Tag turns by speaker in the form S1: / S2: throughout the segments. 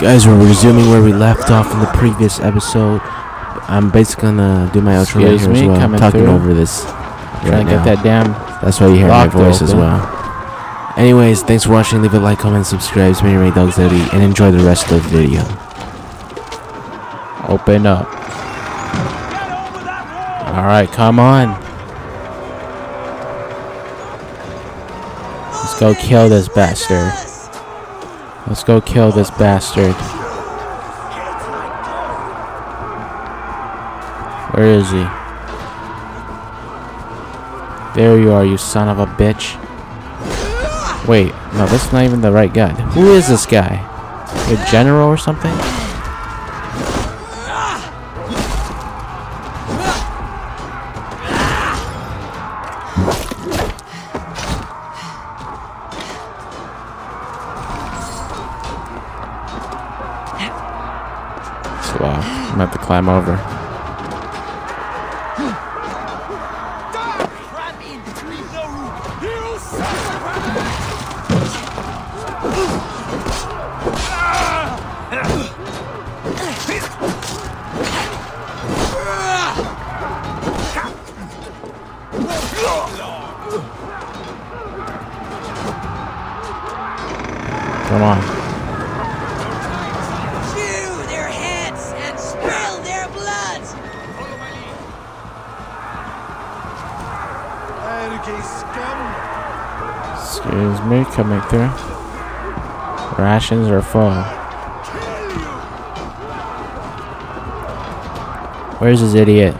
S1: Guys, we're resuming where we left off in the previous episode. I'm basically gonna do my outro right here as well. I'm talking over this
S2: trying to get that damn.
S1: That's why you hear my voice as
S2: open.
S1: well. Anyways, thanks for watching. Leave a like, comment, subscribe. It's me, DougsLD, and enjoy the rest of the video.
S2: Open up. Alright, come on. Let's go kill this bastard. Let's go kill this bastard. Where is he? There you are, you son of a bitch. Wait, no, that's not even the right guy. Who is this guy? A general or something? Wow, I'm gonna have to climb over. Come on. Excuse me, coming through. Rations are full. Where's this idiot?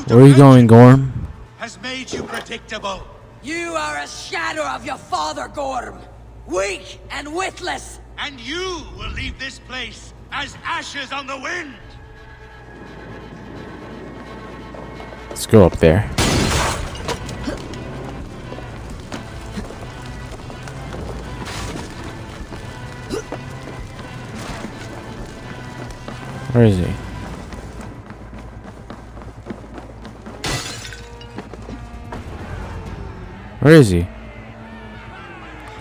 S2: Where are you going, Gorm?
S3: Has made you predictable.
S4: You are a shadow of your father, Gorm. Weak and witless.
S3: And you will leave this place as ashes on the wind.
S2: Let's go up there. Where is he? Where is he?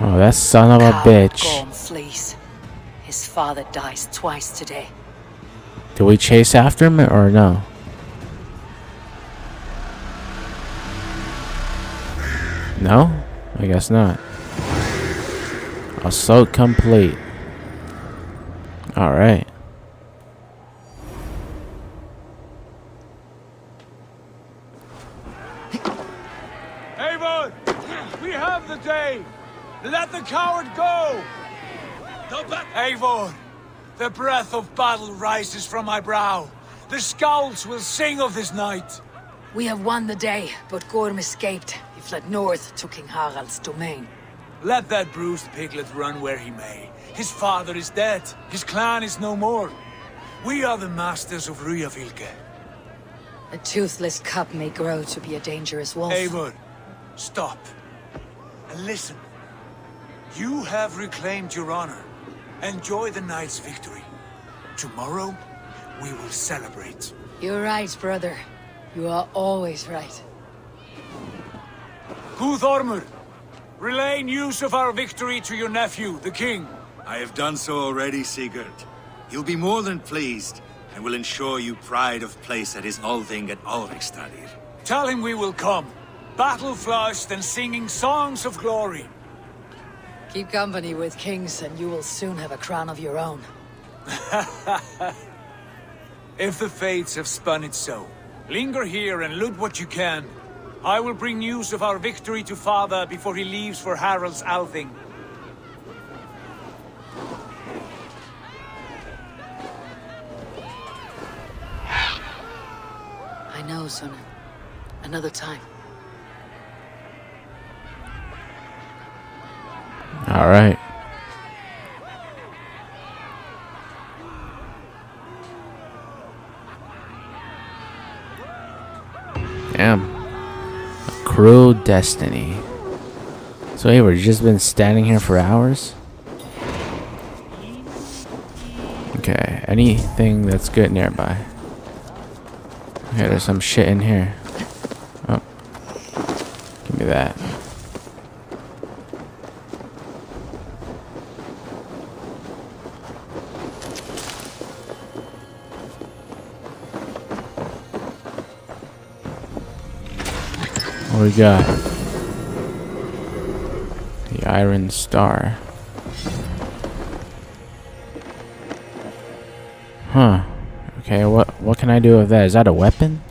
S2: Oh, that son of a bitch.
S4: Gorm flees. His father dies twice today.
S2: Did we chase after him or no? No? I guess not. Assault complete. Alright.
S3: Avon! We have the day! Let the coward go! Avon! The breath of battle rises from my brow. The scouts will sing of this night.
S4: We have won the day, but Gorm escaped. He fled north to King Harald's domain.
S3: Let that bruised piglet run where he may. His father is dead. His clan is no more. We are the masters of Ryafylke.
S4: A toothless cub may grow to be a dangerous wolf.
S3: Eivor, stop. And listen. You have reclaimed your honor. Enjoy the night's victory. Tomorrow, we will celebrate.
S4: You're right, brother. You are always right.
S3: Guthormur, relay news of our victory to your nephew, the king.
S5: I have done so already, Sigurd. He'll be more than pleased, and will ensure you pride of place at his Althing at Alrekstadir.
S3: Tell him we will come, battle-flushed and singing songs of glory.
S4: Keep company with kings and you will soon have a crown of your own.
S3: If the fates have spun it so, linger here and loot what you can. I will bring news of our victory to father before he leaves for Harald's Althing.
S4: I know, Suna. Another time.
S2: Alright. Damn. Cruel destiny. So hey, we've just been standing here for hours? Okay, anything that's good nearby. Okay, there's some shit in here. Oh. Give me that. What we got? The Iron Star. Huh. Okay, what can I do with that? Is that a weapon?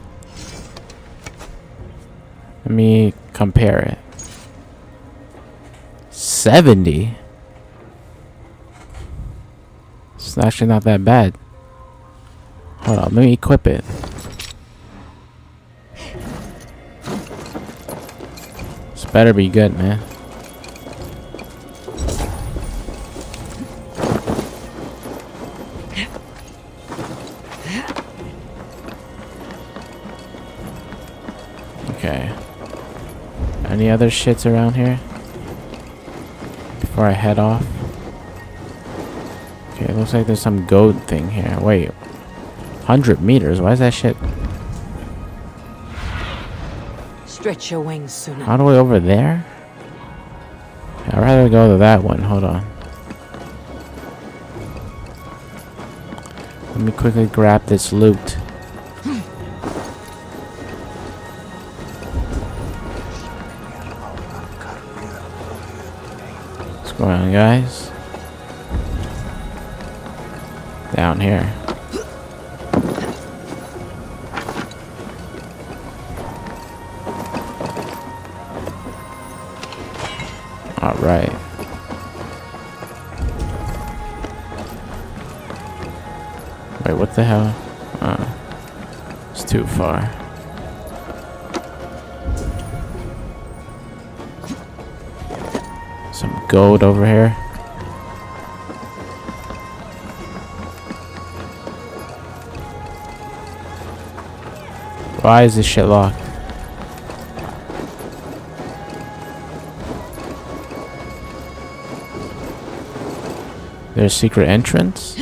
S2: Let me compare it. 70? It's actually not that bad. Hold on, let me equip it. This better be good, man. Okay. Any other shits around here? Before I head off? Okay, it looks like there's some goat thing here. Wait. 100 meters? Why is that shit?
S4: Stretch your wings sooner.
S2: All the way over there? I'd rather go to that one. Hold on. Let me quickly grab this loot. What's going on, guys? Down here. All right. Wait, what the hell? It's too far. Some gold over here. Why is this shit locked? There's a secret entrance?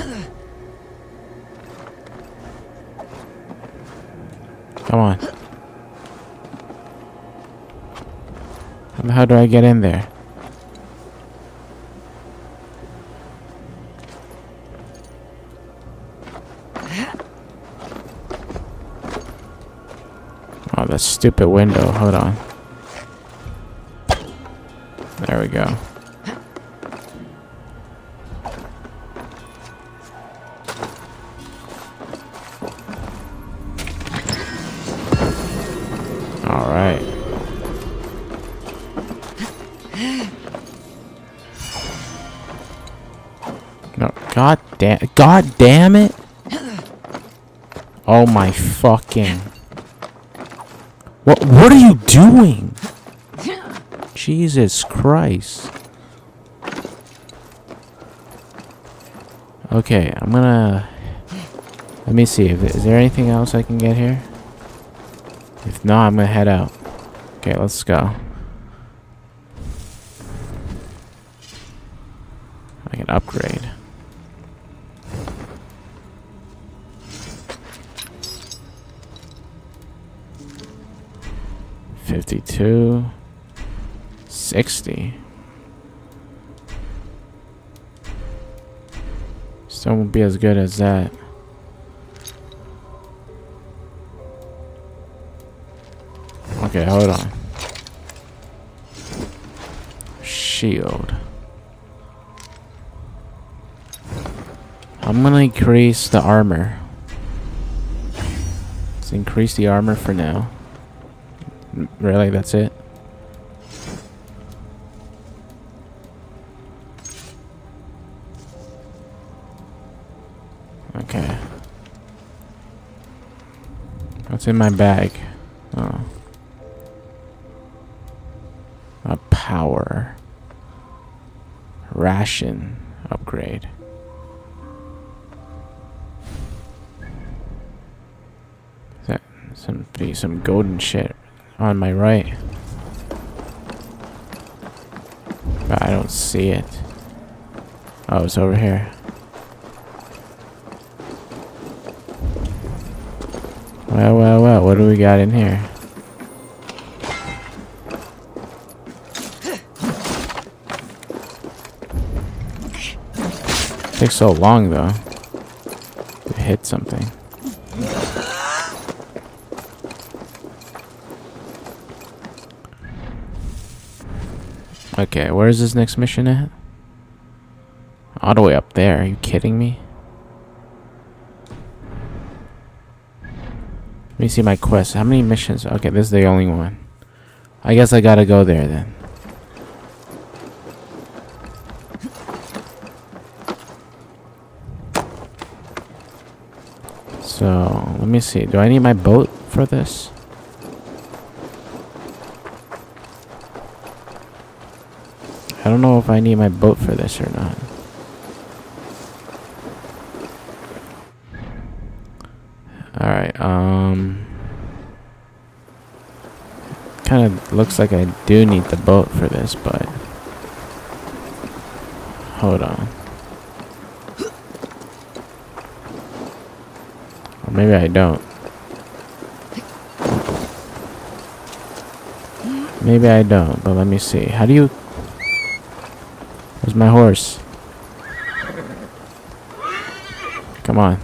S2: Come on. How do I get in there? Oh, that stupid window. Hold on. There we go. Alright. No, god damn it. Oh my fucking. What are you doing? Jesus Christ. Okay, I'm gonna let me see if is there anything else I can get here? If not, I'm gonna head out. Okay, let's go. I can upgrade. $52, $60. Still won't be as good as that. Okay, hold on. Shield. I'm gonna increase the armor. Let's increase the armor for now. Really, that's it? Okay. What's in my bag? Oh. A power. Ration upgrade. That some golden shit on my right. But I don't see it. Oh, it's over here. Well, what do we got in here? Takes so long though to hit something. Okay, where is this next mission at? All the way up there. Are you kidding me? Let me see my quest. How many missions? Okay, this is the only one. I guess I gotta go there then. So, let me see. Do I need my boat for this? I don't know if I need my boat for this or not. Alright, kind of looks like I do need the boat for this, but hold on. Or maybe I don't. Maybe I don't, but let me see. How do you... Where's my horse? Come on.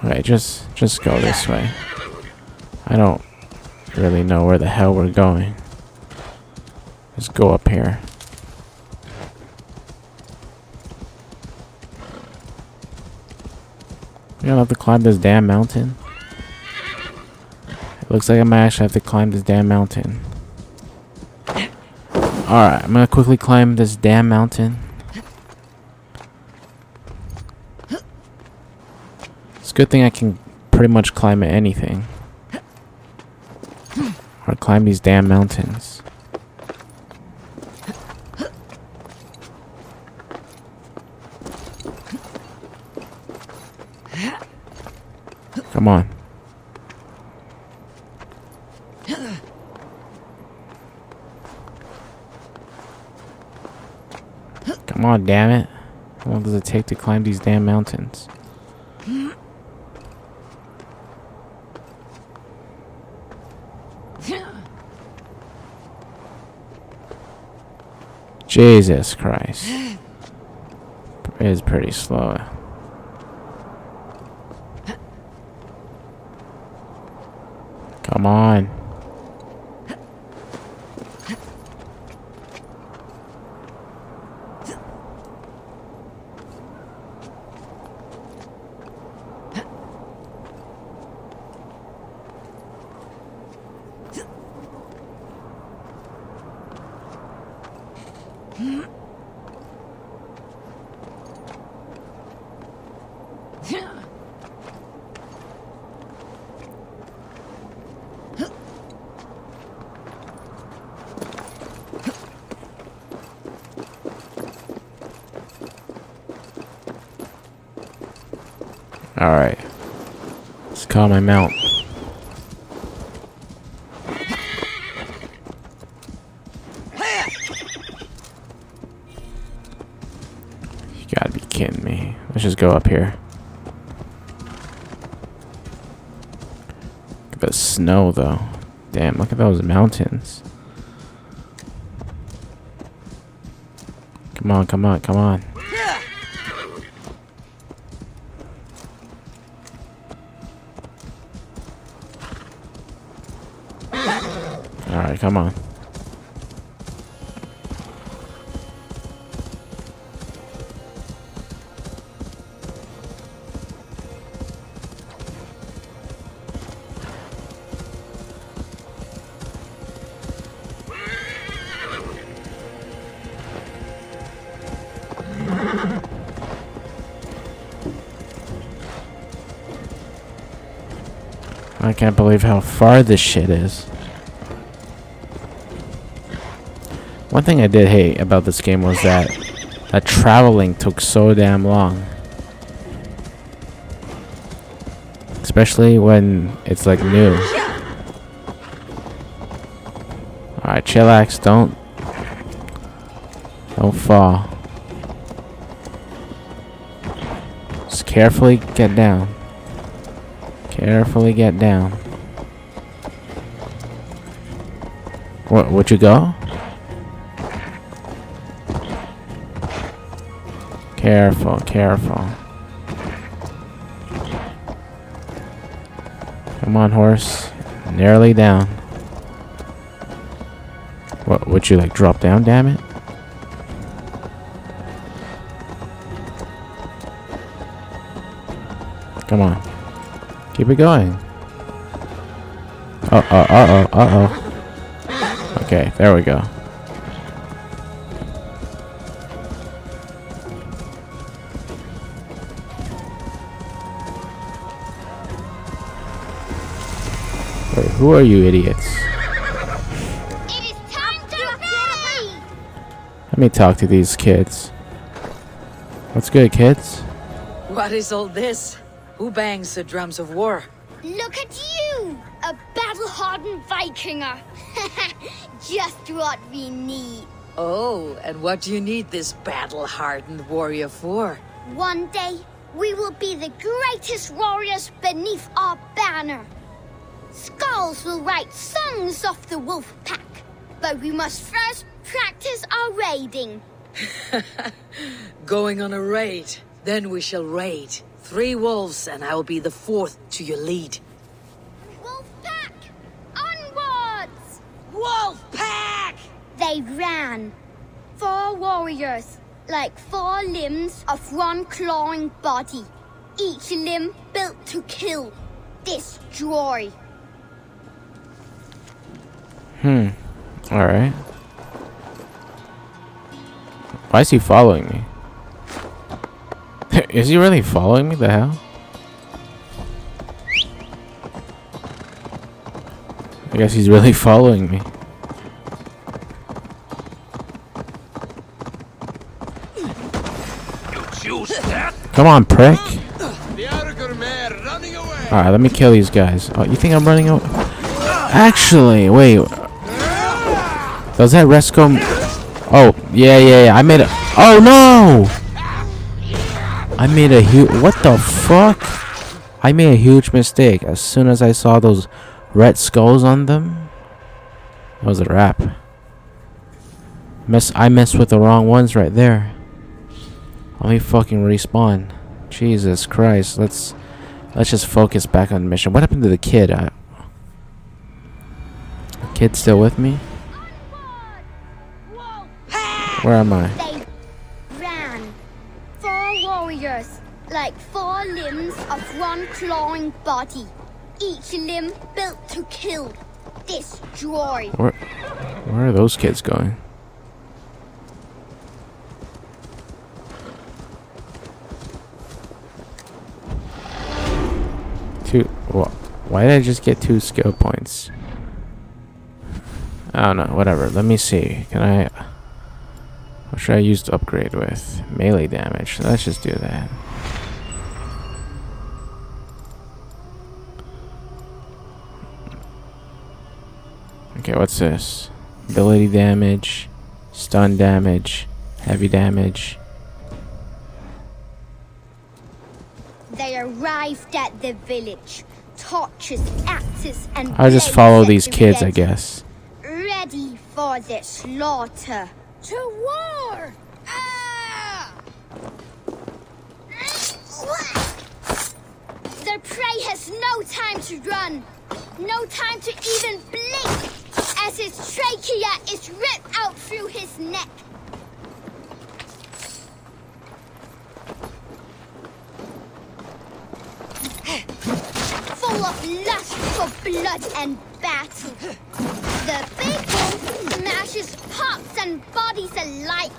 S2: Okay, just go this way. I don't really know where the hell we're going. Let's go up here. We don't have to climb this damn mountain. It looks like I might actually have to climb this damn mountain. Alright, I'm gonna quickly climb this damn mountain. It's a good thing I can pretty much climb anything. Or climb these damn mountains. Come on. Come on, damn it. How long does it take to climb these damn mountains? Jesus Christ. It is pretty slow. Come on. Alright. Let's call my mount. You gotta be kidding me. Let's just go up here. Look at the snow though. Damn, look at those mountains. Come on, come on, come on. Alright, come on. I can't believe how far this shit is. One thing I did hate about this game was that traveling took so damn long. Especially when it's like new. Alright, chillax, don't fall. Just carefully get down. Carefully get down. Would you go? Careful, careful. Come on, horse. Nearly down. What, would you like drop down, damn it? Come on. Keep it going. Uh-oh. Okay, there we go. Wait, who are you idiots?
S6: It is time to play!
S2: Let me talk to these kids. What's good, kids?
S4: What is all this? Who bangs the drums of war?
S6: Look at you! A battle-hardened Vikinger! Just what we need.
S4: Oh, and what do you need this battle-hardened warrior for?
S6: One day, we will be the greatest warriors beneath our banner. Skulls will write songs of the wolf pack, but we must first practice our raiding.
S4: Going on a raid. Then we shall raid. 3 wolves, and I will be the 4th to your lead.
S6: Wolf pack! Onwards!
S4: Wolf pack!
S6: They ran. 4 warriors, like 4 limbs of one clawing body. Each limb built to kill, destroy.
S2: Alright. Why is he following me? Is he really following me? The hell? I guess he's really following me. Come on, prick. Alright, let me kill these guys. Oh, you think I'm running away? Actually, wait. Does that rescue? Oh, yeah. I made a. Oh no! I made a huge. What the fuck? I made a huge mistake. As soon as I saw those red skulls on them, that was a wrap. I messed with the wrong ones right there. Let me fucking respawn. Jesus Christ. Let's just focus back on the mission. What happened to the kid? The kid still with me? Where am I?
S6: They ran. 4 warriors, like 4 limbs of one clawing body. Each limb built to kill, destroy.
S2: Where are those kids going? Why did I just get 2 skill points? I don't know, whatever. Let me see. What should I use to upgrade with? Melee damage. Let's just do that. Okay, what's this? Ability damage, stun damage, heavy damage.
S6: They arrived at the village. Torches, axes, and
S2: I'll just follow these kids, I guess.
S6: Ready for the slaughter.
S4: To war! Ah!
S6: The prey has no time to run, no time to even blink, as his trachea is ripped out through his neck. Full of lust for blood and battle. The big wolf smashes pops and bodies alike.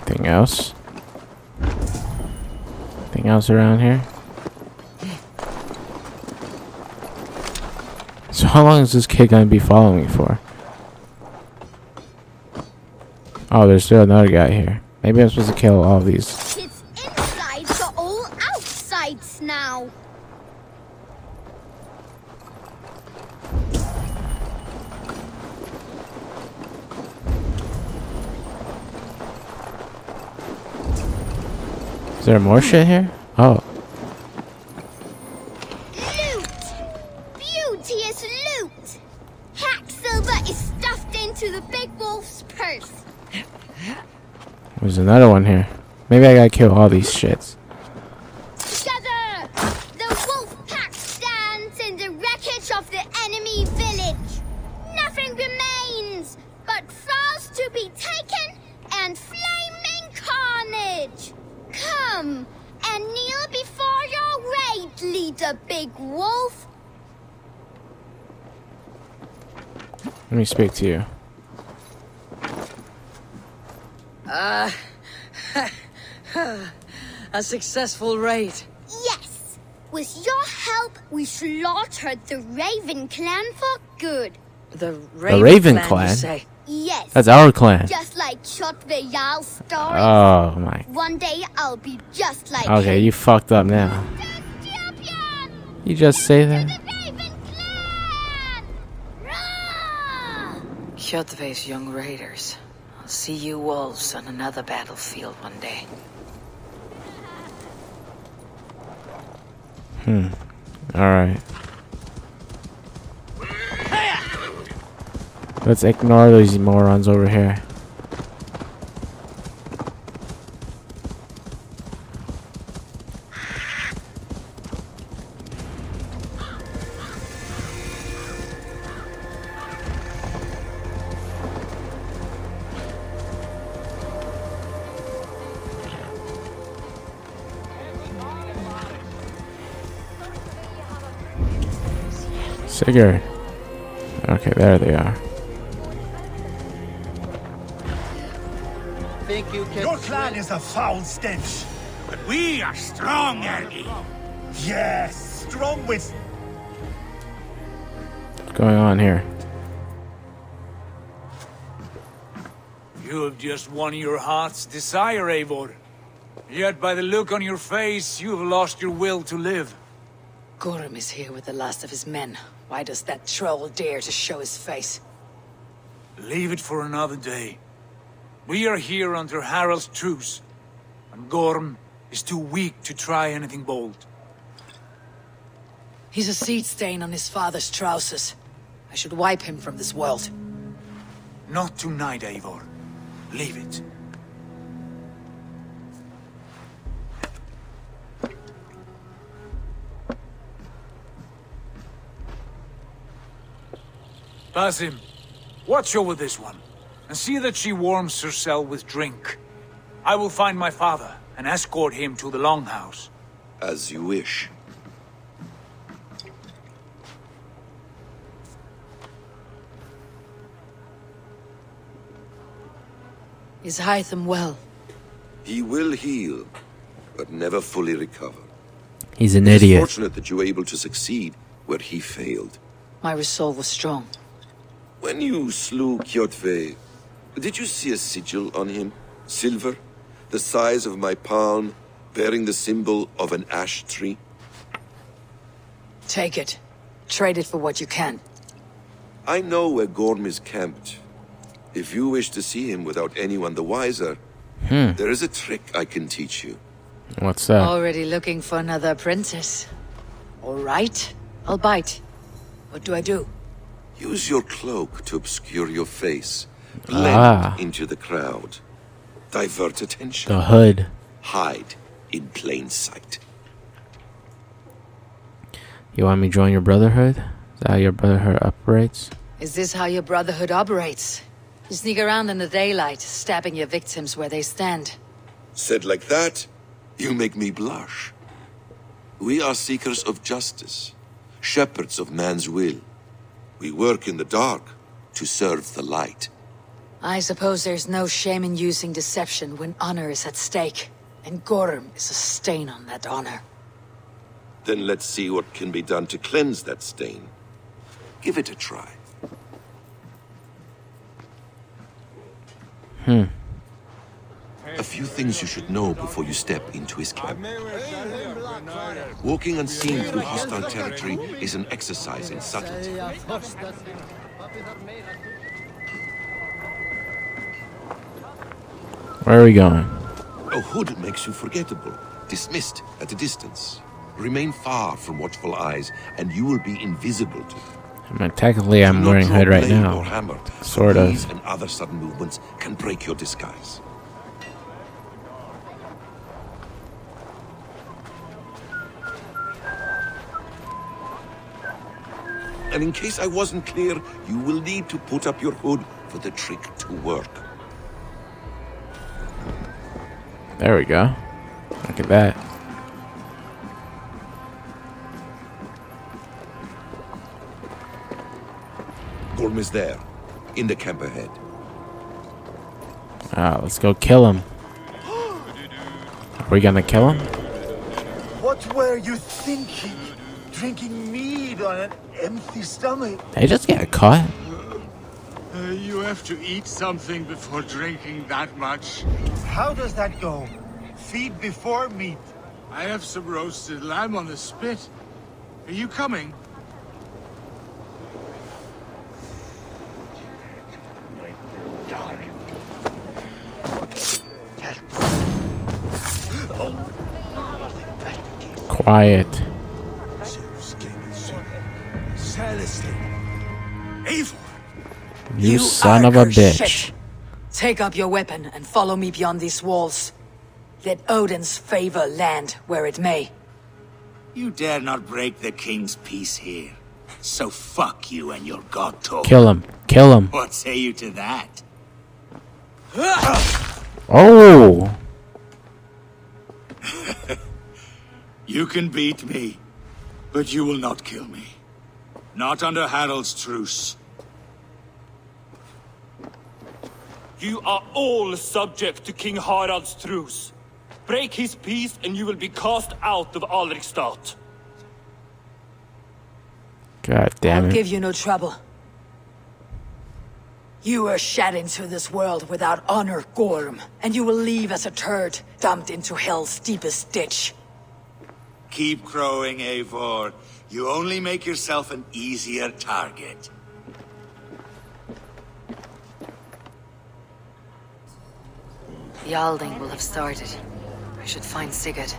S2: Anything else? else around here? So how long is this kid gonna be following me for? Oh, there's still another guy here. Maybe I'm supposed to kill all these.
S6: Kids inside are all outsides now.
S2: Is there more shit here? Oh.
S6: Beauteous loot! Hack silver is stuffed into the big wolf's purse.
S2: There's another one here. Maybe I gotta kill all these shits.
S6: Together! The wolf pack stands in the wreckage of the enemy village. Nothing remains but thralls to be taken and flaming carnage. Come and kneel before your raid leader, Big Wolf.
S2: Let me speak to you.
S4: A successful raid.
S6: Yes. With your help, we slaughtered the Raven clan for good.
S4: The
S2: Raven clan?
S4: You say?
S6: Yes.
S2: That's our clan.
S6: Just like Chotvejal's story.
S2: Oh my.
S6: One day I'll be just like
S2: Okay,
S6: him.
S2: you fucked up now. You just say
S6: The
S2: that?
S6: Raven clan! Rah!
S4: Kjotve's young raiders. I'll see you wolves on another battlefield one day.
S2: Alright. Let's ignore these morons over here. Sigurd. Okay, there they are.
S7: Your clan is a foul stench.
S5: But we are strong, Ergi.
S7: Yes, strong with...
S2: What's going on here?
S3: You have just won your heart's desire, Eivor. Yet by the look on your face, you have lost your will to live.
S4: Gorm is here with the last of his men. Why does that troll dare to show his face?
S3: Leave it for another day. We are here under Harald's truce, and Gorm is too weak to try anything bold.
S4: He's a seed stain on his father's trousers. I should wipe him from this world.
S3: Not tonight, Eivor. Leave it. Basim, watch over this one, and see that she warms herself with drink. I will find my father and escort him to the Longhouse.
S8: As you wish.
S4: Is Hytham well?
S8: He will heal, but never fully recover.
S2: He's an
S8: It is
S2: idiot.
S8: fortunate that you were able to succeed where he failed.
S4: My resolve was strong.
S8: When you slew Kjotve, did you see a sigil on him? Silver, the size of my palm, bearing the symbol of an ash tree?
S4: Take it. Trade it for what you can.
S8: I know where Gorm is camped. If you wish to see him without anyone the wiser, there is a trick I can teach you.
S2: What's that?
S4: Already looking for another apprentice. All right, I'll bite. What do I do?
S8: Use your cloak to obscure your face. Blend into the crowd. Divert attention.
S2: The hood.
S8: Hide in plain sight.
S2: You want me to join your brotherhood? Is that how your brotherhood operates?
S4: Is this how your brotherhood operates? You sneak around in the daylight, stabbing your victims where they stand.
S8: Said like that, you make me blush. We are seekers of justice, shepherds of man's will. We work in the dark to serve the light.
S4: I suppose there's no shame in using deception when honor is at stake. and Gorm is a stain on that honor.
S8: Then let's see what can be done to cleanse that stain. Give it a try. A few things you should know before you step into his camp. Walking unseen through hostile territory is an exercise in subtlety.
S2: Where are we going?
S8: A hood makes you forgettable, dismissed at a distance. Remain far from watchful eyes, and you will be invisible to them.
S2: Technically, I'm wearing hood right now.
S8: Hammer,
S2: sort of.
S8: These and other sudden movements can break your disguise. And in case I wasn't clear, you will need to put up your hood for the trick to work.
S2: There we go. Look at that.
S8: Gorm is there, in the camp ahead.
S2: Let's go kill him. Are we gonna kill him?
S7: What were you thinking? Drinking mead on an empty stomach?
S2: They just get caught.
S3: You have to eat something before drinking that much.
S7: How does that go? Feed before meat.
S3: I have some roasted lamb on the spit. Are you coming?
S2: Quiet. You son of a bitch.
S4: Shit. Take up your weapon and follow me beyond these walls. Let Odin's favor land where it may.
S5: You dare not break the king's peace here. So fuck you and your god talk.
S2: Kill him. Kill him.
S5: What say you to that?
S2: Oh!
S5: You can beat me, but you will not kill me. Not under Harald's truce.
S9: You are all subject to King Harald's truce. Break his peace and you will be cast out of Alrikstad.
S2: God damn
S4: I'll
S2: it.
S4: give you no trouble. You were shed into this world without honor, Gorm, and you will leave as a turd, dumped into hell's deepest ditch.
S5: Keep crowing, Eivor. You only make yourself an easier target.
S4: The Alding will have started. I should find Sigurd.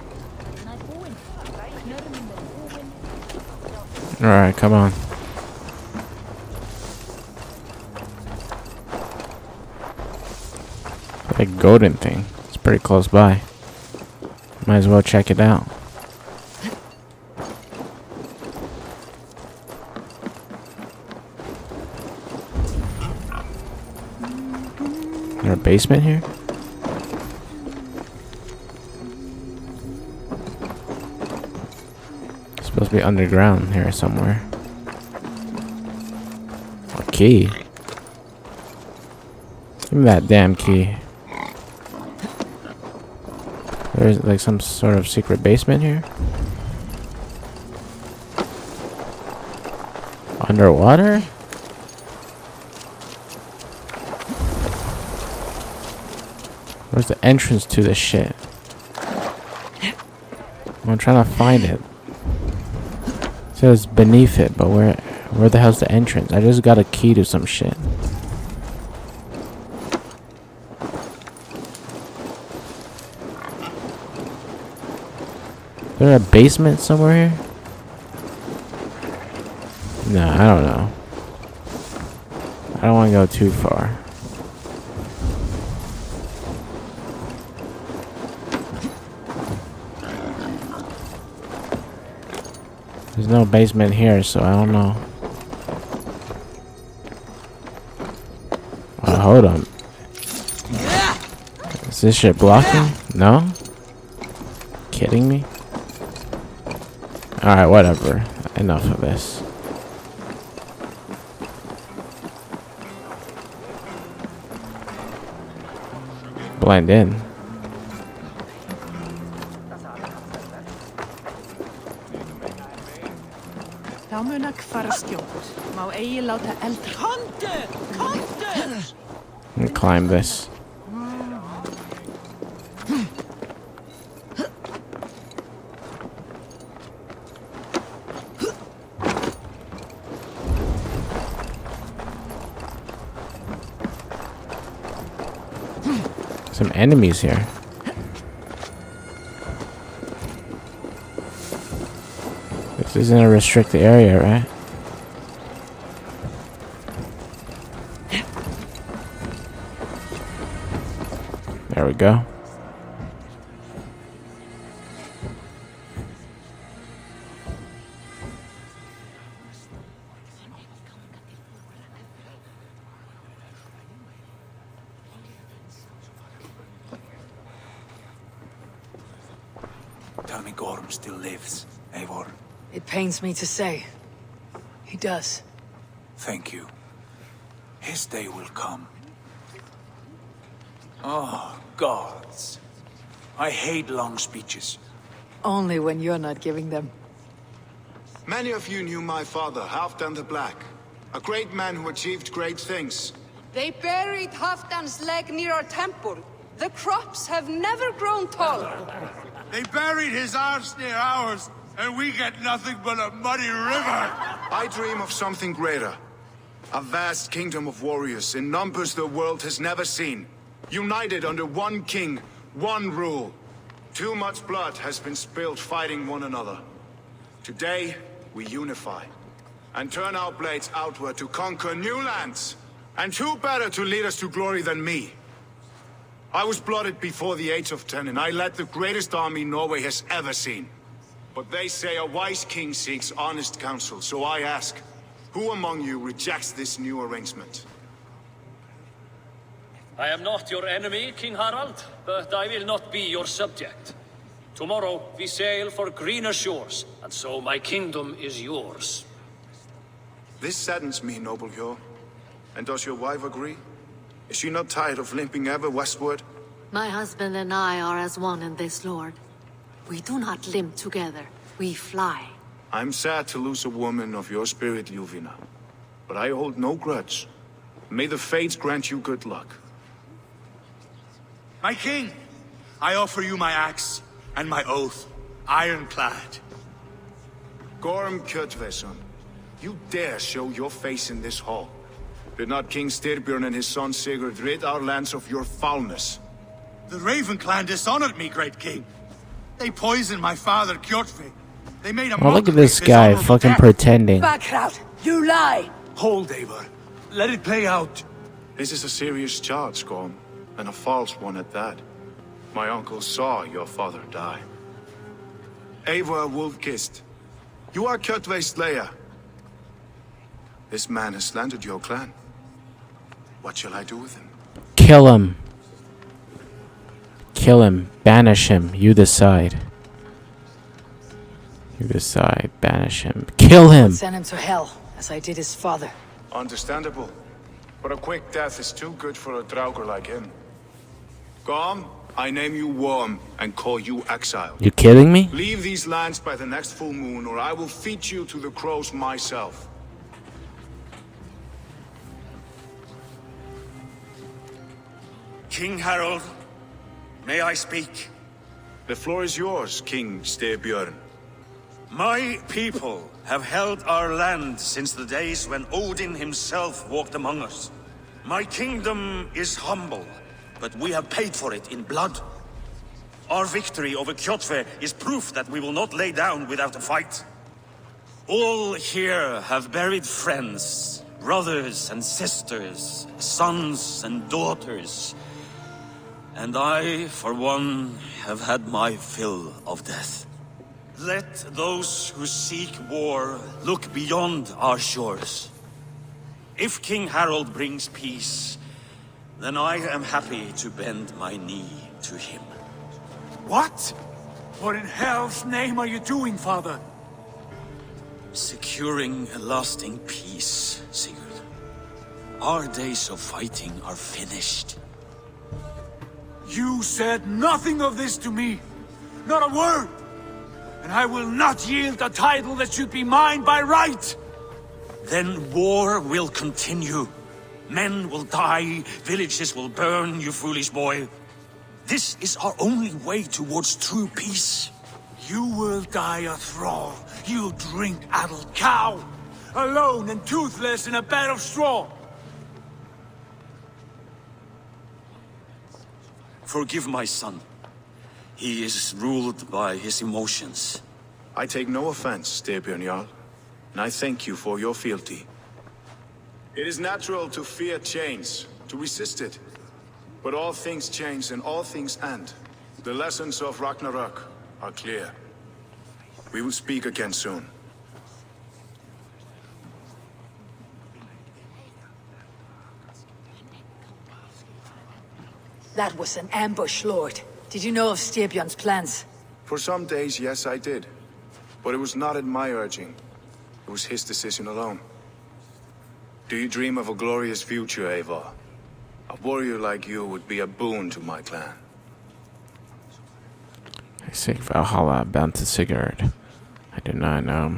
S2: Alright, come on. That golden thing. It's pretty close by. Might as well check it out. Is there a basement here? It's supposed to be underground here somewhere. A key. Give me that damn key. There's like some sort of secret basement here. Underwater? Where's the entrance to this shit? I'm trying to find it. It says beneath it, but where the hell's the entrance? I just got a key to some shit. Is there a basement somewhere here? No, I don't know. I don't want to go too far. There's no basement here, so I don't know. Oh, hold on. Is this shit blocking? No? Kidding me? Alright, whatever. Enough of this. Blend in. Let me climb this. Some enemies here. This isn't a restricted area, right? There we go.
S3: Tell me Gorm still lives, Eivor.
S4: It pains me to say. He does.
S3: Thank you. His day will come. Oh, gods. I hate long speeches.
S4: Only when you're not giving them.
S10: Many of you knew my father, Halfdan the Black. A great man who achieved great things.
S11: They buried Halfdan's leg near our temple. The crops have never grown tall.
S5: They buried his arse near ours, and we get nothing but a muddy river.
S10: I dream of something greater. A vast kingdom of warriors in numbers the world has never seen. United under one king, one rule. Too much blood has been spilled fighting one another. Today, we unify. And turn our blades outward to conquer new lands. And who better to lead us to glory than me? I was blooded before the age of 10, and I led the greatest army Norway has ever seen. But they say a wise king seeks honest counsel, so I ask, who among you rejects this new arrangement?
S12: I am not your enemy, King Harald, but I will not be your subject. Tomorrow we sail for greener shores, and so my kingdom is yours.
S10: This saddens me, noble Hjor. And does your wife agree? Is she not tired of limping ever westward?
S13: My husband and I are as one in this, Lord. We do not limp together, we fly.
S10: I'm sad to lose a woman of your spirit, Ljuvina. But I hold no grudge. May the fates grant you good luck.
S5: My king, I offer you my axe and my oath, ironclad.
S10: Gorm Kjotveson, you dare show your face in this hall. Did not King Styrbjörn and his son Sigurd rid our lands of your foulness?
S5: The Raven clan dishonored me, great king. They poisoned my father, Kjotve. They made a
S2: Oh, look at this guy fucking pretending.
S4: Backrout! You lie!
S3: Hold, Eivor. Let it play out.
S10: This is a serious charge, Gorm, and a false one at that. My uncle saw your father die. Eivor Wolf-Kissed, you are Kjotve's slayer. This man has slandered your clan. What shall I do with him?
S2: Kill him. Kill him. Banish him. You decide. You decide. Banish him. Kill him.
S4: Send him to hell, as I did his father.
S10: Understandable. But a quick death is too good for a Draugr like him. Gorm, I name you Worm and call you exiled.
S2: You kidding me?
S10: Leave these lands by the next full moon, or I will feed you to the crows myself.
S5: King Harald, may I speak?
S10: The floor is yours, King Styrbjörn.
S5: My people have held our land since the days when Odin himself walked among us. My kingdom is humble, but we have paid for it in blood. Our victory over Kjotve is proof that we will not lay down without a fight. All here have buried friends, brothers and sisters, sons and daughters. And I, for one, have had my fill of death. Let those who seek war look beyond our shores. If King Harald brings peace, then I am happy to bend my knee to him.
S3: What? What in hell's name are you doing, father?
S5: Securing a lasting peace, Sigurd. Our days of fighting are finished.
S3: You said nothing of this to me. Not a word. And I will not yield a title that should be mine by right.
S5: then war will continue. Men will die, villages will burn, you foolish boy. This is our only way towards true peace.
S3: You will die a thrall. You drink-addled cow. Alone and toothless in a bed of straw.
S5: Forgive my son. He is ruled by his emotions.
S10: I take no offense, Styrbjörn Jarl, and I thank you for your fealty. It is natural to fear change, to resist it. But all things change and all things end. The lessons of Ragnarok are clear. We will speak again soon.
S4: That was an ambush, Lord. Did you know of Styrbjörn's plans?
S10: For some days, yes, I did. But it was not at my urging. It was his decision alone. Do you dream of a glorious future, Eivor? A warrior like you would be a boon to my clan.
S2: I say Valhalla, bound to Sigurd. I do not know.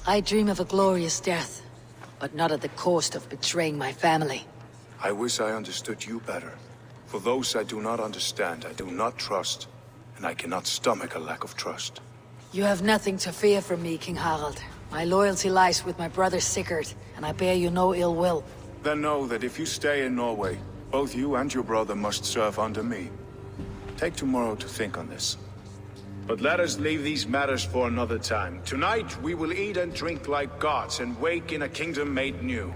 S4: I dream of a glorious death, but not at the cost of betraying my family.
S10: I wish I understood you better. For those I do not understand, I do not trust, and I cannot stomach a lack of trust.
S4: You have nothing to fear from me, King Harald. My loyalty lies with my brother Sigurd, and I bear you no ill will.
S10: Then know that if you stay in Norway, both you and your brother must serve under me. Take tomorrow to think on this. But let us leave these matters for another time. Tonight, we will eat and drink like gods and wake in a kingdom made new.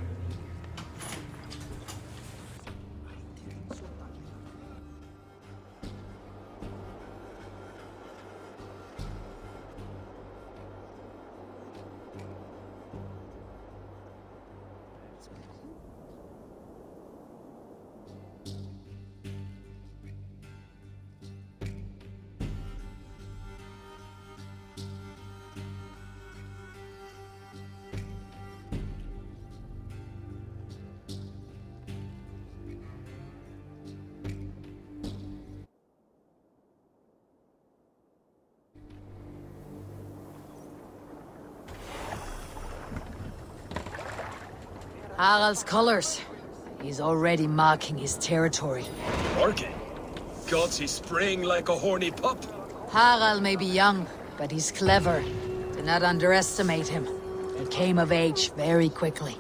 S4: Harald's colors. He's already marking his territory.
S9: Marking? Gods, he's spraying like a horny pup.
S4: Harald may be young, but he's clever. Do not underestimate him. He came of age very quickly.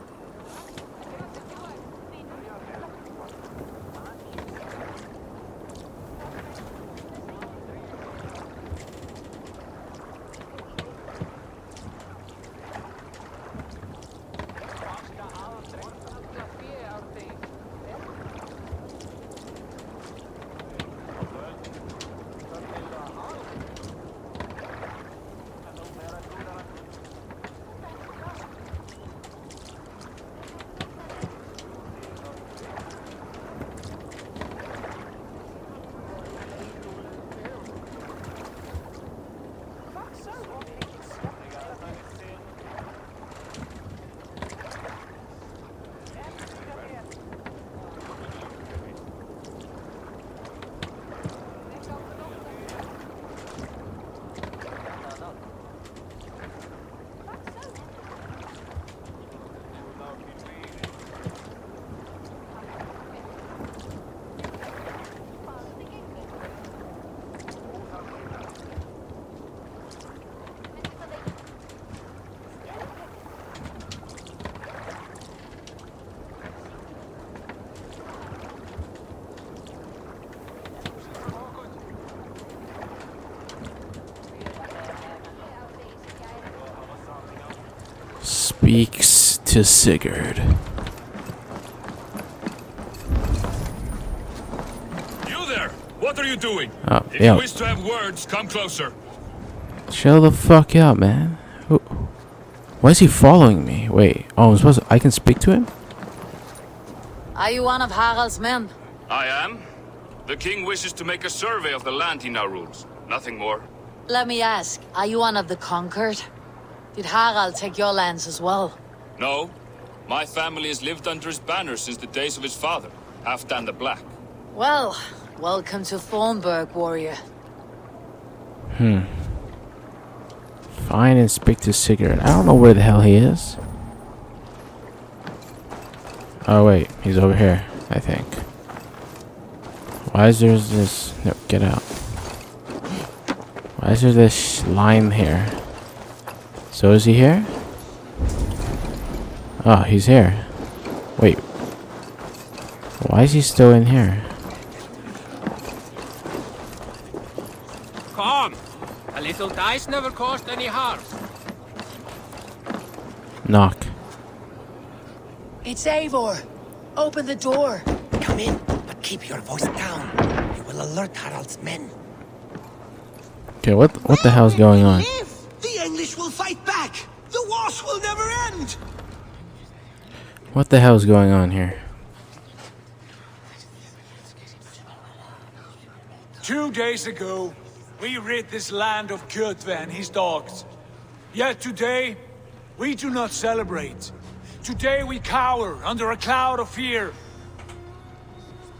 S2: Speaks to Sigurd.
S9: You there! What are you doing? If
S2: yeah.
S9: you wish to have words, come closer.
S2: Chill the fuck out, man. Why is he following me? Wait. Oh, I can speak to him?
S4: Are you one of Harald's men?
S9: I am. The king wishes to make a survey of the land he now rules. Nothing more.
S4: Let me ask, are you one of the conquered? Did Harald take your lands as well?
S9: No. My family has lived under his banner since the days of his father, Halfdan the Black.
S4: Well, welcome to Thornburg, warrior.
S2: Find and speak to Sigurd. I don't know where the hell he is. Oh wait, he's over here, I think. Why is there this... No, get out. Why is there this line here? So is he here? Oh, he's here. Wait. Why is he still in here?
S14: Come! A little dice never caused any harm.
S2: Knock.
S4: It's Eivor. Open the door.
S15: Come in, but keep your voice down. You will alert Harald's men.
S2: Okay, what the hell's going on?
S15: The English will fight back. The wars will never end.
S2: What the hell's going on here?
S3: 2 days ago, we rid this land of Kjotve and his dogs. Yet today, we do not celebrate. Today we cower under a cloud of fear.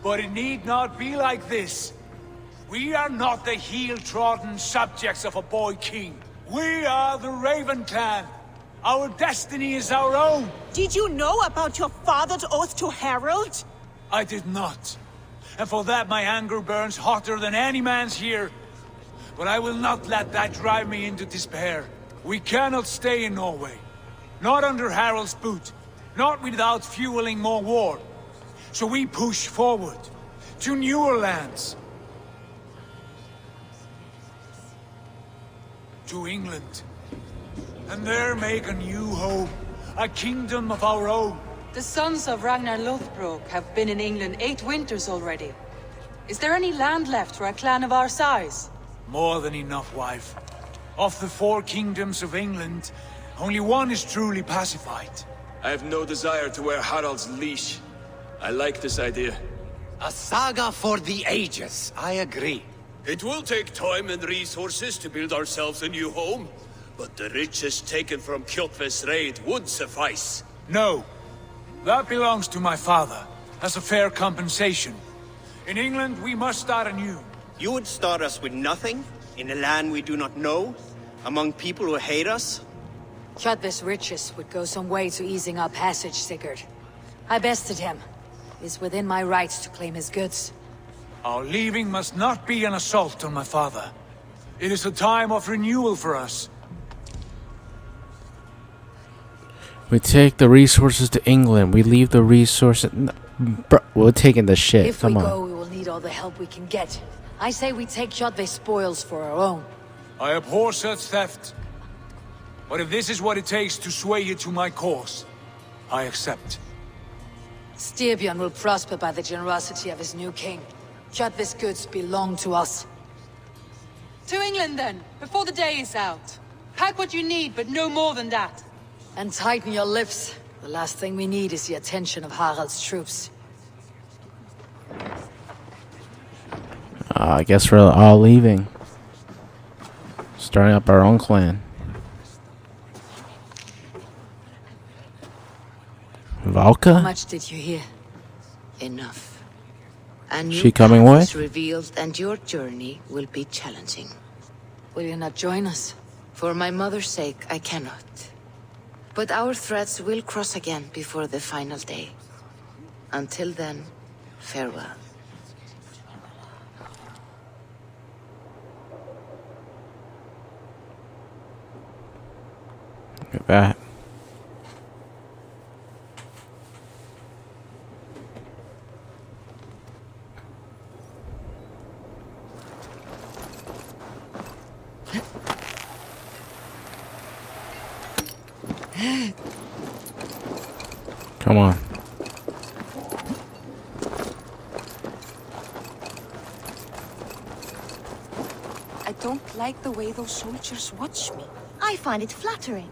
S3: But it need not be like this. We are not the heel-trodden subjects of a boy king. We are the Raven clan. Our destiny is our own.
S16: Did you know about your father's oath to Harald?
S3: I did not. And for that my anger burns hotter than any man's here. But I will not let that drive me into despair. We cannot stay in Norway. Not under Harald's boot. Not without fueling more war. So we push forward. To newer lands. To England. And there make a new home. A kingdom of our own.
S11: The sons of Ragnar Lothbrok have been in England 8 winters already. Is there any land left for a clan of our size?
S3: More than enough, wife. Of the 4 kingdoms of England, only one is truly pacified.
S17: I have no desire to wear Harald's leash. I like this idea.
S15: A saga for the ages, I agree.
S17: It will take time and resources to build ourselves a new home, but the riches taken from Kjotve's raid would suffice.
S3: No. That belongs to my father, as a fair compensation. In England, we must start anew.
S18: You would start us with nothing? In a land we do not know? Among people who hate us?
S4: Kjotve's riches would go some way to easing our passage, Sigurd. I bested him. It is within my rights to claim his goods.
S3: Our leaving must not be an assault on my father. It is a time of renewal for us.
S2: We take the resources to England. We leave the resources... Bro, we're taking the shit. Come on.
S4: If we go, we will need all the help we can get. I say we take Kjotve's spoils for our own.
S3: I abhor such theft. But if this is what it takes to sway you to my cause, I accept.
S4: Styrbjörn will prosper by the generosity of his new king. Kjotve's goods belong to us.
S11: To England then, before the day is out. Pack what you need, but no more than that.
S4: And tighten your lips. The last thing we need is the attention of Harald's troops.
S2: I guess we're all leaving. Starting up our own clan. Valka?
S19: How much did you hear? Enough. A new
S2: She coming
S19: path
S2: with?
S19: is revealed, and your journey will be challenging.
S4: Will you not join us?
S19: For my mother's sake, I cannot. But our threads will cross again before the final day. Until then, farewell.
S2: Look at that. Come on.
S16: I don't like the way those soldiers watch me.
S6: I find it flattering.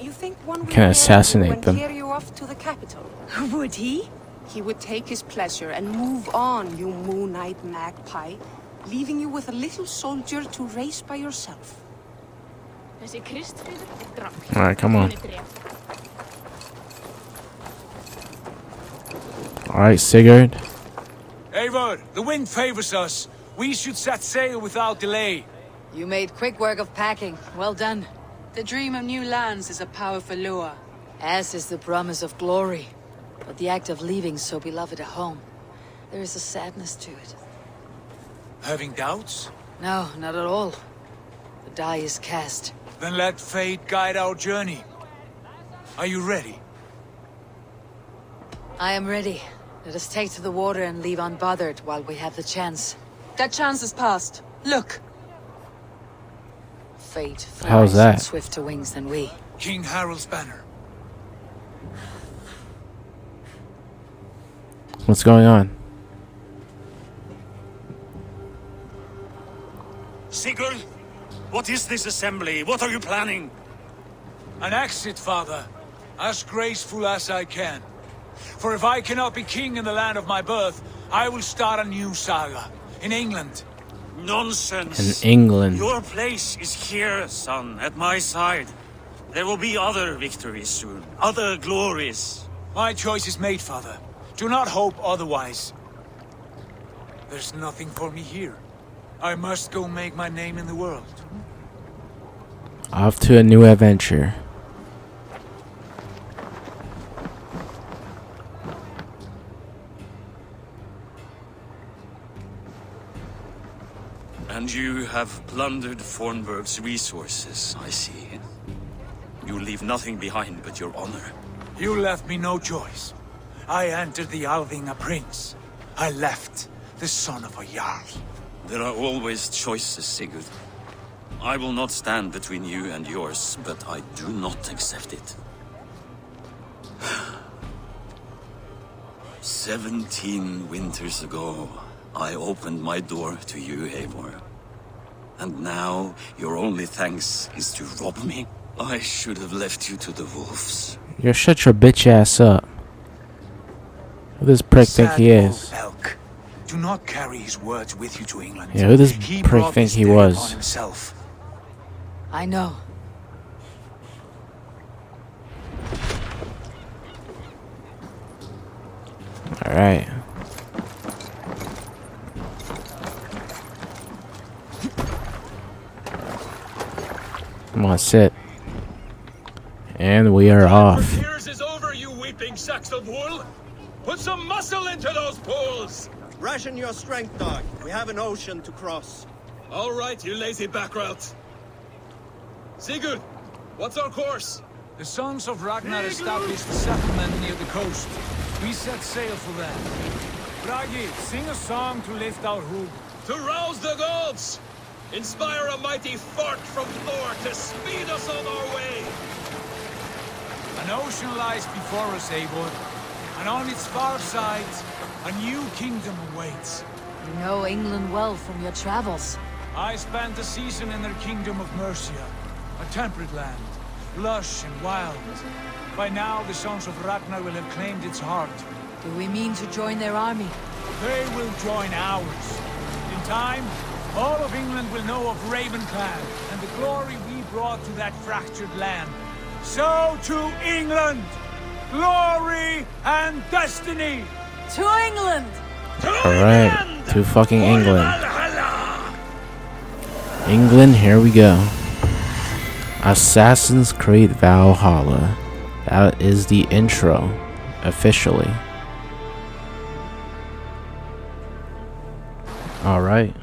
S16: You think one
S2: Can
S16: will
S2: assassinate
S16: carry you
S2: them.
S16: and carry you off to the capital?
S6: Would he?
S16: He would take his pleasure and move on, you moon-eyed magpie, leaving you with a little soldier to race by yourself.
S2: Alright, come on. Alright, Sigurd.
S3: Eivor, the wind favors us. We should set sail without delay.
S11: You made quick work of packing. Well done.
S16: The dream of new lands is a powerful lure.
S4: As is the promise of glory. But the act of leaving so beloved a home, there is a sadness to it.
S3: Having doubts?
S4: No, not at all. The die is cast.
S3: Then let fate guide our journey. Are you ready?
S4: I am ready. Let us take to the water and leave unbothered while we have the chance.
S11: That chance is past. Look!
S4: Fate flies
S2: How's that?
S4: swifter wings than we.
S3: King Harald's banner.
S2: What's going on?
S5: Sigurd, what is this assembly? What are you planning?
S3: An exit, father. As graceful as I can. For if I cannot be king in the land of my birth, I will start a new saga. In England.
S5: Nonsense.
S2: In England.
S5: Your place is here, son, at my side. There will be other victories soon. Other glories.
S3: My choice is made, father. Do not hope otherwise. There's nothing for me here. I must go make my name in the world.
S2: Off to a new adventure.
S5: And you have plundered Fornburg's resources, I see. You leave nothing behind but your honor.
S3: You left me no choice. I entered the Alving a prince. I left the son of a Jarl.
S5: There are always choices, Sigurd. I will not stand between you and yours, but I do not accept it. 17 winters ago, I opened my door to you, Eivor. And now, your only thanks is to rob me? I should have left you to the wolves.
S2: You shut your bitch ass up. Who does prick think he is?
S3: Elk. Do not carry his words with you to England.
S2: Yeah, who does prick think he was?
S3: Himself.
S4: I know.
S2: Alright. Come on, sit. And we are off.
S17: Years is over, you weeping sacks of wool. Put some muscle into those pulls.
S18: Ration your strength, dog. We have an ocean to cross.
S17: All right, you lazy backrout. Sigurd, what's our course?
S3: The sons of Ragnar established a settlement near the coast. We set sail for them. Bragi, sing a song to lift our hoop.
S17: To rouse the gods! Inspire a mighty fart from Thor to speed us on our way!
S3: An ocean lies before us, Eivor. And on its far side, a new kingdom awaits.
S4: You know England well from your travels.
S3: I spent a season in their kingdom of Mercia. A temperate land, lush and wild. By now, the sons of Ragnar will have claimed its heart.
S4: Do we mean to join their army?
S3: They will join ours. In time, all of England will know of Ravenclan and the glory we brought to that fractured land. So to England! Glory and destiny!
S4: To England!
S2: Alright, to fucking England. England, here we go. Assassin's Creed Valhalla. That is the intro, officially. Alright.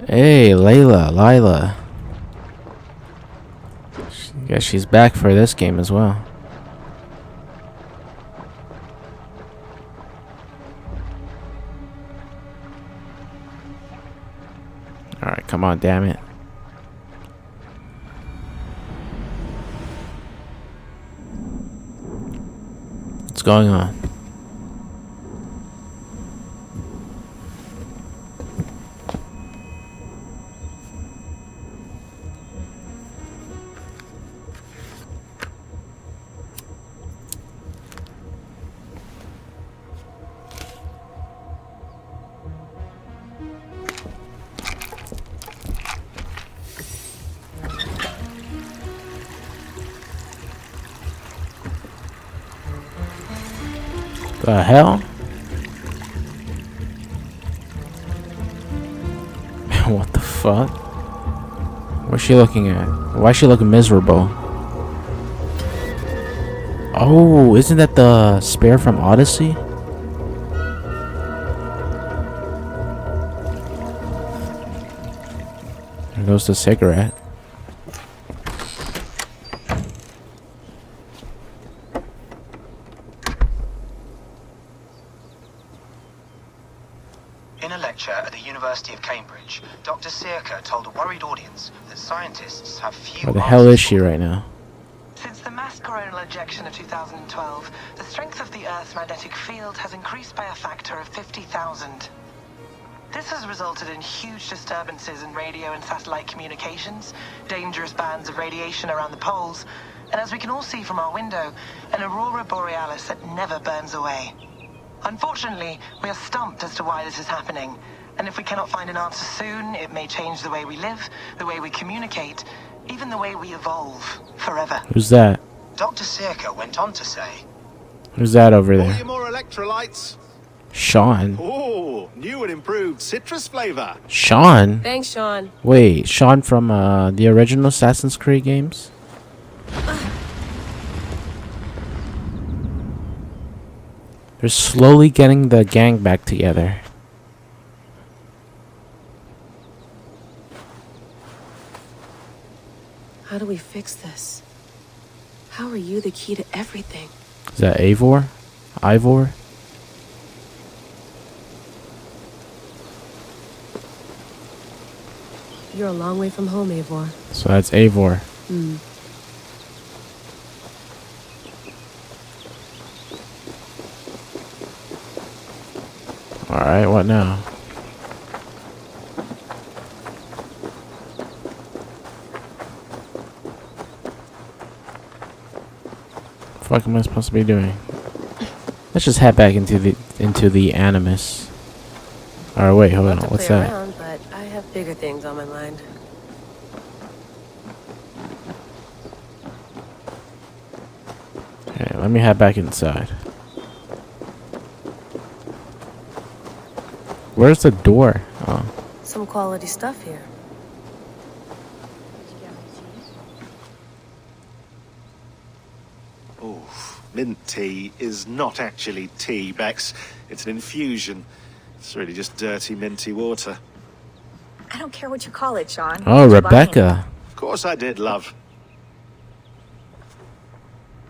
S2: Hey, Lila. Guess she's back for this game as well. Alright, come on, damn it. What's going on? The hell? fuck? What's she looking at? Why is she looking miserable? Oh, isn't that the spare from Odyssey? There goes the cigarette.
S20: In a lecture at the University of Cambridge, Dr. Circa told a worried audience that scientists have few
S2: Where the hell is she right now?
S21: Since the mass coronal ejection of 2012, the strength of the Earth's magnetic field has increased by a factor of 50,000. This has resulted in huge disturbances in radio and satellite communications, dangerous bands of radiation around the poles, and as we can all see from our window, an aurora borealis that never burns away. Unfortunately, we are stumped as to why this is happening, and if we cannot find an answer soon, it may change the way we live, the way we communicate, even the way we evolve forever.
S2: Who's that?
S20: Dr. Circa went on to say,
S2: Who's that over there?
S22: More electrolytes.
S2: Sean.
S22: Oh, new and improved citrus flavor.
S2: Sean?
S11: Thanks, Sean.
S2: Wait, Sean from the original Assassin's Creed games? They're slowly getting the gang back together.
S11: How do we fix this? How are you the key to everything?
S2: Is that Eivor? Ivor?
S11: You're a long way from home, Eivor.
S2: So that's Eivor.
S11: Hmm.
S2: Alright, what now? What the fuck am I supposed to be doing? Let's just head back into the Animus. Alright, wait, hold on. What's that?
S11: Around, but I have bigger things on my mind.
S2: Okay, let me head back inside. Where's the door? Oh.
S11: Some quality stuff here.
S22: Oh, mint tea is not actually tea, Bex. It's an infusion. It's really just dirty, minty water.
S23: I don't care what you call it, Sean.
S2: Oh, Rebecca.
S22: Of course I did, love.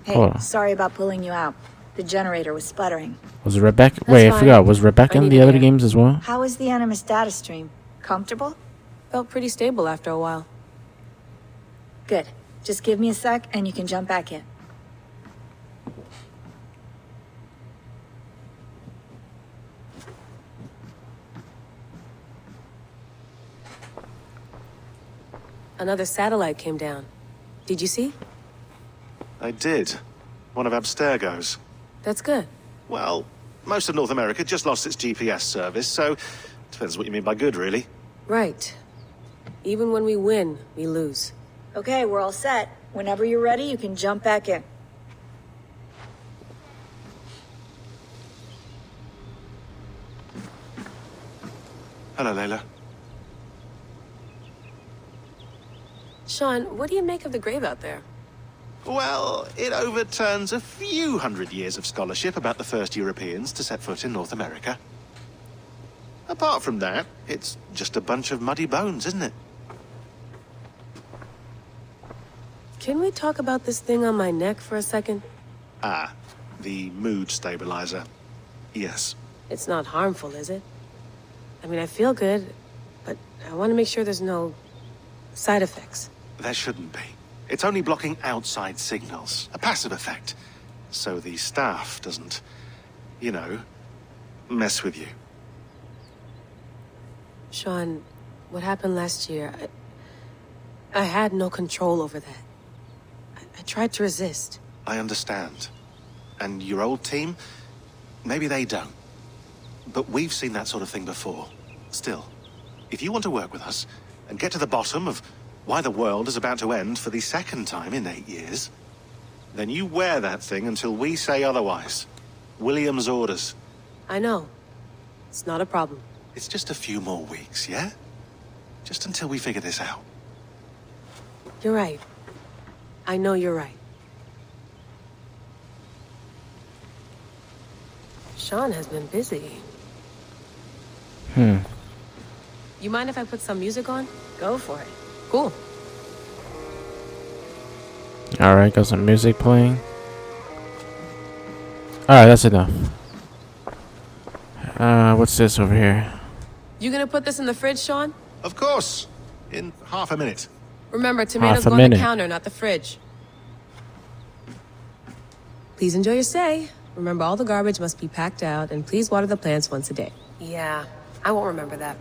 S23: Hey, sorry about pulling you out. The generator was sputtering.
S2: Was Rebecca? Wait, I forgot. Was Rebecca in the other games as well?
S23: How was the Animus data stream? Comfortable?
S11: Felt pretty stable after a while.
S23: Good. Just give me a sec and you can jump back in.
S11: Another satellite came down. Did you see?
S22: I did. One of Abstergo's.
S11: That's good.
S22: Well, most of North America just lost its GPS service, so depends what you mean by good, really.
S11: Right. Even when we win, we lose.
S23: Okay, we're all set. Whenever you're ready, you can jump back in.
S22: Hello, Layla.
S11: Sean, what do you make of the grave out there?
S22: Well, it overturns a few hundred years of scholarship about the first Europeans to set foot in North America. Apart from that, it's just a bunch of muddy bones, isn't it?
S11: Can we talk about this thing on my neck for a second?
S22: Ah, the mood stabilizer. Yes.
S11: It's not harmful, is it? I mean, I feel good, but I want to make sure there's no side effects.
S22: There shouldn't be. It's only blocking outside signals, a passive effect, so the staff doesn't, you know, mess with you.
S11: Sean, what happened last year, I had no control over that. I tried to resist.
S22: I understand. And your old team, maybe they don't. But we've seen that sort of thing before. Still, if you want to work with us and get to the bottom of why the world is about to end for the second time in 8 years, then you wear that thing until we say otherwise. William's orders.
S11: I know. It's not a problem.
S22: It's just a few more weeks, yeah? Just until we figure this out.
S16: You're right. I know you're right. Sean has been busy. You mind if I put some music on? Go for it. Cool.
S2: Alright, got some music playing. Alright, that's enough. What's this over here?
S16: You gonna put this in the fridge, Sean?
S22: Of course. In half a minute.
S16: Remember, tomatoes
S2: Half a
S16: go on the
S2: minute.
S16: counter, not the fridge. Please enjoy your stay. Remember, all the garbage must be packed out, and please water the plants once a day. Yeah, I won't remember that.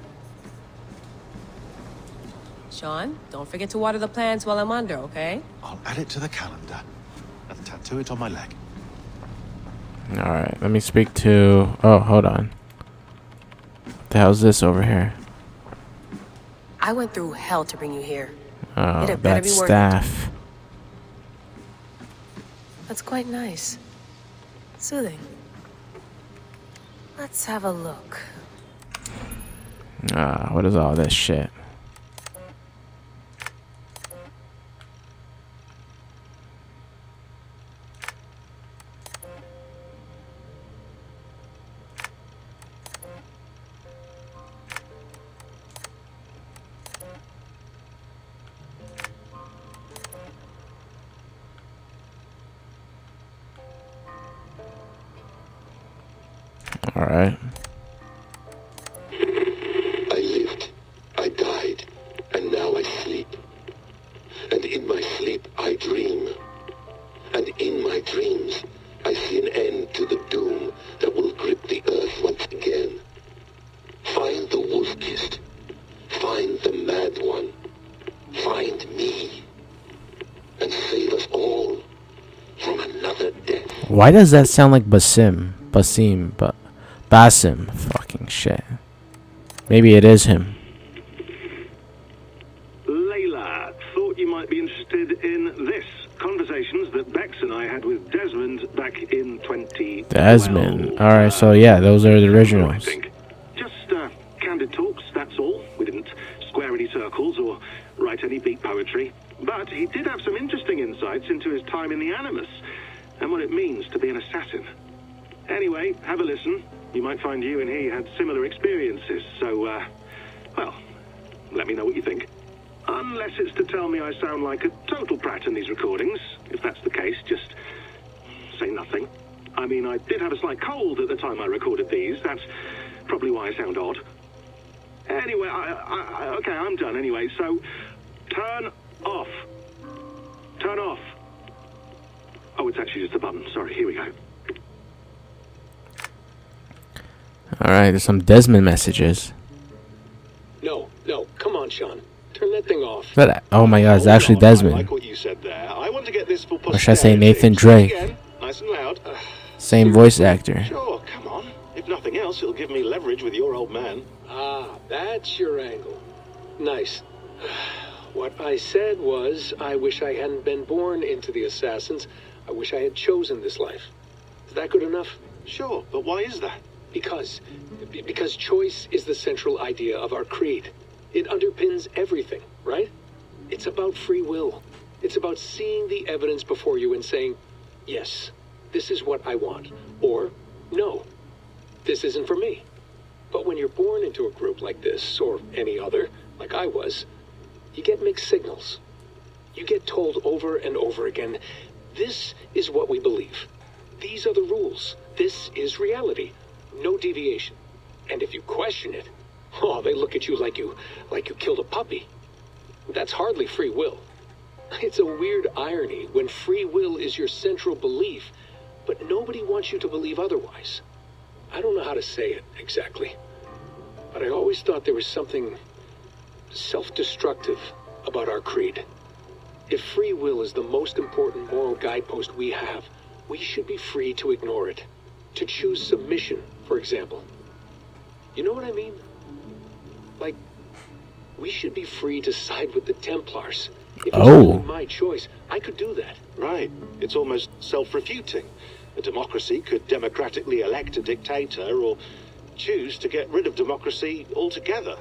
S16: Sean, don't forget to water the plants while I'm under, okay?
S22: I'll add it to the calendar and tattoo it on my leg.
S2: Alright, let me speak to... Oh, hold on. What the hell's this over here?
S16: I went through hell to bring you here.
S2: Oh,
S16: It had better
S2: that's
S16: be worth
S2: staff.
S16: That's quite nice. Soothing. Let's have a look.
S2: What is all this shit? Alright.
S1: I lived, I died, and now I sleep. And in my sleep I dream. And in my dreams I see an end to the doom that will grip the earth once again. Find the wolf-kissed. Find the mad one. Find me. And save us all from another death.
S2: Why does that sound like Basim? Basim. Fucking shit. Maybe it is him.
S7: Layla, thought you might be interested in this. Conversations that Bex and I had with Desmond back in 2012.
S2: Desmond. Alright, so yeah, those are the originals.
S7: Just candid talks, that's all. We didn't square any circles or write any beat poetry. But he did have some interesting insights into his time in the Animus and what it means to be an assassin. Anyway, have a listen. You might find you and he had similar experiences, so, well, let me know what you think. Unless it's to tell me I sound like a total prat in these recordings. If that's the case, just say nothing. I mean, I did have a slight cold at the time I recorded these. That's probably why I sound odd. Anyway, okay, I'm done anyway, so turn off. Turn off. Oh, it's actually just a button. Sorry, here we go.
S2: Alright, there's some Desmond messages.
S1: No, come on, Sean. Turn that thing off.
S2: Oh my god, it's actually
S1: I
S2: Desmond.
S1: like what you said there. I want to get this for
S2: Or should I say Nathan Drake?
S1: Again, nice and loud.
S2: Same voice actor.
S1: Sure, come on. If nothing else, it'll give me leverage with your old man. Ah, that's your angle. Nice. What I said was, I wish I hadn't been born into the Assassins. I wish I had chosen this life. Is that good enough? Sure, but why is that? Because choice is the central idea of our creed. It underpins everything, right? It's about free will. It's about seeing the evidence before you and saying, yes, this is what I want. Or, no, this isn't for me. But when you're born into a group like this, or any other, like I was, you get mixed signals. You get told over and over again, this is what we believe. These are the rules. This is reality. No deviation. And if you question it, oh, they look at you like you killed a puppy. That's hardly free will. It's a weird irony when free will is your central belief, but nobody wants you to believe otherwise. I don't know how to say it exactly, but I always thought there was something self-destructive about our creed. If free will is the most important moral guidepost we have, we should be free to ignore it. To choose submission, for example. You know what I mean? Like, we should be free to side with the Templars. If it was really my choice, I could do that.
S22: Right. It's almost self-refuting. A democracy could democratically elect a dictator or choose to get rid of democracy altogether.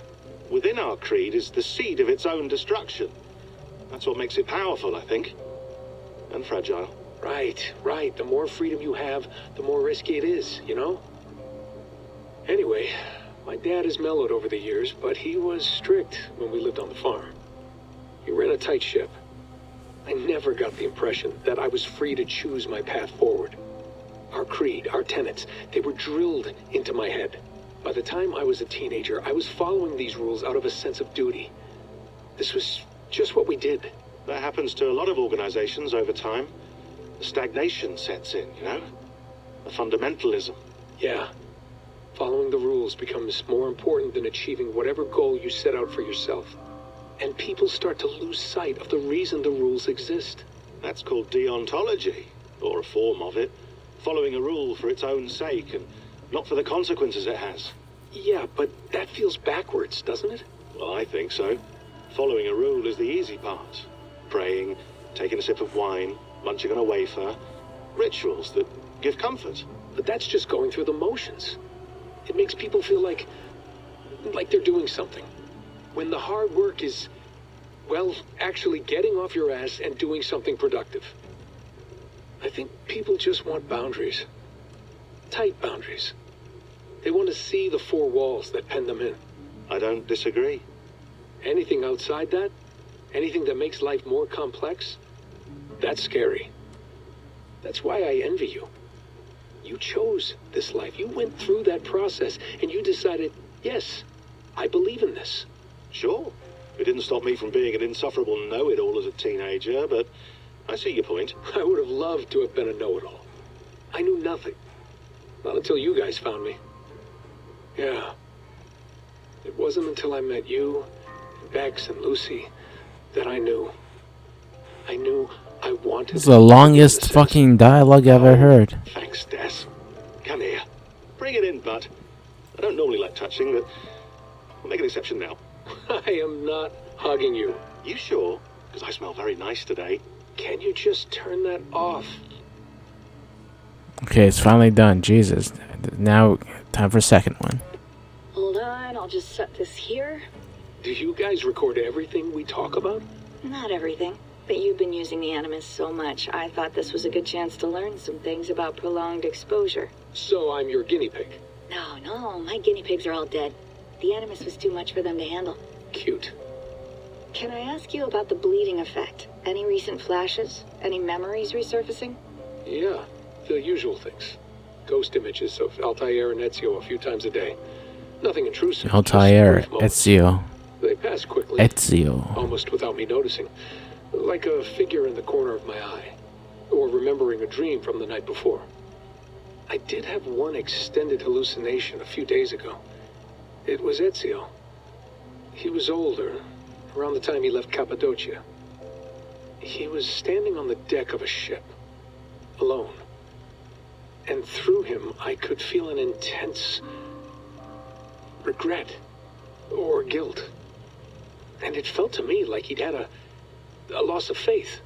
S7: within our creed is the seed of its own destruction. That's what makes it powerful, I think. And fragile.
S1: Right, right. The more freedom you have, the more risky it is, you know? Anyway, my dad has mellowed over the years, but he was strict when we lived on the farm. He ran a tight ship. I never got the impression that I was free to choose my path forward. Our creed, our tenets, they were drilled into my head. By the time I was a teenager, I was following these rules out of a sense of duty. This was just what we did.
S7: That happens to a lot of organizations over time. The stagnation sets in, you know? The fundamentalism.
S1: Yeah. Following the rules becomes more important than achieving whatever goal you set out for yourself. And people start to lose sight of the reason the rules exist.
S7: That's called deontology, or a form of it. Following a rule for its own sake, and not for the consequences it has.
S1: Yeah, but that feels backwards, doesn't it?
S7: Well, I think so. Following a rule is the easy part. Praying, taking a sip of wine, munching on a wafer. Rituals that give comfort.
S1: But that's just going through the motions. It makes people feel like they're doing something. When the hard work is, well, actually getting off your ass and doing something productive. I think people just want boundaries. Tight boundaries. They want to see the four walls that pen them in.
S7: I don't disagree.
S1: Anything outside that, anything that makes life more complex, that's scary. That's why I envy you. You chose this life. You went through that process, and you decided, yes, I believe in this.
S7: Sure. It didn't stop me from being an insufferable know-it-all as a teenager, but I see your point.
S1: I would have loved to have been a know-it-all. I knew nothing. Not until you guys found me. Yeah. It wasn't until I met you, Bex, and Lucy that I knew. I knew I wanted...
S2: This is the longest fucking dialogue I've ever heard.
S7: Thanks, Des. Come here. Bring it in, bud. I don't normally like touching, but we'll make an exception now.
S1: I am not hugging you.
S7: You sure? Because I smell very nice today.
S1: Can you just turn that off?
S2: Okay, it's finally done. Jesus. Now, time for a second one.
S23: Hold on, I'll just set this here.
S1: Do you guys record everything we talk about?
S23: Not everything, but you've been using the Animus so much, I thought this was a good chance to learn some things about prolonged exposure.
S1: So I'm your guinea pig?
S23: No, my guinea pigs are all dead. The Animus was too much for them to handle.
S1: Cute.
S23: Can I ask you about the bleeding effect? Any recent flashes? Any memories resurfacing?
S1: Yeah, the usual things. Ghost images of Altair and Ezio a few times a day. Nothing intrusive.
S2: Altair, Ezio.
S1: They pass quickly.
S2: Ezio.
S1: Almost without me noticing. Like a figure in the corner of my eye. Or remembering a dream from the night before. I did have one extended hallucination a few days ago. It was Ezio. He was older, around the time he left Cappadocia. He was standing on the deck of a ship, alone. And through him, I could feel an intense regret or guilt. And it felt to me like he'd had a loss of faith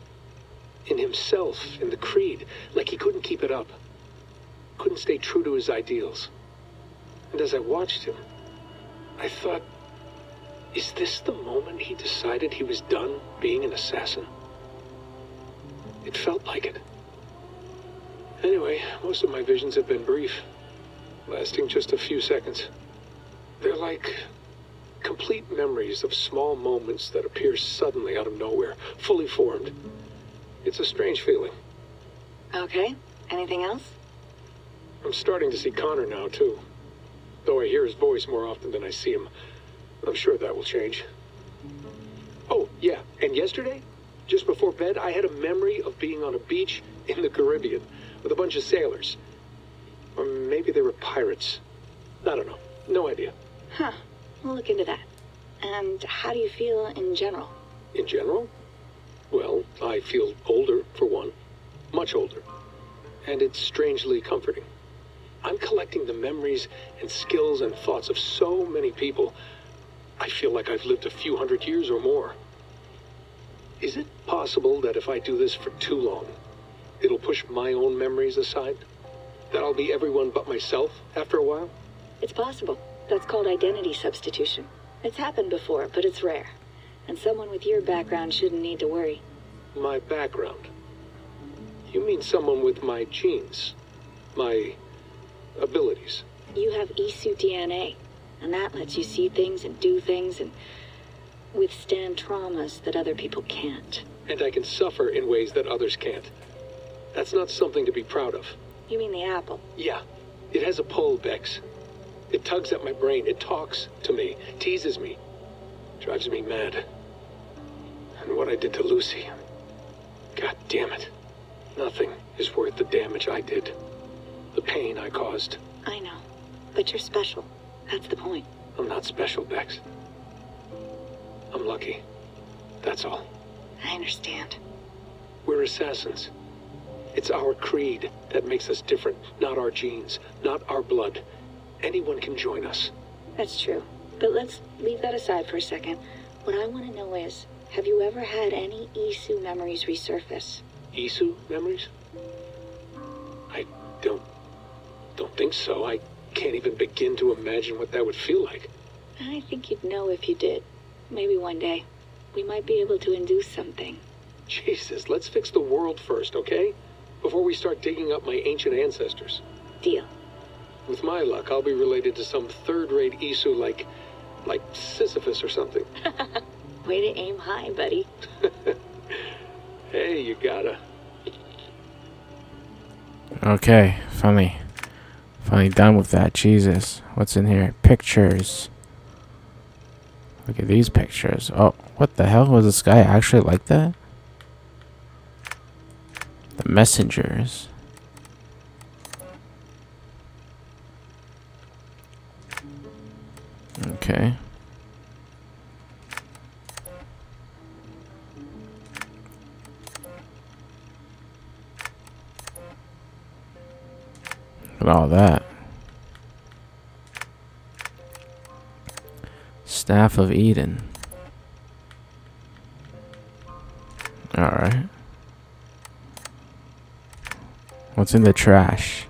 S1: in himself, in the creed, like he couldn't keep it up, couldn't stay true to his ideals. And as I watched him, I thought, is this the moment he decided he was done being an assassin? It felt like it. Anyway, most of my visions have been brief, lasting just a few seconds. They're like complete memories of small moments that appear suddenly out of nowhere, fully formed. It's a strange feeling.
S23: Okay, anything else?
S1: I'm starting to see Connor now, too. Though I hear his voice more often than I see him. I'm sure that will change. Oh, yeah, and yesterday, just before bed, I had a memory of being on a beach in the Caribbean with a bunch of sailors. Or maybe they were pirates. I don't know. No idea.
S23: Huh. We'll look into that. And how do you feel in general?
S1: In general? Well, I feel older, for one. Much older. And it's strangely comforting. I'm collecting the memories and skills and thoughts of so many people. I feel like I've lived a few hundred years or more. Is it possible that if I do this for too long, it'll push my own memories aside? That I'll be everyone but myself after a while?
S23: It's possible. That's called identity substitution. It's happened before, but it's rare. And someone with your background shouldn't need to worry.
S1: My background? You mean someone with my genes? My abilities?
S23: You have Isu DNA, and that lets you see things and do things and withstand traumas that other people can't.
S1: And I can suffer in ways that others can't. That's not something to be proud of.
S23: You mean the apple?
S1: Yeah. It has a pull, Bex. It tugs at my brain. It talks to me. Teases me. Drives me mad. And what I did to Lucy. God damn it. Nothing is worth the damage I did. The pain I caused.
S23: I know. But you're special. That's the point.
S1: I'm not special, Bex. I'm lucky. That's all.
S23: I understand.
S1: We're assassins. It's our creed that makes us different, not our genes, not our blood. Anyone can join us.
S23: That's true. But let's leave that aside for a second. What I want to know is, have you ever had any Isu memories resurface?
S1: Isu memories? I don't think so. I can't even begin to imagine what that would feel like.
S23: I think you'd know if you did. Maybe one day. We might be able to induce something.
S1: Jesus, let's fix the world first, okay? Before we start digging up my ancient ancestors.
S23: Deal.
S1: With my luck, I'll be related to some third-rate Isu like Sisyphus or something.
S23: Way to aim high, buddy.
S1: Hey, you gotta.
S2: Okay, finally done with that. Jesus, what's in here? Pictures. Look at these pictures. Oh, what the hell? Was this guy actually like that? The messengers. Okay. Look at all that. Staff of Eden. Alright. What's in the trash?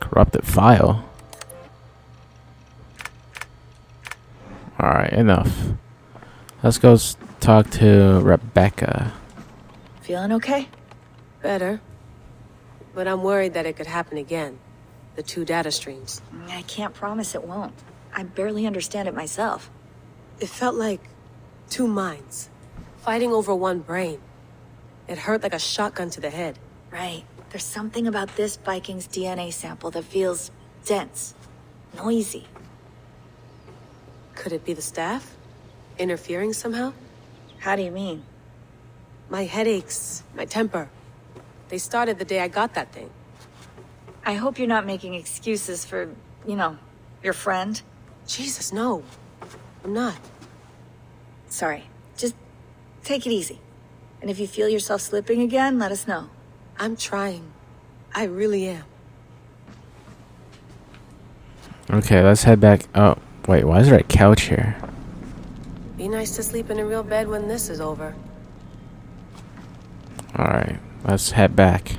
S2: Corrupted file. Alright, enough. Let's go talk to Rebecca.
S8: Feeling okay?
S12: Better. But I'm worried that it could happen again. The two data streams.
S8: I can't promise it won't. I barely understand it myself.
S12: It felt like two minds, fighting over one brain. It hurt like a shotgun to the head.
S8: Right. There's something about this Viking's DNA sample that feels dense, noisy.
S12: Could it be the staff? Interfering somehow?
S8: How do you mean?
S12: My headaches, my temper. They started the day I got that thing.
S8: I hope you're not making excuses for, you know, your friend.
S12: Jesus, no. I'm not.
S8: Sorry. Just take it easy. And if you feel yourself slipping again, let us know.
S12: I'm trying. I really am.
S2: Okay, let's head back. Oh, wait, why is there a couch here?
S12: Be nice to sleep in a real bed when this is over.
S2: Alright, let's head back.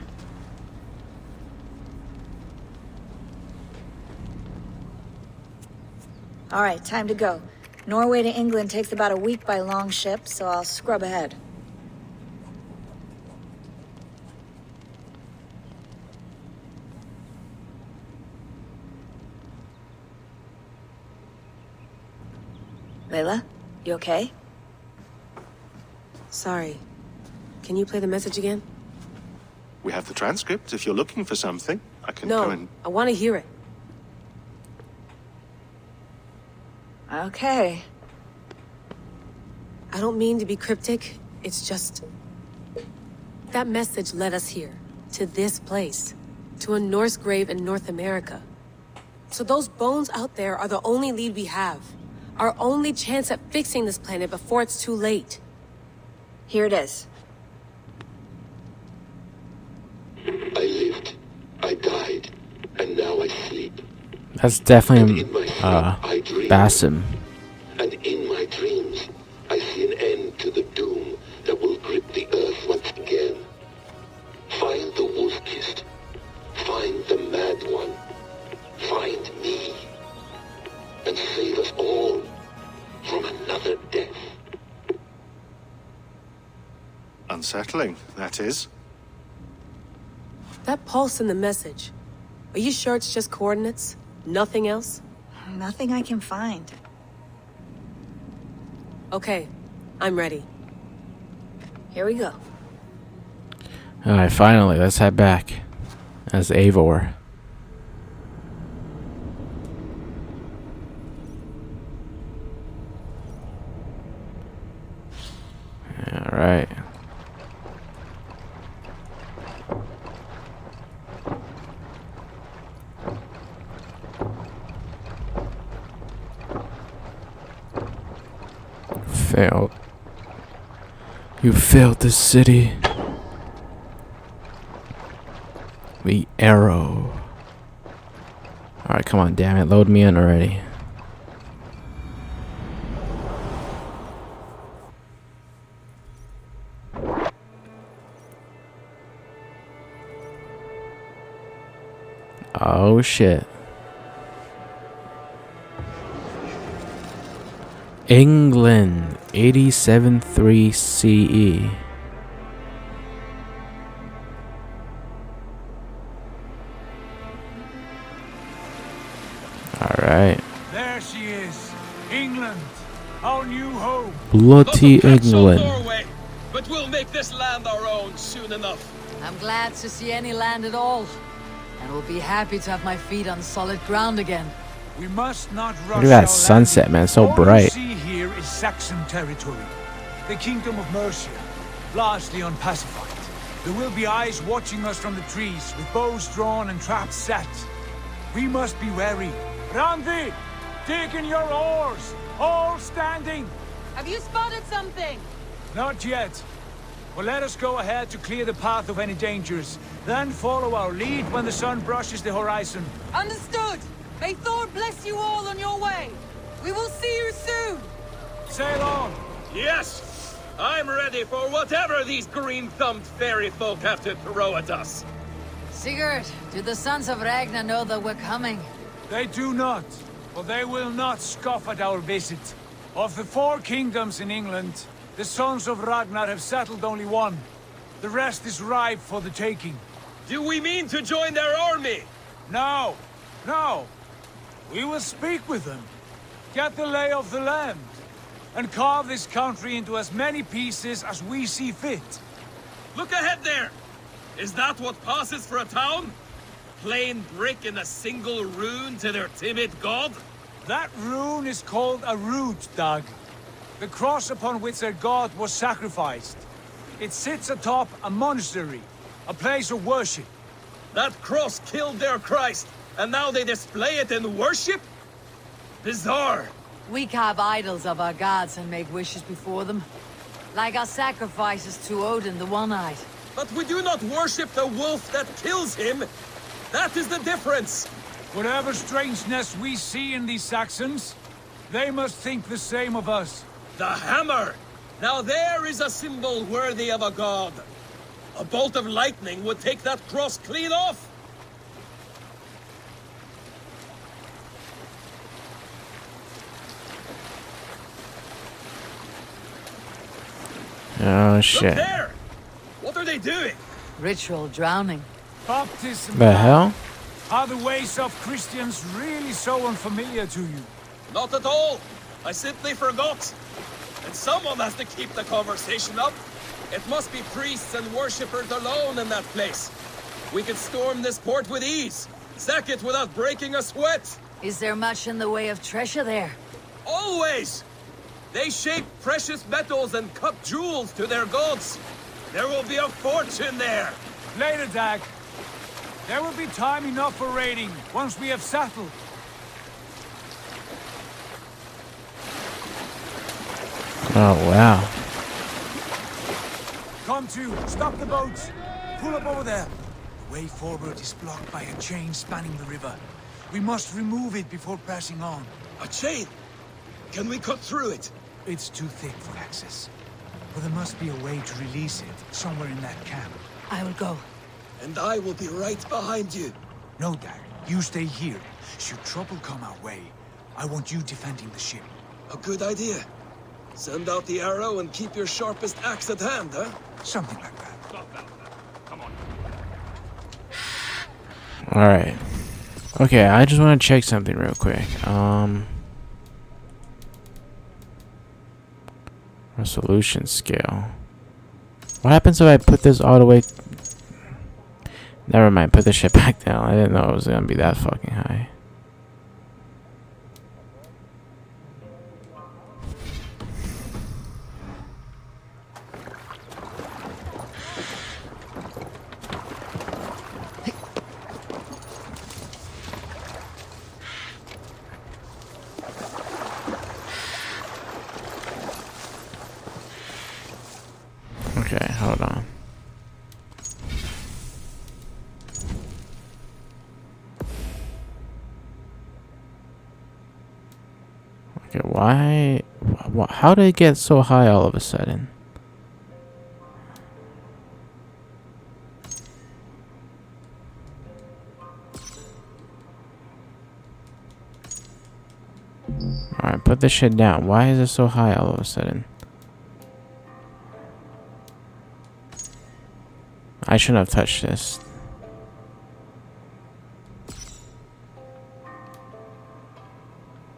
S8: All right, time to go. Norway to England takes about a week by long ship, so I'll scrub ahead. Layla, you okay?
S12: Sorry. Can you play the message again?
S22: We have the transcript. If you're looking for something, I can go and...
S12: No, I want to hear it.
S8: Okay.
S12: I don't mean to be cryptic. It's just... that message led us here. To this place. To a Norse grave in North America. So those bones out there are the only lead we have. Our only chance at fixing this planet before it's too late.
S8: Here it is.
S13: I lived, I died, and now I sleep.
S2: That's definitely Basim.
S13: And in my dreams, I see an end to the doom that will grip the earth once again. Find the wolf-kissed. Find the mad one. Find me. And
S22: Unsettling, that is.
S12: That pulse in the message. Are you sure it's just coordinates? Nothing else?
S8: Nothing I can find.
S12: Okay, I'm ready.
S8: Here we go.
S2: Alright, finally, let's head back. As Eivor. Alright. Failed. You failed the city. The arrow. Alright, come on, damn it. Load me in already. Oh shit. England 87.3 CE. Alright.
S3: There she is. England. Our new home.
S2: Bloody England.
S17: Norway, but we'll make this land our own soon enough.
S4: I'm glad to see any land at all. And will be happy to have my feet on solid ground again.
S3: We must not rush.
S2: Look at that sunset, man. So
S3: All
S2: bright.
S3: you see here is Saxon territory. The Kingdom of Mercia. Largely unpacified. There will be eyes watching us from the trees, with bows drawn and traps set. We must be wary. Randi! Dig in your oars! All standing!
S11: Have you spotted something?
S3: Not yet. But let us go ahead to clear the path of any dangers. Then follow our lead when the sun brushes the horizon.
S11: Understood! May Thor bless you all on your way! We will see you soon!
S3: Sail on!
S17: Yes! I'm ready for whatever these green-thumbed fairy folk have to throw at us.
S4: Sigurd, do the sons of Ragnar know that we're coming?
S3: They do not, but they will not scoff at our visit. Of the 4 kingdoms in England, the sons of Ragnar have settled only one. The rest is ripe for the taking.
S17: Do we mean to join their army?
S3: No, no. We will speak with them, get the lay of the land, and carve this country into as many pieces as we see fit.
S17: Look ahead there! Is that what passes for a town? Plain brick in a single rune to their timid god?
S3: That rune is called a root, Doug. The cross upon which their god was sacrificed. It sits atop a monastery, a place of worship.
S17: That cross killed their Christ, and now they display it in worship? Bizarre.
S4: We carve idols of our gods and make wishes before them. Like our sacrifices to Odin, the One-Eyed.
S17: But we do not worship the wolf that kills him. That is the difference.
S3: Whatever strangeness we see in these Saxons, they must think the same of us.
S17: The hammer! Now there is a symbol worthy of a god. A bolt of lightning would take that cross clean off.
S2: Oh shit.
S17: Look there! What are they doing?
S4: Ritual drowning.
S3: Baptism.
S2: The hell?
S3: Are the ways of Christians really so unfamiliar to you?
S17: Not at all. I simply forgot. And someone has to keep the conversation up. It must be priests and worshippers alone in that place. We could storm this port with ease. Sack it without breaking a sweat.
S4: Is there much in the way of treasure there?
S17: Always! They shape precious metals and cut jewels to their gods. There will be a fortune there.
S3: Later, Dag. There will be time enough for raiding once we have settled.
S2: Oh wow.
S3: Come to, stop the boats. Pull up over there. The way forward is blocked by a chain spanning the river. We must remove it before pressing on.
S17: A chain? Can we cut through it?
S3: It's too thick for access. But there must be a way to release it, somewhere in that camp.
S4: I will go.
S17: And I will be right behind you.
S3: No, Dag. You stay here. Should trouble come our way, I want you defending the ship.
S17: A good idea. Send out the arrow and keep your sharpest axe at hand, huh?
S3: Something like that.
S2: Alright. Okay, I just want to check something real quick. Resolution scale. What happens if I put this all the way... Never mind, put this shit back down. I didn't know it was gonna be that fucking high. Okay, hold on. Okay, why how did it get so high all of a sudden? Alright, put this shit down. Why is it so high all of a sudden? I shouldn't have touched this.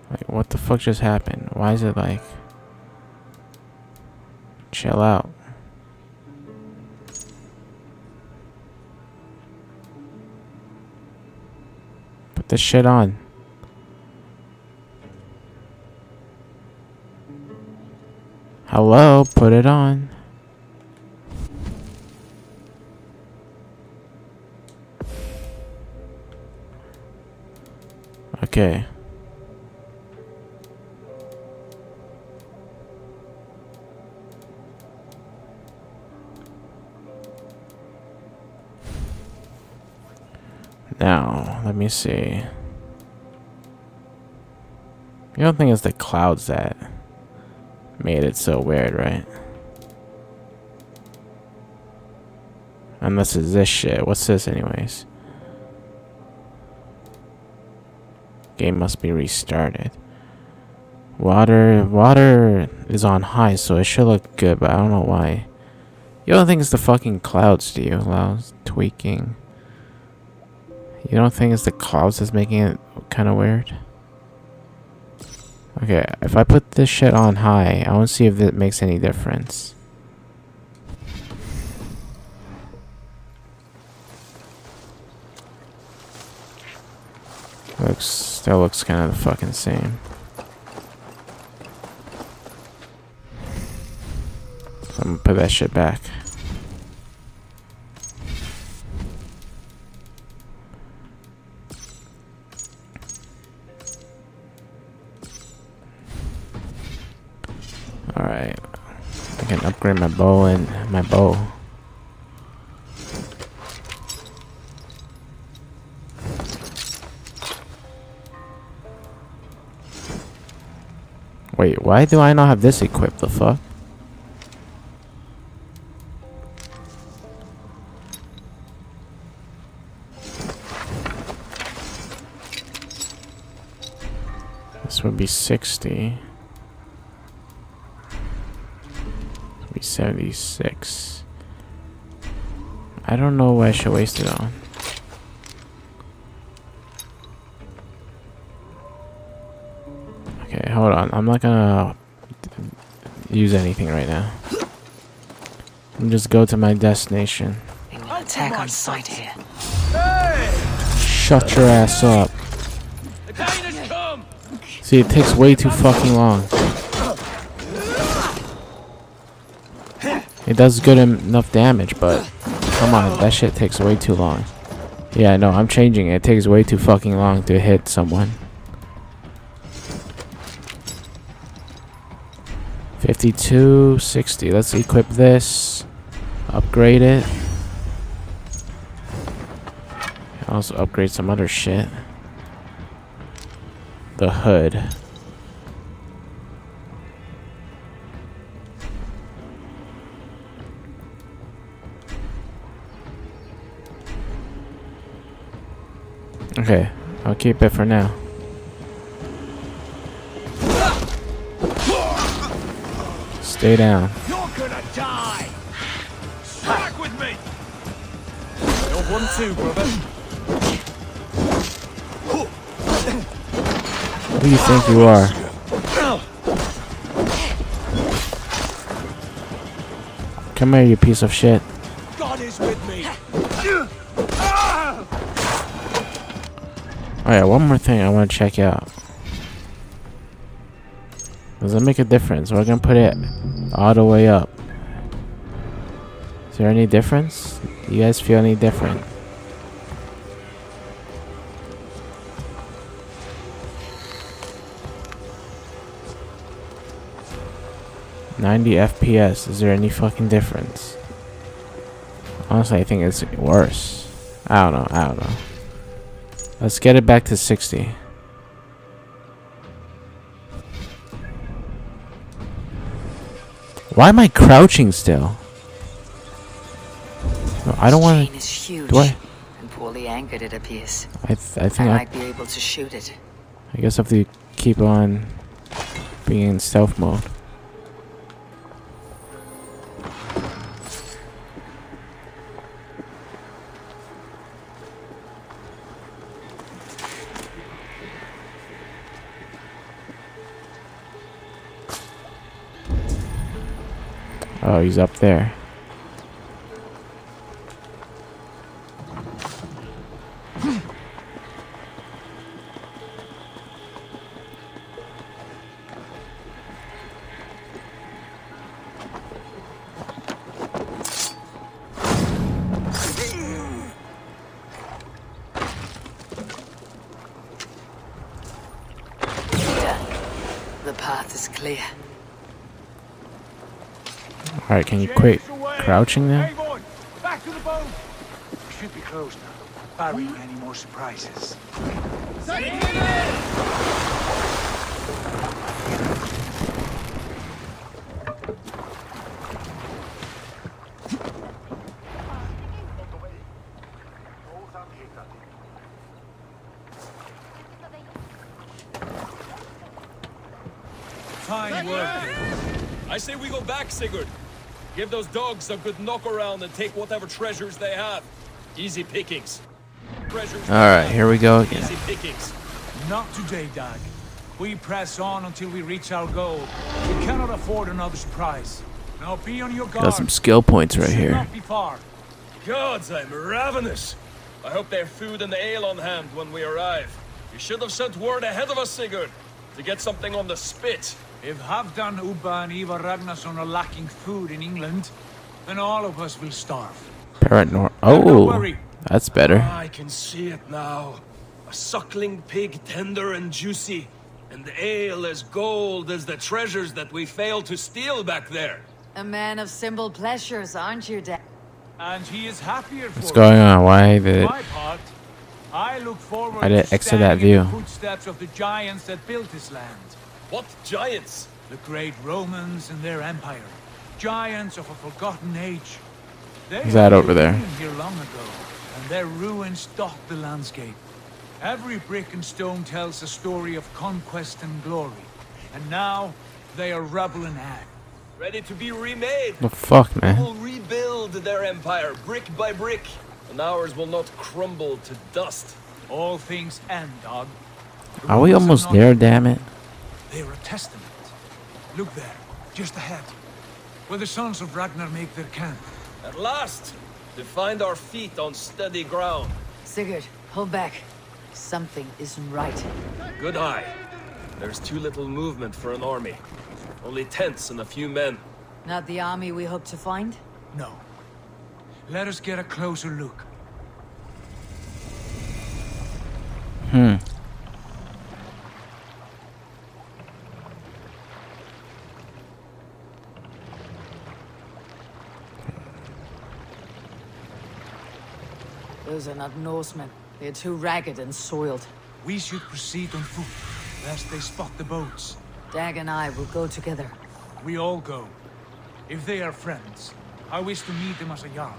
S2: Like, what the fuck just happened? Why is it like... Chill out. Put this shit on. Hello, put it on. Okay. Now, let me see. You don't think it's the clouds that made it so weird, right? Unless it's this shit. What's this anyways? Game must be restarted. Water is on high, so it should look good, but I don't know why. You don't think it's the fucking clouds, do you? Clouds tweaking. You don't think it's the clouds that's making it kind of weird? Okay, if I put this shit on high, I want to see if it makes any difference. Still looks kind of the fucking same. So I'm gonna put that shit back. Alright. I can upgrade my bow and my bow. Wait, why do I not have this equipped? The fuck? This would be 60. This would be 76. I don't know what I should waste it on. Okay, hold on. I'm not gonna use anything right now. I'm just go to my destination.
S15: Attack on sight here.
S2: Shut your ass up. See, it takes way too fucking long. It does good enough damage, but come on, that shit takes way too long. Yeah, no, I'm changing it. It takes way too fucking long to hit someone. 52, 60. Let's equip this. Upgrade it. Also upgrade some other shit. The hood. Okay, I'll keep it for now. Stay down.
S3: You're gonna die! Back with me! You're 1-2, brother.
S2: Who do you think you are? Come here, you piece of shit.
S3: God is with me.
S2: Alright, one more thing I want to check out. Does it make a difference? We're gonna put it all the way up. Is there any difference? Do you guys feel any different? $90 FPS. Is there any fucking difference? Honestly, I think it's worse. I don't know. Let's get it back to 60. Why am I crouching still? No, I don't want to.
S4: Chain is huge.
S2: Do I?
S4: And poorly anchored, it appears.
S2: I think
S4: I might be able to shoot it.
S2: I guess I have to keep on being in stealth mode. Oh, he's up there.
S4: The path is clear.
S2: Alright, can you quit crouching there?
S3: Hey, boy, back to the boat. We should be close now. Barring any more surprises.
S17: Fine work. I say we go back, Sigurd. Give those dogs a good knock around and take whatever treasures they have. Easy pickings.
S2: Alright, here we go again.
S17: Easy pickings.
S3: Not today, Dag. We press on until we reach our goal. We cannot afford another surprise. Now be on your guard.
S2: Got some skill points right
S3: Should
S2: here.
S3: not be far.
S17: Gods, I'm ravenous. I hope they have food and ale on hand when we arrive. You should have sent word ahead of us, Sigurd, to get something on the spit.
S3: If Halfdan, Ubba, and Ivar Ragnarsson are lacking food in England, then all of us will starve.
S2: Paranor.
S3: Don't
S2: Oh,
S3: worry.
S2: that's better.
S17: I can see it now. A suckling pig, tender and juicy, and ale as gold as the treasures that we failed to steal back there.
S4: A man of simple pleasures, aren't you, Dad?
S3: And he is happier for
S2: What's going on? Why did
S3: my part, I look forward
S2: I did
S3: to
S2: exit that
S3: standing in the
S2: view?
S3: footsteps of the giants that built this land.
S17: What giants?
S3: The great Romans and their empire. Giants of a forgotten age. They
S2: Who's that over
S3: were
S2: there?
S3: living here long ago, and their ruins dot the landscape. Every brick and stone tells a story of conquest and glory. And now, they are rubble and ash.
S17: Ready to be remade.
S2: The fuck, man?
S17: We'll rebuild their empire brick by brick, and ours will not crumble to dust.
S3: All things end, Dog.
S2: Are we almost there, damn it?
S3: They are a testament. Look there, just ahead, where the sons of Ragnar make their camp.
S17: At last, to find our feet on steady ground.
S4: Sigurd, hold back. Something isn't right.
S17: Good eye. There's too little movement for an army. Only tents and a few men.
S4: Not the army we hope to find?
S3: No. Let us get a closer look.
S4: Those are not Norsemen. They're too ragged and soiled.
S3: We should proceed on foot, lest they spot the boats.
S4: Dag and I will go together.
S3: We all go. If they are friends, I wish to meet them as a Jarl.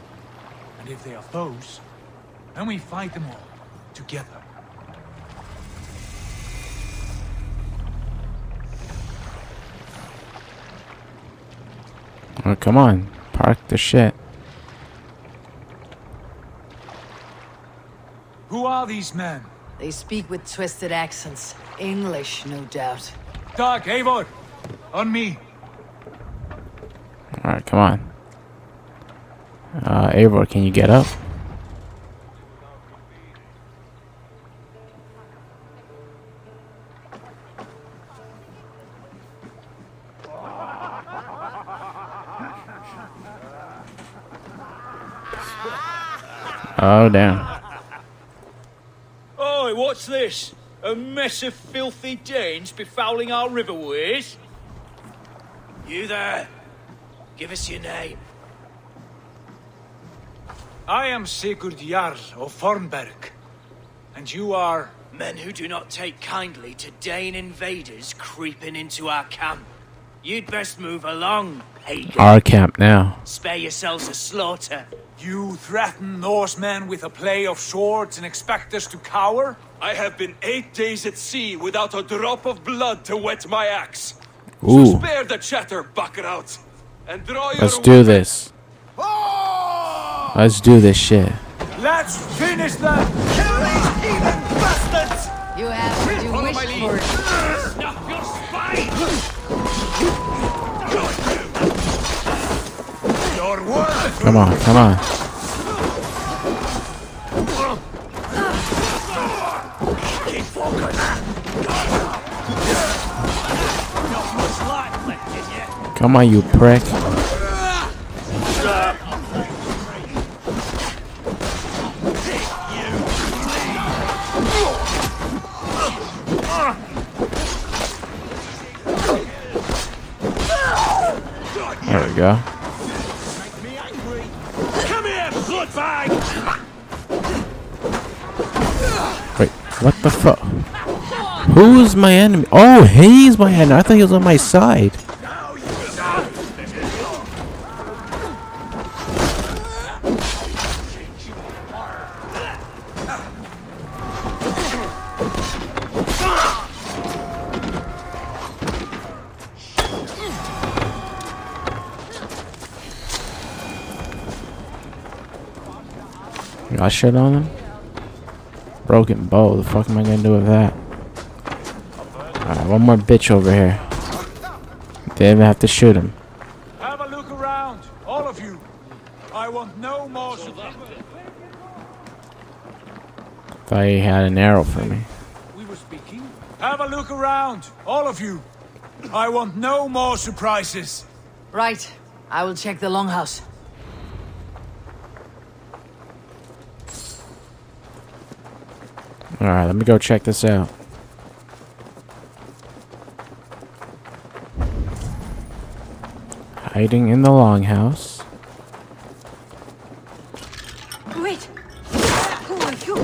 S3: And if they are foes, then we fight them all, together.
S2: Oh, come on. Park the shit.
S3: Who are these men?
S4: They speak with twisted accents. English, no doubt.
S3: Doug, Eivor, on me.
S2: Alright, come on. Eivor, can you get up? Oh, damn.
S9: Oi, what's this? A mess of filthy Danes befouling our riverways?
S15: You there? Give us your name.
S3: I am Sigurd Jarl of Fornberg. And you are...
S15: Men who do not take kindly to Dane invaders creeping into our camp. You'd best move along, pagan.
S2: Our camp now.
S15: Spare yourselves a slaughter.
S3: You threaten Norsemen with a play of swords and expect us to cower?
S17: I have been 8 days at sea without a drop of blood to wet my axe.
S2: Ooh.
S17: So spare the chatter, buckerouts, and draw your
S2: Let's do this. Let's do this shit.
S3: Let's finish them!
S15: Kill these heathen bastards!
S4: You have what you wish for.
S15: Snap your spine!
S3: Your word!
S2: Come on, come on.
S15: Keep focused! Not much life left in you.
S2: Come on, you prick. There we go.
S15: Come here, bloodbag!
S2: Wait, what the fuck? Who's my enemy? Oh, he's my enemy. I thought he was on my side. Got shit on him? Broken bow. The fuck am I gonna do with that? Alright, one more bitch over here. Didn't even have to shoot him.
S3: Have a look around, all of you. I want no more...
S2: Thought he had an arrow for me.
S3: We were speaking. Have a look around, all of you. I want no more surprises.
S4: Right. I will check the longhouse.
S2: Alright, let me go check this out. Hiding in the longhouse.
S10: Wait! Who are you?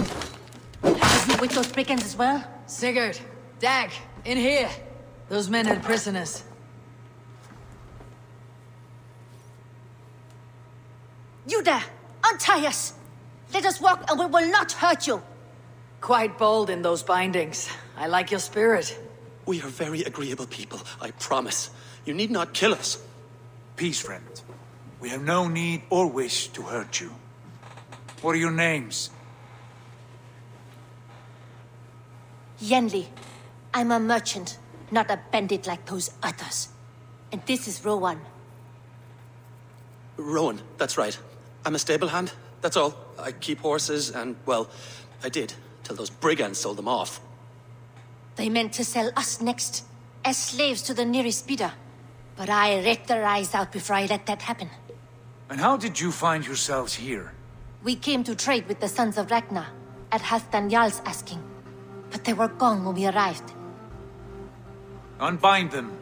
S10: Are you with those brigands as well?
S4: Sigurd, Dag, in here. Those men are prisoners.
S10: You there! Untie us! Let us walk and we will not hurt you!
S4: Quite bold in those bindings. I like your spirit.
S14: We are very agreeable people, I promise. You need not kill us.
S3: Peace, friend. We have no need or wish to hurt you. What are your names?
S10: Yenli. I'm a merchant, not a bandit like those others. And this is Rowan.
S14: Rowan, that's right. I'm a stable hand, that's all. I keep horses and, well, I did, till those brigands sold them off.
S10: They meant to sell us next, as slaves to the nearest bidder. But I ripped their eyes out before I let that happen.
S3: And how did you find yourselves here?
S10: We came to trade with the sons of Ragnar, at Halfdan Jarl's asking. But they were gone when we arrived.
S3: Unbind them.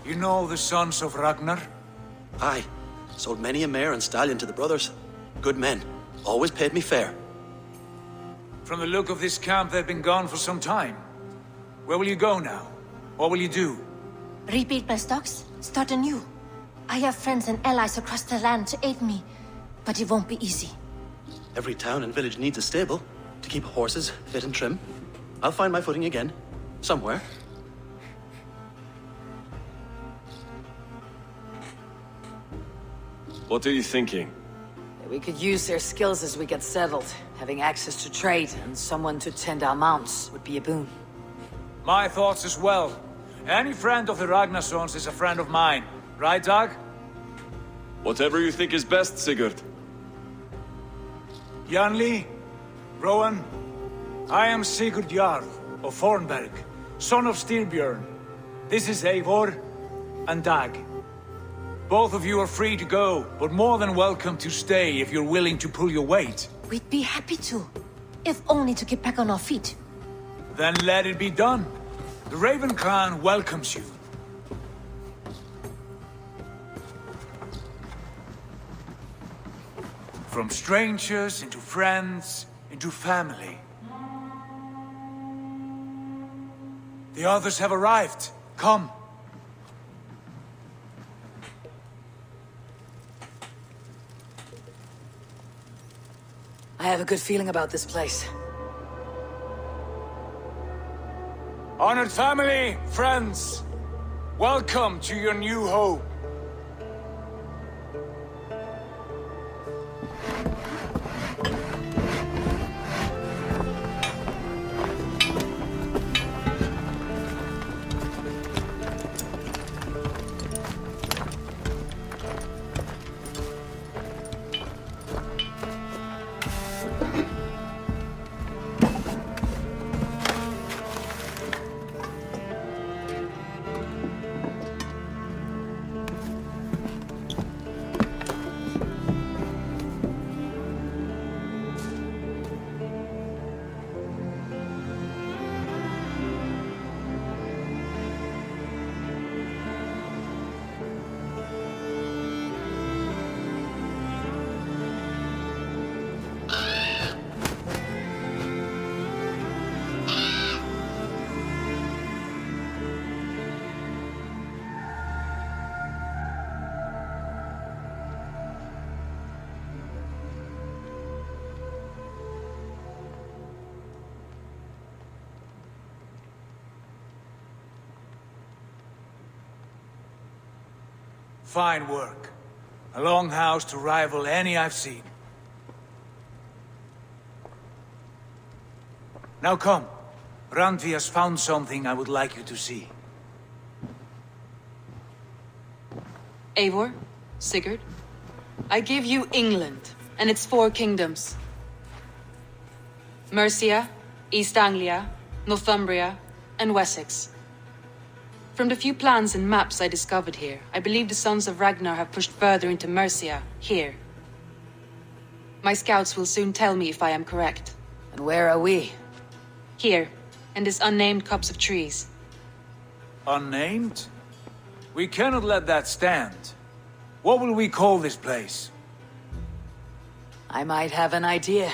S3: You know the sons of Ragnar?
S14: Aye. Sold many a mare and stallion to the brothers. Good men. Always paid me fair.
S3: From the look of this camp, they've been gone for some time. Where will you go now? What will you do?
S10: Rebuild my stocks, start anew. I have friends and allies across the land to aid me, but it won't be easy.
S14: Every town and village needs a stable to keep horses fit and trim. I'll find my footing again. Somewhere.
S5: What are you thinking?
S4: We could use their skills as we get settled. Having access to trade and someone to tend our mounts would be a boon.
S3: My thoughts as well. Any friend of the Ragnarsons is a friend of mine. Right, Doug?
S5: Whatever you think is best, Sigurd.
S3: Janli, Rowan, I am Sigurd Jarl of Fornberg, son of Styrbjörn. This is Eivor and Dag. Both of you are free to go, but more than welcome to stay if you're willing to pull your weight.
S10: We'd be happy to, if only to get back on our feet.
S3: Then let it be done. The Raven Clan welcomes you. From strangers into friends, into family. The others have arrived. Come.
S4: I have a good feeling about this place.
S3: Honored family, friends, welcome to your new home. Fine work. A longhouse to rival any I've seen. Now come. Randvi has found something I would like you to see.
S11: Eivor, Sigurd, I give you England and its 4 kingdoms. Mercia, East Anglia, Northumbria, and Wessex. From the few plans and maps I discovered here, I believe the Sons of Ragnar have pushed further into Mercia, here. My scouts will soon tell me if I am correct.
S4: And where are we?
S11: Here, in this unnamed copse of trees.
S3: Unnamed? We cannot let that stand. What will we call this place?
S4: I might have an idea.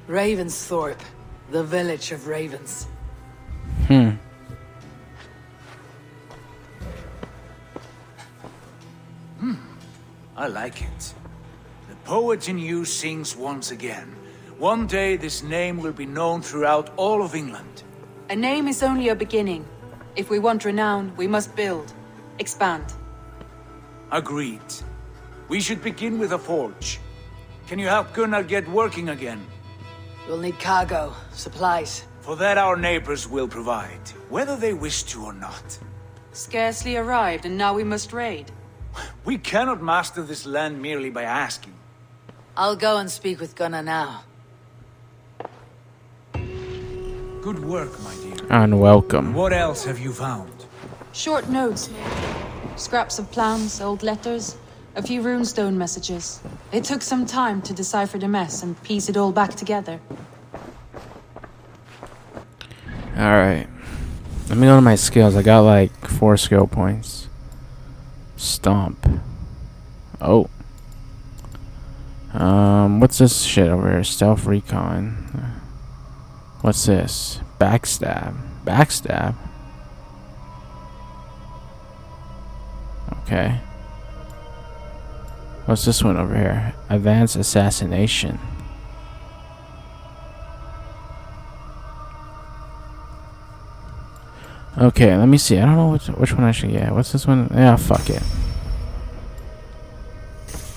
S4: Ravensthorpe, the village of ravens.
S3: I like it. The poet in you sings once again. One day this name will be known throughout all of England.
S11: A name is only a beginning. If we want renown, we must build, expand.
S3: Agreed. We should begin with a forge. Can you help Gunnar get working again?
S4: We'll need cargo, supplies.
S3: For that our neighbors will provide, whether they wish to or not.
S11: Scarcely arrived, and now we must raid.
S3: We cannot master this land merely by asking.
S4: I'll go and speak with Gunnar now.
S3: Good work, my dear.
S2: Unwelcome.
S3: What else have you found?
S11: Short notes. Scraps of plans, old letters, a few runestone messages. It took some time to decipher the mess and piece it all back together.
S2: Alright. Let me go to my skills. I got like 4 skill points. Stomp. Oh. What's this shit over here? Stealth recon. What's this? Backstab. Backstab? Okay. What's this one over here? Advanced assassination. Okay, let me see. I don't know which one I should get. What's this one? Yeah, fuck it.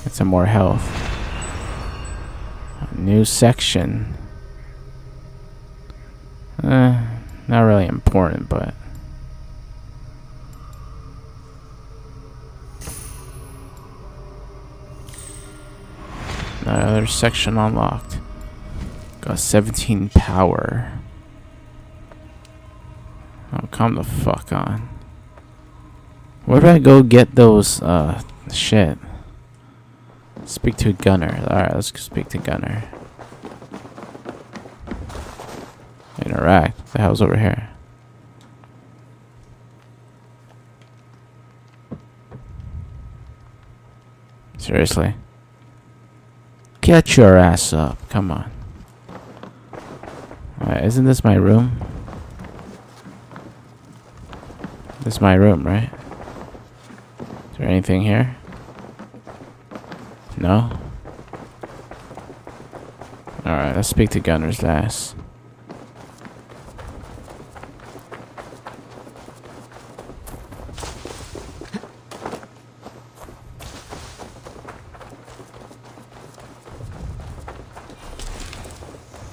S2: Get some more health. A new section. Not really important, but another section unlocked. Got 17 power. Oh, come the fuck on. Where do I go get those, shit? Speak to Gunner. Alright, let's go speak to Gunner. Interact. What the hell's over here? Seriously? Get your ass up. Come on. Alright, isn't this my room? This is my room, right? Is there anything here? No? Alright, let's speak to Gunner's ass.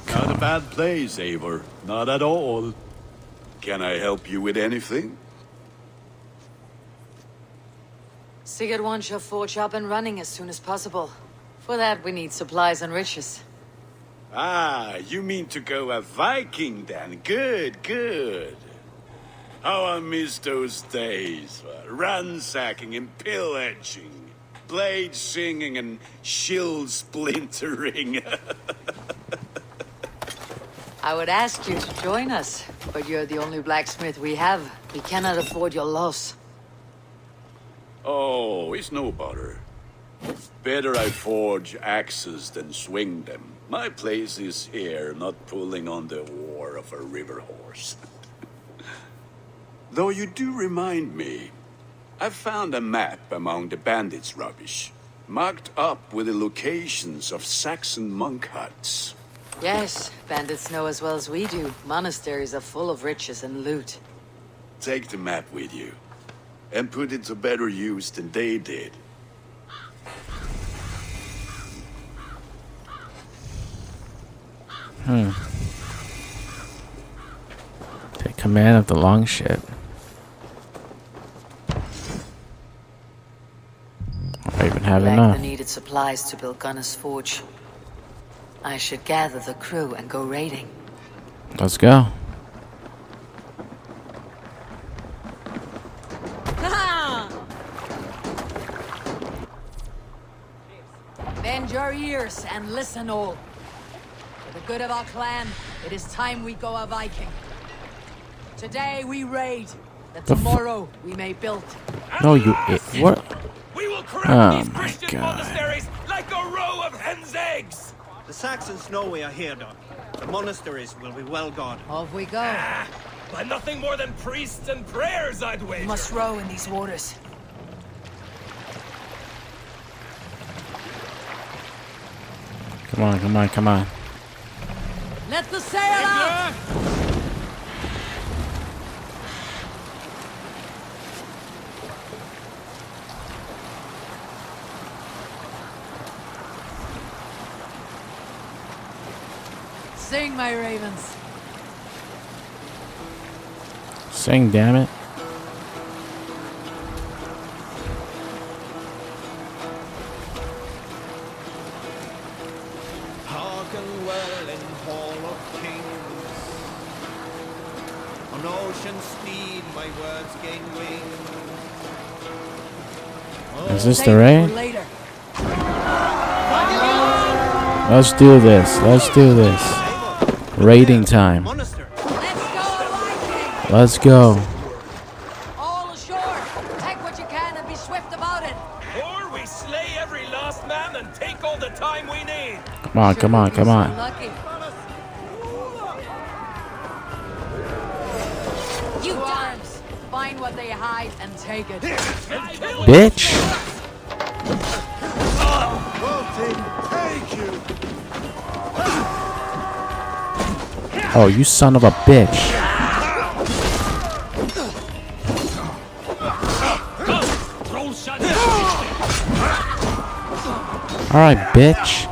S6: Not a bad place, Eivor. Not at all. Can I help you with anything?
S4: Sigurd wants your forge up and running as soon as possible. For that, we need supplies and riches.
S6: Ah, you mean to go a Viking then? Good, good. How I miss those days. Ransacking and pillaging. Blade singing and shield splintering.
S4: I would ask you to join us, but you're the only blacksmith we have. We cannot afford your loss.
S6: Oh, it's no bother. Better I forge axes than swing them. My place is here, not pulling on the oar of a river horse. Though you do remind me, I found a map among the bandits' rubbish, marked up with the locations of Saxon monk huts.
S4: Yes, bandits know as well as we do. Monasteries are full of riches and loot.
S6: Take the map with you, and put it to better use than they did.
S2: Take command of the longship. I even have
S4: Lack
S2: enough.
S4: the needed supplies to build Gunner's forge. I should gather the crew and go raiding.
S2: Let's go.
S4: Bend your ears and listen all. For the good of our clan, it is time we go a Viking. Today we raid, that tomorrow we may build.
S2: No, you what?
S17: We will crack
S2: Oh
S17: these
S2: my
S17: Christian
S2: god.
S17: monasteries like a row of hen's eggs!
S18: The Saxons know we are here, Doc. The monasteries will be well guarded.
S4: Off we go.
S17: By nothing more than priests and prayers, I'd wager.
S4: We must row in these waters.
S2: Come on, come on, come on.
S4: Let the sail out! Sing, my ravens.
S2: Sing, damn it.
S18: Hearken well in Hall of Kings. On ocean steed my words gain wings.
S2: Is this the raid?
S4: Later.
S2: Let's do this. Let's do this. Raiding time. Let's go.
S4: All ashore. Take what you can and be swift about it.
S17: Or we slay every last man and take all the time we need.
S2: Come on, come on, come on.
S4: Lucky. You arms. Find what they hide and take it.
S2: Bitch. Oh, you son of a bitch. Alright, bitch.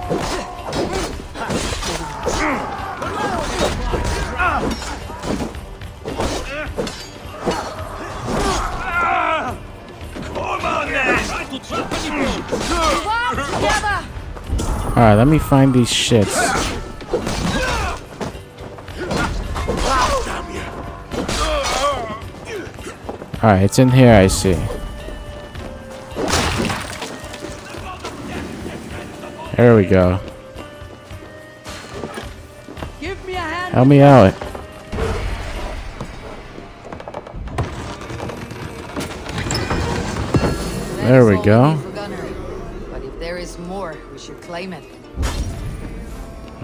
S2: Alright, let me find these shits. Alright, it's in here, I see. There we go.
S4: Give me a hand.
S2: Help me out. There we go.
S4: But if there is more, we should claim it.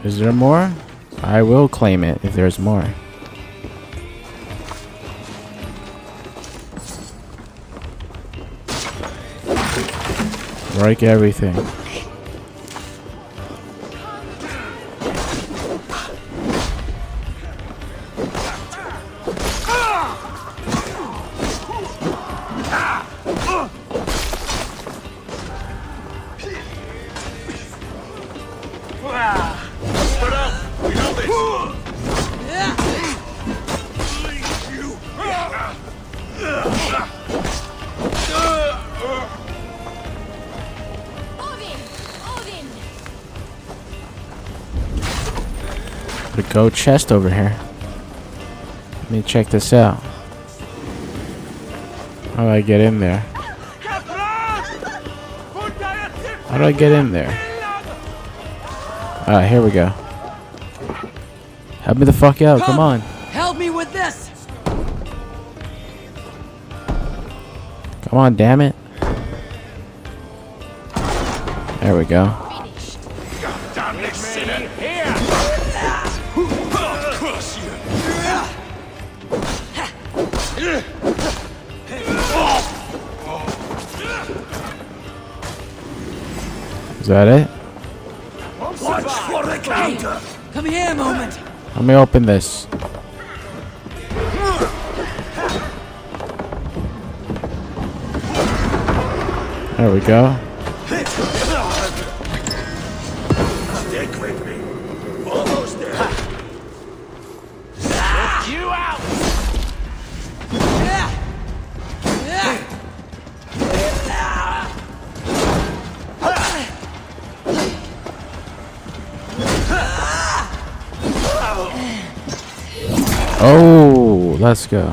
S2: Is there more? I will claim it if there's more. Break everything. The goat chest over here. Let me check this out. How do I get in there? How do I get in there? Alright, here we go. Help me the fuck out, come on.
S4: Help me with this.
S2: Come on, damn it. There we go. Is that it?
S3: Watch for the counter.
S4: Come here a moment.
S2: Let me open this. There we go.
S3: Stick with me. Almost there. Get you out.
S2: Oh, let's go.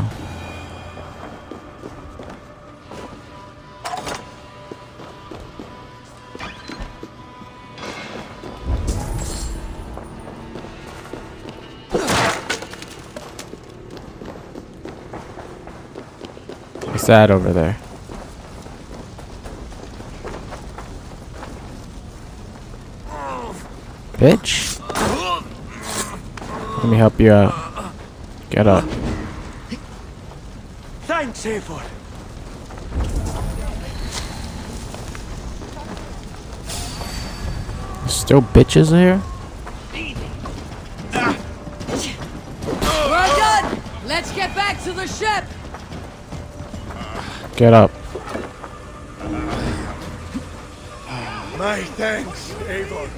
S2: What's that over there? Bitch. Let me help you out. Get up.
S3: Thanks, Eivor.
S2: Still bitches here?
S4: We're done. Let's get back to the ship.
S2: Get up.
S3: My thanks, Eivor.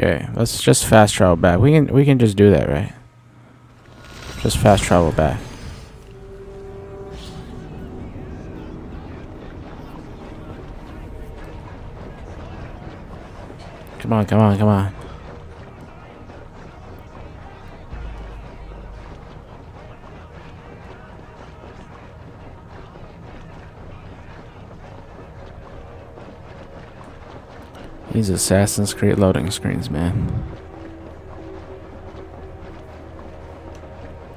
S2: Okay, let's just fast travel back. We can just do that, right? Just fast travel back. Come on, come on, come on. These Assassin's Creed loading screens, man.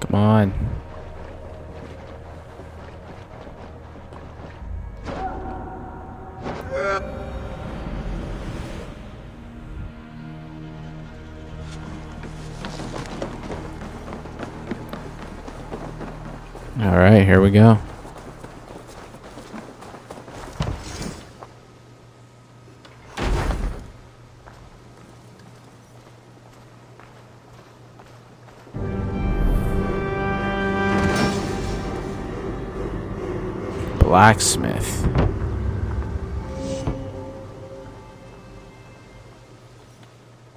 S2: Come on. All right, here we go. Blacksmith.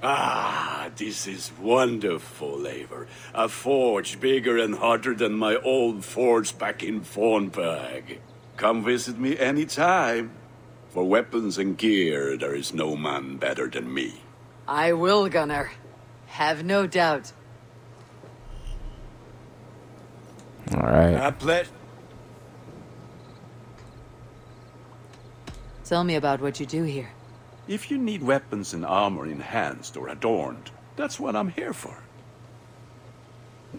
S6: Ah, this is wonderful, Eivor. A forge bigger and hotter than my old forge back in Fornberg. Come visit me anytime. For weapons and gear, there is no man better than me.
S4: I will, Gunnar. Have no doubt.
S2: Alright.
S4: Tell me about what you do here.
S6: If you need weapons and armor enhanced or adorned, that's what I'm here for.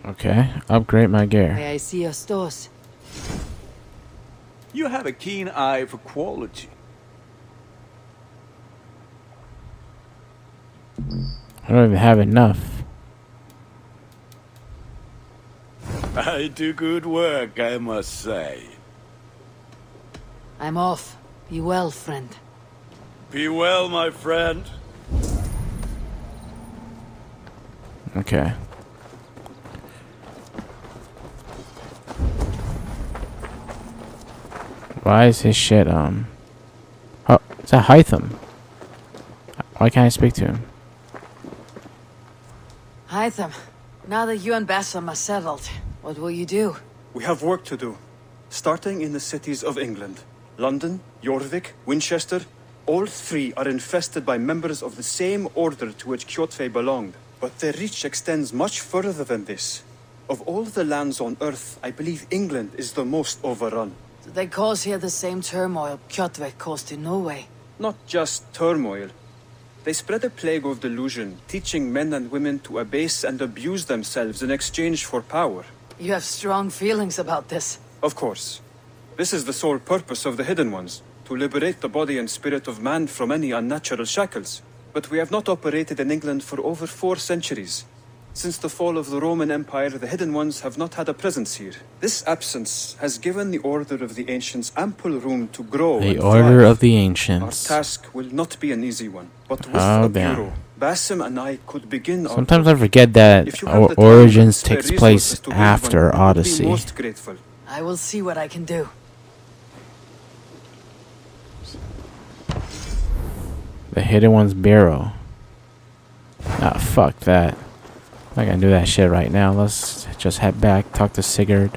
S2: Okay, upgrade my gear.
S4: May I see your stores?
S6: You have a keen eye for quality.
S2: I don't even have enough.
S6: I do good work, I must say.
S4: I'm off. Be well, friend.
S6: Be well, my friend.
S2: Okay. Why is his shit, Oh, it's a Hytham. Why can't I speak to him?
S4: Hytham, now that you and Bassam are settled, what will you do?
S19: We have work to do. Starting in the cities of England. London, Jorvik, Winchester, all three are infested by members of the same order to which Kjotve belonged. But their reach extends much further than this. Of all the lands on Earth, I believe England is the most overrun.
S4: Do they cause here the same turmoil Kjotve caused in Norway?
S19: Not just turmoil. They spread a plague of delusion, teaching men and women to abase and abuse themselves in exchange for power.
S4: You have strong feelings about this.
S19: Of course. This is the sole purpose of the Hidden Ones, to liberate the body and spirit of man from any unnatural shackles. But we have not operated in England for over 4 centuries. Since the fall of the Roman Empire, the Hidden Ones have not had a presence here. This absence has given the Order of the Ancients ample room to grow.
S2: The Order of the Ancients.
S19: Our task will not be an easy one, but with a bureau, Basim and I could begin.
S2: Sometimes I forget that Origins takes place after Odyssey.
S19: Most grateful.
S4: I will see what I can do.
S2: The Hidden One's Bureau. Ah, fuck that. I'm not gonna do that shit right now. Let's just head back, talk to Sigurd.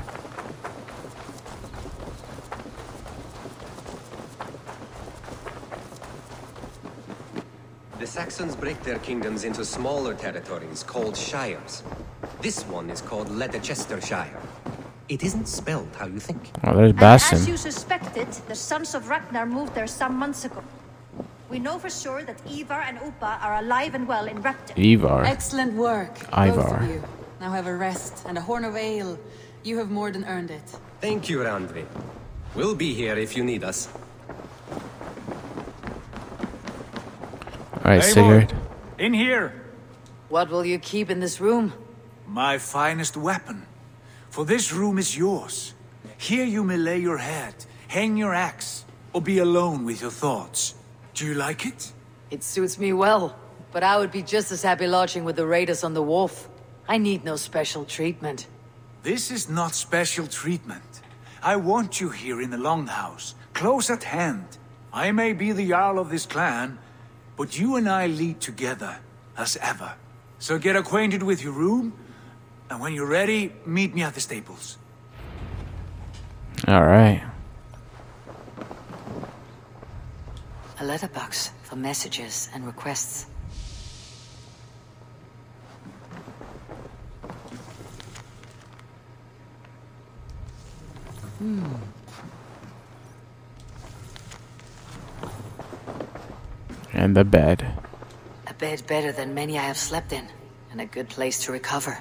S20: The Saxons break their kingdoms into smaller territories called shires. This one is called Leicestershire. It isn't spelled how you think.
S2: Oh, there's
S10: And as
S2: Basim.
S10: you suspected, the sons of Ragnar moved there some months ago. We know for sure that Ivar and Upa are alive and well in Repton.
S2: Ivar.
S11: Excellent work,
S2: Ivar.
S11: both of you. Now have a rest and a horn of ale. You have more than earned it.
S20: Thank you, Randvi. We'll be here if you need us.
S2: Alright, Sigurd.
S3: In here.
S4: What will you keep in this room?
S3: My finest weapon. For this room is yours. Here you may lay your head, hang your axe, or be alone with your thoughts. Do you like it?
S4: It suits me well, but I would be just as happy lodging with the raiders on the wharf. I need no special treatment.
S3: This is not special treatment. I want you here in the Longhouse, close at hand. I may be the Jarl of this clan, but you and I lead together, as ever. So get acquainted with your room, and when you're ready, meet me at the stables.
S2: Alright.
S4: A letterbox for messages and requests.
S2: And the bed.
S4: A bed better than many I have slept in, and a good place to recover.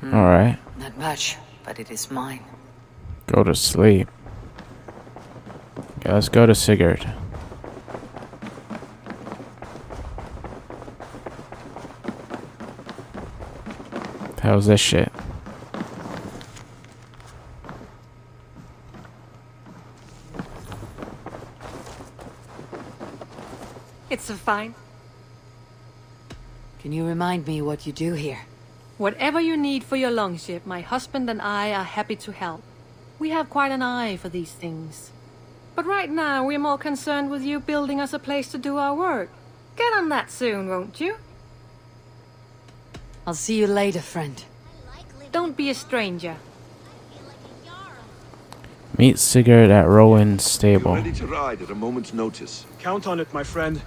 S2: Alright.
S4: Not much, but it is mine.
S2: Go to sleep. Yeah, let's go to Sigurd. How's this shit?
S21: It's a fine.
S4: Can you remind me what you do here?
S21: Whatever you need for your longship, my husband and I are happy to help. We have quite an eye for these things. But right now, we're more concerned with you building us a place to do our work. Get on that soon, won't you?
S4: I'll see you later, friend.
S21: Don't be a stranger.
S2: Meet Sigurd at Rowan's stable.
S7: Ready to ride at a moment's notice.
S19: Count on it, my friend.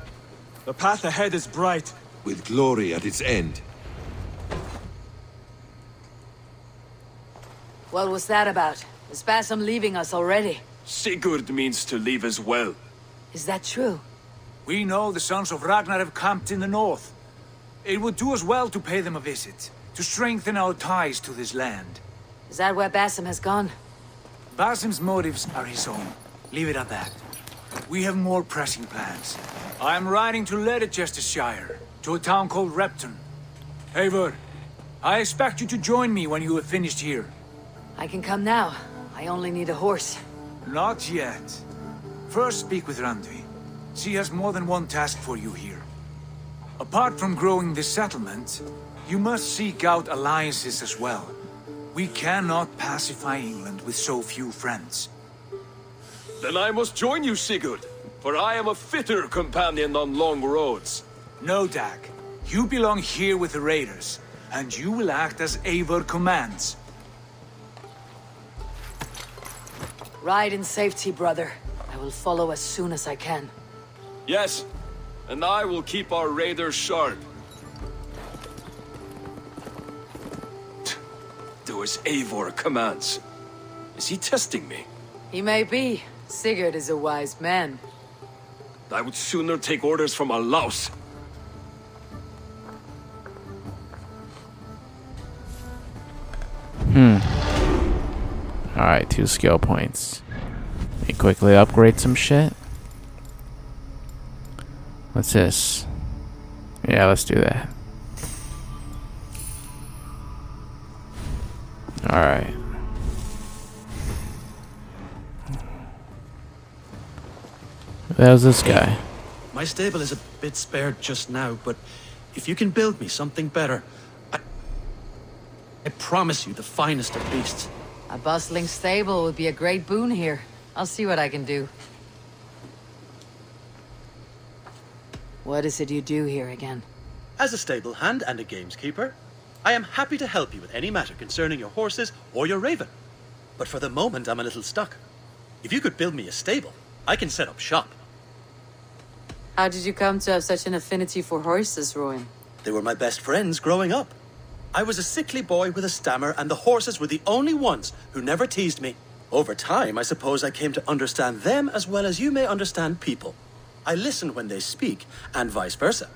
S19: The path ahead is bright.
S7: With glory at its end.
S4: What was that about? Is Basim leaving us already?
S5: Sigurd means to leave as well.
S4: Is that true?
S3: We know the sons of Ragnar have camped in the north. It would do us well to pay them a visit, to strengthen our ties to this land.
S4: Is that where Basim has gone?
S3: Basim's motives are his own. Leave it at that. We have more pressing plans. I am riding to Leicestershire, to a town called Repton. Eivor, I expect you to join me when you have finished here.
S4: I can come now. I only need a horse.
S3: Not yet. First speak with Randvi. She has more than one task for you here. Apart from growing this settlement, you must seek out alliances as well. We cannot pacify England with so few friends.
S5: Then I must join you, Sigurd, for I am a fitter companion on long roads.
S3: No, Dag. You belong here with the raiders, and you will act as Eivor commands.
S4: Ride in safety, brother. I will follow as soon as I can.
S5: Yes, and I will keep our raiders sharp. Do as Eivor commands. Is he testing me?
S4: He may be. Sigurd is a wise man.
S5: I would sooner take orders from a louse.
S2: Alright, 2 skill points. Let me quickly upgrade some shit. What's this? Yeah, let's do that. Alright. There's this guy.
S14: My stable is a bit spared just now, but if you can build me something better, I promise you the finest of beasts.
S4: A bustling stable would be a great boon here. I'll see what I can do. What is it you do here again?
S14: As a stable hand and a gameskeeper, I am happy to help you with any matter concerning your horses or your raven. But for the moment, I'm a little stuck. If you could build me a stable, I can set up shop.
S11: How did you come to have such an affinity for horses, Rowan?
S14: They were my best friends growing up. I was a sickly boy with a stammer, and the horses were the only ones who never teased me. Over time, I suppose I came to understand them as well as you may understand people. I listen when they speak, and vice versa.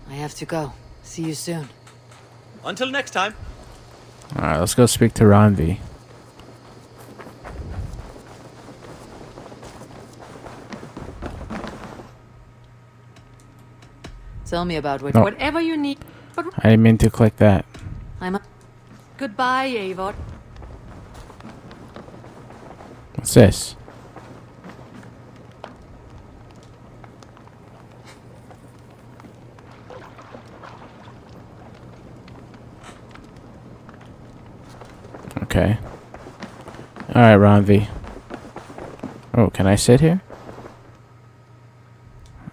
S4: I have to go. See you soon.
S14: Until next time.
S2: Alright, let's go speak to Randvi.
S4: Tell me about what...
S2: No.
S21: Whatever you need. But
S2: I didn't mean to click that.
S4: I'm...
S21: goodbye, Eivor.
S2: What's this? Okay. Alright, Randvi. Oh, can I sit here?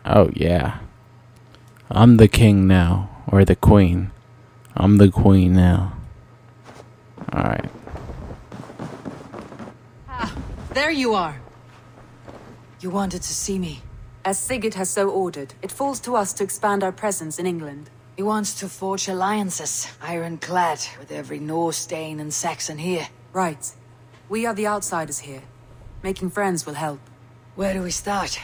S2: Oh, yeah. I'm the king now. Or the queen. I'm the queen now. Alright.
S11: Ah, there you are.
S4: You wanted to see me.
S11: As Sigurd has so ordered, it falls to us to expand our presence in England.
S4: He wants to forge alliances, ironclad, with every Norse, Dane, and Saxon here.
S11: Right. We are the outsiders here. Making friends will help.
S4: Where do we start?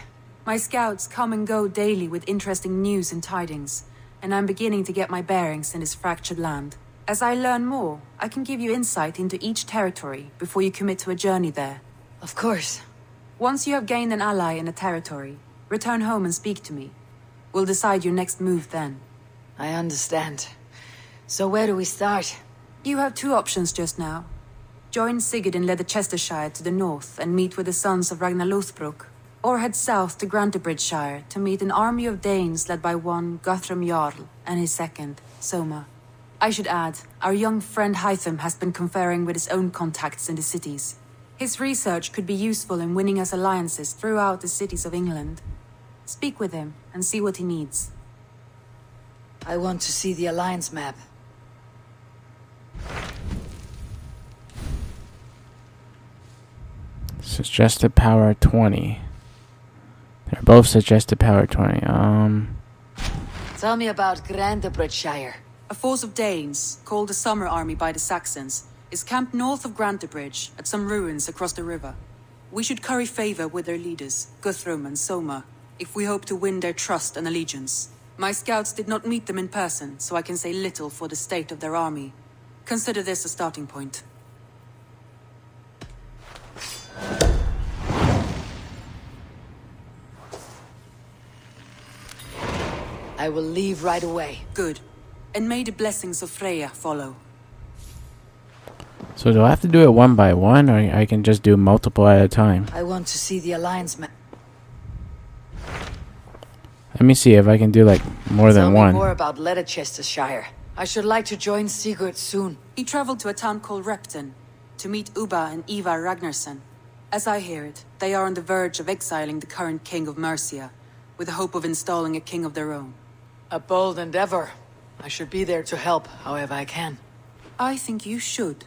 S11: My scouts come and go daily with interesting news and tidings, and I'm beginning to get my bearings in this fractured land. As I learn more, I can give you insight into each territory before you commit to a journey there.
S4: Of course.
S11: Once you have gained an ally in a territory, return home and speak to me. We'll decide your next move then.
S4: I understand. So where do we start?
S11: You have 2 options just now. Join Sigurd in Leicestershire to the north and meet with the sons of Ragnar Lothbrok, or head south to Grantebridgeshire to meet an army of Danes led by one Guthrum Jarl and his second, Soma. I should add, our young friend Hytham has been conferring with his own contacts in the cities. His research could be useful in winning us alliances throughout the cities of England. Speak with him and see what he needs.
S4: I want to see the alliance map.
S2: Suggested power 20. They're both suggested power 20.
S4: Tell me about Grantebridgeshire.
S11: A force of Danes, called the Summer Army by the Saxons, is camped north of Grantebridge at some ruins across the river. We should curry favor with their leaders, Guthrum and Soma, if we hope to win their trust and allegiance. My scouts did not meet them in person, so I can say little for the state of their army. Consider this a starting point.
S4: I will leave right away.
S11: Good. And may the blessings of Freya follow.
S2: So do I have to do it one by one, or I can just do multiple at a time?
S4: I want to see the alliance map.
S2: Let me see if I can do like more than one.
S4: Tell me more about Leicestershire. I should like to join Sigurd soon.
S11: He traveled to a town called Repton to meet Ubba and Ivar Ragnarsson. As I hear it, they are on the verge of exiling the current king of Mercia, with the hope of installing a king of their own.
S4: A bold endeavor. I should be there to help, however I can.
S11: I think you should.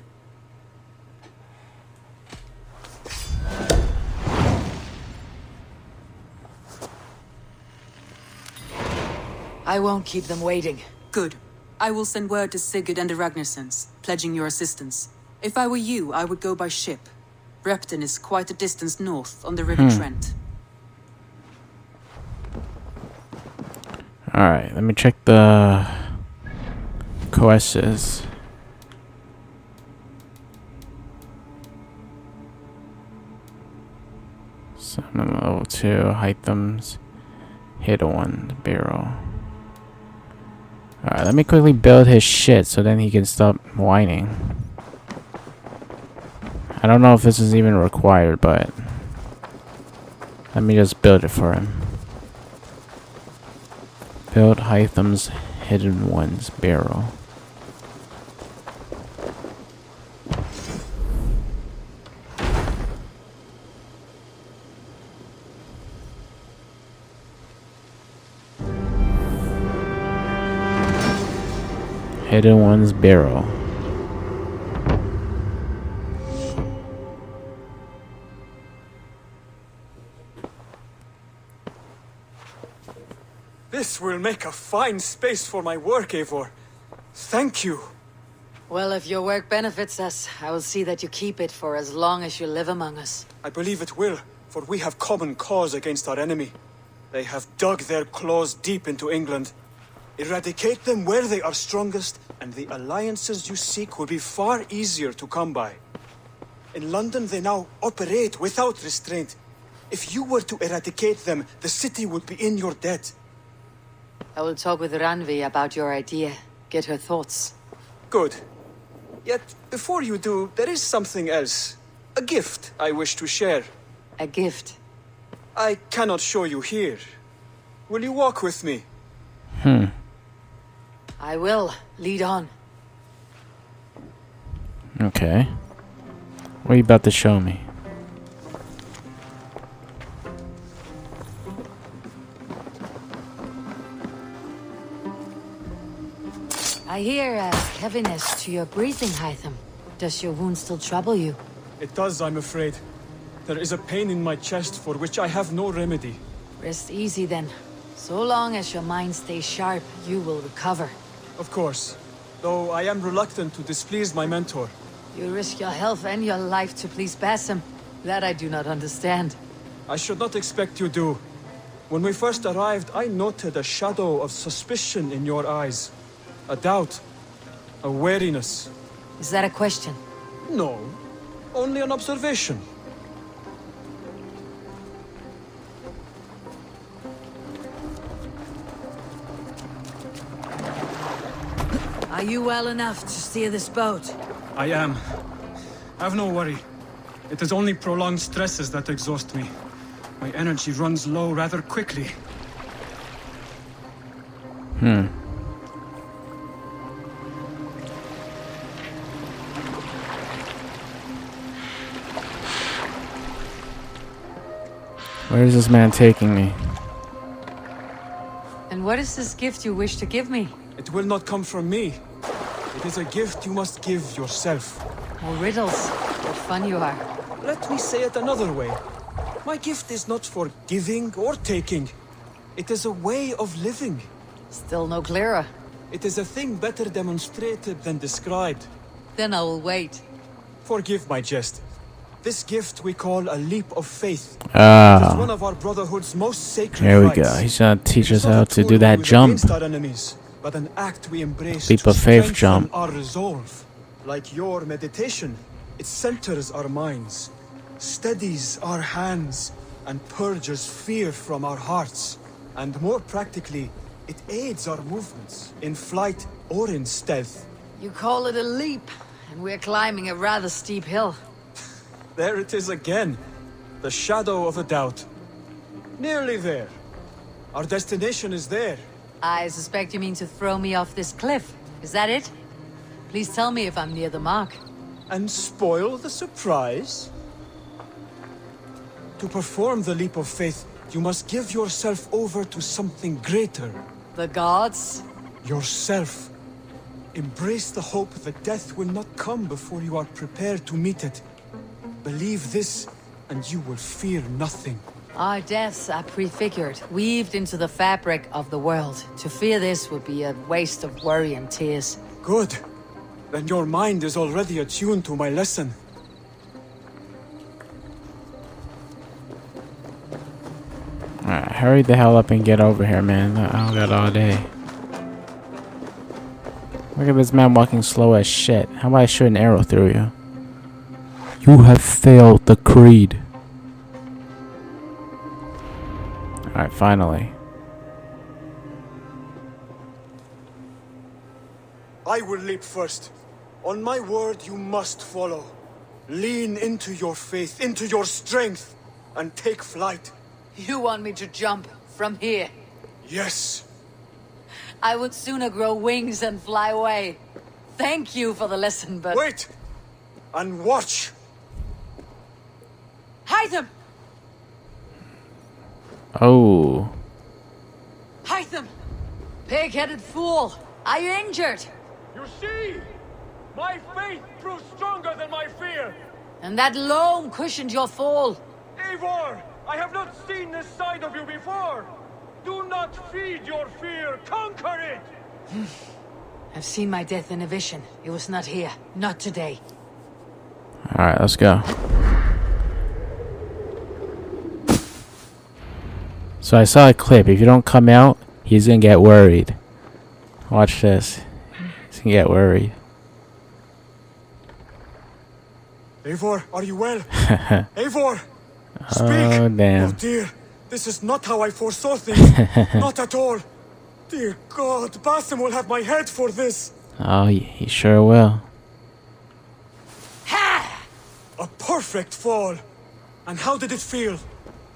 S4: I won't keep them waiting.
S11: Good. I will send word to Sigurd and the Ragnarssons, pledging your assistance. If I were you, I would go by ship. Repton is quite a distance north on the River Trent.
S2: Alright, let me check the quests. Summon level 2, Hytham's hit one barrel. Alright, let me quickly build his shit so then he can stop whining. I don't know if this is even required, but let me just build it for him. Build Hytham's hidden one's barrel. Hidden one's barrel.
S19: This will make a fine space for my work, Eivor. Thank you.
S4: Well, if your work benefits us, I will see that you keep it for as long as you live among us.
S19: I believe it will, for we have common cause against our enemy. They have dug their claws deep into England. Eradicate them where they are strongest, and the alliances you seek will be far easier to come by. In London, they now operate without restraint. If you were to eradicate them, the city would be in your debt.
S4: I will talk with Ranvi about your idea. Get her thoughts.
S19: Good. Yet, before you do, there is something else. A gift I wish to share.
S4: A gift?
S19: I cannot show you here. Will you walk with me?
S4: I will. Lead on.
S2: Okay. What are you about to show me?
S4: I hear a heaviness to your breathing, Hytham. Does your wound still trouble you?
S19: It does, I'm afraid. There is a pain in my chest for which I have no remedy.
S4: Rest easy then. So long as your mind stays sharp, you will recover.
S19: Of course. Though I am reluctant to displease my mentor.
S4: You risk your health and your life to please Basim. That I do not understand.
S19: I should not expect you do. When we first arrived, I noted a shadow of suspicion in your eyes. A doubt. A wariness.
S4: Is that a question?
S19: No. Only an observation.
S4: Are you well enough to steer this boat?
S19: I am. Have no worry. It is only prolonged stresses that exhaust me. My energy runs low rather quickly.
S2: Where is this man taking me?
S4: And what is this gift you wish to give me?
S1: It will not come from me. It is a gift you must give yourself.
S4: More riddles. What fun you are.
S1: Let me say it another way. My gift is not for giving or taking. It is a way of living.
S4: Still no clearer.
S1: It is a thing better demonstrated than described.
S4: Then I will wait.
S1: Forgive my jest. This gift we call a leap of faith. It is one of our Brotherhood's most sacred
S2: Here we
S1: rites.
S2: go. He's gonna teach us
S1: It is not
S2: how
S1: a
S2: to
S1: tool
S2: do that
S1: we use
S2: jump.
S1: against our enemies, but an act we embrace
S2: Leap
S1: to
S2: of faith
S1: strengthen
S2: jump.
S1: our resolve. Like your meditation, it centers our minds, steadies our hands, and purges fear from our hearts. And more practically, it aids our movements, in flight or in stealth.
S4: You call it a leap, and we're climbing a rather steep hill.
S1: There it is again. The shadow of a doubt. Nearly there. Our destination is there.
S4: I suspect you mean to throw me off this cliff. Is that it? Please tell me if I'm near the mark.
S1: And spoil the surprise? To perform the leap of faith, you must give yourself over to something greater.
S4: The gods?
S1: Yourself. Embrace the hope that death will not come before you are prepared to meet it. Believe this, and you will fear nothing.
S4: Our deaths are prefigured, weaved into the fabric of the world. To fear this would be a waste of worry and tears.
S1: Good. Then your mind is already attuned to my lesson.
S2: Alright, hurry the hell up and get over here, man. I don't got all day. Look at this man walking slow as shit. How about I shoot an arrow through you? You have failed the creed. Alright, finally.
S1: I will leap first. On my word, you must follow. Lean into your faith, into your strength, and take flight.
S4: You want me to jump from here?
S1: Yes.
S4: I would sooner grow wings and fly away. Thank you for the lesson, but...
S1: Wait! And watch!
S4: Hytham!
S2: Oh.
S4: Hytham! Pig-headed fool! Are you injured?
S17: You see? My faith proved stronger than my fear!
S4: And that loam cushioned your fall.
S17: Eivor! I have not seen this side of you before! Do not feed your fear, conquer it!
S4: I've seen my death in a vision. It was not here. Not today.
S2: Alright, let's go. So I saw a clip. If you don't come out, he's gonna get worried. Watch this. He's gonna get worried.
S1: Eivor, are you well? Eivor! Speak!
S2: Oh, damn.
S1: Oh dear, this is not how I foresaw things. Not at all. Dear God, Basim will have my head for this.
S2: Oh, he sure will.
S1: A perfect fall. And how did it feel?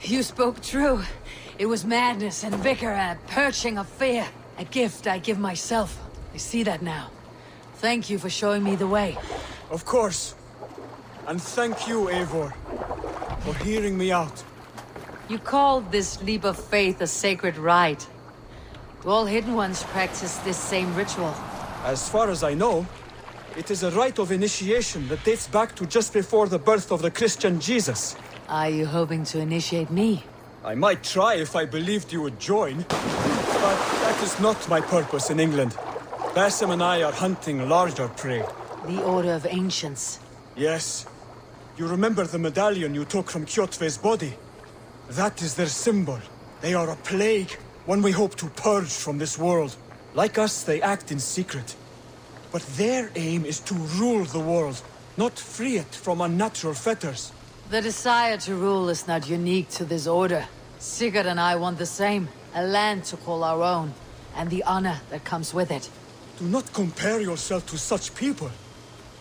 S4: You spoke true. It was madness and vigor and a purging of fear. A gift I give myself. I see that now. Thank you for showing me the way.
S1: Of course. And thank you, Eivor, for hearing me out.
S4: You called this leap of faith a sacred rite. Do all Hidden Ones practice this same ritual?
S1: As far as I know, it is a rite of initiation that dates back to just before the birth of the Christian Jesus.
S4: Are you hoping to initiate me?
S1: I might try if I believed you would join, but that is not my purpose in England. Basim and I are hunting larger prey.
S4: The Order of Ancients.
S1: Yes. You remember the medallion you took from Kjotve's body? That is their symbol. They are a plague, one we hope to purge from this world. Like us, they act in secret. But their aim is to rule the world, not free it from unnatural fetters.
S4: The desire to rule is not unique to this order. Sigurd and I want the same. A land to call our own, and the honor that comes with it.
S1: Do not compare yourself to such people.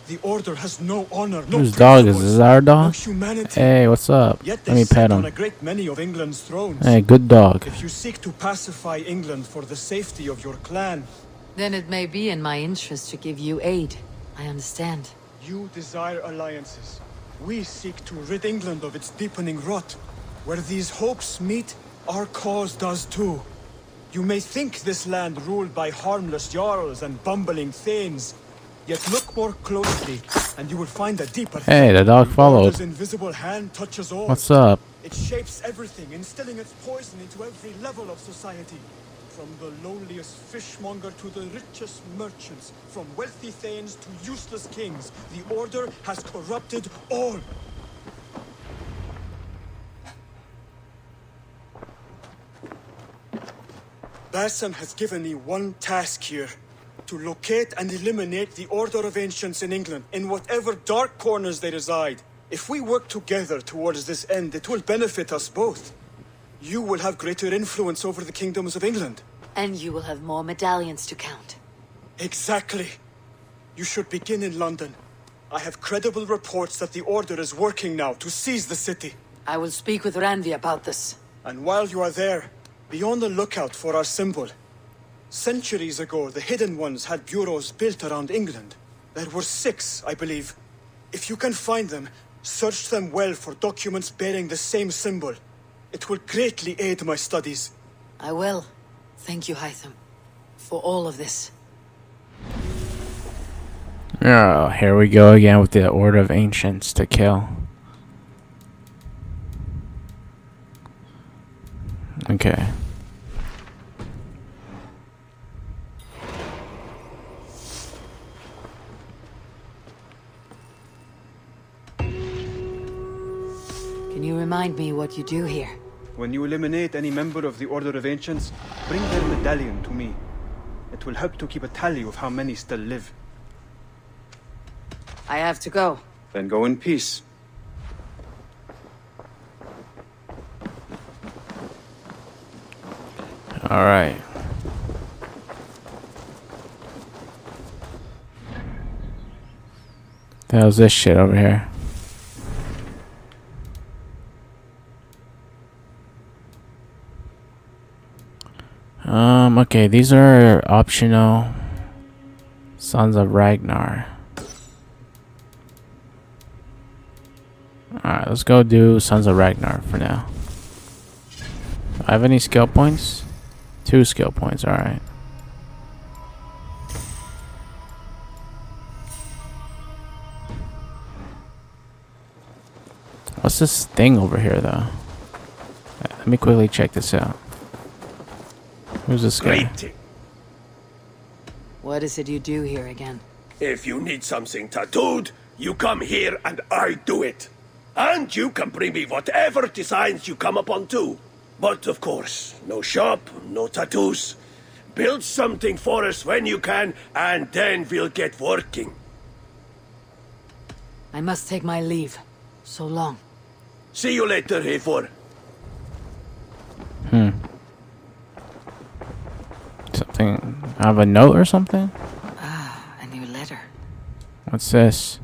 S1: The Order has no honor, no
S2: Whose dog is this? Is our dog?
S1: no humanity.
S2: Hey, what's up?
S1: Yet
S2: Let me
S1: they sit
S2: pet
S1: on
S2: him.
S1: a great many of England's thrones.
S2: Hey, good dog.
S1: If you seek to pacify England for the safety of your clan,
S4: Then it may be in my interest to give you aid. I understand.
S1: you desire alliances. We seek to rid England of its deepening rot. Where these hopes meet, our cause does too. You may think this land ruled by harmless jarls and bumbling thanes, yet look more closely, and you will find a deeper
S2: Hey, the dog followed.
S1: Order's invisible hand touches all.
S2: What's up?
S1: It shapes everything, instilling its poison into every level of society. From the lowliest fishmonger to the richest merchants, from wealthy thanes to useless kings, the Order has corrupted all. Bassam has given me one task here. To locate and eliminate the Order of Ancients in England, in whatever dark corners they reside. If we work together towards this end, it will benefit us both. You will have greater influence over the kingdoms of England.
S4: And you will have more medallions to count.
S1: Exactly. You should begin in London. I have credible reports that the Order is working now to seize the city.
S4: I will speak with Randvi about this.
S1: And while you are there, be on the lookout for our symbol. Centuries ago, the Hidden Ones had bureaus built around England. There were 6, I believe. If you can find them, search them well for documents bearing the same symbol. It will greatly aid my studies.
S4: I will. Thank you, Hytham, for all of this.
S2: Oh, here we go again with the Order of Ancients to kill. Okay.
S4: Can you remind me what you do here?
S19: When you eliminate any member of the Order of Ancients, bring their medallion to me. It will help to keep a tally of how many still live.
S4: I have to go.
S19: Then go in peace.
S2: Alright. The hell's this shit over here? Okay, these are optional. Sons of Ragnar. Alright, let's go do Sons of Ragnar for now. Do I have any skill points? 2 skill points, alright. What's this thing over here, though? Let me quickly check this out. Who's this guy?
S4: What is it you do here again?
S5: If you need something tattooed, you come here and I do it. And you can bring me whatever designs you come upon too. But of course, no shop, no tattoos. Build something for us when you can, and then we'll get working.
S4: I must take my leave. So long.
S5: See you later, Hayfor.
S2: Something. I have a note or something?
S4: Ah, a new letter.
S2: What's this?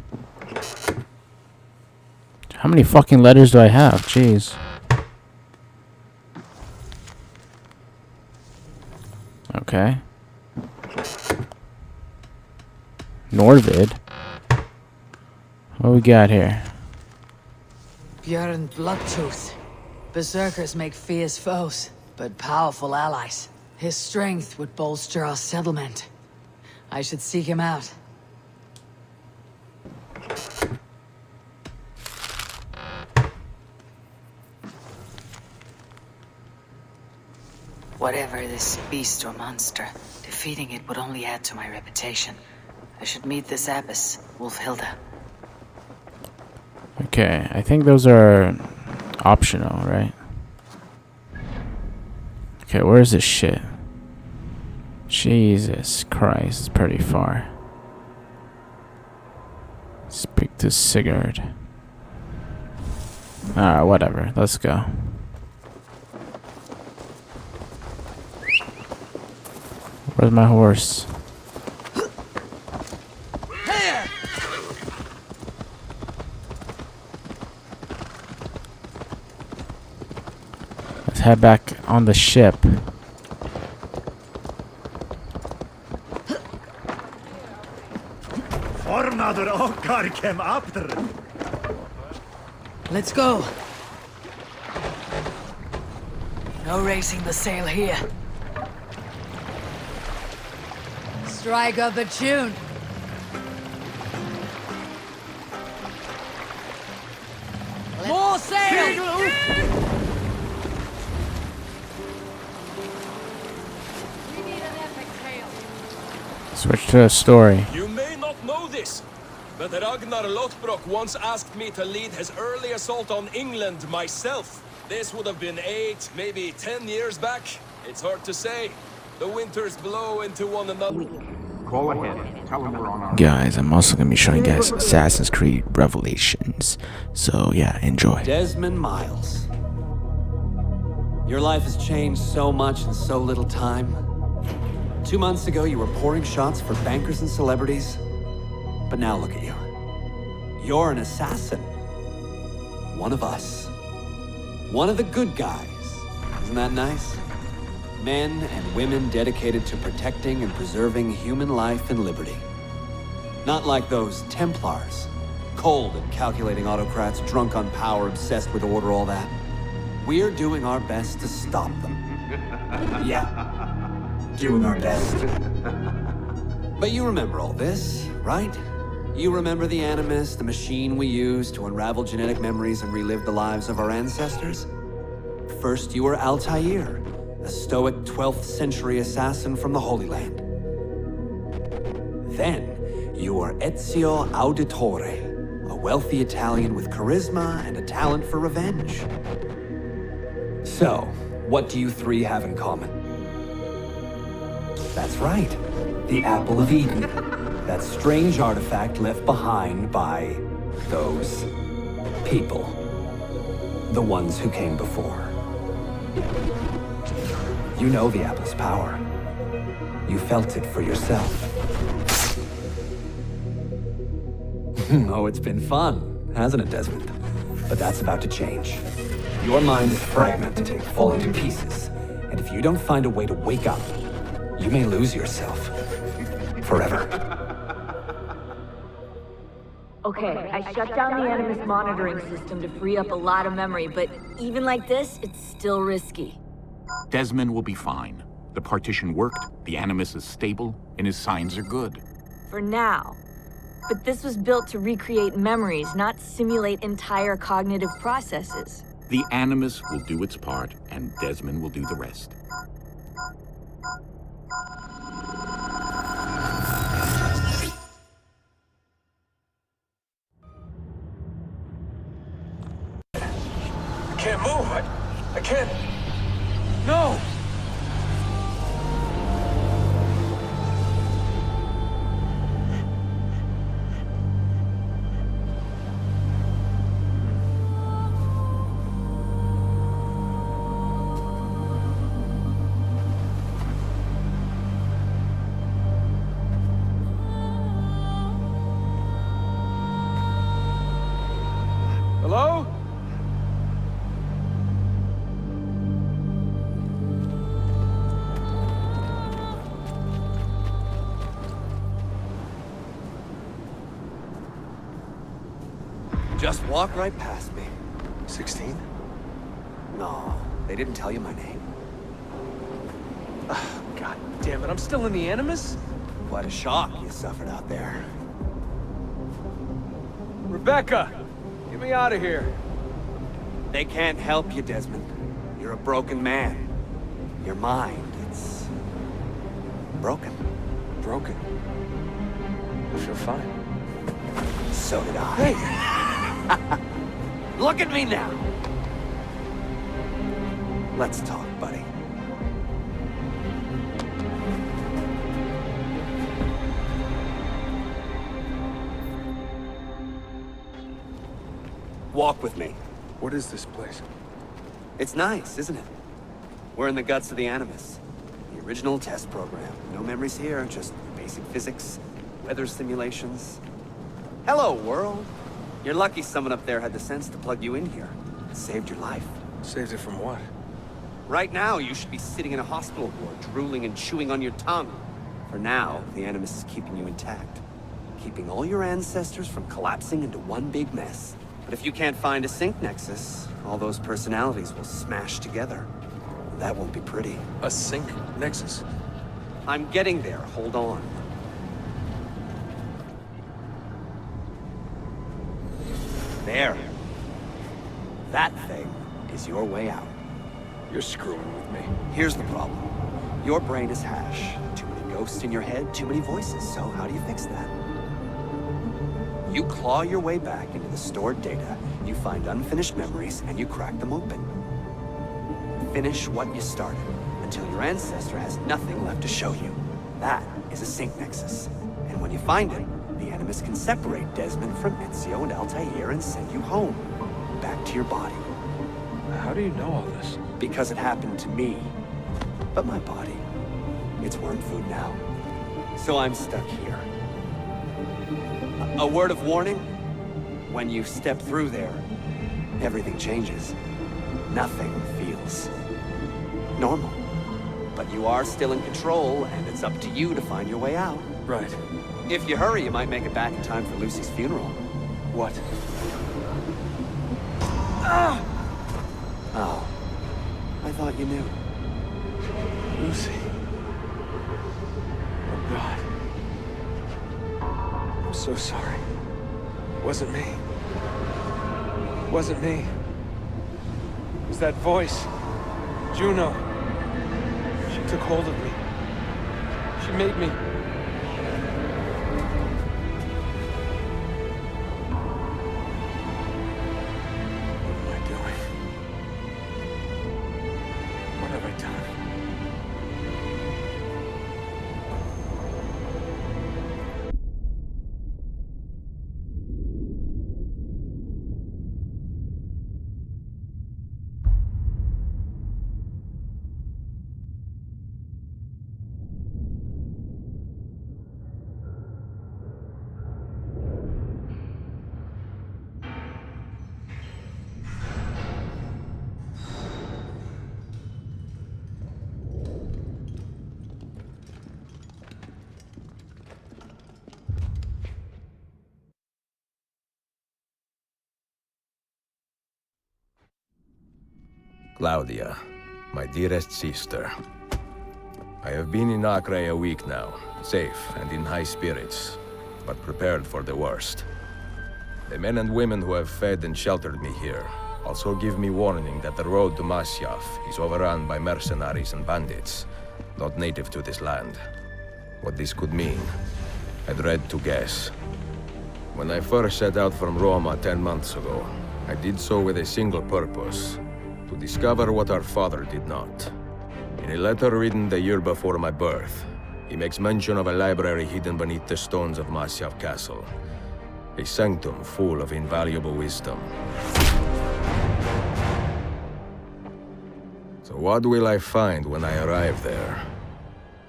S2: How many fucking letters do I have? Jeez. Okay. Norvid. What we got here?
S4: Björn Bloodtooth. Berserkers make fierce foes, but powerful allies. His strength would bolster our settlement. I should seek him out. Whatever this beast or monster, defeating it would only add to my reputation. I should meet this abbess, Wolfhilda.
S2: Okay, I think those are optional, right? Okay, where is this shit? Jesus Christ, it's pretty far. Speak to Sigurd. Alright, whatever. Let's go. Where's my horse? Let's head back on the ship.
S4: Let's go. No raising the sail here. Strike up a tune. More sail! We need an epic tale.
S2: Switch to a story.
S17: You may not know this, but Ragnar Lothbrok once asked me to lead his early assault on England myself. This would have been 8, maybe 10 years back. It's hard to say. The winters blow into one another.
S13: Call ahead. Tell them we're on our...
S2: Guys, I'm also going to be showing you guys Assassin's Creed Revelations. So, yeah, enjoy.
S16: Desmond Miles. Your life has changed so much in so little time. 2 months ago, you were pouring shots for bankers and celebrities. But now look at you. You're an assassin. One of us. One of the good guys. Isn't that nice? Men and women dedicated to protecting and preserving human life and liberty. Not like those Templars. Cold and calculating autocrats, drunk on power, obsessed with order, all that. We're doing our best to stop them. Yeah. Doing our best. But you remember all this, right? You remember the Animus, the machine we used to unravel genetic memories and relive the lives of our ancestors? First, you were Altair, a stoic 12th century assassin from the Holy Land. Then, you were Ezio Auditore, a wealthy Italian with charisma and a talent for revenge. So, what do you three have in common? That's right, the Apple of Eden. That strange artifact left behind by those people. The ones who came before. You know the apple's power. You felt it for yourself. Oh, it's been fun, hasn't it, Desmond? But that's about to change. Your mind is fragmented and falling to pieces. And if you don't find a way to wake up, you may lose yourself. Forever.
S8: Okay, I shut down the Animus monitoring system to free up a lot of memory, but even like this, it's still risky.
S13: Desmond will be fine. The partition worked, the Animus is stable, and his signs are good.
S8: For now. But this was built to recreate memories, not simulate entire cognitive processes.
S13: The Animus will do its part, and Desmond will do the rest.
S17: I can't move. I can't. No! Hello?
S16: Just walk right past me.
S22: 16?
S16: No, they didn't tell you my name.
S17: God damn it, I'm still in the Animus?
S16: What a shock you suffered out there.
S17: Rebecca! Get me out of here.
S16: They can't help you, Desmond. You're a broken man. Your mind, it's... broken.
S17: Broken? I feel fine.
S16: So did I. Hey! Look at me now! Let's talk, buddy. Walk with me.
S17: What is this place?
S16: It's nice, isn't it? We're in the guts of the Animus. The original test program. No memories here, just basic physics, weather simulations. Hello, world. You're lucky someone up there had the sense to plug you in here. It saved your life.
S17: Saved it from what?
S16: Right now, you should be sitting in a hospital ward, drooling and chewing on your tongue. For now, the Animus is keeping you intact. Keeping all your ancestors from collapsing into one big mess. But if you can't find a sync nexus, all those personalities will smash together. That won't be pretty.
S9: A sync nexus?
S16: I'm getting there. Hold on. There. That thing is your way out.
S9: You're screwing with me.
S16: Here's the problem. Your brain is hash. Too many ghosts in your head, too many voices. So how do you fix that? You claw your way back into the stored data, you find unfinished memories, and you crack them open. Finish what you started, until your ancestor has nothing left to show you. That is a sync nexus. And when you find it, the Animus can separate Desmond from Ezio and Altair and send you home. Back to your body.
S9: How do you know all this?
S16: Because it happened to me. But my body, it's worm food now. So I'm stuck here. A word of warning? When you step through there, everything changes. Nothing feels normal. But you are still in control, and it's up to you to find your way out.
S9: Right.
S16: If you hurry, you might make it back in time for Lucy's funeral.
S9: What?
S16: Ah! Oh. I thought you knew.
S9: Lucy. Oh, God. I'm so sorry. Wasn't me. Wasn't me. It was that voice. Juno. She took hold of me. She made me...
S12: Claudia, my dearest sister. I have been in Acre a week now, safe and in high spirits, but prepared for the worst. The men and women who have fed and sheltered me here also give me warning that the road to Masyaf is overrun by mercenaries and bandits, not native to this land. What this could mean, I dread to guess. When I first set out from Roma 10 months ago, I did so with a single purpose: to discover what our father did not. In a letter written the year before my birth, he makes mention of a library hidden beneath the stones of Masyaf Castle. A sanctum full of invaluable wisdom. So what will I find when I arrive there?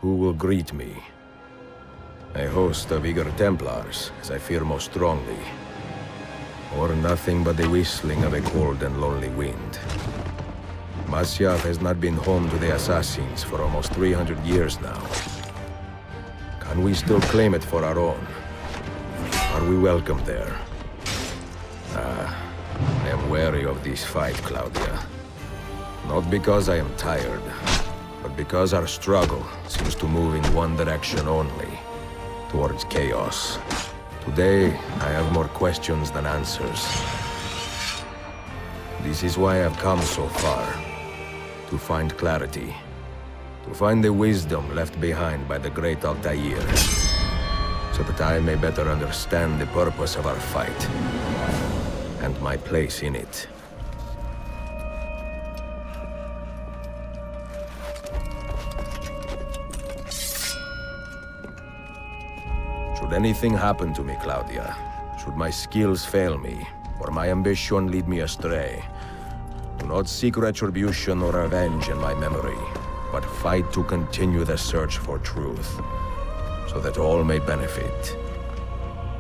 S12: Who will greet me? A host of eager Templars, as I fear most strongly. Or nothing but the whistling of a cold and lonely wind. Masyaf has not been home to the assassins for almost 300 years now. Can we still claim it for our own? Are we welcome there? I am wary of this fight, Claudia. Not because I am tired, but because our struggle seems to move in one direction only, towards chaos. Today, I have more questions than answers. This is why I've come so far. To find clarity. To find the wisdom left behind by the great Altair. So that I may better understand the purpose of our fight. And my place in it. Should anything happen to me, Claudia, should my skills fail me, or my ambition lead me astray, do not seek retribution or revenge in my memory, but fight to continue the search for truth, so that all may benefit.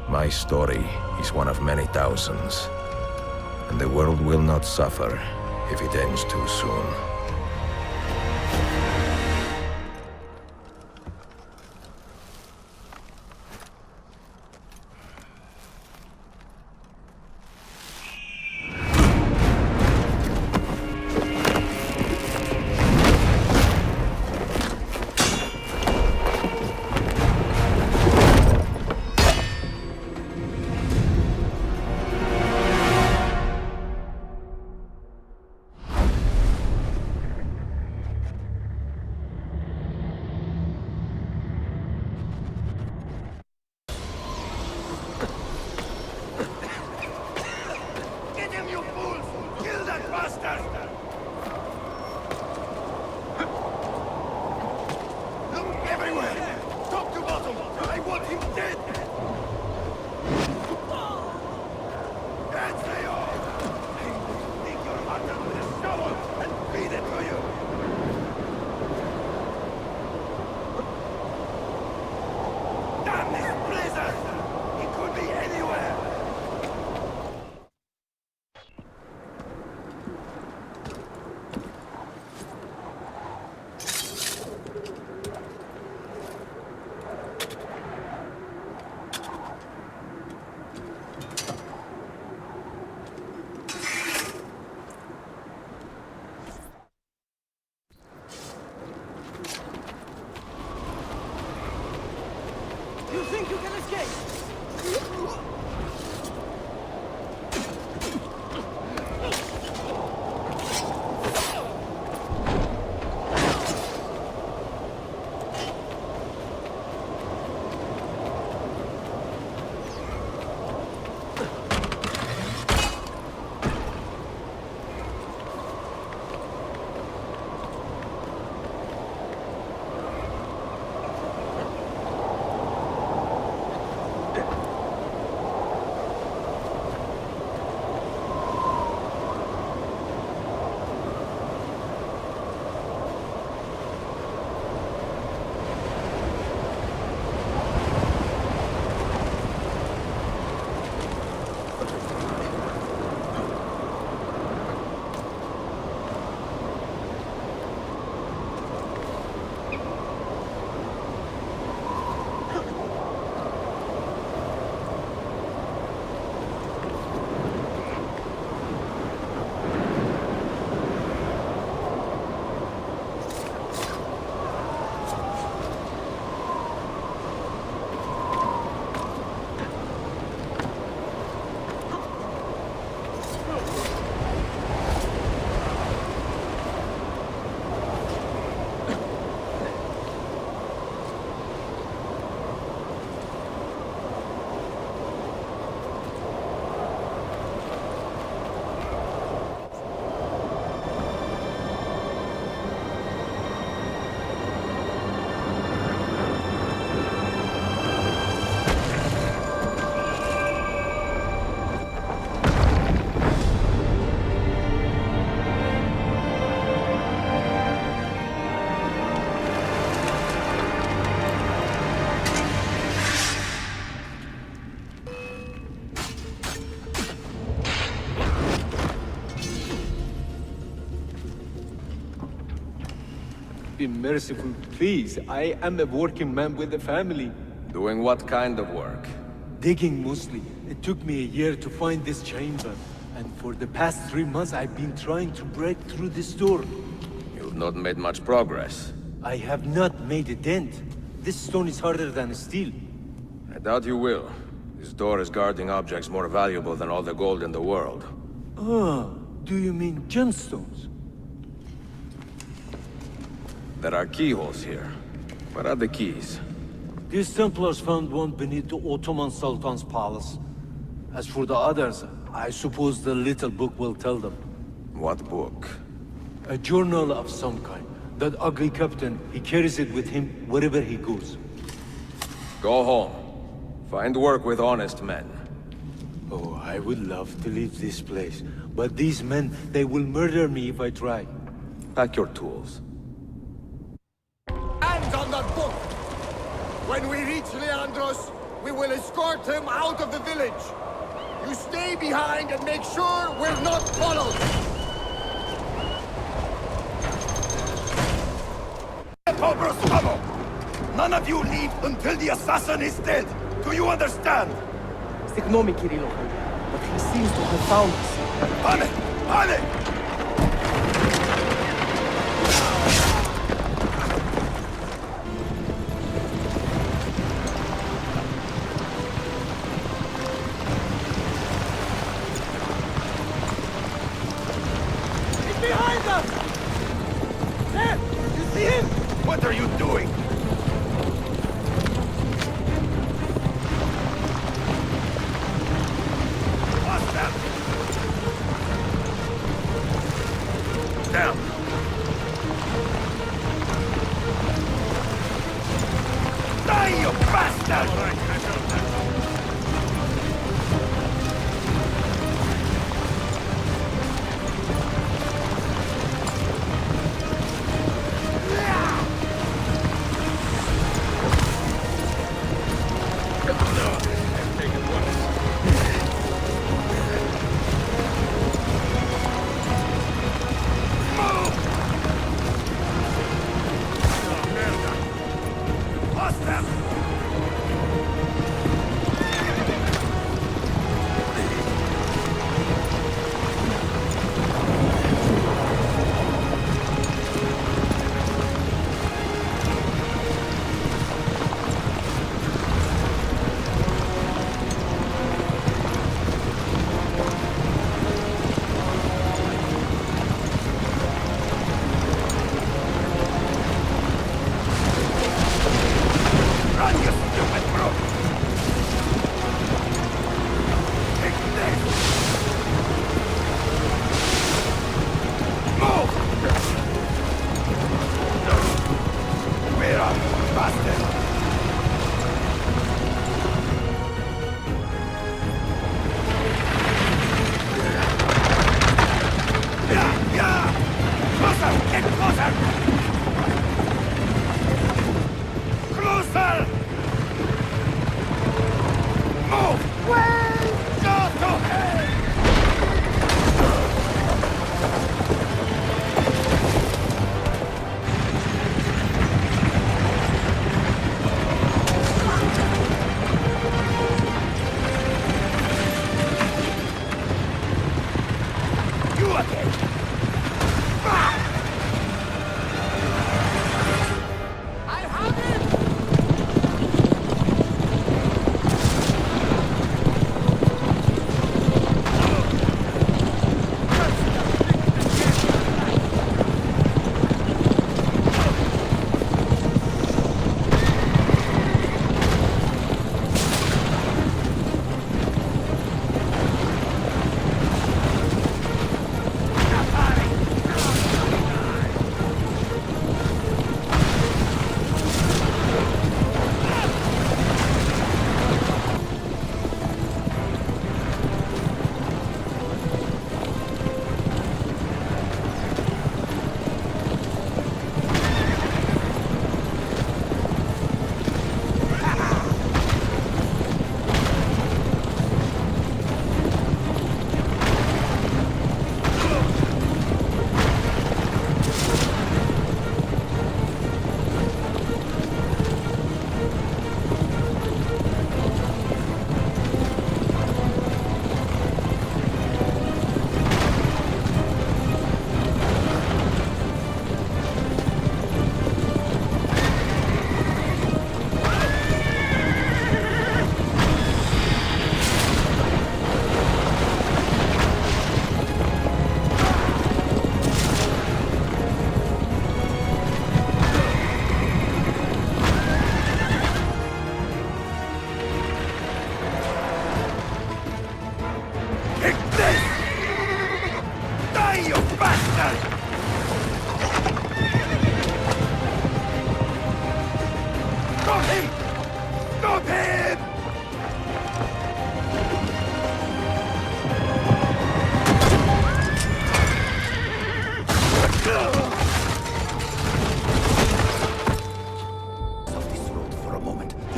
S12: My story is one of many thousands, and the world will not suffer if it ends too soon.
S15: You think you can escape?
S18: Be merciful, please. I am a working man with a family.
S12: Doing what kind of work?
S18: Digging mostly. It took me a year to find this chamber. And for the past 3 months, I've been trying to break through this door.
S12: You've not made much progress.
S18: I have not made a dent. This stone is harder than steel.
S12: I doubt you will. This door is guarding objects more valuable than all the gold in the world.
S18: Ah, do you mean gemstones?
S12: There are keyholes here. Where are the keys?
S18: These Templars found one beneath the Ottoman Sultan's palace. As for the others, I suppose the little book will tell them.
S12: What book?
S18: A journal of some kind. That ugly captain, he carries it with him wherever he goes.
S12: Go home. Find work with honest men.
S18: Oh, I would love to leave this place. But these men, they will murder me if I try.
S12: Pack your tools.
S23: Hands on that book! When we reach Leandros, we will escort him out of the village. You stay behind and make sure we're not followed.
S24: None of you leave until the assassin is dead. Do you understand?
S15: Ignore me, Kirilo, but he seems to have found us.
S24: Pane! Pane!
S15: He's behind us! There! You see him?
S24: What are you doing?
S23: Down.
S24: Die, you bastard!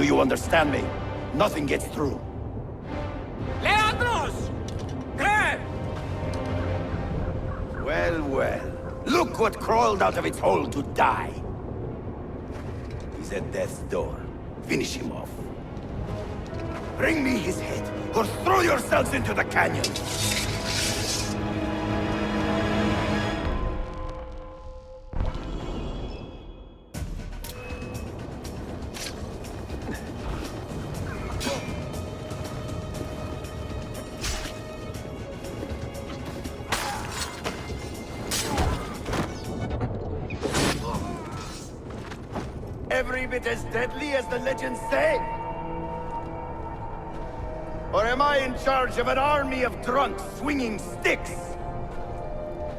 S24: Do you understand me? Nothing gets through.
S23: Leandros! Claire!
S24: Well, well. Look what crawled out of its hole to die. He's at death's door. Finish him off. Bring me his head, or throw yourselves into the canyon! Every bit as deadly as the legends say? Or am I in charge of an army of drunks swinging sticks?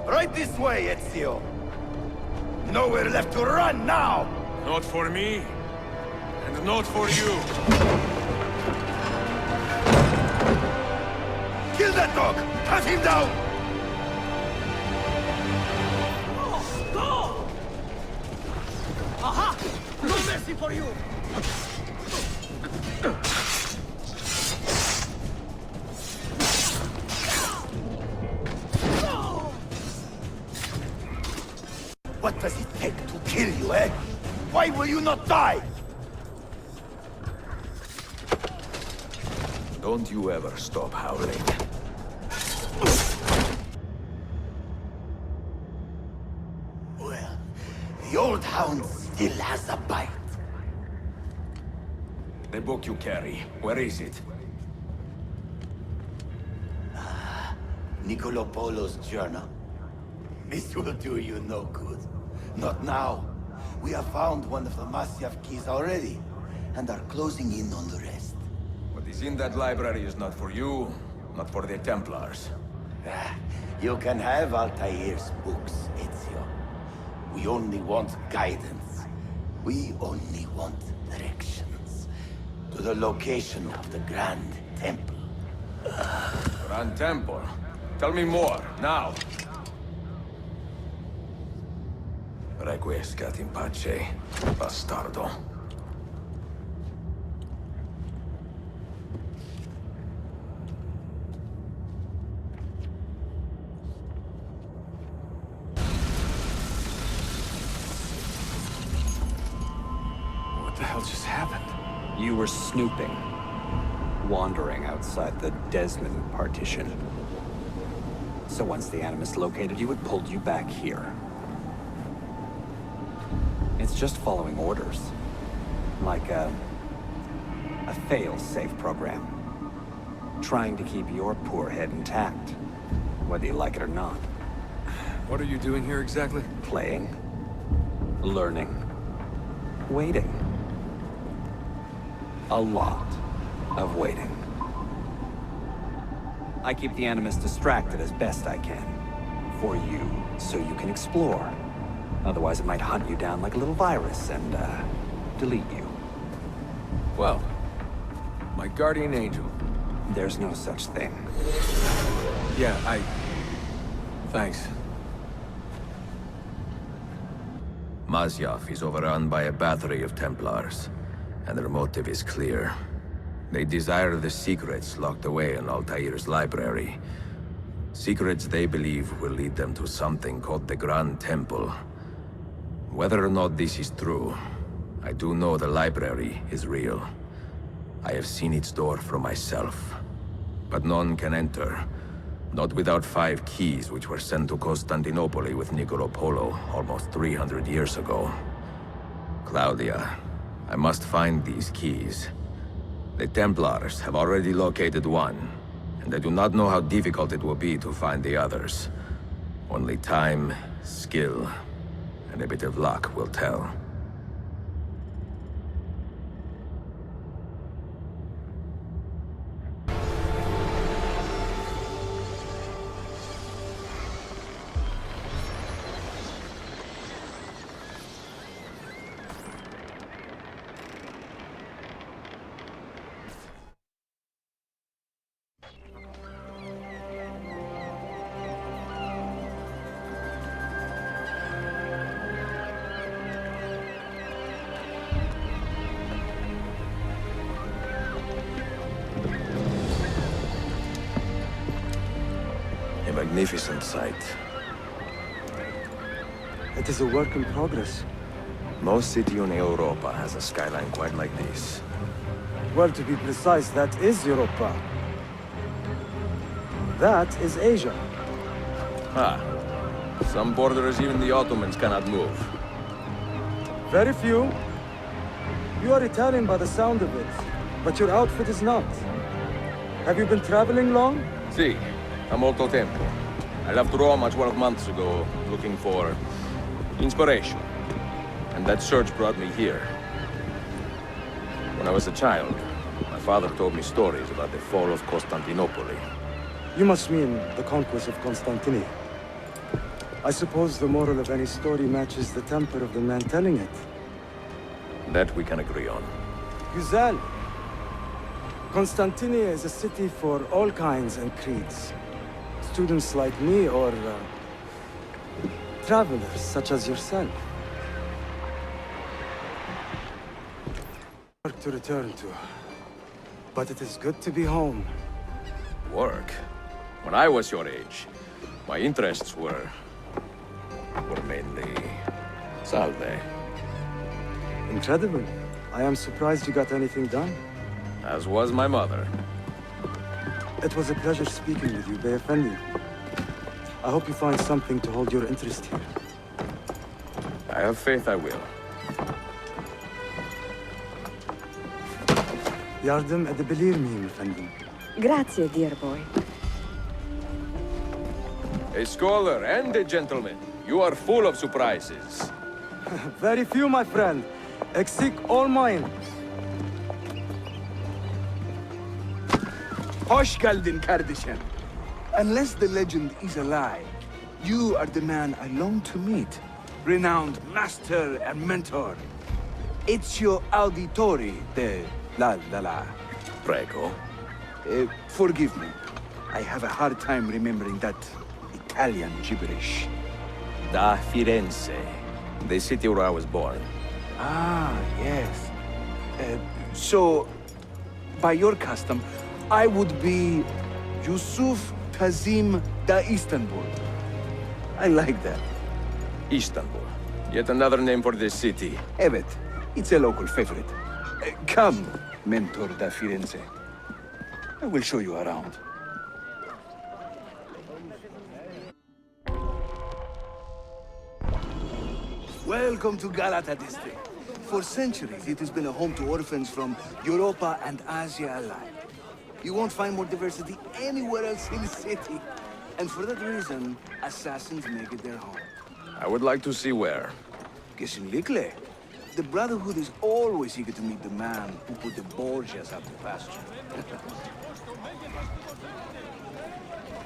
S24: Right this way, Ezio. Nowhere left to run now!
S17: Not for me, and not for you.
S24: Kill that dog! Cut him down!
S23: Go! Aha! No mercy for you!
S24: What does it take to kill you, eh? Why will you not die?
S12: Don't you ever stop howling.
S24: Well, the old hound still has a bite.
S12: The book you carry, where is it?
S24: Niccolo Polo's journal. This will do you no good. Not now. We have found one of the Masyaf keys already, and are closing in on the rest.
S12: What is in that library is not for you, not for the Templars.
S24: You can have Altair's books, Ezio. We only want guidance. We only want directions. To the location of the Grand Temple.
S12: Grand Temple? Tell me more, now. Requiescat in pace, bastardo.
S9: What the hell just happened?
S16: You were snooping. Wandering outside the Desmond partition. So once the Animus located you, it pulled you back here. It's just following orders. Like a fail-safe program. Trying to keep your poor head intact, whether you like it or not.
S9: What are you doing here exactly?
S16: Playing. Learning. Waiting. A lot of waiting. I keep the Animus distracted as best I can. For you, so you can explore. Otherwise it might hunt you down like a little virus and, delete you.
S12: Well, my guardian angel.
S16: There's no such thing.
S9: Yeah, Thanks.
S12: Masyaf is overrun by a battery of Templars, and their motive is clear. They desire the secrets locked away in Altair's library. Secrets they believe will lead them to something called the Grand Temple. Whether or not this is true, I do know the library is real. I have seen its door for myself. But none can enter, not without 5 keys which were sent to Constantinople with Niccolo Polo almost 300 years ago. Claudia, I must find these keys. The Templars have already located one, and I do not know how difficult it will be to find the others. Only time, skill, and a bit of luck will tell. magnificent sight.
S18: It is a work in progress.
S12: No city in Europa has a skyline quite like this.
S18: Well, to be precise, that is Europa. That is Asia.
S12: Ah. Some borders even the Ottomans cannot move.
S18: Very few. You are Italian by the sound of it, but your outfit is not. Have you been traveling long?
S12: Si, a molto tempo. I left Rome 12 months ago, looking for inspiration. And that search brought me here. When I was a child, my father told me stories about the fall of Constantinople.
S18: You must mean the conquest of Constantinople. I suppose the moral of any story matches the temper of the man telling it.
S12: That we can agree on.
S18: Güzel. Constantinople is a city for all kinds and creeds. Students like me or travelers such as yourself. Work to return to. But it is good to be home.
S12: Work? When I was your age, my interests were mainly salve.
S18: Incredible. I am surprised you got anything done.
S12: As was my mother.
S18: It was a pleasure speaking with you, Bey Effendi. I hope you find something to hold your interest here.
S12: I have faith I will.
S18: Yardım edebilir miyim efendim?
S6: Grazie, dear boy.
S12: A scholar and a gentleman. You are full of surprises.
S18: Very few, my friend. Eksik olmayın.
S7: Hoş geldin kardeşim. Unless the legend is a lie, you are the man I long to meet. Renowned master and mentor. Ezio Auditori de la.
S12: Prego.
S7: Forgive me. I have a hard time remembering that Italian gibberish.
S12: Da Firenze, the city where I was born.
S7: Ah, yes. So, by your custom, I would be Yusuf Kazim da Istanbul. I like that.
S12: Istanbul. Yet another name for this city.
S7: Evet, it's a local favorite. Come, Mentor da Firenze. I will show you around. Welcome to Galata district. For centuries, it has been a home to orphans from Europa and Asia alike. You won't find more diversity anywhere else in the city. And for that reason, assassins make it their home.
S12: I would like to see where.
S7: Kesinlikle. The Brotherhood is always eager to meet the man who put the Borgias out to pasture.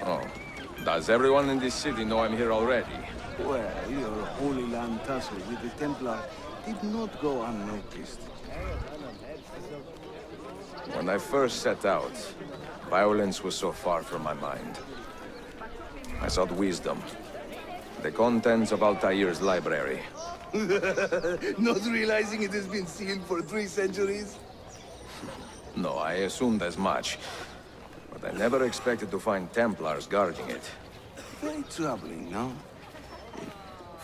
S12: Oh. Does everyone in this city know I'm here already?
S7: Well, your Holy Land tussle with the Templar did not go unnoticed.
S12: When I first set out, violence was so far from my mind. I sought wisdom. The contents of Altair's library.
S7: Not realizing it has been sealed for 3 centuries?
S12: No, I assumed as much. But I never expected to find Templars guarding it.
S7: Very troubling, no?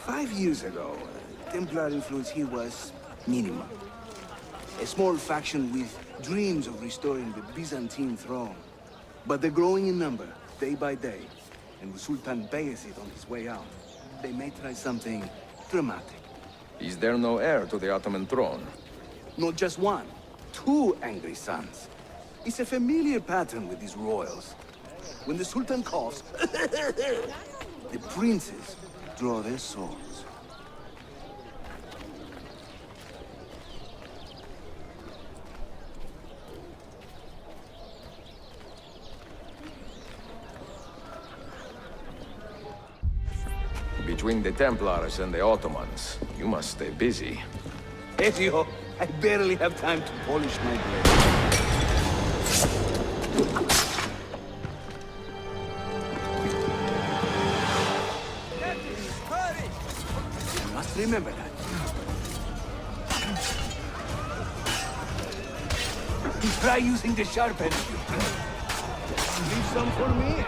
S7: 5 years ago, Templar influence here was minimal. A small faction with dreams of restoring the Byzantine throne. But they're growing in number, day by day. And with Sultan Bayezid on his way out, they may try something dramatic.
S12: Is there no heir to the Ottoman throne?
S7: Not just one, 2 angry sons. It's a familiar pattern with these royals. When the Sultan coughs, the princes draw their swords.
S12: Between the Templars and the Ottomans, you must stay busy.
S7: Ezio, I barely have time to polish my blade. You must remember that. Try using the sharp end. Leave some for me, eh?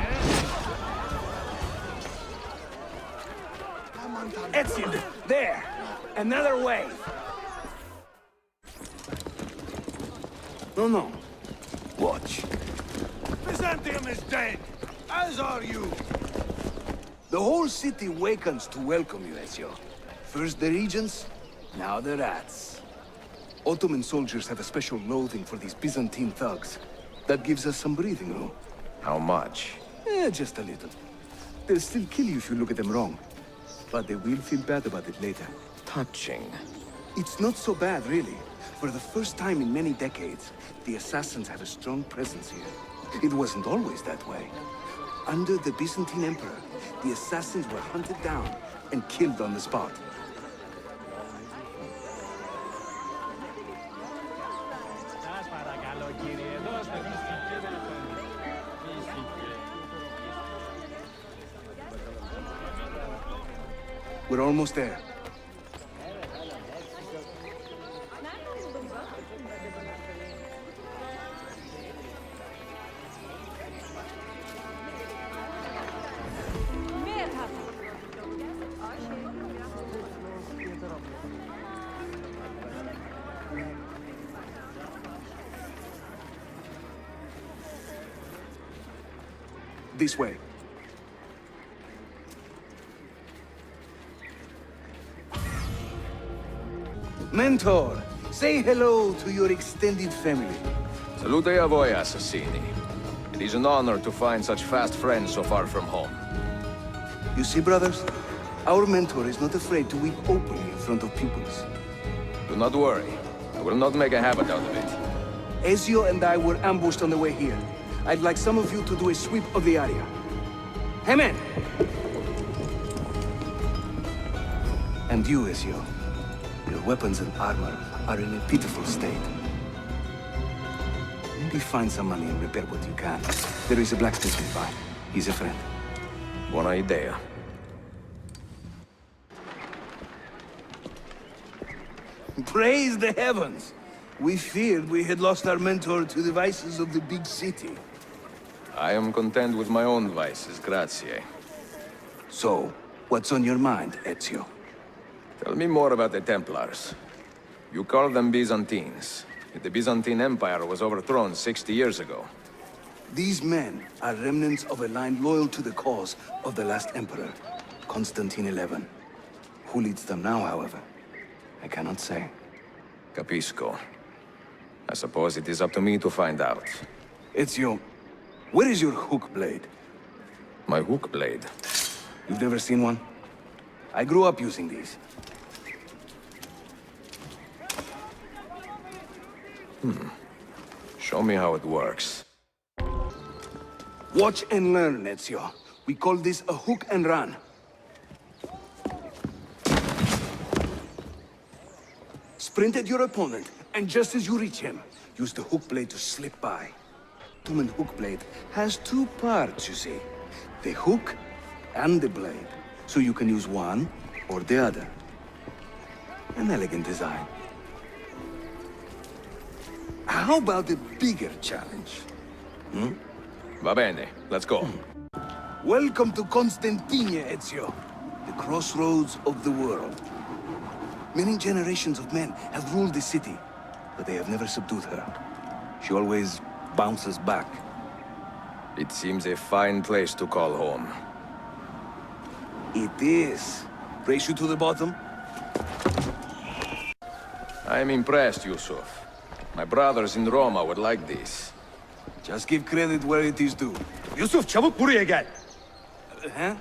S7: Ezio, there! Another way! No. Watch.
S23: Byzantium is dead, as are you.
S7: The whole city wakens to welcome you, Ezio. First the regents, now the rats. Ottoman soldiers have a special loathing for these Byzantine thugs. That gives us some breathing room.
S12: How much?
S7: Just a little. They'll still kill you if you look at them wrong. But they will feel bad about it later.
S12: Touching.
S7: It's not so bad, really. For the first time in many decades, the assassins have a strong presence here. It wasn't always that way. Under the Byzantine Emperor, the assassins were hunted down and killed on the spot. We're almost there. This way. Mentor, say hello to your extended family.
S12: Salute a voi, assassini. It is an honor to find such fast friends so far from home.
S7: You see, brothers? Our mentor is not afraid to weep openly in front of pupils.
S12: Do not worry. I will not make a habit out of it.
S7: Ezio and I were ambushed on the way here. I'd like some of you to do a sweep of the area. Hey, man! And you, Ezio. Your weapons and armor are in a pitiful state. Maybe find some money and repair what you can. There is a blacksmith nearby. He's a friend.
S12: Buona idea.
S7: Praise the heavens! We feared we had lost our mentor to the vices of the big city.
S12: I am content with my own vices, grazie.
S7: So, what's on your mind, Ezio?
S12: Tell me more about the Templars. You call them Byzantines. The Byzantine Empire was overthrown 60 years ago.
S7: These men are remnants of a line loyal to the cause of the last emperor, Constantine XI. Who leads them now, however? I cannot say.
S12: Capisco. I suppose it is up to me to find out.
S7: Ezio, where is your hook blade?
S12: My hook blade?
S7: You've never seen one? I grew up using these.
S12: Show me how it works.
S7: Watch and learn, Ezio. We call this a hook and run. Sprint at your opponent, and just as you reach him, use the hook blade to slip by. Human hook blade has two parts, you see. The hook and the blade. So you can use one or the other. An elegant design. How about a bigger challenge?
S12: Va bene, let's go.
S7: Welcome to Constantine, Ezio. The crossroads of the world. Many generations of men have ruled the city, but they have never subdued her. She always bounces back.
S12: It seems a fine place to call home.
S7: It is. Race you to the bottom?
S12: I am impressed, Yusuf. My brothers in Roma would like this.
S7: Just give credit where it is due.
S3: Yusuf, çabuk buraya gel.
S7: Huh?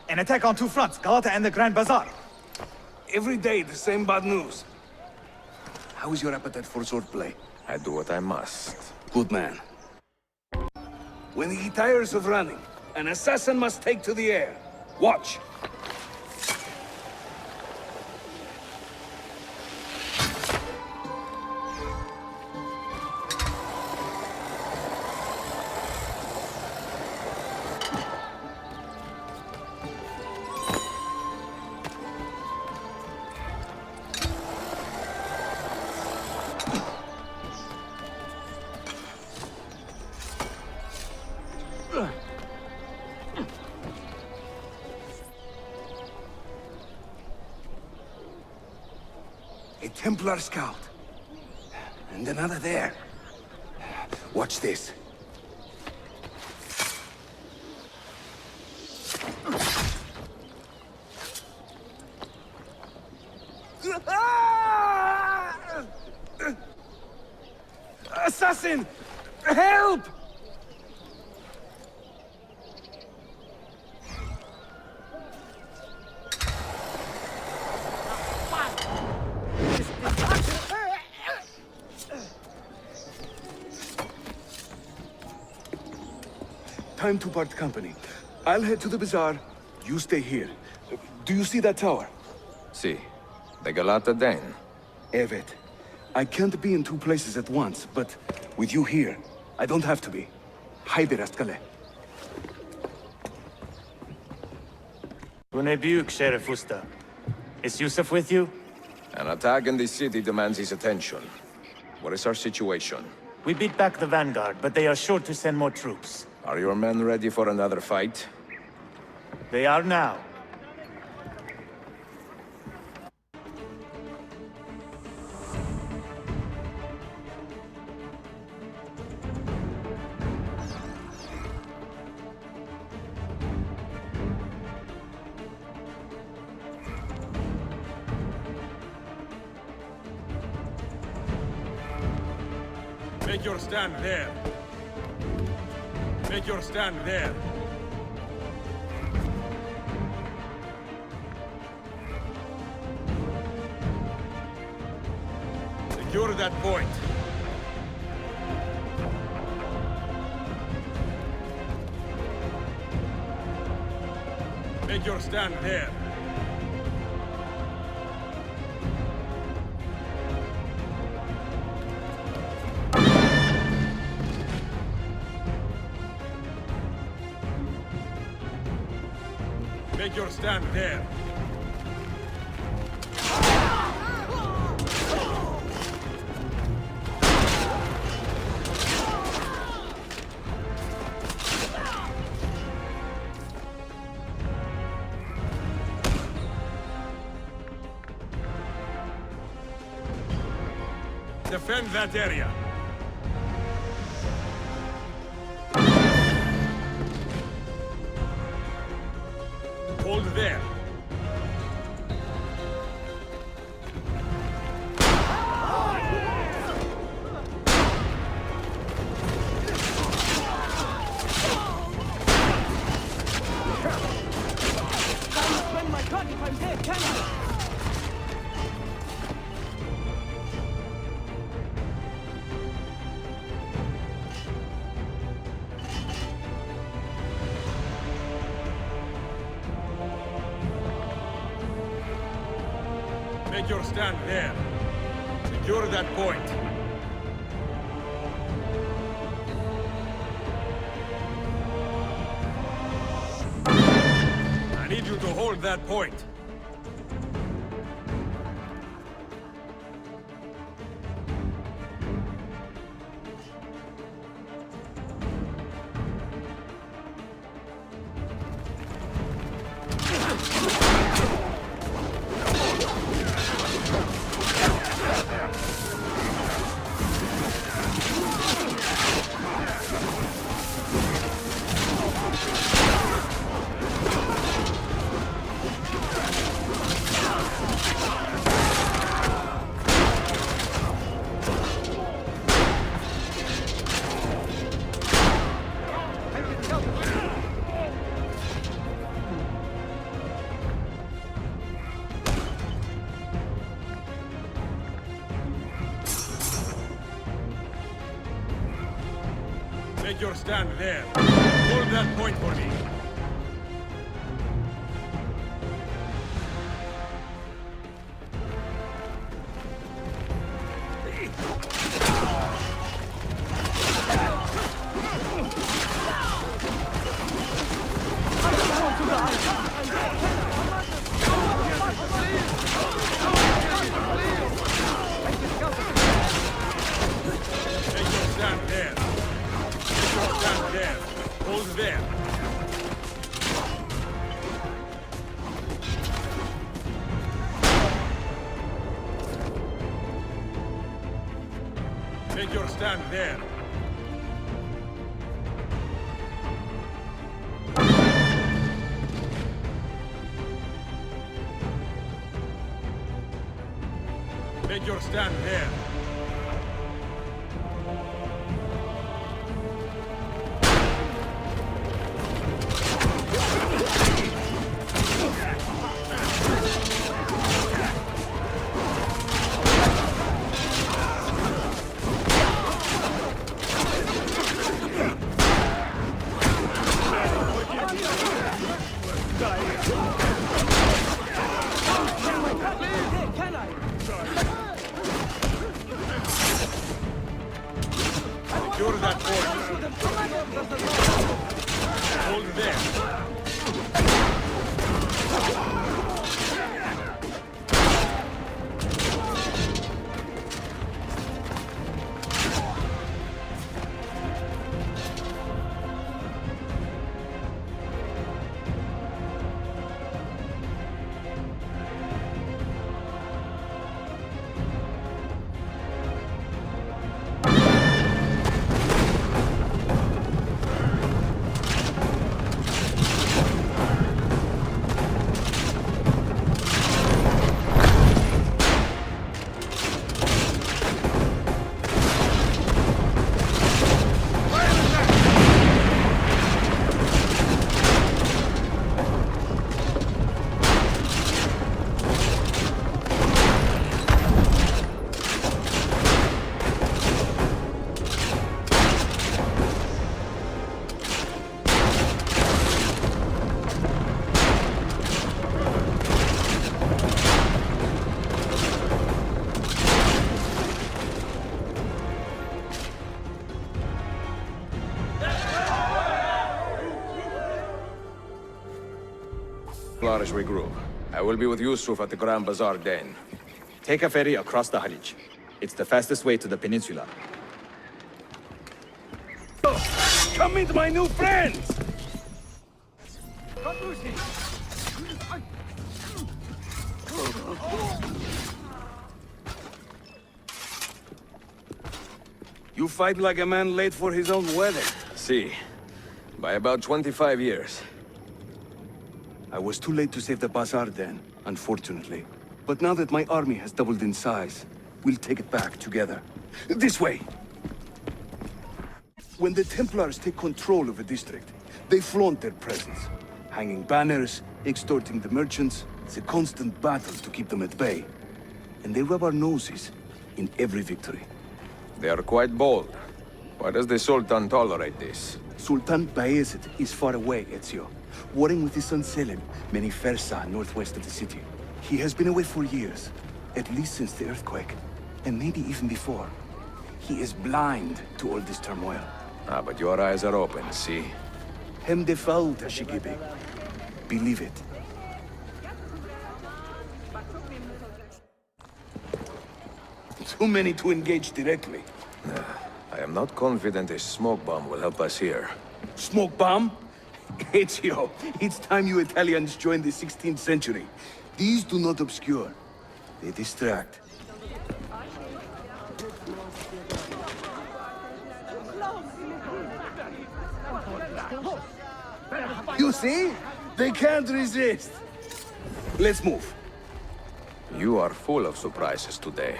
S3: An attack on two fronts, Galata and the Grand Bazaar.
S7: Every day, the same bad news. How is your appetite for swordplay?
S12: I do what I must.
S7: Good man. When he tires of running, an assassin must take to the air. Watch. a Templar scout. And another there. Watch this.
S23: Assassin! Help!
S7: Time to part company. I'll head to the bazaar. You stay here. Do you see that tower?
S12: Si. The Galata Dane.
S7: Evet. I can't be in two places at once, but with you here, I don't have to be. Haydi Rastkale.
S10: Bunebuk, Sheriff Usta. Is Yusuf with you?
S12: An attack in the city demands his attention. What is our situation?
S10: We beat back the vanguard, but they are sure to send more troops.
S12: Are your men ready for another fight?
S10: They are now.
S14: Make your stand there. Make your stand there. Secure that point. Make your stand there. Make your stand there. Defend that area. Hold there. Make your stand there. Secure that point. I need you to hold that point. Make your stand there. Hold that point for me. Make your stand there. Stand there. Hold there. Take your stand there. Take your stand there. Secure that fortress. Hold there.
S12: Flourish regroup. I will be with Yusuf at the Grand Bazaar Den.
S1: Take a ferry across the Halij. It's the fastest way to the peninsula.
S23: Come meet my new friends!
S7: You fight like a man late for his own wedding.
S12: See, by about 25 years.
S7: I was too late to save the bazaar then, unfortunately. But now that my army has doubled in size, we'll take it back together. This way! When the Templars take control of a district, they flaunt their presence. Hanging banners, extorting the merchants. It's a constant battle to keep them at bay. And they rub our noses in every victory.
S12: They are quite bold. Why does the Sultan tolerate this?
S7: Sultan Bayezid is far away, Ezio. Warring with his son Selim, many Fersa northwest of the city. He has been away for years, at least since the earthquake, and maybe even before. He is blind to all this turmoil.
S12: Ah, but your eyes are open, see?
S7: Hem de faul, Tashigibi. Believe it. Too many to engage directly.
S12: I am not confident a smoke bomb will help us here.
S7: Smoke bomb? Ezio, it's time you Italians joined the 16th century. These do not obscure. They distract. You see? They can't resist. Let's move.
S12: You are full of surprises today.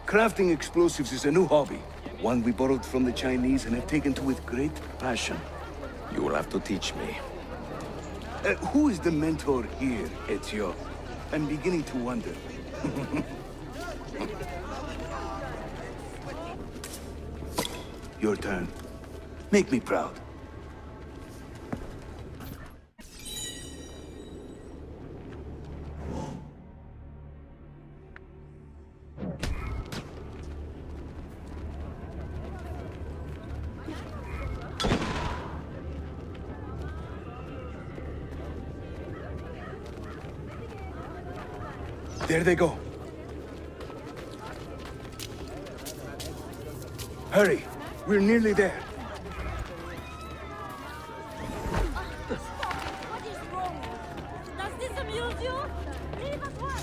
S7: Crafting explosives is a new hobby. One we borrowed from the Chinese and have taken to with great passion.
S12: You will have to teach me.
S7: Who is the mentor here, Ezio? I'm beginning to wonder. Your turn. Make me proud. There they go. Hurry, we're nearly there.
S11: What is wrong? Does this amuse you? Leave us one.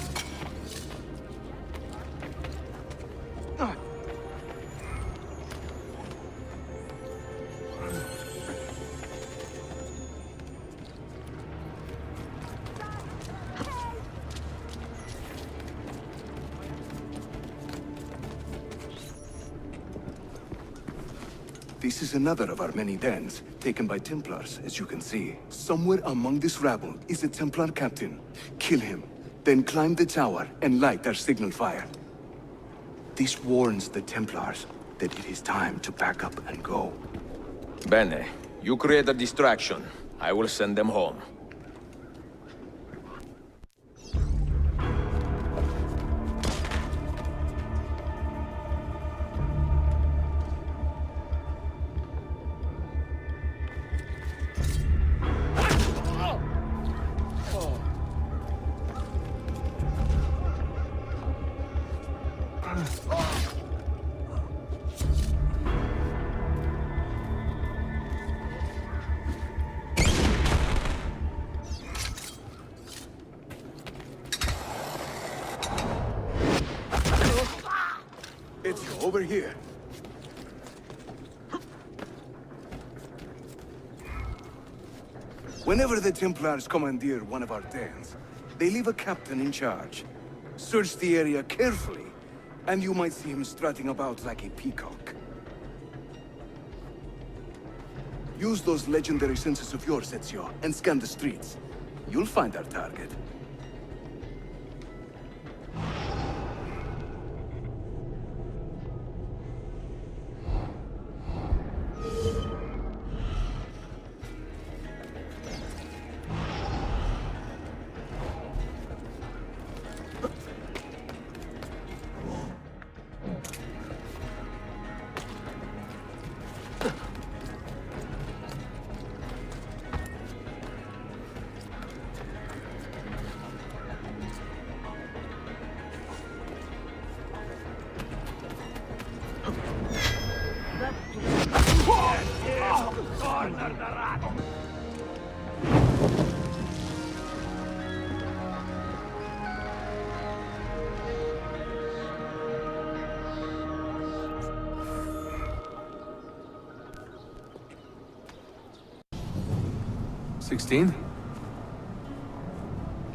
S7: This is another of our many dens, taken by Templars, as you can see. Somewhere among this rabble is a Templar captain. Kill him, then climb the tower and light our signal fire. This warns the Templars that it is time to pack up and go.
S12: Bene, you create a distraction. I will send them home.
S7: It's over here. Whenever the Templars commandeer one of our dens, they leave a captain in charge. Search the area carefully, and you might see him strutting about like a peacock. Use those legendary senses of yours, Ezio, and scan the streets. You'll find our target.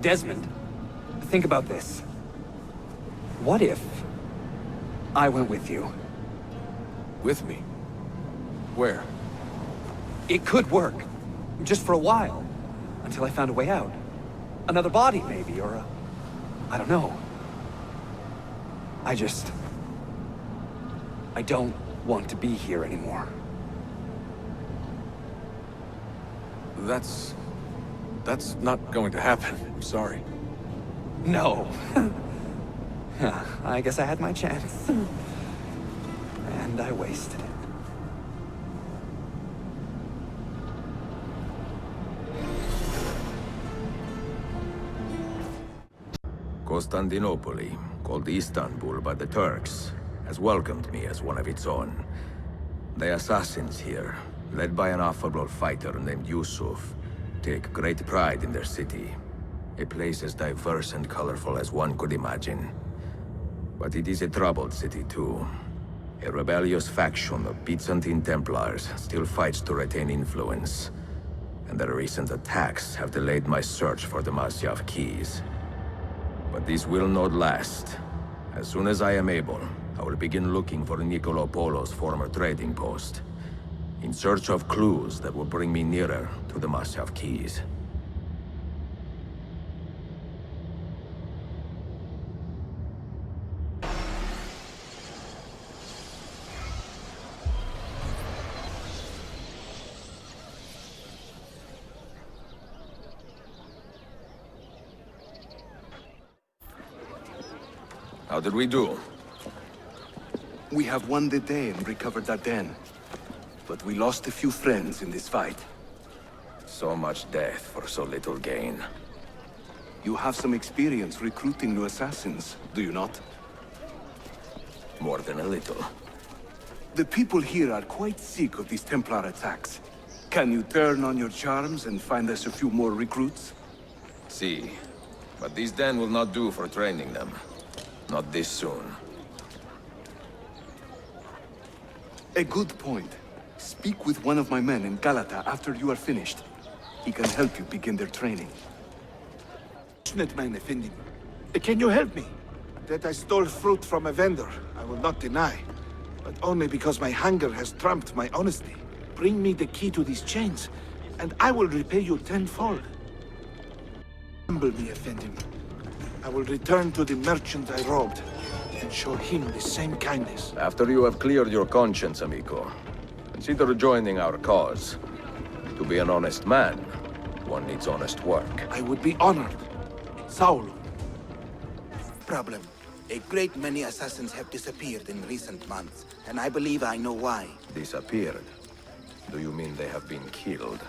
S5: Desmond, think about this. What if I went with you?
S9: With me? Where?
S5: It could work. Just for a while. Until I found a way out. Another body, maybe, or a... I don't know. I don't want to be here anymore.
S9: That's not going to happen. I'm sorry.
S5: No. I guess I had my chance. And I wasted it.
S12: Constantinople, called Istanbul by the Turks, has welcomed me as one of its own. The assassins here, led by an affable fighter named Yusuf, take great pride in their city. A place as diverse and colorful as one could imagine. But it is a troubled city too. A rebellious faction of Byzantine Templars still fights to retain influence. And their recent attacks have delayed my search for the Masyav keys. But this will not last. As soon as I am able, I will begin looking for Niccolo Polo's former trading post, in search of clues that will bring me nearer to the Masyav keys. How did we do?
S7: We have won the day and recovered that den. But we lost a few friends in this fight.
S12: So much death for so little gain.
S7: You have some experience recruiting new assassins, do you not?
S12: More than a little.
S7: The people here are quite sick of these Templar attacks. Can you turn on your charms and find us a few more recruits?
S12: See, but this den will not do for training them. Not this soon.
S7: A good point. Speak with one of my men in Galata after you are finished. He can help you begin their training.
S23: Man, Effendi. Can you help me? That I stole fruit from a vendor, I will not deny.
S7: but only because my hunger has trumped my honesty. Bring me the key to these chains, and I will repay you tenfold. Humble me, Effendi. I will return to the merchant I robbed, and show him the same kindness.
S12: After you have cleared your conscience, amigo, consider joining our cause. To be an honest man, one needs honest work.
S7: I would be honored. Saul.
S4: Problem. A great many assassins have disappeared in recent months, and I believe I know why.
S12: Disappeared? Do you mean they have been killed?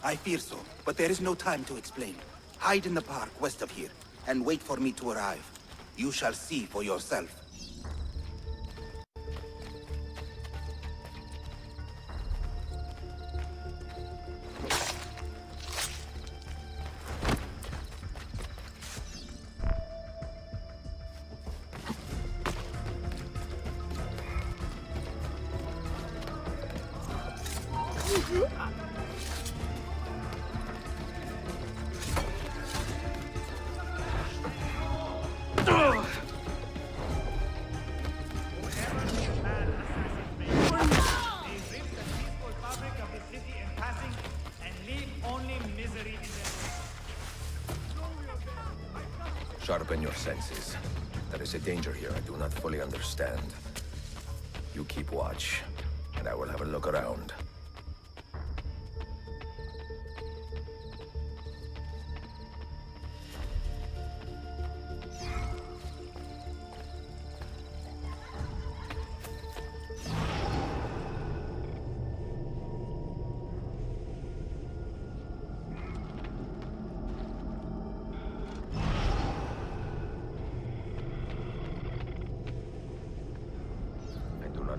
S4: I fear so, but there is no time to explain. Hide in the park west of here, and wait for me to arrive. You shall see for yourself.
S12: Sharpen your senses. There is a danger here I do not fully understand. You keep watch, and I will have a look around.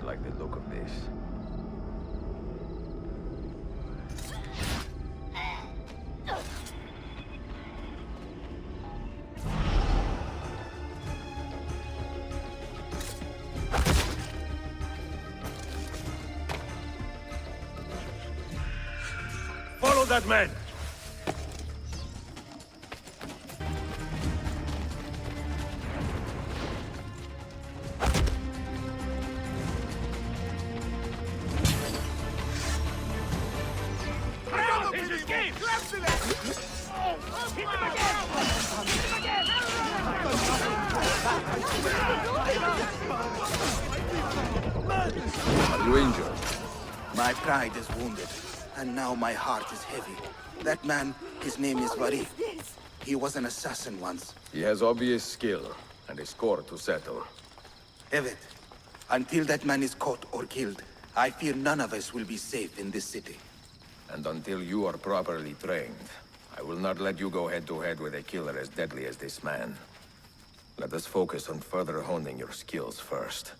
S12: Like the look of this.
S14: Follow that man!
S12: Are you injured?
S4: My pride is wounded, and now my heart is heavy. That man, his name is Varif. He was an assassin once.
S12: He has obvious skill, and a score to settle.
S4: Evet, until that man is caught or killed, I fear none of us will be safe in this city.
S12: And until you are properly trained, I will not let you go head-to-head with a killer as deadly as this man. Let us focus on further honing your skills first.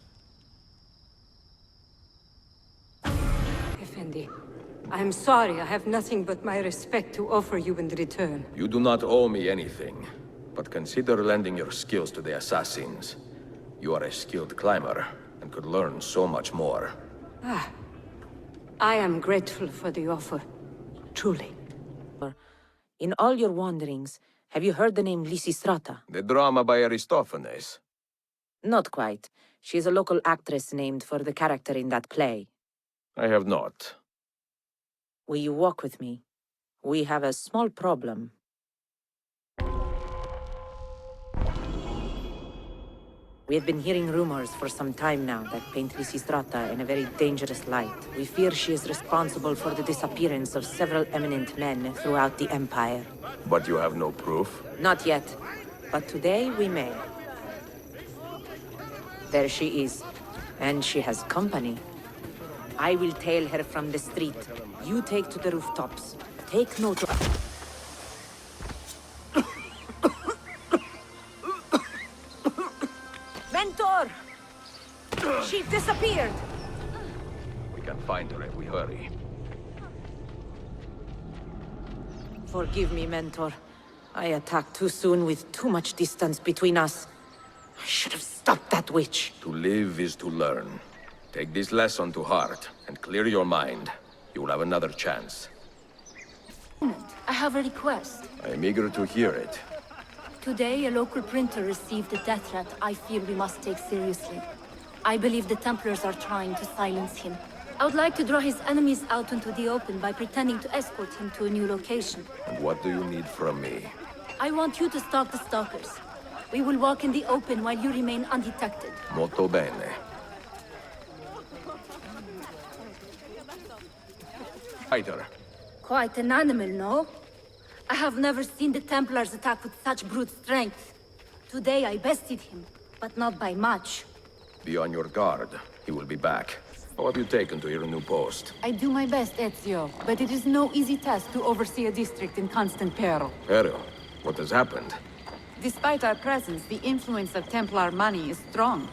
S6: Effendi, I'm sorry. I have nothing but my respect to offer you in return.
S12: You do not owe me anything, but consider lending your skills to the assassins. You are a skilled climber, and could learn so much more.
S6: Ah, I am grateful for the offer. Truly.
S19: In all your wanderings, have you heard the name Lysistrata?
S12: The drama by Aristophanes?
S19: Not quite. She is a local actress named for the character in that play.
S12: I have not.
S19: Will you walk with me? We have a small problem. We have been hearing rumors for some time now that paint Lysistrata in a very dangerous light. We fear she is responsible for the disappearance of several eminent men throughout the Empire.
S12: But you have no proof?
S19: Not yet, but today we may. There she is, and she has company. I will tail her from the street. You take to the rooftops. Take note of... Mentor! She disappeared!
S12: We can find her if we hurry.
S19: Forgive me, Mentor. I attacked too soon with too much distance between us. I should have stopped that witch.
S12: To live is to learn. Take this lesson to heart, and clear your mind. You will have another chance.
S20: I have a request.
S12: I am eager to hear it.
S20: Today, a local printer received a death threat I feel we must take seriously. I believe the Templars are trying to silence him. I would like to draw his enemies out into the open by pretending to escort him to a new location.
S12: And what do you need from me?
S20: I want you to stalk the stalkers. We will walk in the open while you remain undetected.
S12: Molto bene. Fighter.
S20: Quite an animal, no? I have never seen the Templars attack with such brute strength. Today I bested him, but not by much.
S12: Be on your guard. He will be back. How have you taken to your new post?
S2: I do my best, Ezio, but it is no easy task to oversee a district in constant peril.
S12: Peril? What has happened?
S2: Despite our presence, the influence of Templar money is strong.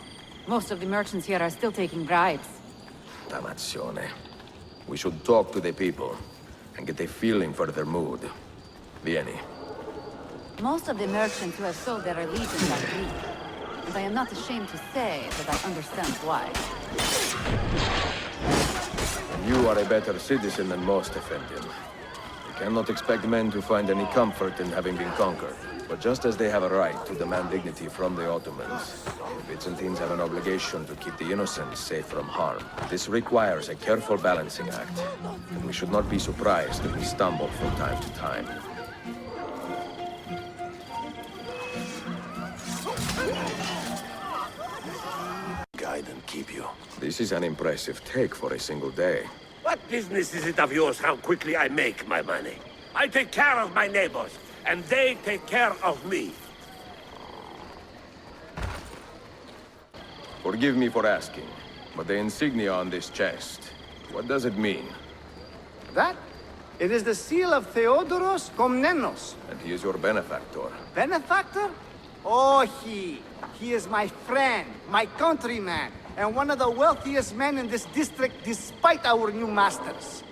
S2: Most of the merchants here are still taking bribes.
S12: Dannazione. We should talk to the people and get a feeling for their mood. Vieni.
S2: Most of the merchants who have sold their allegiance are Greek, and I am not ashamed to say that I understand why.
S12: You are a better citizen than most, Effendian. We cannot expect men to find any comfort in having been conquered. But just as they have a right to demand dignity from the Ottomans, the Byzantines have an obligation to keep the innocent safe from harm. This requires a careful balancing act, and we should not be surprised if we stumble from time to time. Guide and keep you. This is an impressive take for a single day.
S8: What business is it of yours how quickly I make my money? I take care of my neighbors, and they take care of me.
S12: Forgive me for asking, but the insignia on this chest, what does it mean?
S13: That? It is the seal of Theodoros Komnenos.
S12: And he is your benefactor.
S13: Benefactor? Oh, he is my friend, my countryman, and one of the wealthiest men in this district despite our new masters.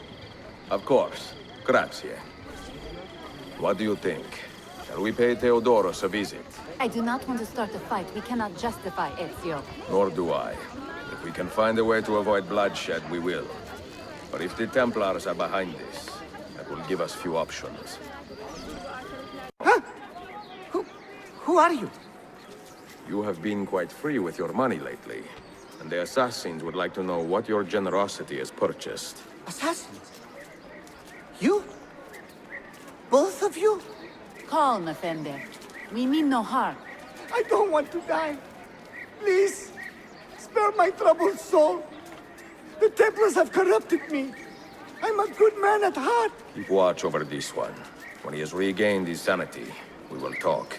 S12: Of course. Grazie. What do you think? Shall we pay Theodoros a visit?
S2: I do not want to start a fight we cannot justify, Ezio.
S12: Nor do I. If we can find a way to avoid bloodshed, we will. But if the Templars are behind this, that will give us few options.
S13: Huh? Who are you?
S12: You have been quite free with your money lately, and the assassins would like to know what your generosity has purchased.
S13: Assassins? You? Both of you?
S2: Calm, Effendi. We mean no harm.
S13: I don't want to die. Please, spare my troubled soul. The Templars have corrupted me. I'm a good man at heart.
S12: Keep watch over this one. When he has regained his sanity, we will talk.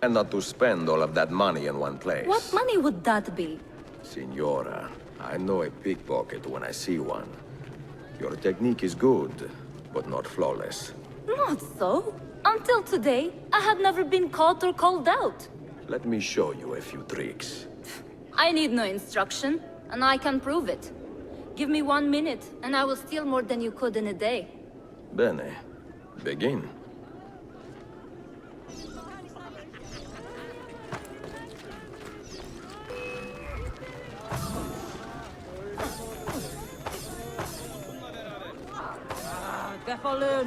S12: And not to spend all of that money in one place.
S20: What money would that be?
S12: Signora, I know a pickpocket when I see one. Your technique is good, but not flawless.
S20: Not so. Until today, I had never been caught or called out.
S12: Let me show you a few tricks.
S20: I need no instruction, and I can prove it. Give me 1 minute, and I will steal more than you could in a day.
S12: Bene. Begin.
S2: Defalun!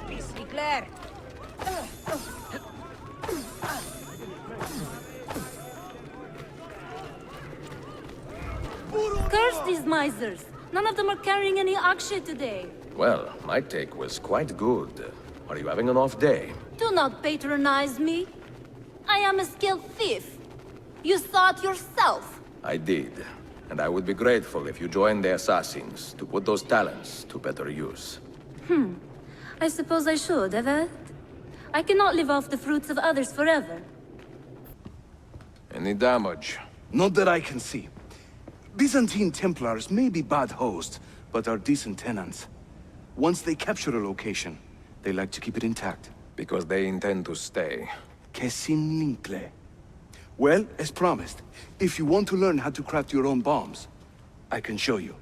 S2: Beastly glare!
S20: Curse these misers! None of them are carrying any akshay today.
S12: Well, my take was quite good. Are you having an off day?
S20: Do not patronize me. I am a skilled thief. You saw it yourself.
S12: I did. And I would be grateful if you joined the assassins to put those talents to better use.
S20: I suppose I should, Evet. I cannot live off the fruits of others forever.
S12: Any damage?
S7: Not that I can see. Byzantine Templars may be bad hosts, but are decent tenants. Once they capture a location, they like to keep it intact.
S12: Because they intend to stay.
S7: Que sin lincle. Well, as promised, if you want to learn how to craft your own bombs, I can show you.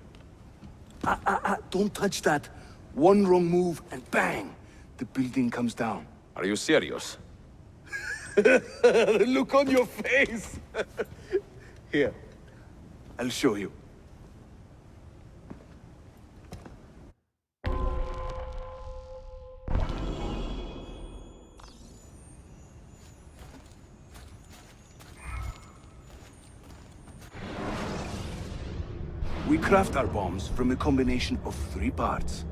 S7: Don't touch that. One wrong move and bang! The building comes down.
S12: Are you serious?
S7: The look on your face! Here, I'll show you. We craft our bombs from a combination of 3 parts.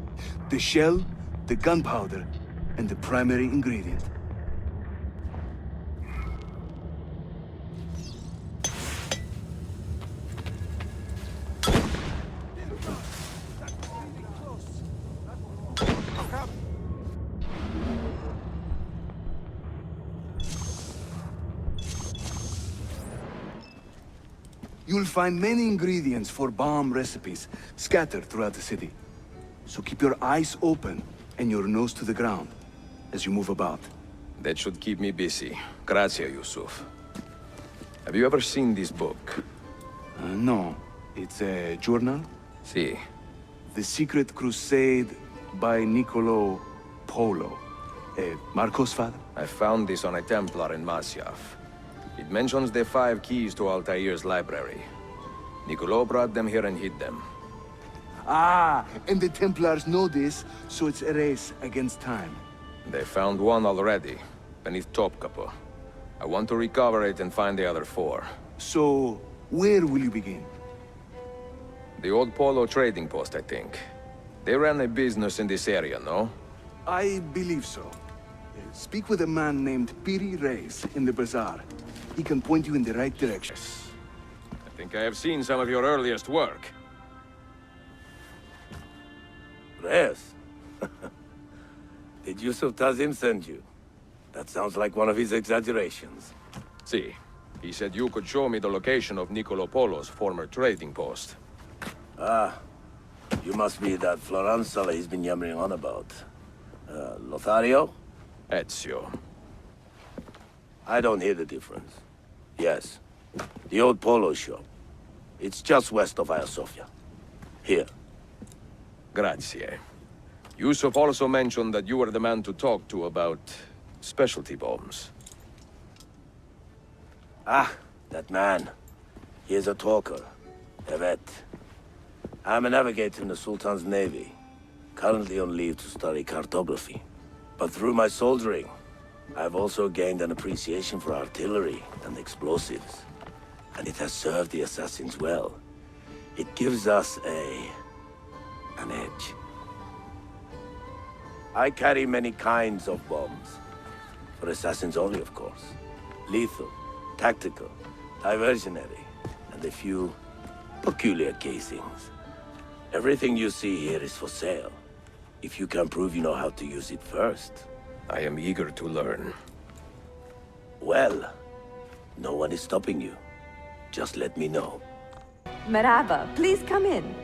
S7: The shell, the gunpowder, and the primary ingredient. You'll find many ingredients for bomb recipes scattered throughout the city. So keep your eyes open and your nose to the ground as you move about.
S12: That should keep me busy. Grazie, Yusuf. Have you ever seen this book?
S7: No. It's a journal?
S12: Si.
S7: The Secret Crusade by Niccolo Polo. Marco's father?
S12: I found this on a Templar in Masyaf. It mentions the 5 keys to Altair's library. Niccolo brought them here and hid them.
S7: Ah, and the Templars know this, so it's a race against time.
S12: They found one already, beneath Topkapi. I want to recover it and find the other 4.
S7: So, where will you begin?
S12: The old Polo trading post, I think. They ran a business in this area, no?
S7: I believe so. Speak with a man named Piri Reis in the bazaar. He can point you in the right direction.
S12: I think I have seen some of your earliest work.
S8: Reyes? Did Yusuf Tazim send you? That sounds like one of his exaggerations.
S12: See, he said you could show me the location of Niccolo Polo's former trading post.
S8: Ah, you must be that Floranzola he's been yammering on about. Lothario?
S12: Ezio.
S8: I don't hear the difference. Yes, the old Polo shop. It's just west of Hagia Sophia. Here.
S12: Grazie. Yusuf also mentioned that you were the man to talk to about specialty bombs.
S8: Ah, that man. He is a talker. A vet. I'm a navigator in the Sultan's navy. Currently on leave to study cartography. But through my soldiering, I've also gained an appreciation for artillery and explosives. And it has served the assassins well. It gives us an edge. I carry many kinds of bombs. For assassins only, of course. Lethal, tactical, diversionary, and a few peculiar casings. Everything you see here is for sale. If you can prove you know how to use it first.
S12: I am eager to learn.
S8: Well, no one is stopping you. Just let me know.
S19: Merhaba, please come in.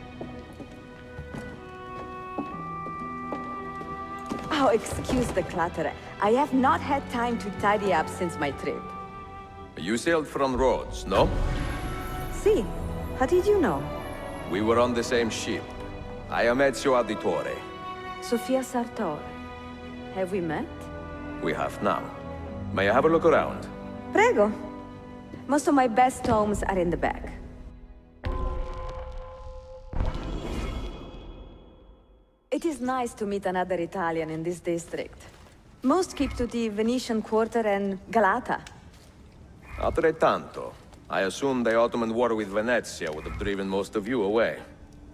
S19: Oh, excuse the clutter. I have not had time to tidy up since my trip.
S12: You sailed from Rhodes, no?
S19: See, how did you know?
S12: We were on the same ship. I am Ezio Auditore.
S19: Sofia Sartor. Have we met?
S12: We have now. May I have a look around?
S19: Prego. Most of my best homes are in the back. It is nice to meet another Italian in this district. Most keep to the Venetian Quarter and Galata.
S12: Altrettanto. I assume the Ottoman war with Venezia would have driven most of you away.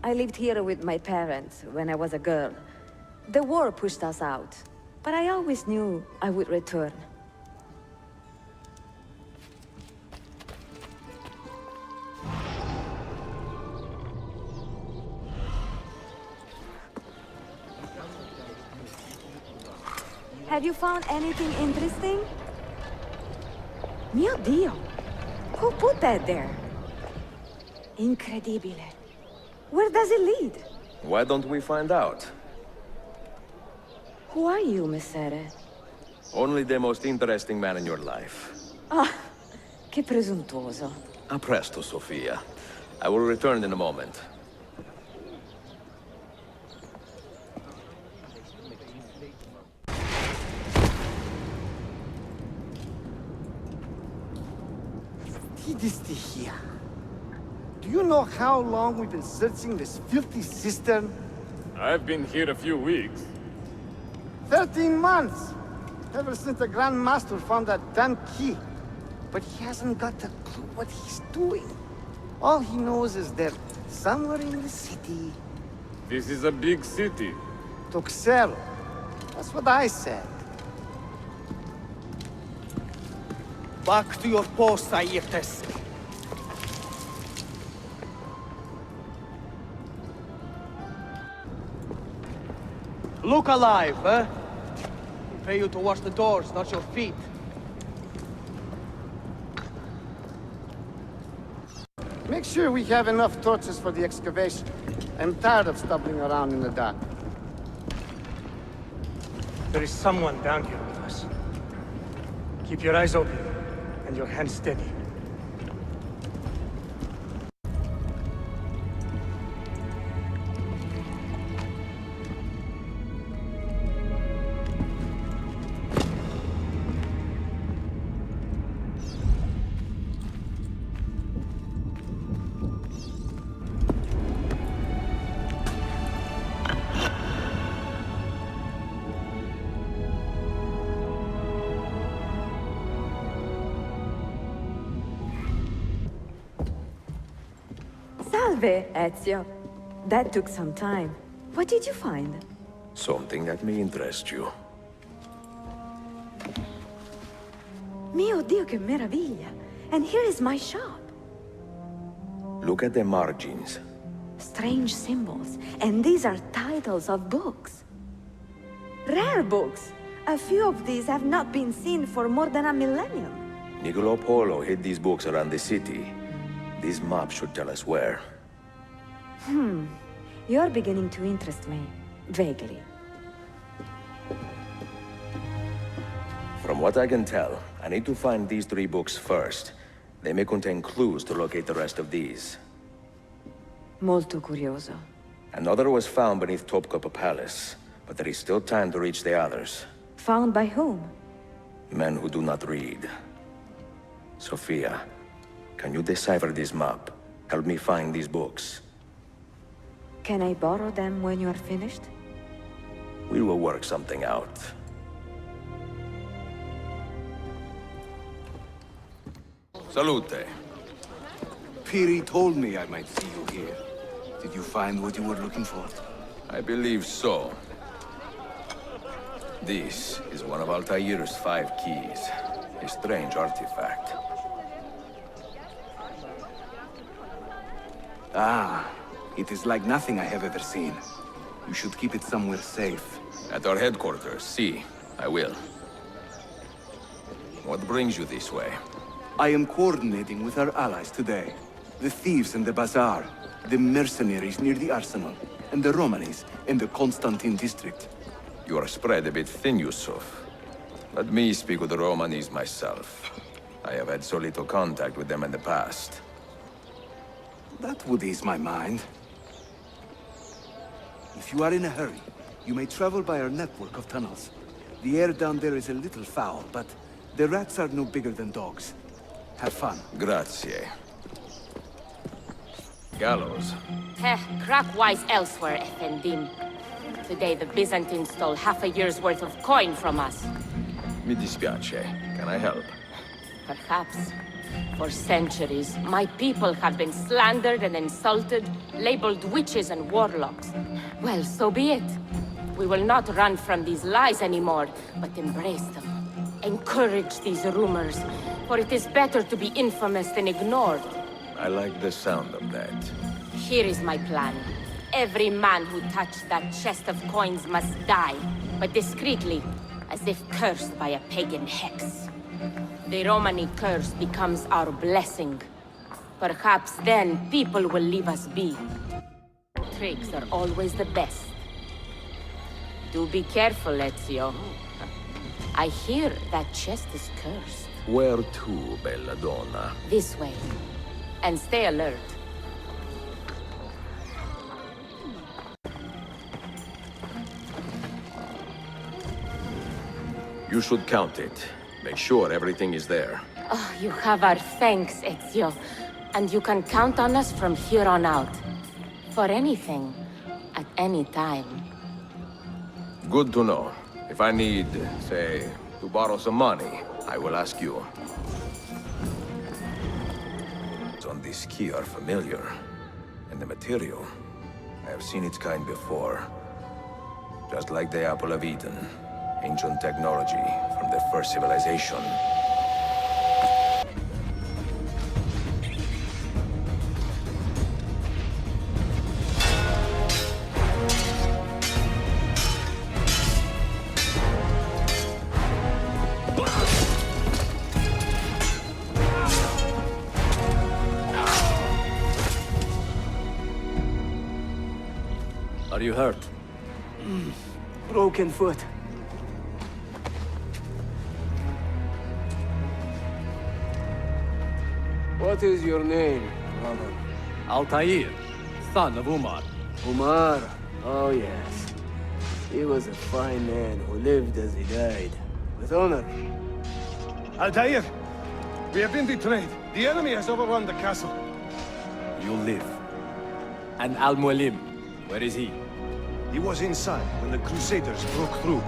S19: I lived here with my parents when I was a girl. The war pushed us out, but I always knew I would return. Have you found anything interesting? Mio Dio! Who put that there? Incredibile. Where does it lead?
S12: Why don't we find out?
S19: Who are you, Messere?
S12: Only the most interesting man in your life.
S19: Ah, che presuntuoso.
S12: A presto, Sofia. I will return in a moment.
S13: Here. Do you know how long we've been searching this filthy cistern?
S14: I've been here a few weeks.
S13: 13 months! Ever since the Grand Master found that damn key. But he hasn't got a clue what he's doing. All he knows is that somewhere in the city...
S14: This is a big city.
S13: Tuxero. That's what I said.
S3: Back to your post, Ayrtes. Look alive, eh? We pay you to wash the doors, not your feet.
S13: Make sure we have enough torches for the excavation. I'm tired of stumbling around in the dark.
S10: There is someone down here with us. Keep your eyes open and your hands steady.
S15: Salve, Ezio. That took some time. What did you find?
S12: Something that may interest you.
S15: Mio Dio, che meraviglia! And here is my shop.
S12: Look at the margins.
S15: Strange symbols. And these are titles of books. Rare books. A few of these have not been seen for more than a millennium.
S12: Niccolo Polo hid these books around the city. This map should tell us where.
S15: You're beginning to interest me. Vaguely.
S12: From what I can tell, I need to find these 3 books first. They may contain clues to locate the rest of these.
S15: Molto curioso.
S12: Another was found beneath Topkapi Palace, but there is still time to reach the others.
S15: Found by whom?
S12: Men who do not read. Sophia, can you decipher this map? Help me find these books.
S15: Can I borrow them when you are finished?
S12: We will work something out. Salute.
S7: Piri told me I might see you here. Did you find what you were looking for?
S12: I believe so. This is one of Altair's 5 keys. A strange artifact.
S7: Ah, it is like nothing I have ever seen. You should keep it somewhere safe.
S12: At our headquarters, see. I will. What brings you this way?
S7: I am coordinating with our allies today. The thieves in the bazaar, the mercenaries near the arsenal, and the Romanis in the Constantine district.
S12: You are spread a bit thin, Yusuf. Let me speak with the Romanis myself. I have had so little contact with them in the past.
S7: That would ease my mind. If you are in a hurry, you may travel by our network of tunnels. The air down there is a little foul, but the rats are no bigger than dogs. Have fun.
S12: Grazie. Gallows.
S17: Crack wise elsewhere, Effendim. Today the Byzantines stole half a year's worth of coin from us.
S12: Mi dispiace. Can I help?
S17: Perhaps. For centuries, my people have been slandered and insulted, labeled witches and warlocks. Well, so be it. We will not run from these lies anymore, but embrace them. Encourage these rumors, for it is better to be infamous than ignored.
S12: I like the sound of that.
S17: Here is my plan. Every man who touched that chest of coins must die, but discreetly, as if cursed by a pagan hex. The Romani curse becomes our blessing. Perhaps then people will leave us be. Tricks are always the best. Do be careful, Ezio. I hear that chest is cursed.
S12: Where to, bella donna?
S17: This way. And stay alert.
S12: You should count it. Make sure everything is there.
S17: Oh, you have our thanks, Ezio. And you can count on us from here on out. For anything. At any time.
S12: Good to know. If I need, say, to borrow some money, I will ask you. On this key are familiar. And the material, I have seen its kind before. Just like the Apple of Eden. Ancient technology from the first civilization.
S5: Are you hurt?
S13: Broken foot. What is your name, brother?
S5: Altair, son of Umar.
S13: Umar? Oh, yes. He was a fine man who lived as he died. With honor.
S9: Altair, we have been betrayed. The enemy has overrun the castle.
S5: You live. And Al-Mualim, where is he?
S9: He was inside when the Crusaders broke through.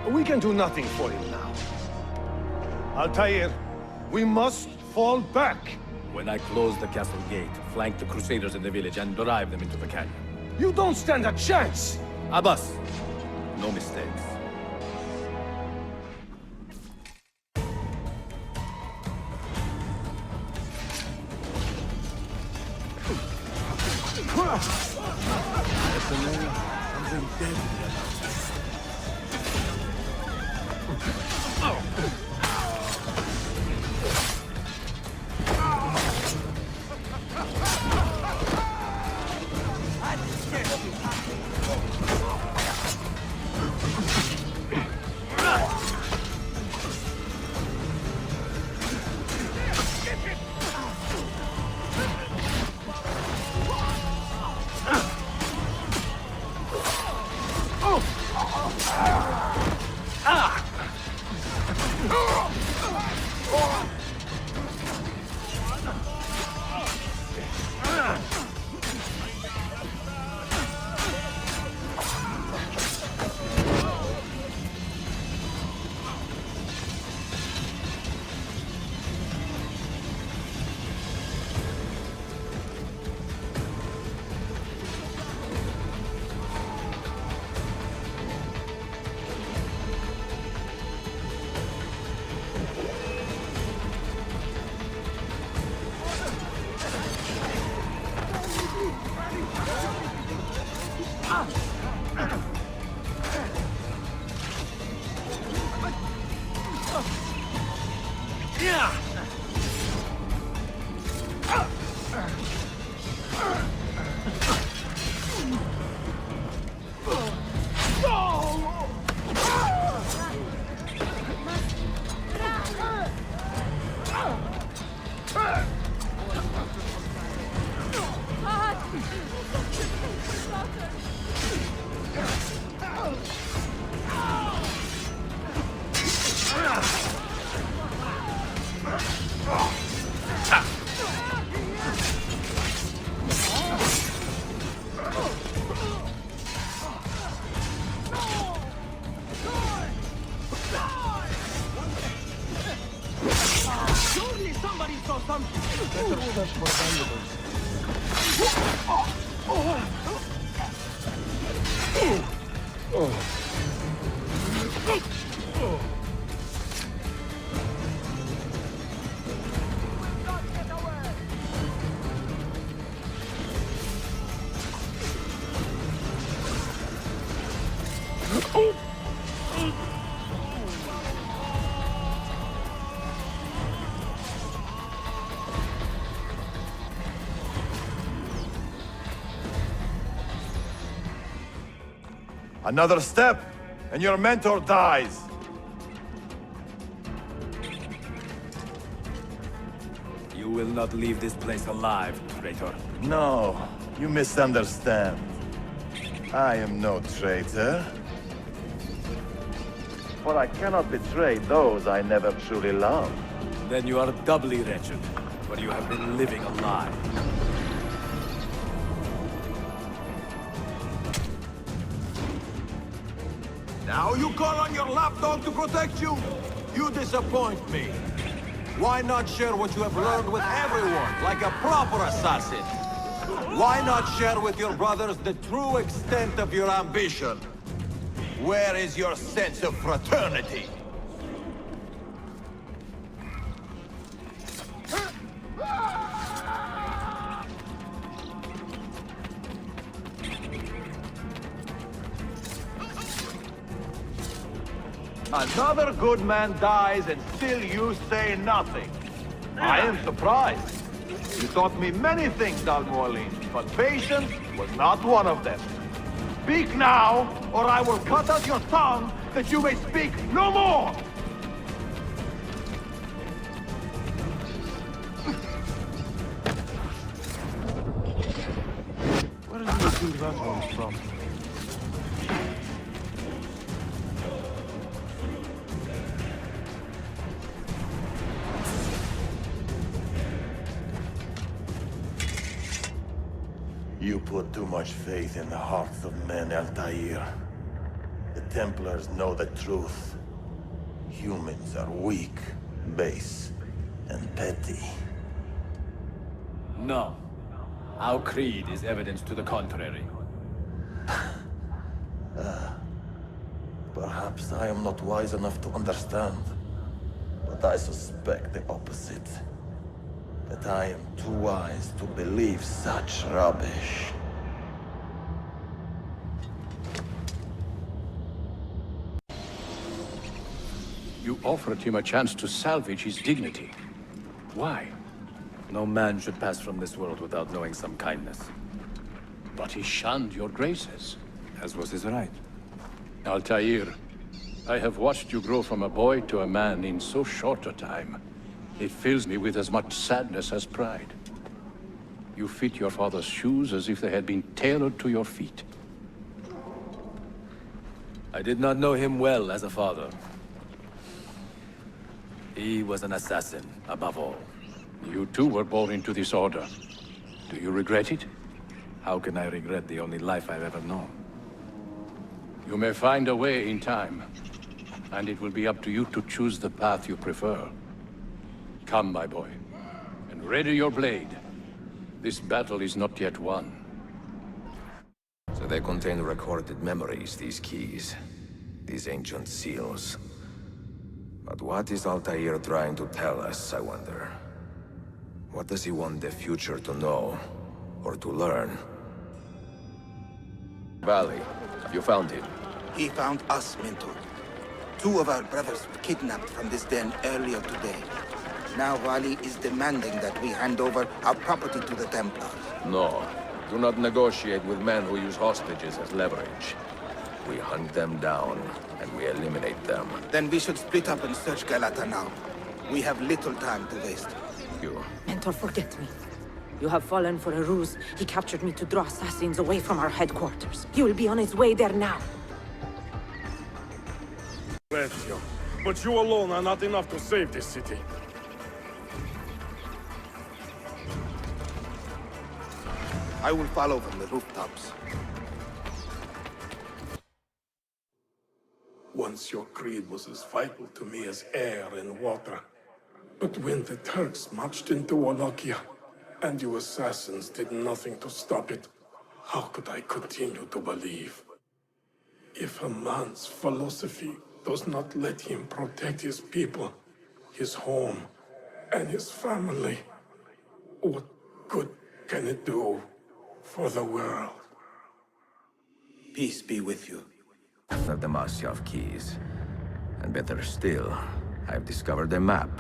S9: We can do nothing for him now. Altair, we must fall back.
S5: When I close the castle gate, flank the Crusaders in the village and drive them into the canyon.
S9: You don't stand a chance!
S5: Abbas, no mistakes.
S16: Another step, and your mentor dies.
S5: You will not leave this place alive, traitor.
S16: No, you misunderstand. I am no traitor. For I cannot betray those I never truly loved.
S5: Then you are doubly wretched, for you have been living a lie.
S16: Now you call on your lapdog to protect you? You disappoint me.
S18: Why not share what you have learned with everyone, like a proper assassin? Why not share with your brothers the true extent of your ambition? Where is your sense of fraternity? Another good man dies and still you say nothing. I am surprised. You taught me many things, DougsLD, but patience was not one of them. Speak now, or I will cut out your tongue that you may speak no more!
S9: Where do you think that one's from?
S8: You put too much faith in the hearts of men, Altair. The Templars know the truth. Humans are weak, base, and petty.
S1: No. Our creed is evidence to the contrary.
S8: Perhaps I am not wise enough to understand, but I suspect the opposite. That I am too wise to believe such rubbish.
S21: You offered him a chance to salvage his dignity. Why?
S1: No man should pass from this world without knowing some kindness.
S21: But he shunned your graces.
S1: As was his right.
S21: Altair, I have watched you grow from a boy to a man in so short a time. It fills me with as much sadness as pride. You fit your father's shoes as if they had been tailored to your feet.
S1: I did not know him well as a father. He was an assassin, above all.
S21: You too were born into this order. Do you regret it?
S1: How can I regret the only life I've ever known?
S21: You may find a way in time, and it will be up to you to choose the path you prefer. Come, my boy, and ready your blade. This battle is not yet won.
S12: So they contain recorded memories, these keys. These ancient seals. But what is Altair trying to tell us, I wonder? What does he want the future to know? Or to learn? Valley, have you found him?
S4: He found us, Mentor. 2 of our brothers were kidnapped from this den earlier today. Now Vali is demanding that we hand over our property to the Templars.
S12: No. Do not negotiate with men who use hostages as leverage. We hunt them down, and we eliminate them.
S4: Then we should split up and search Galata now. We have little time to waste.
S12: You.
S19: Mentor, forget me. You have fallen for a ruse. He captured me to draw assassins away from our headquarters. He will be on his way there now.
S14: Ezio, but you alone are not enough to save this city.
S4: I will follow from the rooftops.
S22: Once your creed was as vital to me as air and water. But when the Turks marched into Wallachia, and you assassins did nothing to stop it, how could I continue to believe? If a man's philosophy does not let him protect his people, his home, and his family, what good can it do for the world?
S4: Peace be with you.
S12: Of the Masyaf keys. And better still, I've discovered a map,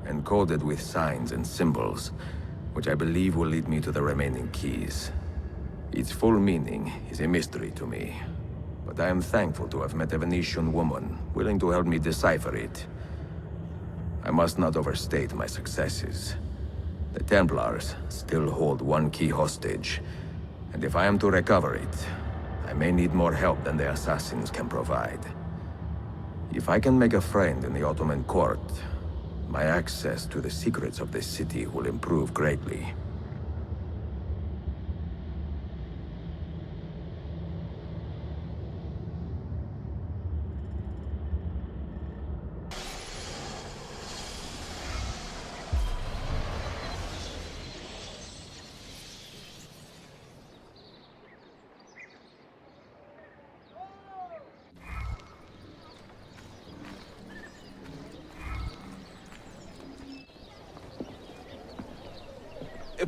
S12: encoded with signs and symbols, which I believe will lead me to the remaining keys. Its full meaning is a mystery to me, but I am thankful to have met a Venetian woman willing to help me decipher it. I must not overstate my successes. The Templars still hold one key hostage, and if I am to recover it, I may need more help than the assassins can provide. If I can make a friend in the Ottoman court, my access to the secrets of this city will improve greatly.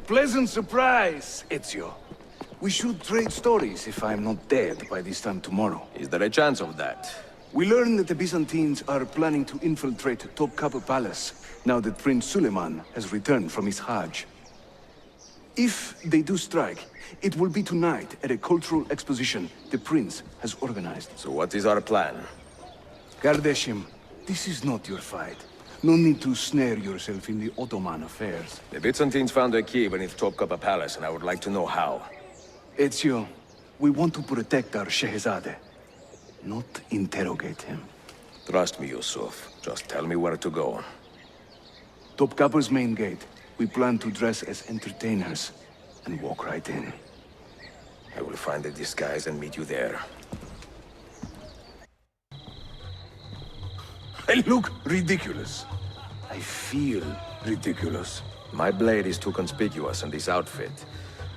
S7: pleasant surprise, Ezio. We should trade stories if I'm not dead by this time tomorrow.
S12: Is there a chance of that?
S7: We learn that the Byzantines are planning to infiltrate Topkapi Palace now that Prince Suleiman has returned from his Hajj. If they do strike, it will be tonight at a cultural exposition the prince has organized.
S12: So what is our plan?
S7: Kardashim, this is not your fight. No need to snare yourself in the Ottoman affairs.
S12: The Byzantines found a key beneath Topkapi Palace, and I would like to know how.
S7: Ezio, we want to protect our Shehzade, not interrogate him.
S12: Trust me, Yusuf. Just tell me where to go.
S7: Topkapi's main gate. We plan to dress as entertainers and walk right in.
S12: I will find a disguise and meet you there.
S7: I look ridiculous. I feel ridiculous.
S12: My blade is too conspicuous in this outfit.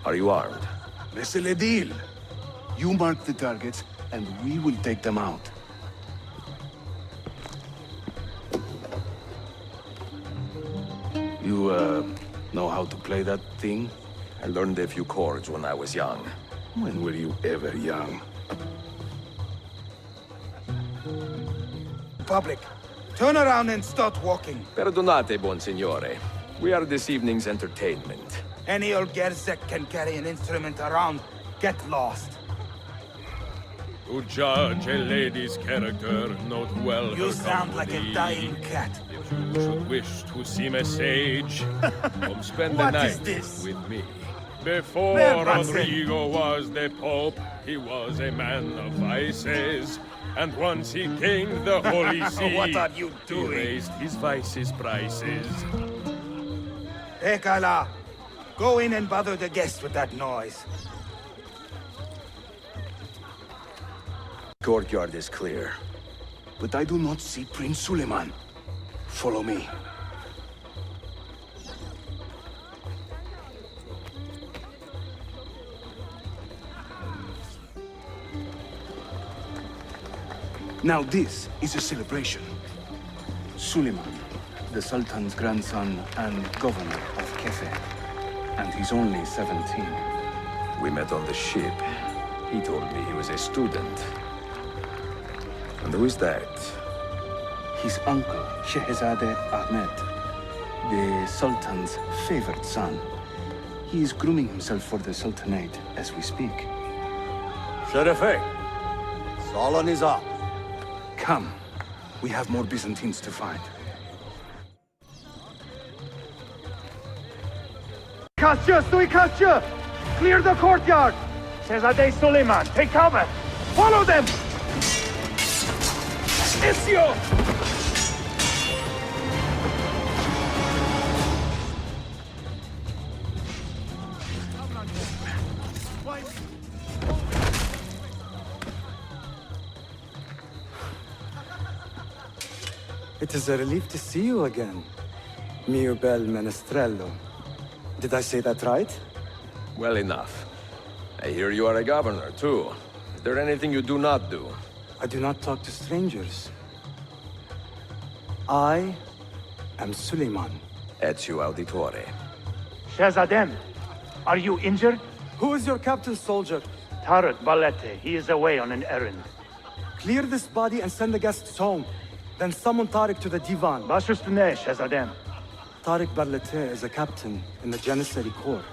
S12: Are you armed?
S7: C'est le deal. You mark the targets, and we will take them out. You, know how to play that thing?
S12: I learned a few chords when I was young.
S7: When were you ever young?
S4: Public, turn around and start walking.
S12: Perdonate, buon signore. We are this evening's entertainment.
S4: Any old gerzek can carry an instrument around. Get lost.
S14: To judge a lady's character, note well her
S4: You sound like a
S14: company.
S4: dying cat.
S14: If you should wish to seem a sage, come spend the
S4: What
S14: night
S4: is this?
S14: with me. Before Rodrigo was the Pope, he was a man of vices. And once he gained the Holy See,
S4: What are you doing?
S14: He raised his vices' prices.
S4: Ekala, go in and bother the guests with that noise.
S12: Courtyard is clear.
S7: But I do not see Prince Suleiman. Follow me. Now this is a celebration. Suleiman, the Sultan's grandson and governor of Kefe. And he's only 17.
S12: We met on the ship. He told me he was a student. And who is that?
S7: His uncle, Shehzade Ahmed, the Sultan's favored son. He is grooming himself for the Sultanate as we speak.
S3: Sherife, Solon is up.
S7: Come. We have more Byzantines to find.
S18: Suikastçı! Suikastçı! Clear the courtyard! Shehzade Suleiman, take cover! Follow them! Ezio!
S6: It is a relief to see you again, mio bel menestrello. Did I say that right?
S12: Well enough. I hear you are a governor, too. Is there anything you do not do?
S6: I do not talk to strangers. I am Suleiman.
S12: Ezio Auditore.
S18: Shehzadem, are you injured?
S6: Who is your captain, soldier?
S18: Tarek Balete, he is away on an errand.
S6: Clear this body and send the guests home. Then summon Tarek to the divan.
S18: Baş üstüne, Shehzadem.
S6: Tarek Barlete is a captain in the Janissary Corps,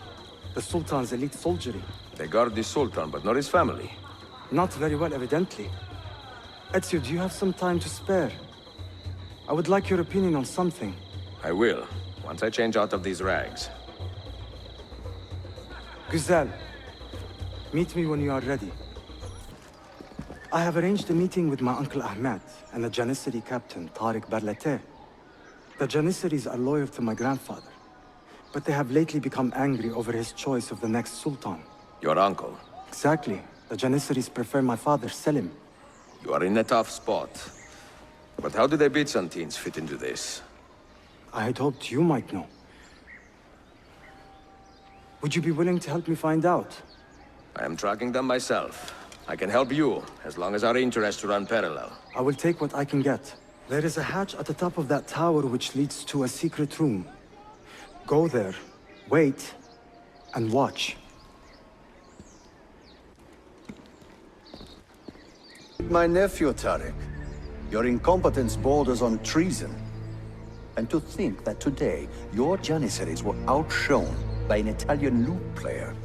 S6: the Sultan's elite soldiery.
S12: They guard the Sultan, but not his family.
S6: Not very well, evidently. Ezio, do you have some time to spare? I would like your opinion on something.
S12: I will, once I change out of these rags.
S6: Güzel. Meet me when you are ready. I have arranged a meeting with my uncle Ahmed and the Janissary captain, Tarek Barlete. The Janissaries are loyal to my grandfather, but they have lately become angry over his choice of the next Sultan.
S12: Your uncle?
S6: Exactly. The Janissaries prefer my father, Selim.
S12: You are in a tough spot. But how do the Byzantines fit into this?
S6: I had hoped you might know. Would you be willing to help me find out?
S12: I am tracking them myself. I can help you, as long as our interests run parallel.
S6: I will take what I can get. There is a hatch at the top of that tower which leads to a secret room. Go there, wait, and watch.
S2: My nephew, Tariq. Your incompetence borders on treason. And to think that today, your Janissaries were outshone by an Italian lute player.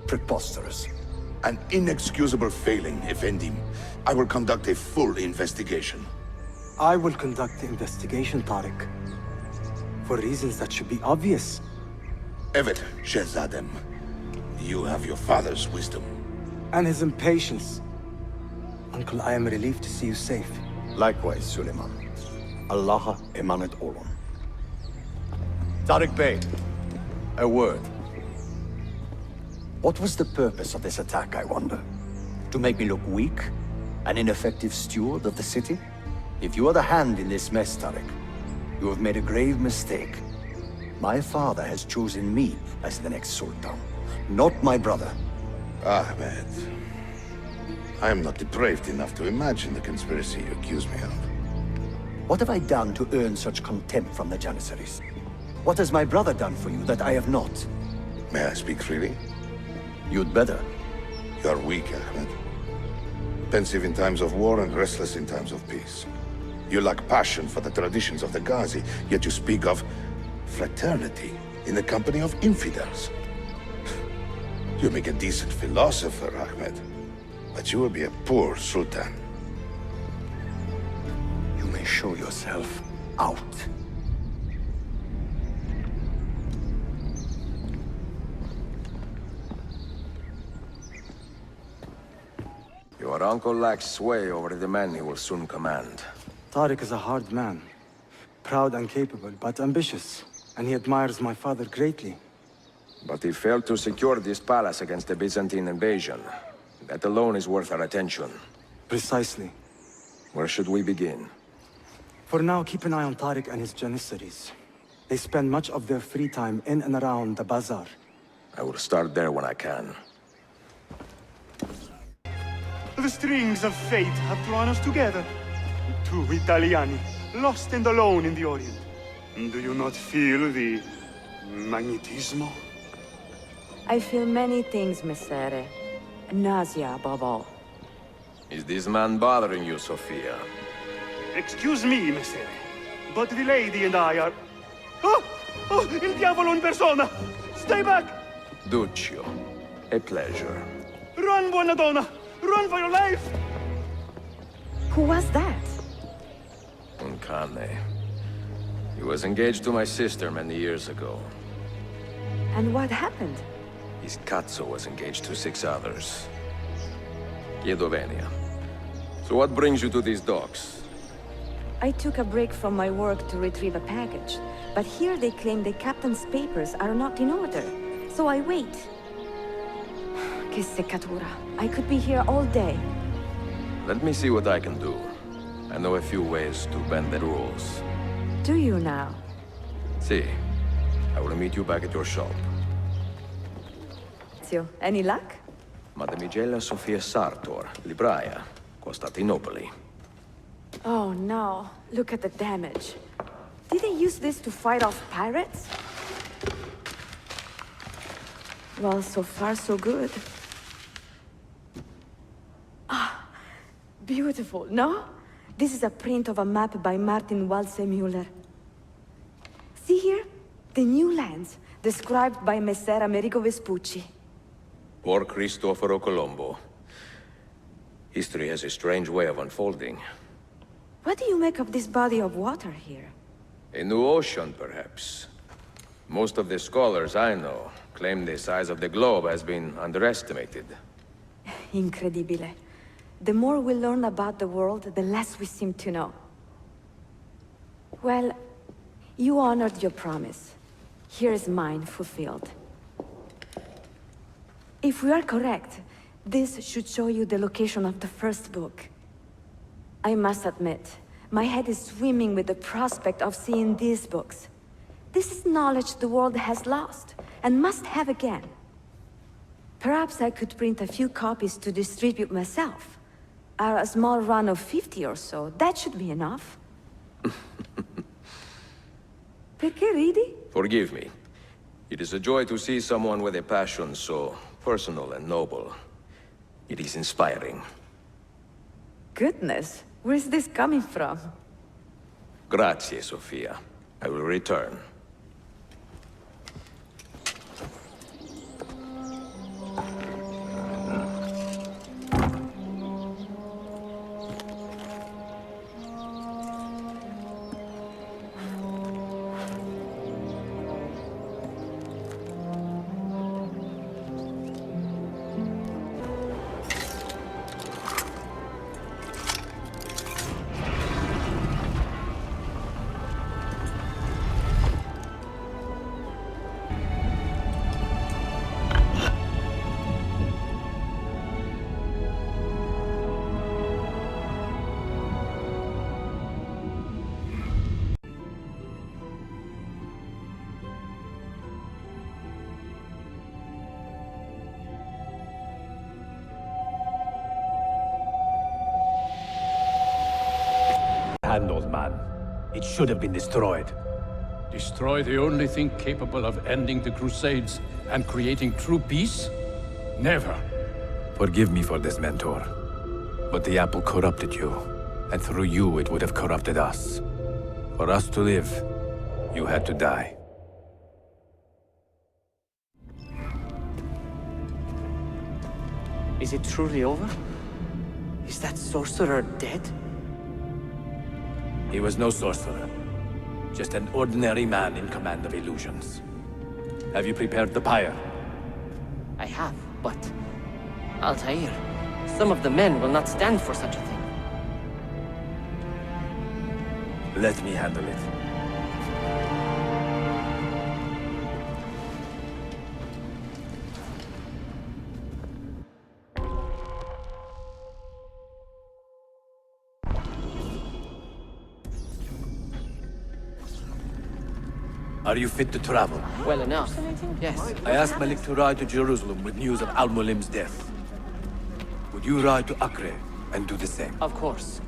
S2: Preposterous.
S11: An inexcusable failing, Effendim. I will conduct a full investigation.
S6: I will conduct the investigation, Tariq. For reasons that should be obvious.
S11: Evet, Shehzadem. You have your father's wisdom.
S6: And his impatience. Uncle, I am relieved to see you safe.
S2: Likewise, Suleiman. Allah emanet olun. Tariq Bey, a word. What was the purpose of this attack, I wonder? To make me look weak? An ineffective steward of the city? If you are the hand in this mess, Tariq, you have made a grave mistake. My father has chosen me as the next Sultan, not my brother.
S11: Ahmed. I am not depraved enough to imagine the conspiracy you accuse me of.
S2: What have I done to earn such contempt from the Janissaries? What has my brother done for you that I have not?
S11: May I speak freely?
S2: You'd better.
S11: You are weak, Ahmed. Pensive in times of war and restless in times of peace. You lack passion for the traditions of the Ghazi, yet you speak of fraternity in the company of infidels. You make a decent philosopher, Ahmed, but you will be a poor sultan.
S2: You may show yourself out.
S12: Your uncle lacks sway over the men he will soon command.
S6: Tariq is a hard man. Proud and capable, but ambitious. And he admires my father greatly.
S12: But he failed to secure this palace against the Byzantine invasion. That alone is worth our attention.
S6: Precisely.
S12: Where should we begin?
S6: For now, keep an eye on Tariq and his Janissaries. They spend much of their free time in and around the bazaar.
S12: I will start there when I can.
S23: The strings of fate have drawn us together. Two Italiani, lost and alone in the Orient. Do you not feel the magnetismo?
S15: I feel many things, Messere. Nausea above all.
S12: Is this man bothering you, Sophia?
S23: Excuse me, Messere, but the lady and I are... Oh! Oh, il diavolo in persona! Stay back!
S12: Duccio, a pleasure.
S23: Run, buona donna! Run for your life!
S15: Who was that?
S12: Un cane. He was engaged to my sister many years ago.
S15: And what happened?
S12: His cazzo was engaged to 6 others. Chiedo venia. So what brings you to these docks?
S15: I took a break from my work to retrieve a package, but here they claim the captain's papers are not in order, so I wait. Che seccatura. I could be here all day.
S12: Let me see what I can do. I know a few ways to bend the rules.
S15: Do you now?
S12: See, I will meet you back at your shop.
S15: Any luck?
S12: Madamigella Sofia Sartor, libraia, Costantinopoli.
S15: Oh no, look at the damage. Did they use this to fight off pirates? Well, so far so good. Ah, beautiful, no? This is a print of a map by Martin Walsee-Müller. See here? The new lands, described by Messer Amerigo Vespucci.
S12: Or Cristoforo Colombo. History has a strange way of unfolding.
S15: What do you make of this body of water here?
S12: A new ocean, perhaps. Most of the scholars I know claim the size of the globe has been underestimated.
S15: Incredibile. The more we learn about the world, the less we seem to know. Well, you honored your promise. Here is mine fulfilled. If we are correct, this should show you the location of the first book. I must admit, my head is swimming with the prospect of seeing these books. This is knowledge the world has lost, and must have again. Perhaps I could print a few copies to distribute myself. A small run of 50 or so, that should be enough.
S12: Forgive me. It is a joy to see someone with a passion so personal and noble. It is inspiring.
S15: Goodness, where is this coming from?
S12: Grazie, Sofia. I will return.
S21: Handled, man. It should have been destroyed. Destroy the only thing capable of ending the Crusades and creating true peace? Never.
S10: Forgive me for this, Mentor. But the apple corrupted you, and through you it would have corrupted us. For us to live, you had to die.
S3: Is it truly over? Is that sorcerer dead?
S10: He was no sorcerer. Just an ordinary man in command of illusions. Have you prepared the pyre?
S3: I have, but... Altair, some of the men will not stand for such a thing.
S10: Let me handle it. Are you fit to travel?
S3: Well enough, yes.
S10: I asked Malik to ride to Jerusalem with news of Al-Mualim's death. Would you ride to Acre and do the same?
S3: Of course.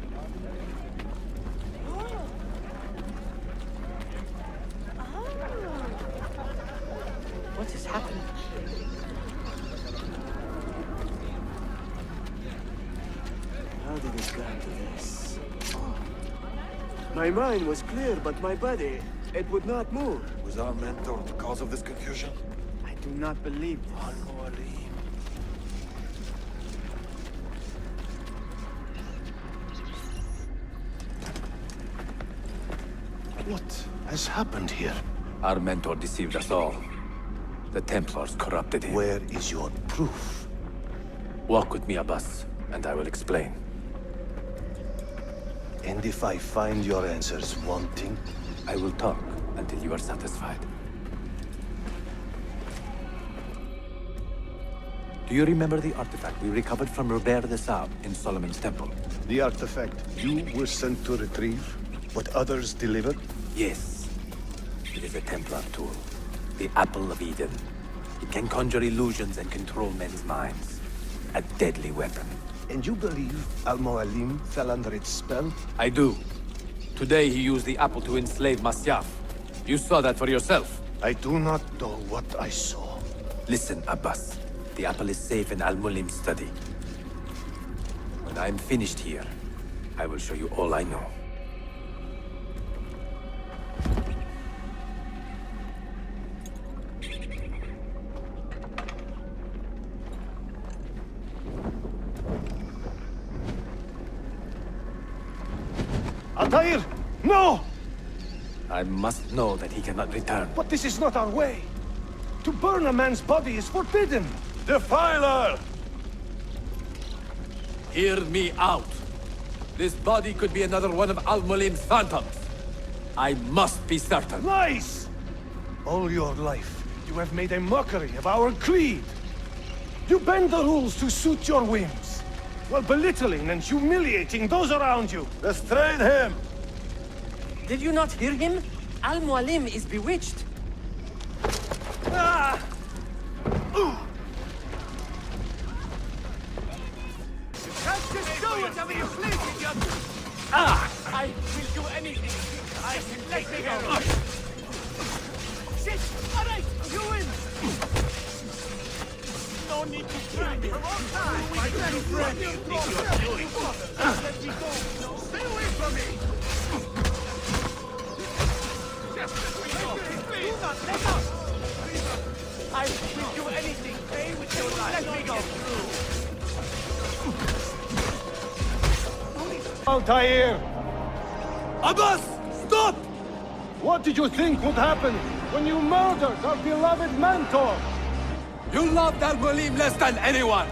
S3: What is happening?
S7: How did it come to this? My mind was clear, but my body, it would not move.
S11: Was our mentor the cause of this confusion?
S7: I do not believe this.
S11: What has happened here?
S10: Our mentor deceived us all. The Templars corrupted him.
S11: Where is your proof?
S10: Walk with me, Abbas, and I will explain.
S11: And if I find your answers wanting?
S10: I will talk until you are satisfied. Do you remember the artifact we recovered from Robert de Sable in Solomon's temple?
S11: The artifact you were sent to retrieve, but others delivered?
S10: Yes. It is a Templar tool. The Apple of Eden. It can conjure illusions and control men's minds. A deadly weapon.
S11: And you believe Al-Mualim fell under its spell?
S10: I do. Today he used the apple to enslave Masyaf. You saw that for yourself.
S11: I do not know what I saw.
S10: Listen, Abbas. The apple is safe in Al-Mualim's study. When I am finished here, I will show you all I know.
S9: Altair! No!
S10: I must know that he cannot return.
S9: But this is not our way. To burn a man's body is forbidden. Defiler!
S10: Hear me out. This body could be another one of Al-Mualim's phantoms. I must be certain.
S9: Lies! All your life, you have made a mockery of our creed. You bend the rules to suit your whims, while belittling and humiliating those around you. Restrain him!
S3: Did you not hear him? Al-Mualim is bewitched.
S9: Ah!
S3: I will do anything. Let me go.
S9: Shit! Alright, you win! No need to try me. My very friend, you think you're doing? Let me go. No, stay away from me. Just let me go. Do not let us. I will do anything. Pay with your life. Let me go. Altair!
S13: Abbas! Stop!
S9: What did you think would happen when you murdered our beloved mentor?
S13: You loved Al-Mualim less than anyone!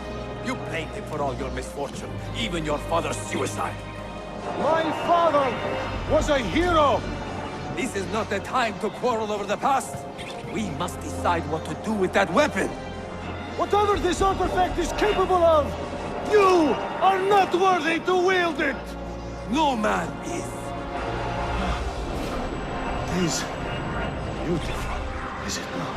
S13: You blamed him for all your misfortune, even your father's suicide.
S9: My father was a hero!
S13: This is not the time to quarrel over the past. We must decide what to do with that weapon.
S9: Whatever this artifact is capable of, you are not worthy to wield it!
S13: No man is.
S9: It is beautiful, is it not?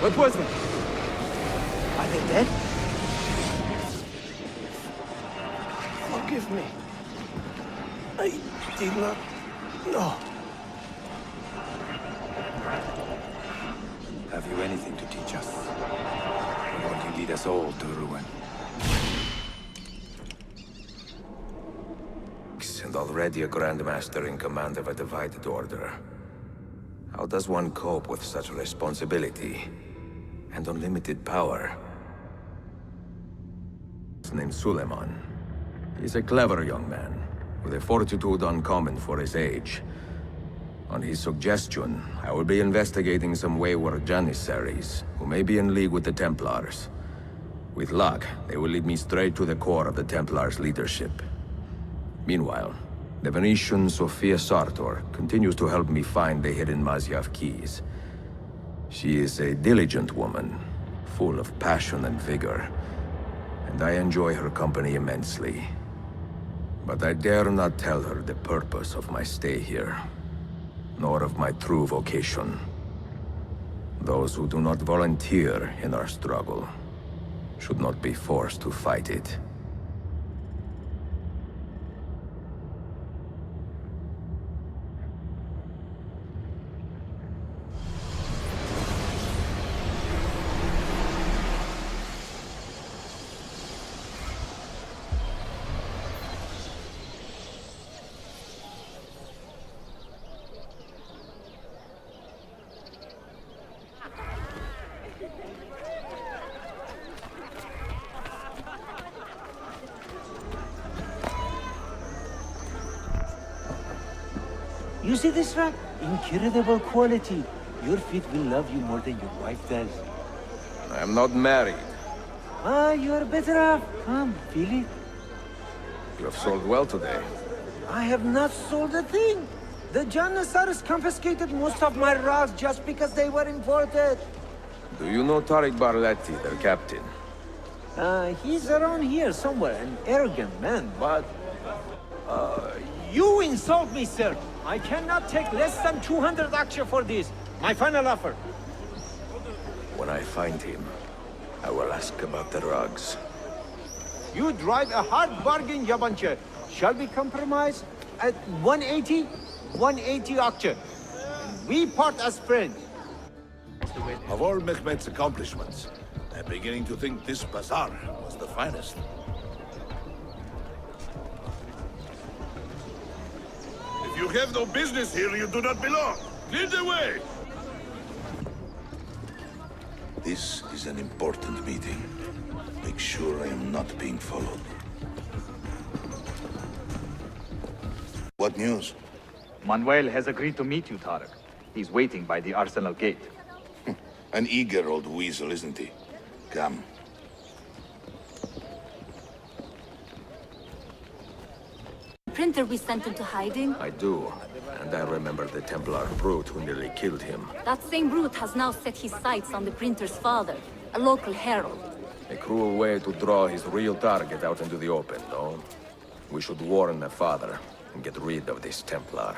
S13: What was that?
S9: Are they dead? Forgive me. I did not know.
S10: Have you anything to teach us? Or will you lead us all to ruin?
S12: And already a Grandmaster in command of a divided order. How does one cope with such responsibility and unlimited power? His name's Suleiman. He's a clever young man, with a fortitude uncommon for his age. On his suggestion, I will be investigating some wayward Janissaries, who may be in league with the Templars. With luck, they will lead me straight to the core of the Templars' leadership. Meanwhile, the Venetian Sophia Sartor continues to help me find the hidden Masyaf keys. She is a diligent woman, full of passion and vigor, and I enjoy her company immensely. But I dare not tell her the purpose of my stay here, nor of my true vocation. Those who do not volunteer in our struggle should not be forced to fight it.
S17: You see this rug? Incredible quality. Your feet will love you more than your wife does.
S12: I am not married.
S17: Ah, you are better off. Come, feel it.
S12: You have sold well today.
S17: I have not sold a thing. The Janissaries confiscated most of my rugs just because they were imported.
S12: Do you know Tariq Barletti, their captain?
S17: He's around here somewhere, an arrogant man, but... you insult me, sir. I cannot take less than 200 aksha for this. My final offer.
S12: When I find him, I will ask about the rugs.
S17: You drive a hard bargain, Yabanche. Shall we compromise at 180? 180 octane. We part as friends.
S11: Of all Mehmet's accomplishments, I'm beginning to think this bazaar was the finest. If you have no business here, you do not belong. Clear the way! This is an important meeting. Make sure I am not being followed. What news?
S5: Manuel has agreed to meet you, Tarek. He's waiting by the Arsenal gate.
S11: An eager old weasel, isn't he? Come.
S16: Printer we sent into hiding?
S12: I do. And I remember the Templar brute who nearly killed him.
S16: That same brute has now set his sights on the printer's father, a local herald.
S12: A cruel way to draw his real target out into the open, no? We should warn the father and get rid of this Templar.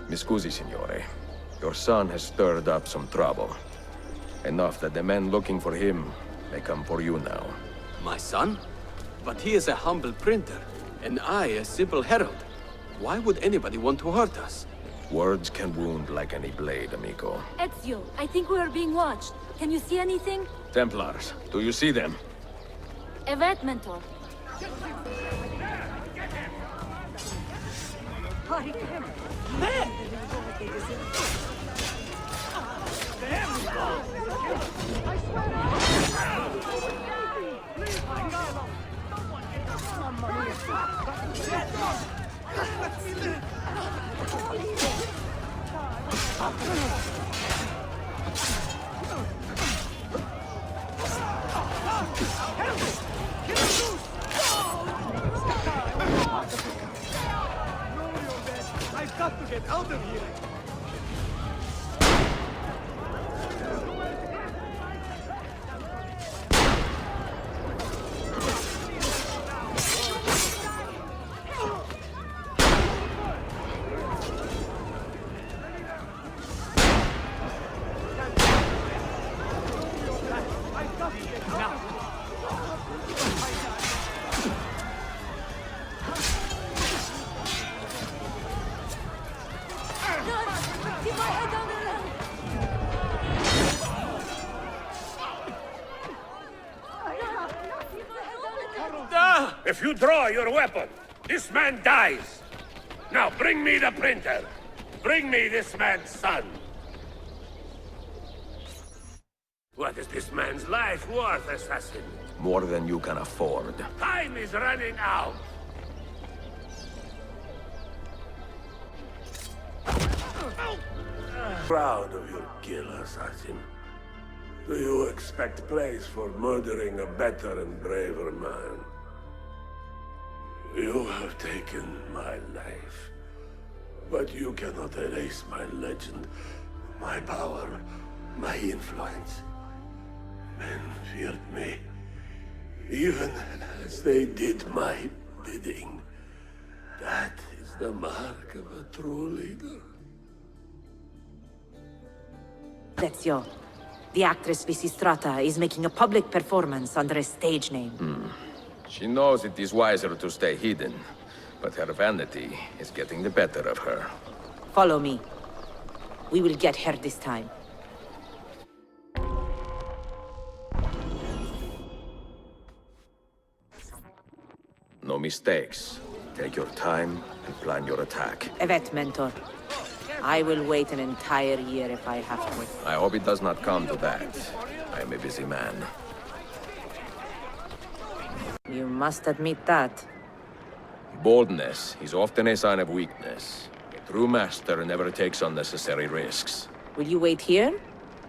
S12: Mi scusi, signore. Your son has stirred up some trouble. Enough that the men looking for him may come for you now.
S13: My son? But he is a humble printer, and I a simple herald. Why would anybody want to hurt us?
S12: Words can wound like any blade, amigo.
S16: Ezio, I think we are being watched. Can you see anything?
S12: Templars, do you see them?
S16: Evet, Mentor.
S9: I've got to get out of here!
S8: If you draw your weapon, this man dies. Now bring me the printer. Bring me this man's son. What is this man's life worth, assassin?
S12: More than you can afford.
S8: Time is running out. Proud of your kill, assassin. Do you expect praise for murdering a better and braver man? You have taken my life, but you cannot erase my legend, my power, my influence. Men feared me, even as they did my bidding. That is the mark of a true leader.
S19: Ezio, the actress Lysistrata is making a public performance under a stage name.
S12: She knows it is wiser to stay hidden, but her vanity is getting the better of her.
S19: Follow me. We will get her this time.
S12: No mistakes. Take your time and plan your attack.
S19: Evet, Mentor. I will wait an entire year if I have to.
S12: I hope it does not come to that. I am a busy man.
S19: You must admit that.
S12: Boldness is often a sign of weakness. A true master never takes unnecessary risks.
S19: Will you wait here?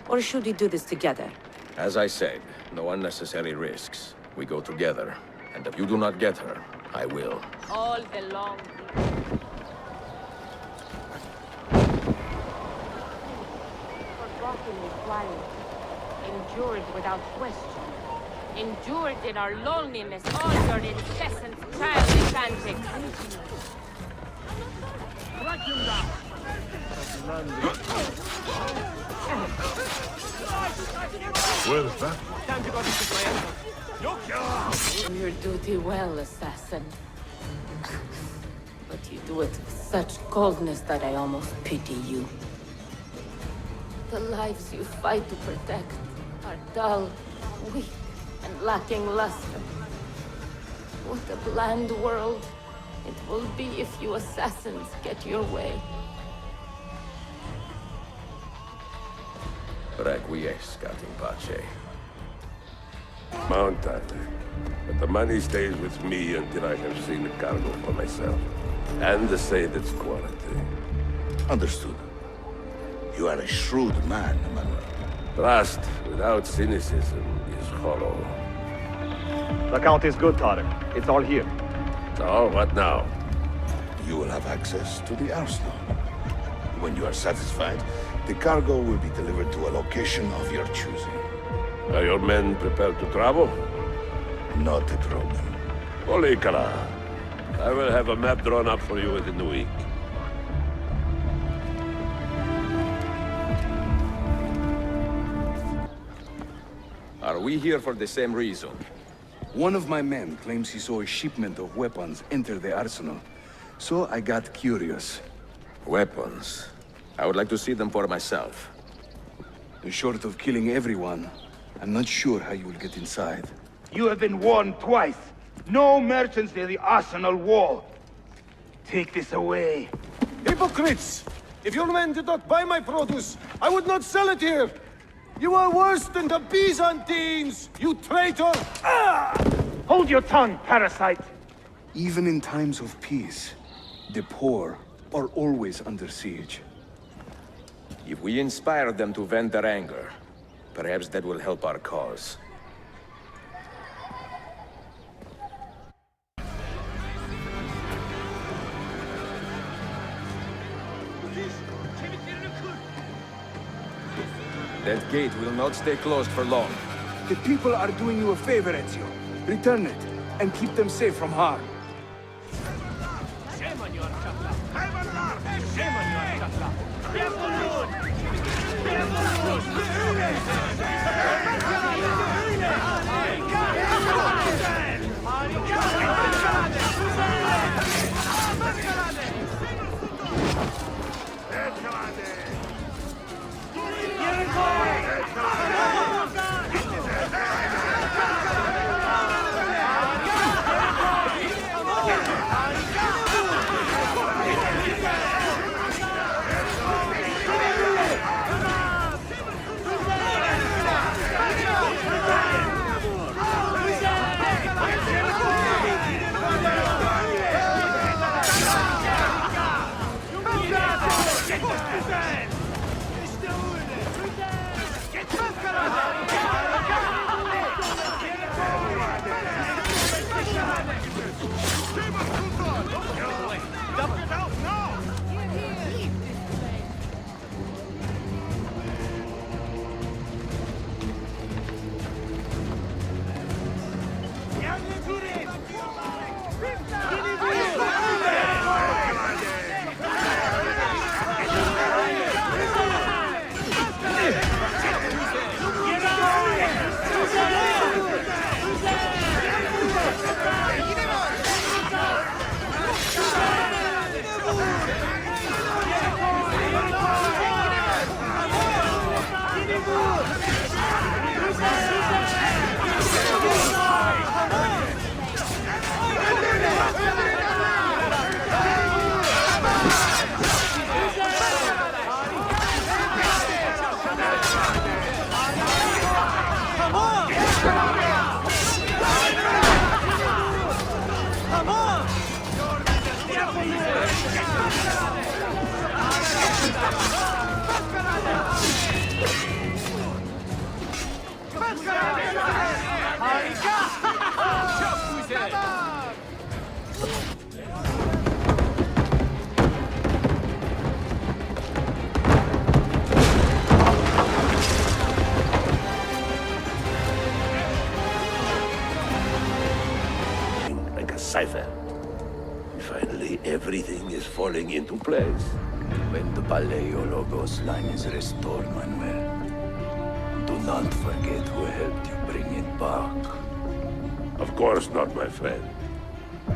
S19: Or should we do this together?
S12: As I said, no unnecessary risks. We go together. And if you do not get her, I will.
S19: All the long...
S20: Forgotten with quiet. Endured without question.
S1: Endured in our loneliness all your incessant childish antics.
S18: Strike him down!
S11: Well, that?
S1: Time to go to your duty well, assassin. But you do it with such coldness that I almost pity you. The lives you fight to protect are dull, weak, and lacking luster. What a bland world it will be if you assassins get your way.
S12: Requiesce, Captain Pace.
S8: Mount that. But the money stays with me until I have seen the cargo for myself. And the said its quality.
S11: Understood. You are a shrewd man, Emmanuel.
S8: Trust without cynicism is hollow.
S5: The count is good, Tarek. It's all here.
S8: So, what now?
S11: You will have access to the arsenal. When you are satisfied, the cargo will be delivered to a location of your choosing.
S8: Are your men prepared to travel?
S11: Not a problem.
S8: Olikala, I will have a map drawn up for you within the week.
S12: Are we here for the same reason?
S7: One of my men claims he saw a shipment of weapons enter the arsenal. So I got curious.
S12: Weapons? I would like to see them for myself.
S7: Short of killing everyone, I'm not sure how you will get inside.
S17: You have been warned twice. No merchants near the arsenal wall. Take this away.
S9: Hypocrites! If your men did not buy my produce, I would not sell it here! You are worse than the Byzantines, you traitor!
S17: Ah! Hold your tongue, parasite!
S7: Even in times of peace, the poor are always under siege.
S12: If we inspire them to vent their anger, perhaps that will help our cause. That gate will not stay closed for long.
S7: The people are doing you a favor, Ezio. Return it, and keep them safe from harm.
S18: Shame on your chakla! Shame on your chakla!
S8: cipher. Finally, everything is falling into place.
S12: When the Paleologos line is restored, Manuel, do not forget who helped you bring it back.
S8: Of course not, my friend.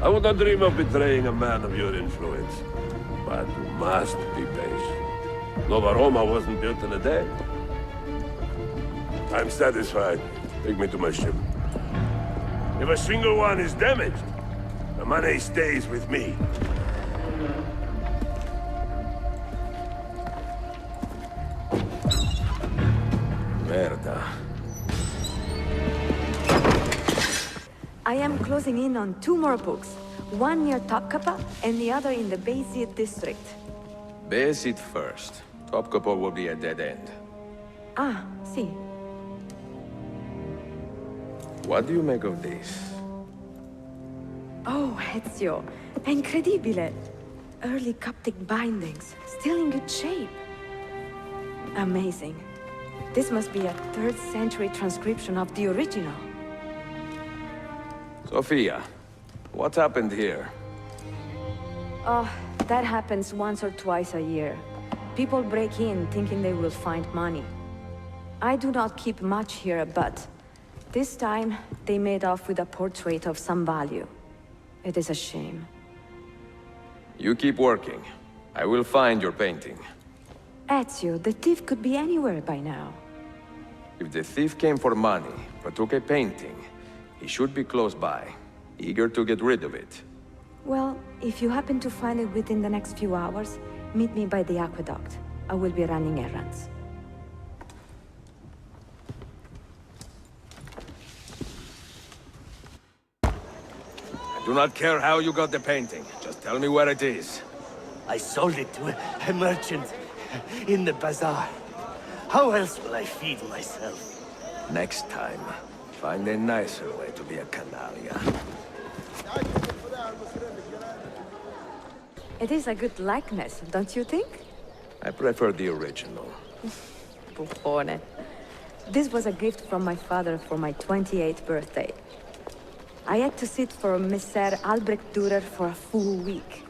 S8: I would not dream of betraying a man of your influence. But you must be patient. Nova Roma wasn't built in a day. I'm satisfied. Take me to my ship. If a single one is damaged, the money stays with me.
S12: Merda.
S15: I am closing in on 2 more books. One near Topkapi and the other in the Bayezid district.
S12: Bayezid first. Topkapi will be a dead end.
S15: Ah, see.
S12: What do you make of this?
S15: Oh, Ezio. Incredibile. Early Coptic bindings. Still in good shape. Amazing. This must be a 3rd century transcription of the original.
S12: Sophia, what happened here?
S15: Oh, that happens once or twice a year. People break in thinking they will find money. I do not keep much here, but this time they made off with a portrait of some value. It is a shame.
S12: You keep working. I will find your painting.
S15: Ezio, the thief could be anywhere by now.
S12: If the thief came for money, but took a painting, he should be close by, eager to get rid of it.
S15: Well, if you happen to find it within the next few hours, meet me by the aqueduct. I will be running errands.
S12: I do not care how you got the painting. Just tell me where it is.
S14: I sold it to a merchant in the bazaar. How else will I feed myself?
S12: Next time, find a nicer way to be a canalla.
S15: It is a good likeness, don't you think?
S12: I prefer the original.
S15: Buffone. This was a gift from my father for my 28th birthday. I had to sit for Messer Albrecht Dürer for a full week.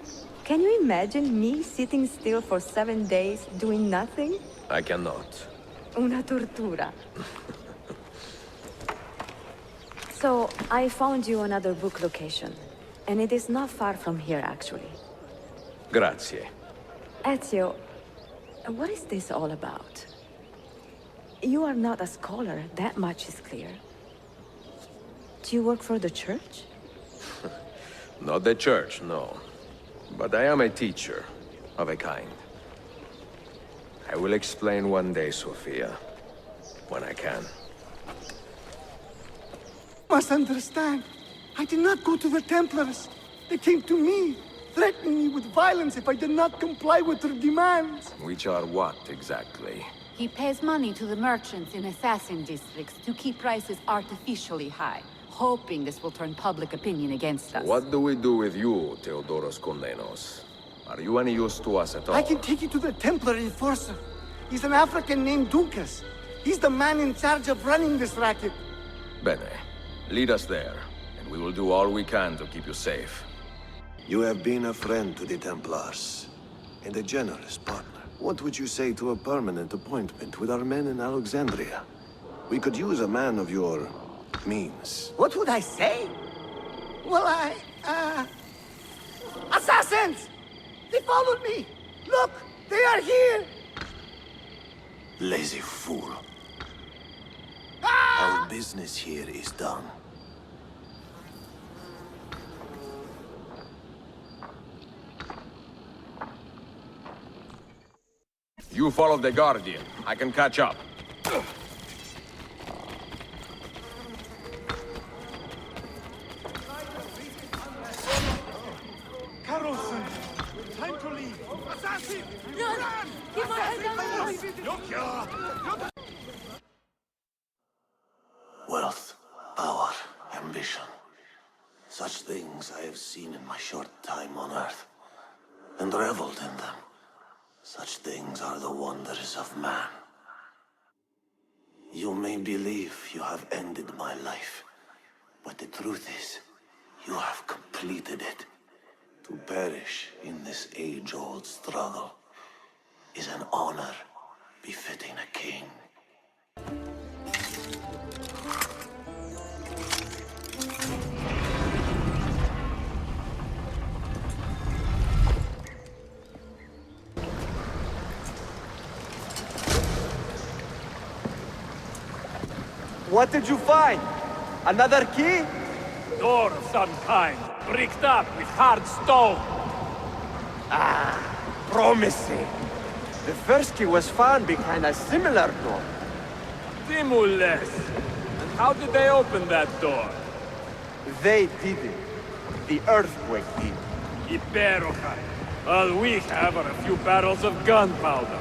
S15: Can you imagine me sitting still for 7 days, doing nothing?
S12: I cannot.
S15: Una tortura. So, I found you another book location. And it is not far from here, actually.
S12: Grazie.
S15: Ezio, what is this all about? You are not a scholar, that much is clear. Do you work for the church?
S12: Not the church, no. But I am a teacher, of a kind. I will explain one day, Sophia. When I can.
S7: You must understand. I did not go to the Templars. They came to me, threatening me with violence if I did not comply with their demands.
S12: Which are what, exactly?
S16: He pays money to the merchants in assassin districts to keep prices artificially high, hoping this will turn public opinion against us.
S12: What do we do with you, Theodoros Kondenos? Are you any use to us at all?
S7: I can take you to the Templar enforcer. He's an African named Dukas. He's the man in charge of running this racket.
S12: Bene. Lead us there, and we will do all we can to keep you safe.
S20: You have been a friend to the Templars, and a generous partner. What would you say to a permanent appointment with our men in Alexandria? We could use a man of your means.
S7: What would I say? Well, Assassins! They followed me! Look! They are here!
S20: Lazy fool. Our business here is done.
S12: You follow the Guardian. I can catch up.
S9: Carlson! Time to leave! Assassin!
S16: Run! Keep my head down!
S20: Wealth, power, ambition. Such things I have seen in my short time on Earth, and reveled in them. Such things are the wonders of man. You may believe you have ended my life, but the truth is, You have completed it. To perish in this age-old struggle is an honor befitting a king.
S2: What did you find? Another key?
S4: Door of some kind, bricked up with hard stone.
S2: Ah, promising. The first key was found behind a similar door.
S4: Timules. And how did they open that door?
S2: They didn't. The earthquake did.
S4: Iperoja. All we have are a few barrels of gunpowder.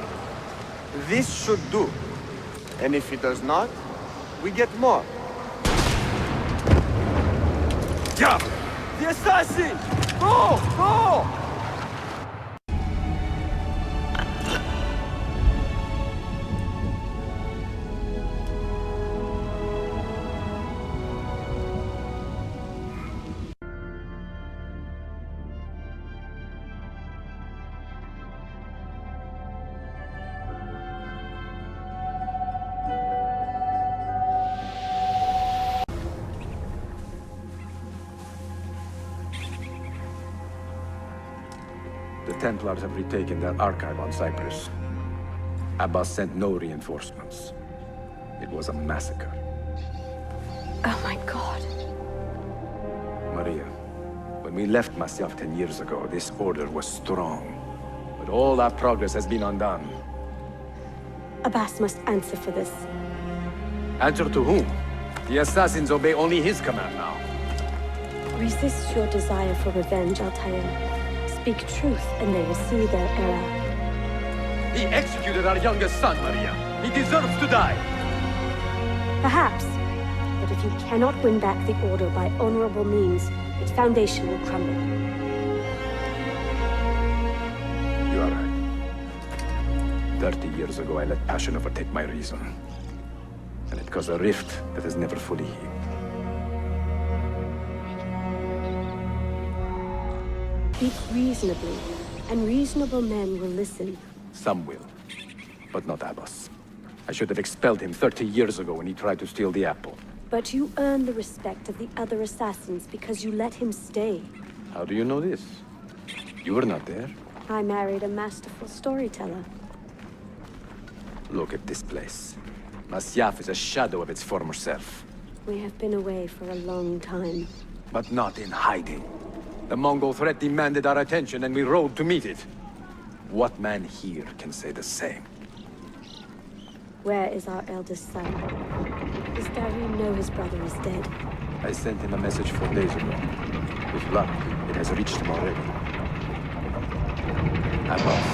S2: This should do. And if it does not, we get more.
S4: Yeah!
S2: The assassin! Go! Go!
S10: The Templars have retaken their archive on Cyprus. Abbas sent no reinforcements. It was a massacre.
S15: Oh my god.
S10: Maria, when we left Masyaf 10 years ago, this order was strong. But all our progress has been undone.
S15: Abbas must answer for this.
S10: Answer to whom? The assassins obey only his command now.
S15: Resist your desire for revenge, Altair. Speak truth, and they will see their error.
S10: He executed our youngest son, Maria. He deserves to die.
S15: Perhaps. But if you cannot win back the Order by honorable means, its foundation will crumble.
S10: You are right. 30 years ago, I let passion overtake my reason. And it caused a rift that has never fully healed.
S15: Speak reasonably, and reasonable men will listen.
S10: Some will, but not Abbas. I should have expelled him 30 years ago when he tried to steal the apple.
S15: But you earn the respect of the other assassins because you let him stay.
S10: How do you know this? You were not there.
S15: I married a masterful storyteller.
S10: Look at this place. Masyaf is a shadow of its former self.
S15: We have been away for a long time.
S10: But not in hiding. The Mongol threat demanded our attention, and we rode to meet it. What man here can say the same?
S15: Where is our eldest son? Does Dari know his brother is dead?
S10: I sent him a message 4 days ago. With luck, it has reached him already. Abbas,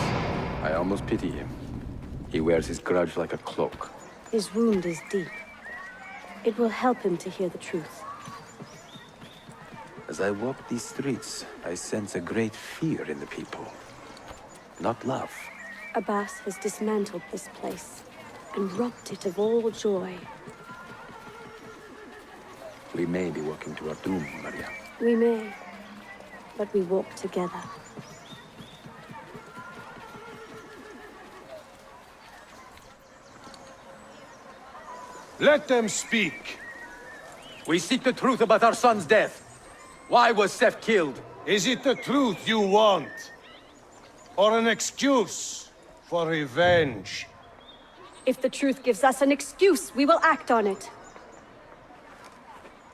S10: I almost pity him. He wears his grudge like a cloak.
S15: His wound is deep. It will help him to hear the truth.
S10: As I walk these streets, I sense a great fear in the people. Not love.
S15: Abbas has dismantled this place and robbed it of all joy.
S10: We may be walking to our doom, Maria.
S15: We may, but we walk together.
S9: Let them speak.
S10: We seek the truth about our son's death. Why was Seth killed?
S9: Is it the truth you want? Or an excuse for revenge?
S15: If the truth gives us an excuse, we will act on it.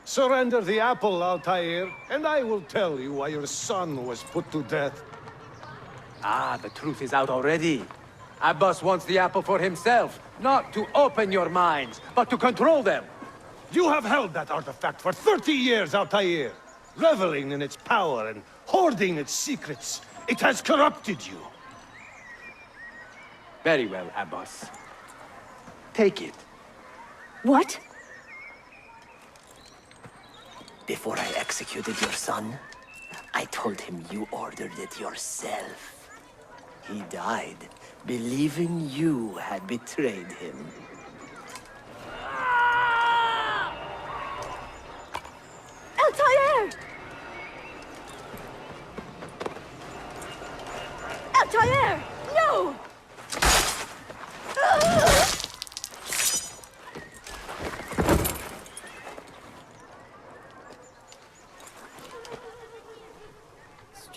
S9: Surrender the apple, Altair, and I will tell you why your son was put to death.
S10: Ah, the truth is out already. Abbas wants the apple for himself, not to open your minds, but to control them.
S9: You have held that artifact for 30 years, Altair, reveling in its power and hoarding its secrets. It has corrupted you.
S10: Very well, Abbas. Take it.
S15: What?
S22: Before I executed your son, I told him you ordered it yourself. He died, believing you had betrayed him.
S15: Altair!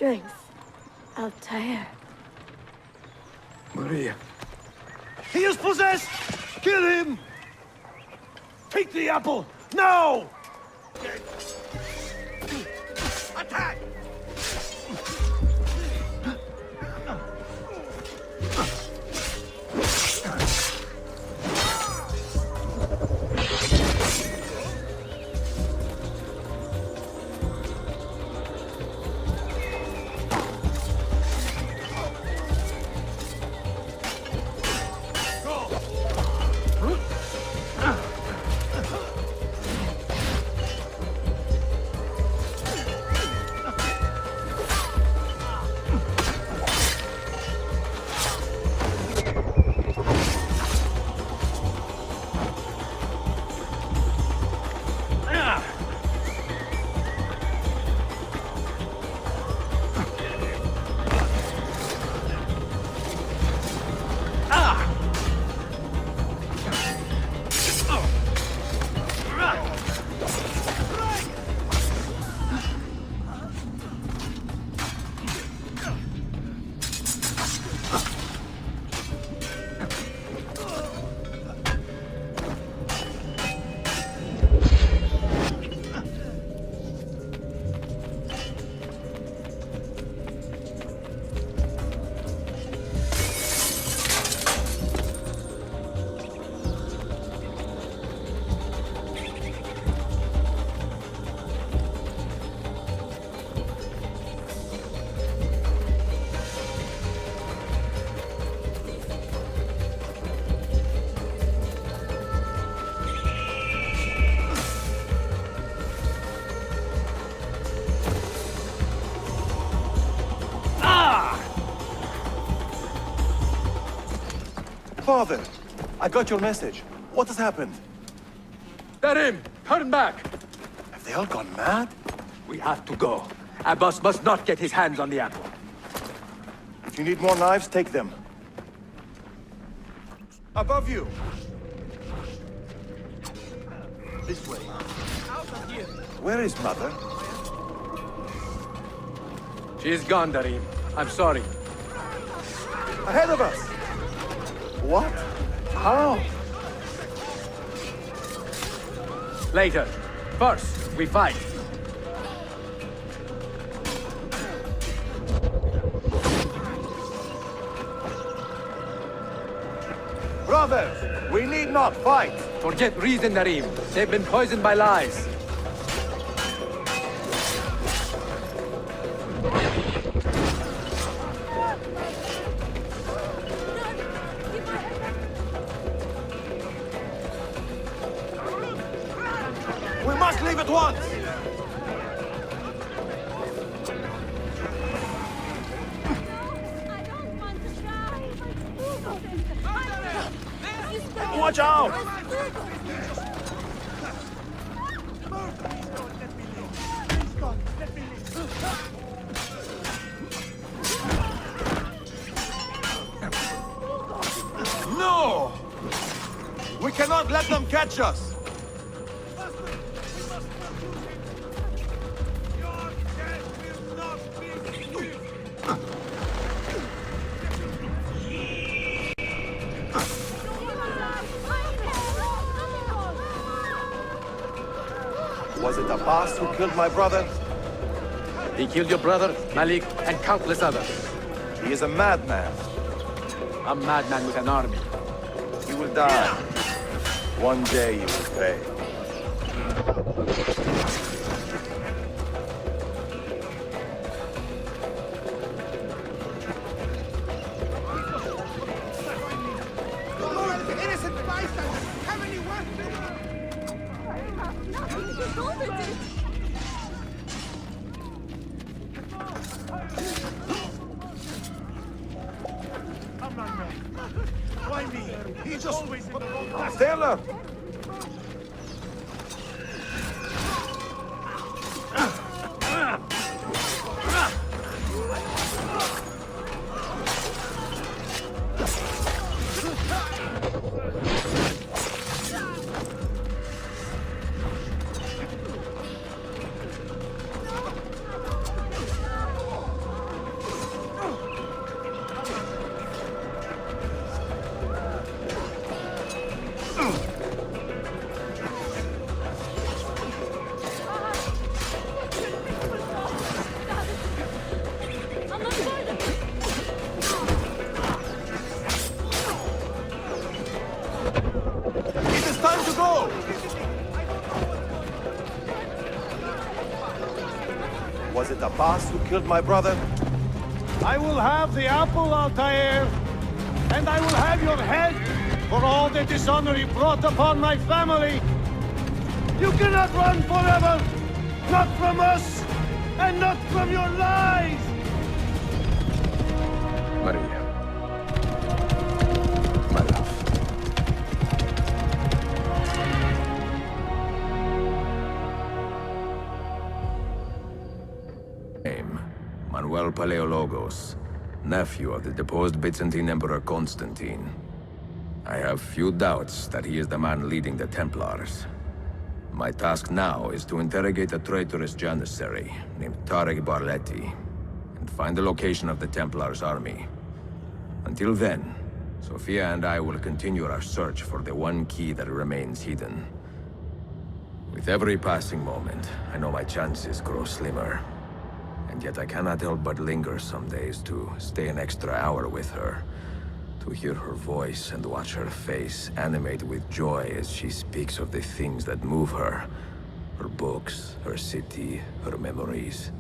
S15: strength, Altair.
S9: Maria. He is possessed! Kill him! Take the apple, now! Attack!
S18: Father, I got your message. What has happened?
S10: Darim, turn back!
S18: Have they all gone mad?
S10: We have to go. Abbas must not get his hands on the apple.
S18: If you need more knives, take them. Above you! This way. Where is Mother?
S10: She is gone, Darim. I'm sorry.
S18: Ahead of us! What? How?
S10: Later. First, we fight.
S18: Brothers, we need not fight!
S10: Forget reason, Darim. They've been poisoned by lies.
S18: We must leave at once! Watch out! No! We cannot let them catch us! Was it Abbas who killed my brother?
S10: He killed your brother, Malik, and countless others.
S18: He is a madman.
S10: A madman with an army.
S18: He will die. One day he will pay.
S9: Innocent bystanders! Have any weapons? Nothing to do with it! Why me? He's just always in the wrong.
S18: Taylor!
S17: Was it Abbas who killed my brother?
S9: I will have the apple, Altair, and I will have your head for all the dishonor you brought upon my family. You cannot run forever, not from us, and not from your lies!
S12: Maria. My love. Name, Manuel Paleologos, nephew of the deposed Byzantine Emperor Constantine. I have few doubts that he is the man leading the Templars. My task now is to interrogate a traitorous janissary named Tarek Barletti and find the location of the Templars' army. Until then, Sophia and I will continue our search for the one key that remains hidden. With every passing moment, I know my chances grow slimmer. And yet I cannot help but linger some days to stay an extra hour with her. To hear her voice and watch her face animate with joy as she speaks of the things that move her. Her books, her city, her memories.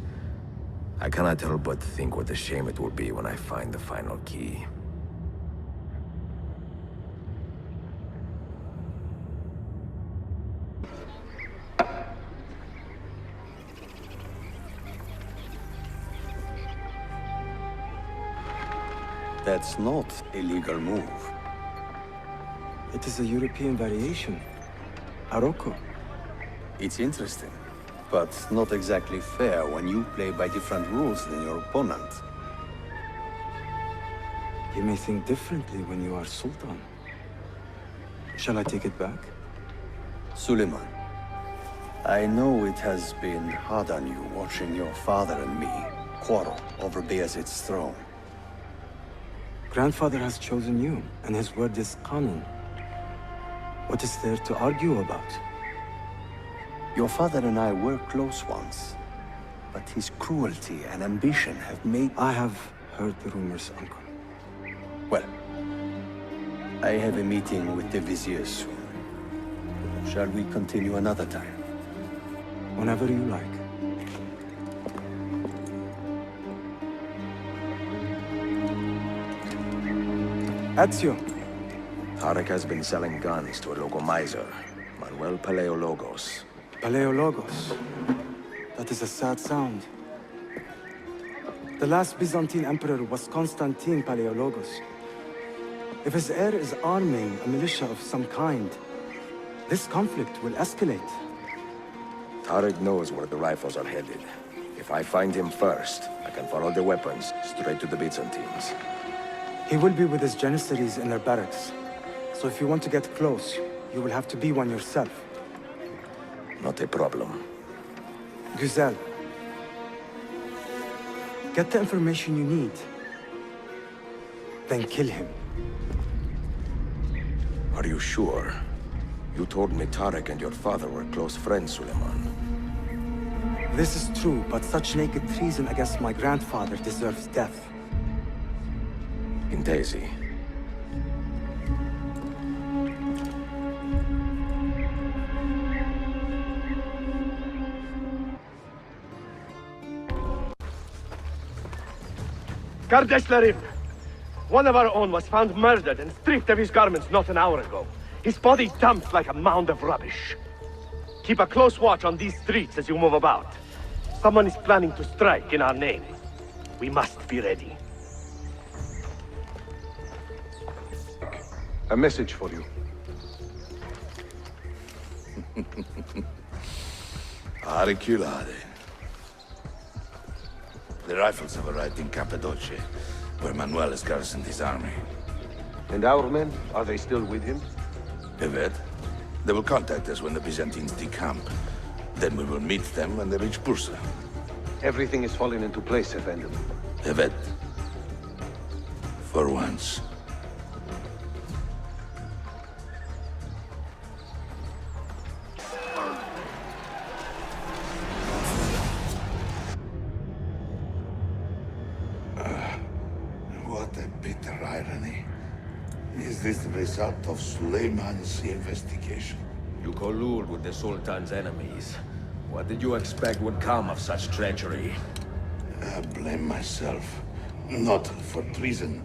S12: I cannot help but think what a shame it will be when I find the final key.
S6: That's not a legal move.
S21: It is a European variation. Aroko.
S6: It's interesting, but not exactly fair when you play by different rules than your opponent.
S21: You may think differently when you are Sultan. Shall I take it back?
S6: Suleiman, I know it has been hard on you watching your father and me quarrel over Bayezid's throne.
S21: Grandfather has chosen you, and his word is Qanon. What is there to argue about?
S6: Your father and I were close once, but his cruelty and ambition have made...
S21: I have heard the rumors, Uncle.
S6: Well, I have a meeting with the Vizier soon. Shall we continue another time?
S21: Whenever you like. Ezio.
S12: Tarek has been selling guns to a local miser, Manuel Paleologos.
S21: Paleologos. That is a sad sound. The last Byzantine emperor was Constantine Paleologos. If his heir is arming a militia of some kind, this conflict will escalate.
S12: Tarek knows where the rifles are headed. If I find him first, I can follow the weapons straight to the Byzantines.
S21: He will be with his janissaries in their barracks. So if you want to get close, you will have to be one yourself.
S12: Not a problem.
S21: Güzel. Get the information you need. Then kill him.
S12: Are you sure? You told me Tarek and your father were close friends, Suleiman.
S21: This is true, but such naked treason against my grandfather deserves death.
S12: In Daisy.
S2: Gardeslarim! One of our own was found murdered and stripped of his garments not an hour ago. His body dumped like a mound of rubbish. Keep a close watch on these streets as you move about. Someone is planning to strike in our name. We must be ready.
S18: A message for you.
S11: Auriculade. The rifles have arrived in Cappadocia, where Manuel has garrisoned his army.
S18: And our men, are they still with him?
S11: Evet. They will contact us when the Byzantines decamp. Then we will meet them when they reach Bursa.
S18: Everything is falling into place, Effendim.
S11: Evet. For once. What a bitter irony. Is this the result of Suleiman's investigation?
S12: You collude with the Sultan's enemies. What did you expect would come of such treachery?
S11: I blame myself. Not for treason,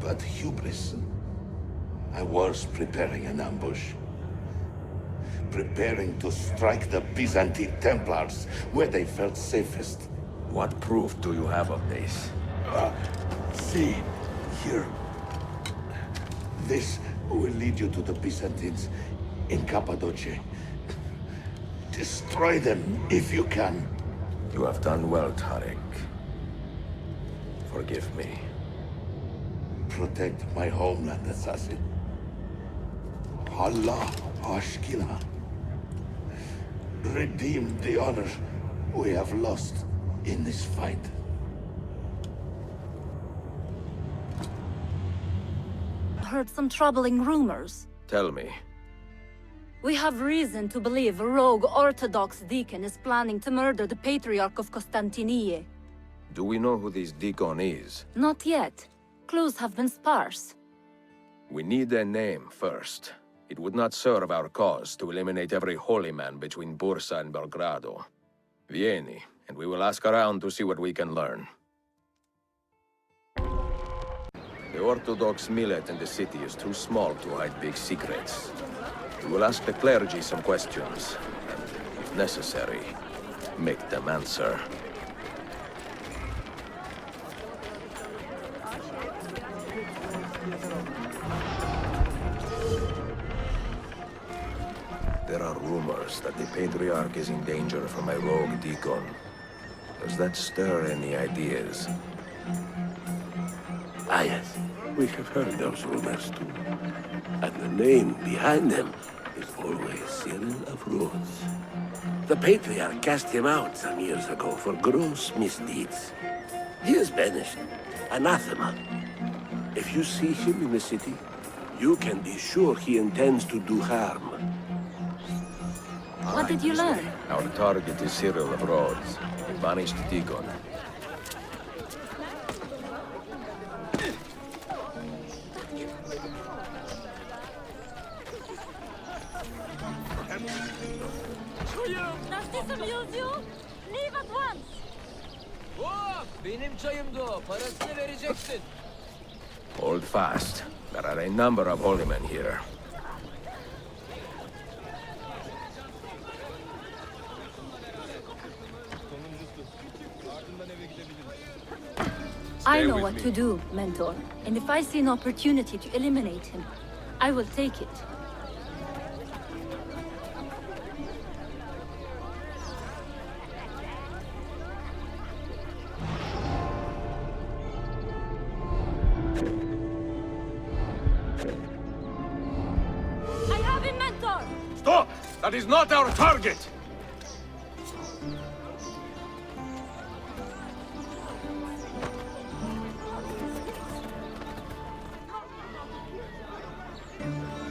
S11: but hubris. I was preparing an ambush. Preparing to strike the Byzantine Templars where they felt safest.
S12: What proof do you have of this?
S11: See, here. This will lead you to the Byzantines in Cappadocia. Destroy them if you can.
S12: You have done well, Tarek. Forgive me.
S11: Protect my homeland, assassin. Allah Ashkina. Redeem the honor we have lost in this fight.
S1: Heard some troubling rumors.
S12: Tell me.
S1: We have reason to believe a rogue Orthodox deacon is planning to murder the Patriarch of Constantinople.
S12: Do we know who this deacon is?
S1: Not yet. Clues have been sparse.
S12: We need a name first. It would not serve our cause to eliminate every holy man between Bursa and Belgrado. Vieni, and we will ask around to see what we can learn. The Orthodox millet in the city is too small to hide big secrets. We will ask the clergy some questions, and, if necessary, make them answer. There are rumors that the Patriarch is in danger from a rogue deacon. Does that stir any ideas?
S8: Ah, yes. We have heard those rumors too. And the name behind them is always Cyril of Rhodes. The Patriarch cast him out some years ago for gross misdeeds. He is banished, anathema. If you see him in the city, you can be sure he intends to do harm.
S1: What did you learn?
S12: Our target is Cyril of Rhodes, a banished deacon.
S1: Does this amuse you? Leave at once!
S3: Benim çayımdı o. Parasını vereceksin.
S12: Hold fast. There are a number of holy men here.
S1: I know what to do, Mentor. And if I see an opportunity to eliminate him, I will take it. I have him, Mentor!
S12: Stop! That is not our target!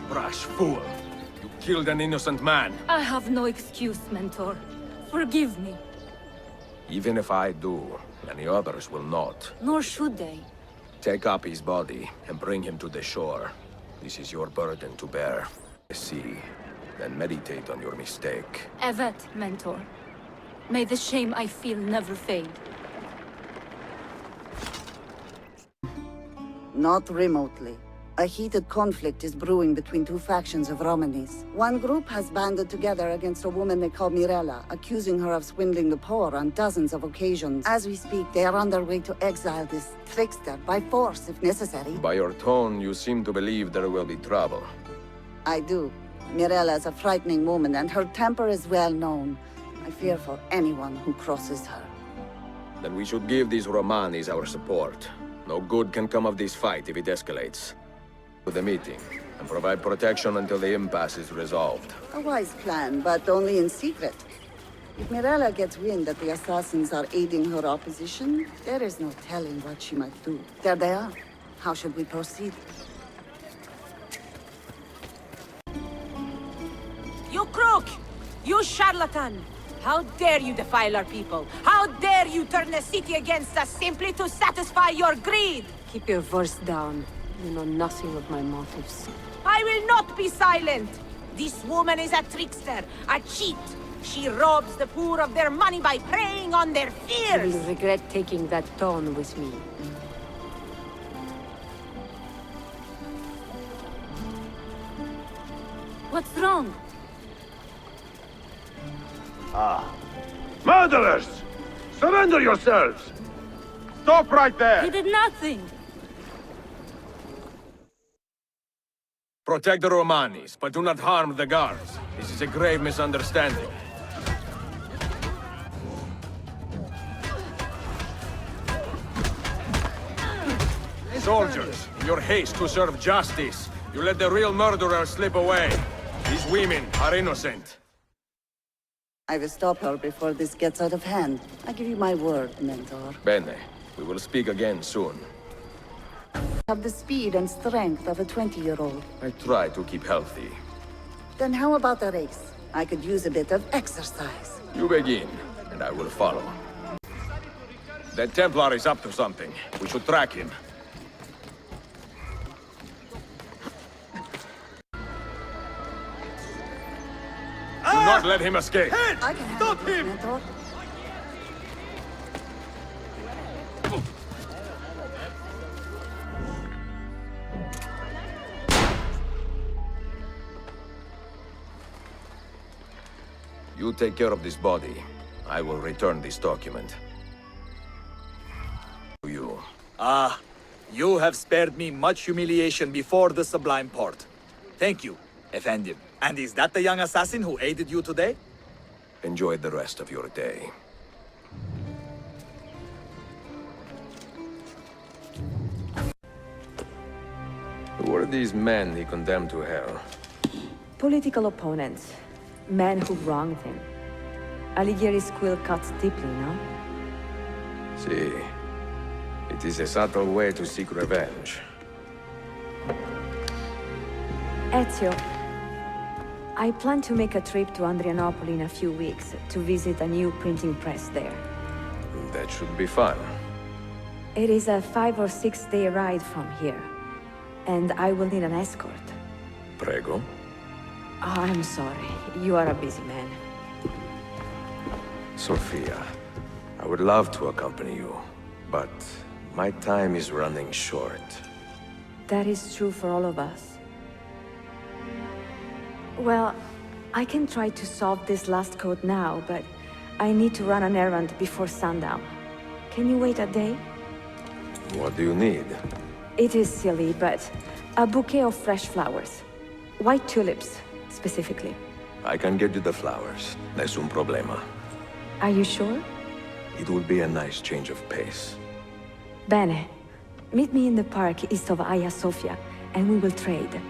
S12: Brash fool! You killed an innocent man.
S1: I have no excuse, Mentor. Forgive me.
S12: Even if I do, many others will not.
S1: Nor should they.
S12: Take up his body and bring him to the shore. This is your burden to bear. See, then meditate on your mistake.
S1: Evet, Mentor. May the shame I feel never fade.
S13: Not remotely. A heated conflict is brewing between two factions of Romanis. One group has banded together against a woman they call Mirella, accusing her of swindling the poor on dozens of occasions. As we speak, they are on their way to exile this trickster, by force if necessary.
S12: By your tone, you seem to believe there will be trouble.
S13: I do. Mirella is a frightening woman, and her temper is well known. I fear for anyone who crosses her.
S12: Then we should give these Romanis our support. No good can come of this fight if it escalates. To the meeting, and provide protection until the impasse is resolved.
S13: A wise plan, but only in secret. If Mirella gets wind that the assassins are aiding her opposition, there is no telling what she might do. There they are. How should we proceed?
S19: You crook! You charlatan! How dare you defile our people? How dare you turn the city against us simply to satisfy your greed?
S23: Keep your voice down. You know nothing of my motives.
S19: I will not be silent! This woman is a trickster, a cheat! She robs the poor of their money by preying on their
S23: You
S19: fears!
S23: will regret taking that tone with me.
S1: What's wrong?
S2: Murderers! Surrender yourselves! Stop right there!
S1: He did nothing!
S12: Protect the Romanis, but do not harm the guards. This is a grave misunderstanding. Soldiers, in your haste to serve justice, you let the real murderer slip away. These women are innocent.
S13: I will stop her before this gets out of hand. I give you my word, Mentor.
S12: Bene, we will speak again soon.
S13: Have the speed and strength of a 20-year-old.
S12: I try to keep healthy.
S13: Then how about a race? I could use a bit of exercise.
S12: You begin, and I will follow. That Templar is up to something. We should track him. Do not let him escape!
S13: I can stop him! Mentor.
S12: You take care of this body. I will return this document. To you.
S3: Ah, you have spared me much humiliation before the Sublime Port. Thank you, Effendim. And is that the young assassin who aided you today?
S12: Enjoy the rest of your day. Who are these men he condemned to hell?
S15: Political opponents. Men who wronged him. Alighieri's quill cuts deeply, no?
S12: See, it is a subtle way to seek revenge.
S15: Ezio, I plan to make a trip to Andrianople in a few weeks to visit a new printing press there.
S12: That should be fun.
S15: It is a 5 or 6 day ride from here, and I will need an escort.
S12: Prego.
S15: Oh, I'm sorry. You are a busy man.
S12: Sophia, I would love to accompany you, but my time is running short.
S15: That is true for all of us. Well, I can try to solve this last code now, but I need to run an errand before sundown. Can you wait a day?
S12: What do you need?
S15: It is silly, but a bouquet of fresh flowers. White tulips, specifically.
S12: I can get you the flowers. Nessun problema.
S15: Are you sure?
S12: It will be a nice change of pace.
S15: Bene. Meet me in the park east of Hagia Sophia, and we will trade.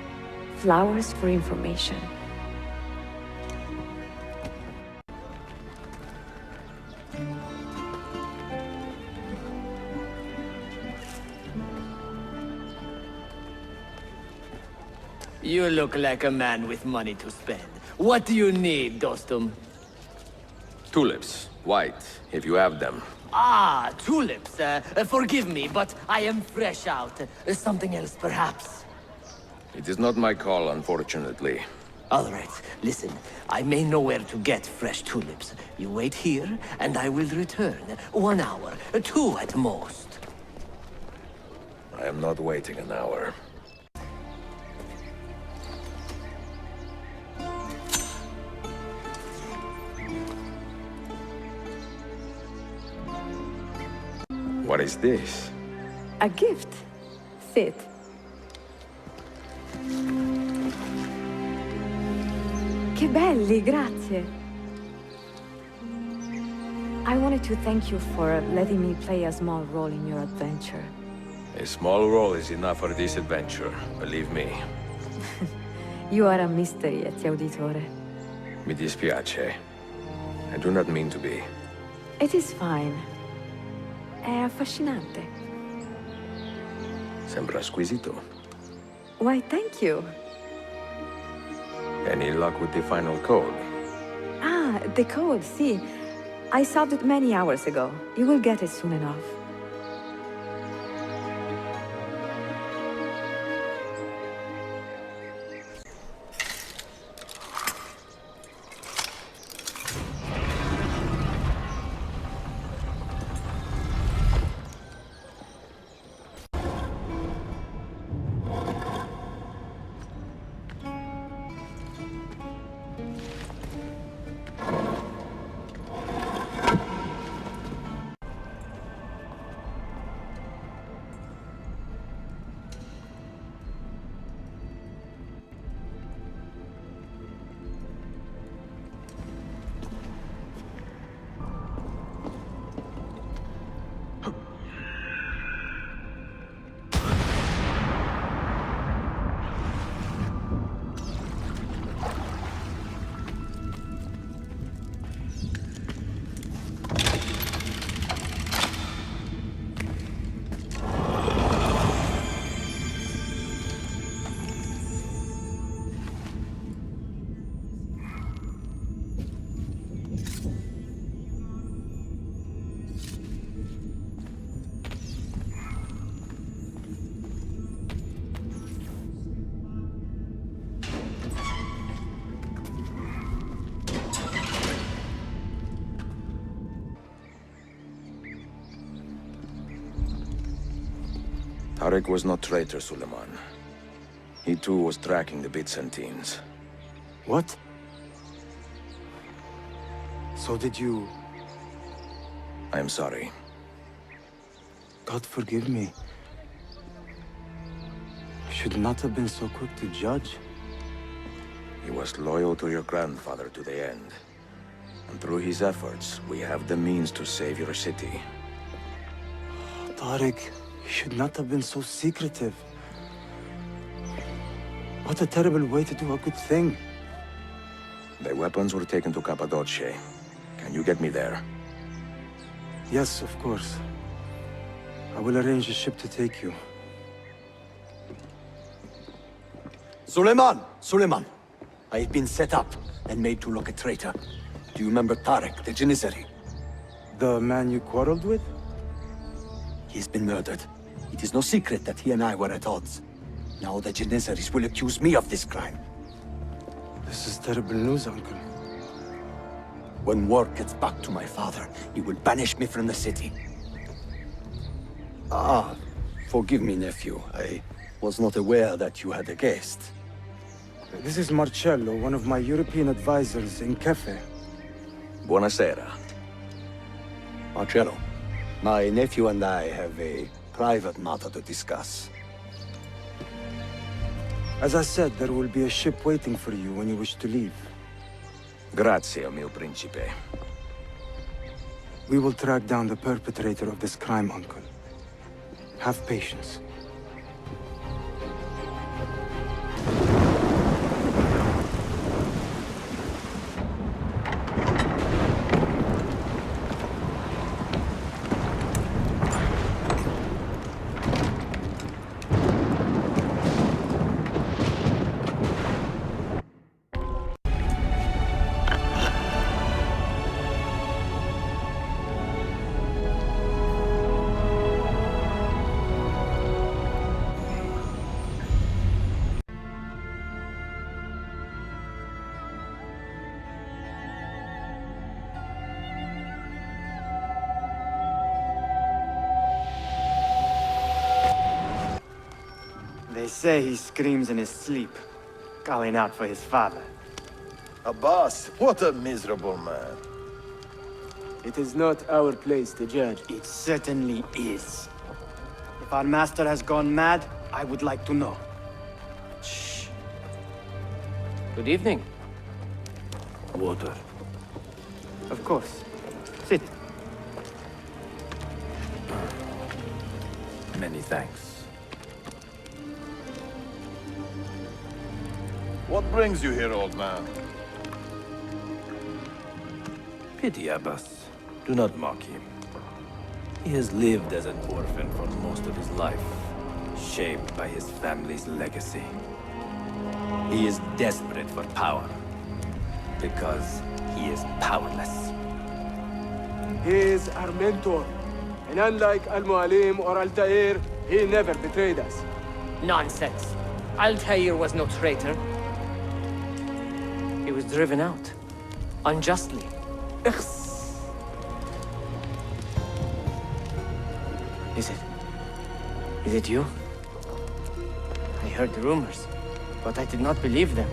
S15: Flowers for information.
S3: You look like a man with money to spend. What do you need, Dostum?
S12: Tulips. White, if you have them.
S3: Ah, tulips. Forgive me, but I am fresh out. Something else, perhaps?
S12: It is not my call, unfortunately.
S3: All right, listen. I may know where to get fresh tulips. You wait here, and I will return. 1 hour, 2 at most.
S12: I am not waiting an hour. What is this?
S15: A gift. Sit. Che belli, grazie. I wanted to thank you for letting me play a small role in your adventure.
S12: A small role is enough for this adventure, believe me.
S15: You are a mystery, Ezio Auditore.
S12: Mi dispiace. I do not mean to be.
S15: It is fine. È affascinante.
S12: Sembra squisito.
S15: Why, thank you.
S12: Any luck with the final code?
S15: Ah, the code, see. I solved it many hours ago. You will get it soon enough.
S12: Tarek was no traitor, Suleiman. He too was tracking the Byzantines.
S21: What? So did you...
S12: I am sorry.
S21: God forgive me. Should not have been so quick to judge.
S12: He was loyal to your grandfather to the end. And through his efforts, we have the means to save your city.
S21: Tariq, you should not have been so secretive. What a terrible way to do a good thing.
S12: The weapons were taken to Cappadocia. Can you get me there?
S21: Yes, of course. I will arrange a ship to take you.
S5: Suleiman! Suleiman! I have been set up and made to look a traitor. Do you remember Tarek, the Janissary?
S21: The man you quarreled with?
S5: He has been murdered. It is no secret that he and I were at odds. Now the Janissaries will accuse me of this crime.
S21: This is terrible news, Uncle.
S5: When word gets back to my father, he will banish me from the city. Ah, forgive me, nephew. I was not aware that you had a guest.
S21: This is Marcello, one of my European advisors in Cafe.
S12: Buonasera.
S5: Marcello, my nephew and I have a private matter to discuss.
S21: As I said, there will be a ship waiting for you when you wish to leave.
S12: Grazie, mio principe.
S21: We will track down the perpetrator of this crime, Uncle. Have patience.
S7: They say he screams in his sleep, calling out for his father.
S18: Abbas, what a miserable man.
S7: It is not our place to judge. It certainly is. If our master has gone mad, I would like to know.
S14: Shh. Good evening.
S7: Water. Of course. Sit.
S10: Many thanks.
S18: What brings you here, old man?
S10: Pity Abbas. Do not mock him. He has lived as an orphan for most of his life, shaped by his family's legacy. He is desperate for power, because he is powerless.
S7: He is our mentor. And unlike Al-Mualim or Altair, he never betrayed us.
S14: Nonsense. Altair was no traitor. He was driven out. Unjustly. Is it you? I heard rumors, but I did not believe them.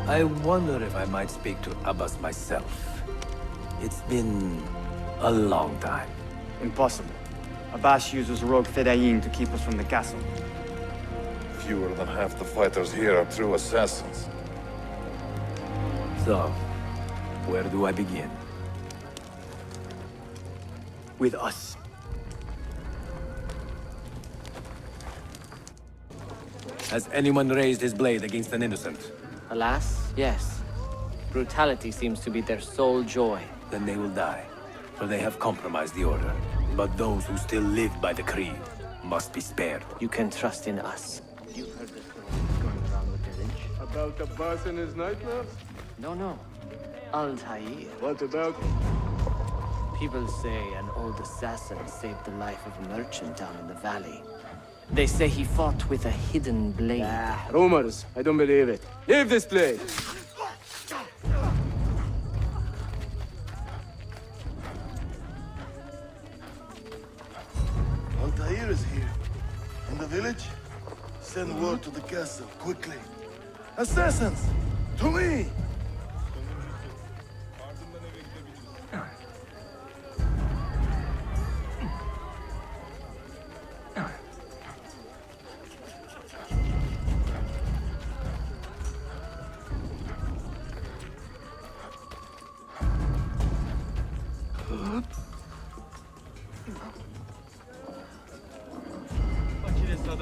S10: I wonder if I might speak to Abbas myself. It's been a long time.
S7: Impossible. Abbas uses rogue Fedayeen to keep us from the castle.
S11: Fewer than half the fighters here are true assassins.
S10: So, where do I begin?
S7: With us.
S10: Has anyone raised his blade against an innocent?
S14: Alas, yes. Brutality seems to be their sole joy.
S10: Then they will die, for they have compromised the order. But those who still live by the creed must be spared.
S14: You can trust in us.
S7: You've heard the stories going around the village. About Abbas and his nightmares?
S14: No. Altair.
S7: What about?
S14: People say an old assassin saved the life of a merchant down in the valley. They say he fought with a hidden blade.
S7: Rumors. I don't believe it. Leave this place!
S18: Altair is here.
S9: village? Send word to the castle, quickly. Assassins! To me!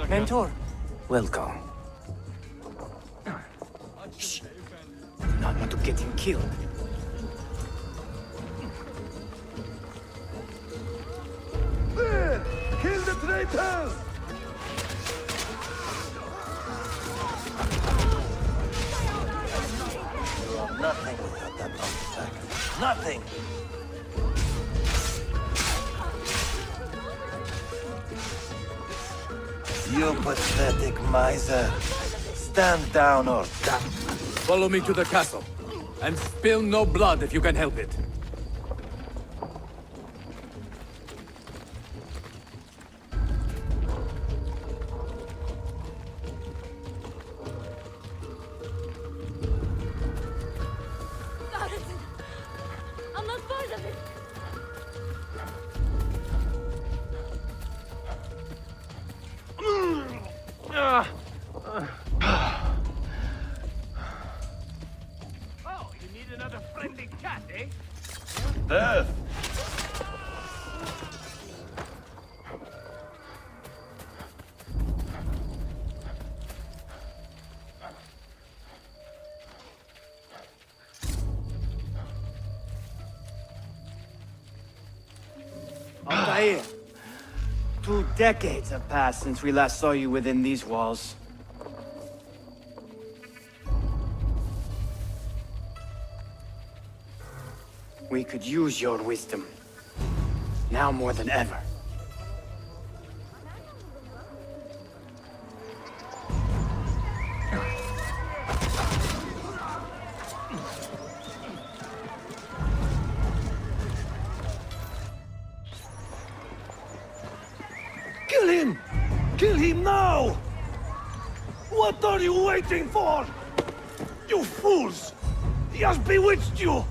S14: Mentor, welcome. Shh. Do not want to get him killed.
S9: There! Kill the traitors!
S22: You are nothing without that artifact. Nothing! You pathetic miser. Stand down or die.
S4: Follow me to the castle. And spill no blood if you can help it.
S1: I'm not part of it.
S2: Oh, you need another friendly cat, eh?
S18: Death!
S7: Altair, 2 decades have passed since we last saw you within these walls. We could use your wisdom. Now more than ever.
S9: Kill him! Kill him now! What are you waiting for? You fools! He has bewitched you!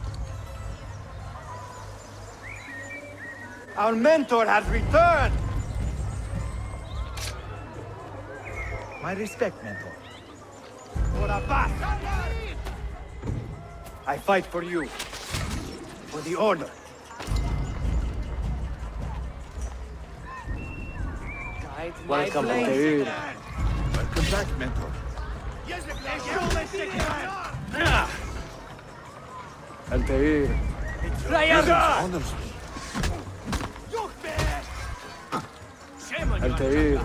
S7: Our mentor has returned!
S3: My respect, Mentor.
S7: For Abbas! I fight for you. For the Order. Welcome, Altair.
S3: Welcome back, Mentor.
S7: Altair.
S3: Honors me.
S7: Altair.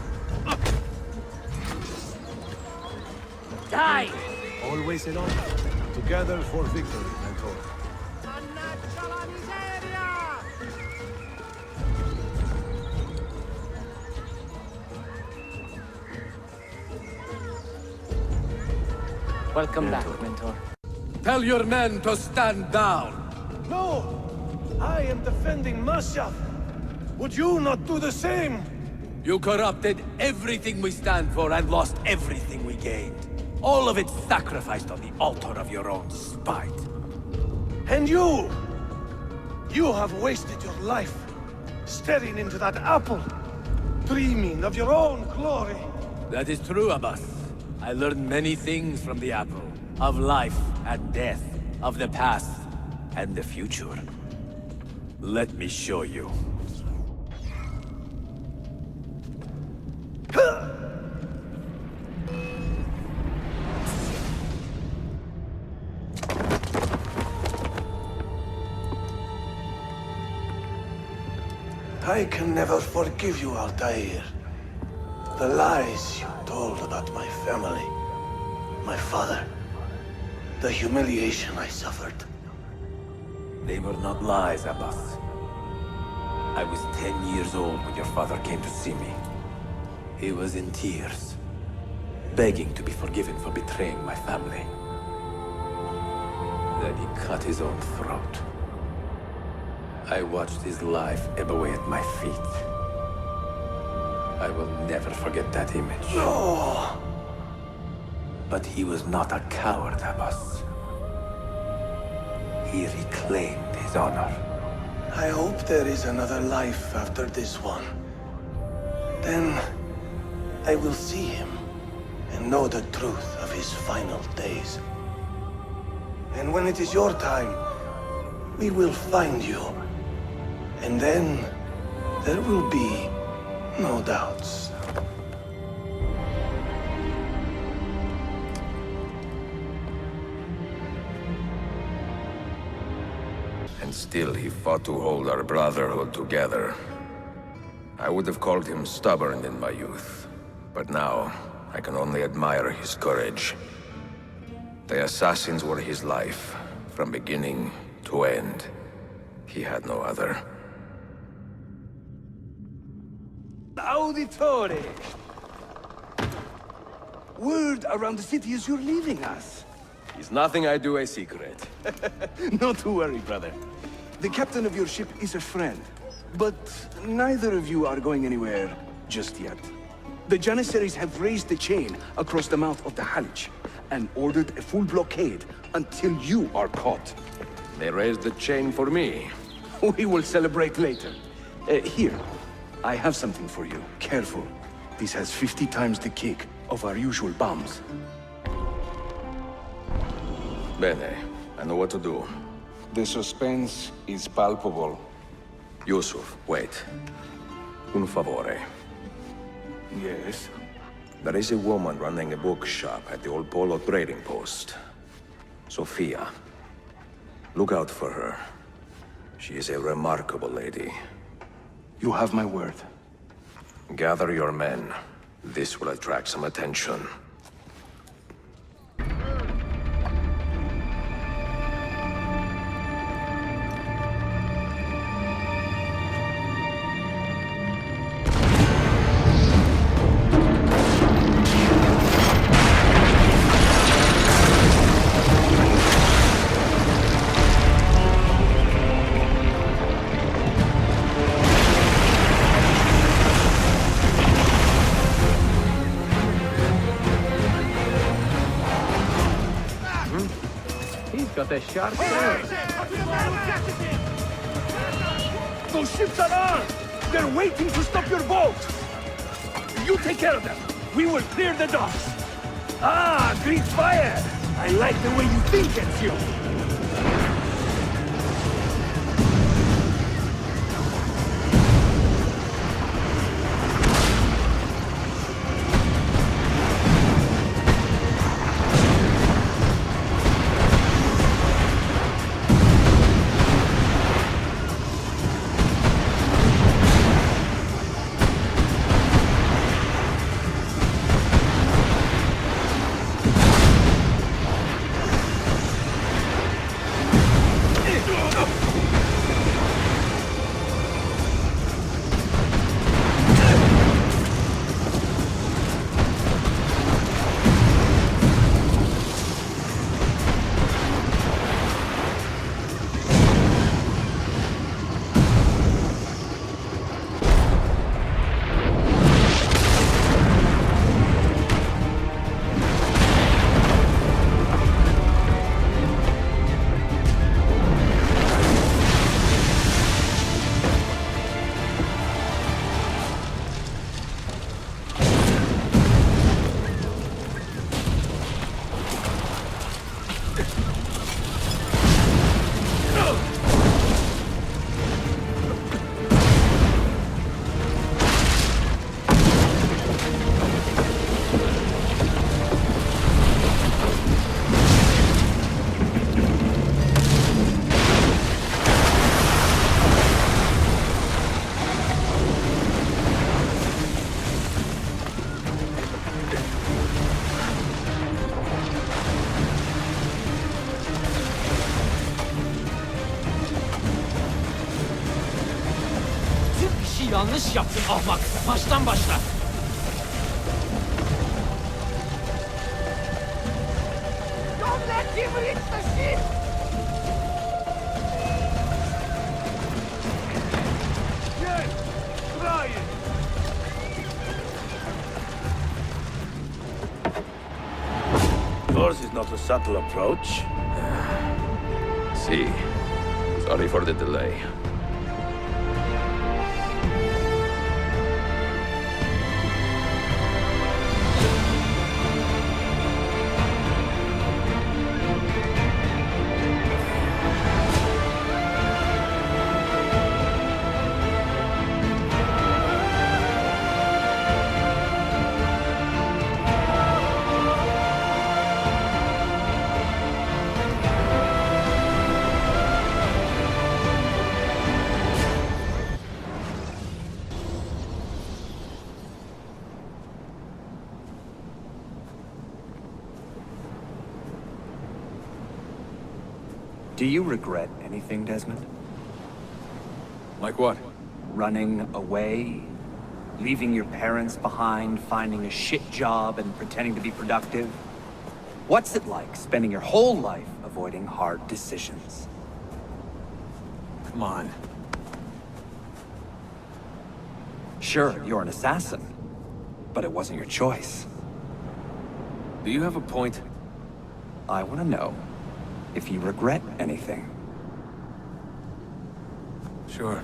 S1: Die!
S18: Always in honor. Together for victory, Mentor.
S14: Welcome back, Mentor.
S4: Tell your men to stand down.
S9: No! I am defending Mashaf! Would you not do the same?
S4: You corrupted everything we stand for and lost everything we gained. All of it sacrificed on the altar of your own spite.
S9: And you! You have wasted your life, staring into that apple, dreaming of your own glory.
S4: That is true, Abbas. I learned many things from the apple. Of life and death, of the past and the future. Let me show you.
S9: I can never forgive you, Altair. The lies you told about my family, my father, the humiliation I suffered.
S4: They were not lies, Abbas. I was 10 years old when your father came to see me. He was in tears, begging to be forgiven for betraying my family. Then he cut his own throat. I watched his life ebb away at my feet. I will never forget that image.
S5: No!
S4: But he was not a coward, Abbas. He reclaimed his honor.
S9: I hope there is another life after this one. Then I will see him and know the truth of his final days. And when it is your time, we will find you. And then there will be no doubts.
S12: And still he fought to hold our brotherhood together. I would have called him stubborn in my youth, but now I can only admire his courage. The assassins were his life, from beginning to end. He had no other.
S5: Auditore! Word around the city is you're leaving us.
S6: Is nothing I do a secret.
S5: Not to worry, brother. The captain of your ship is a friend, but neither of you are going anywhere just yet. The Janissaries have raised the chain across the mouth of the Halich and ordered a full blockade until you are caught.
S6: They raised the chain for me.
S5: We will celebrate later. Here, I have something for you. Careful. This has 50 times the kick of our usual bombs.
S12: Bene, I know what to do.
S5: The suspense is palpable.
S12: Yusuf, wait. Un favore.
S5: Yes?
S12: There is a woman running a bookshop at the old Polo trading post. Sophia. Look out for her. She is a remarkable lady.
S5: You have my word.
S12: Gather your men. This will attract some attention.
S10: Got a sharp
S5: Those ships are armed! They're waiting to stop your boat! You take care of them. We will clear the docks. Ah, great fire! I like the way you think, Ezio.
S16: Yanlış yaptın ahmak. Baştan başla.
S17: Don't let him reach the ship!
S9: Yes! Try it!
S10: yours is not a subtle approach.
S12: See. Sorry for the delay.
S8: Do you regret anything, Desmond?
S12: Like what?
S8: Running away? Leaving your parents behind, finding a shit job, and pretending to be productive? What's it like spending your whole life avoiding hard decisions?
S12: Come on.
S8: Sure, you're an assassin, but it wasn't your choice.
S12: Do you have a point?
S8: I want to know if you regret anything.
S12: Sure.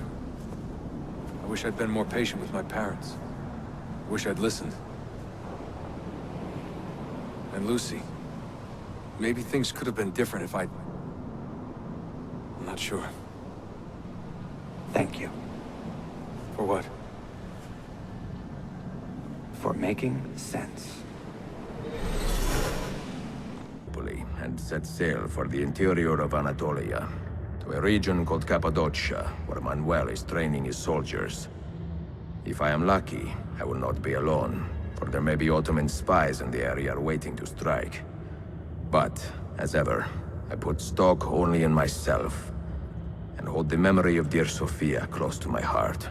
S12: I wish I'd been more patient with my parents. I wish I'd listened. And Lucy. Maybe things could have been different if I'd... I'm not sure.
S8: Thank you.
S12: For what?
S8: For making sense.
S12: And set sail for the interior of Anatolia, to a region called Cappadocia, where Manuel is training his soldiers. If I am lucky, I will not be alone, for there may be Ottoman spies in the area waiting to strike. But, as ever, I put stock only in myself, and hold the memory of dear Sophia close to my heart.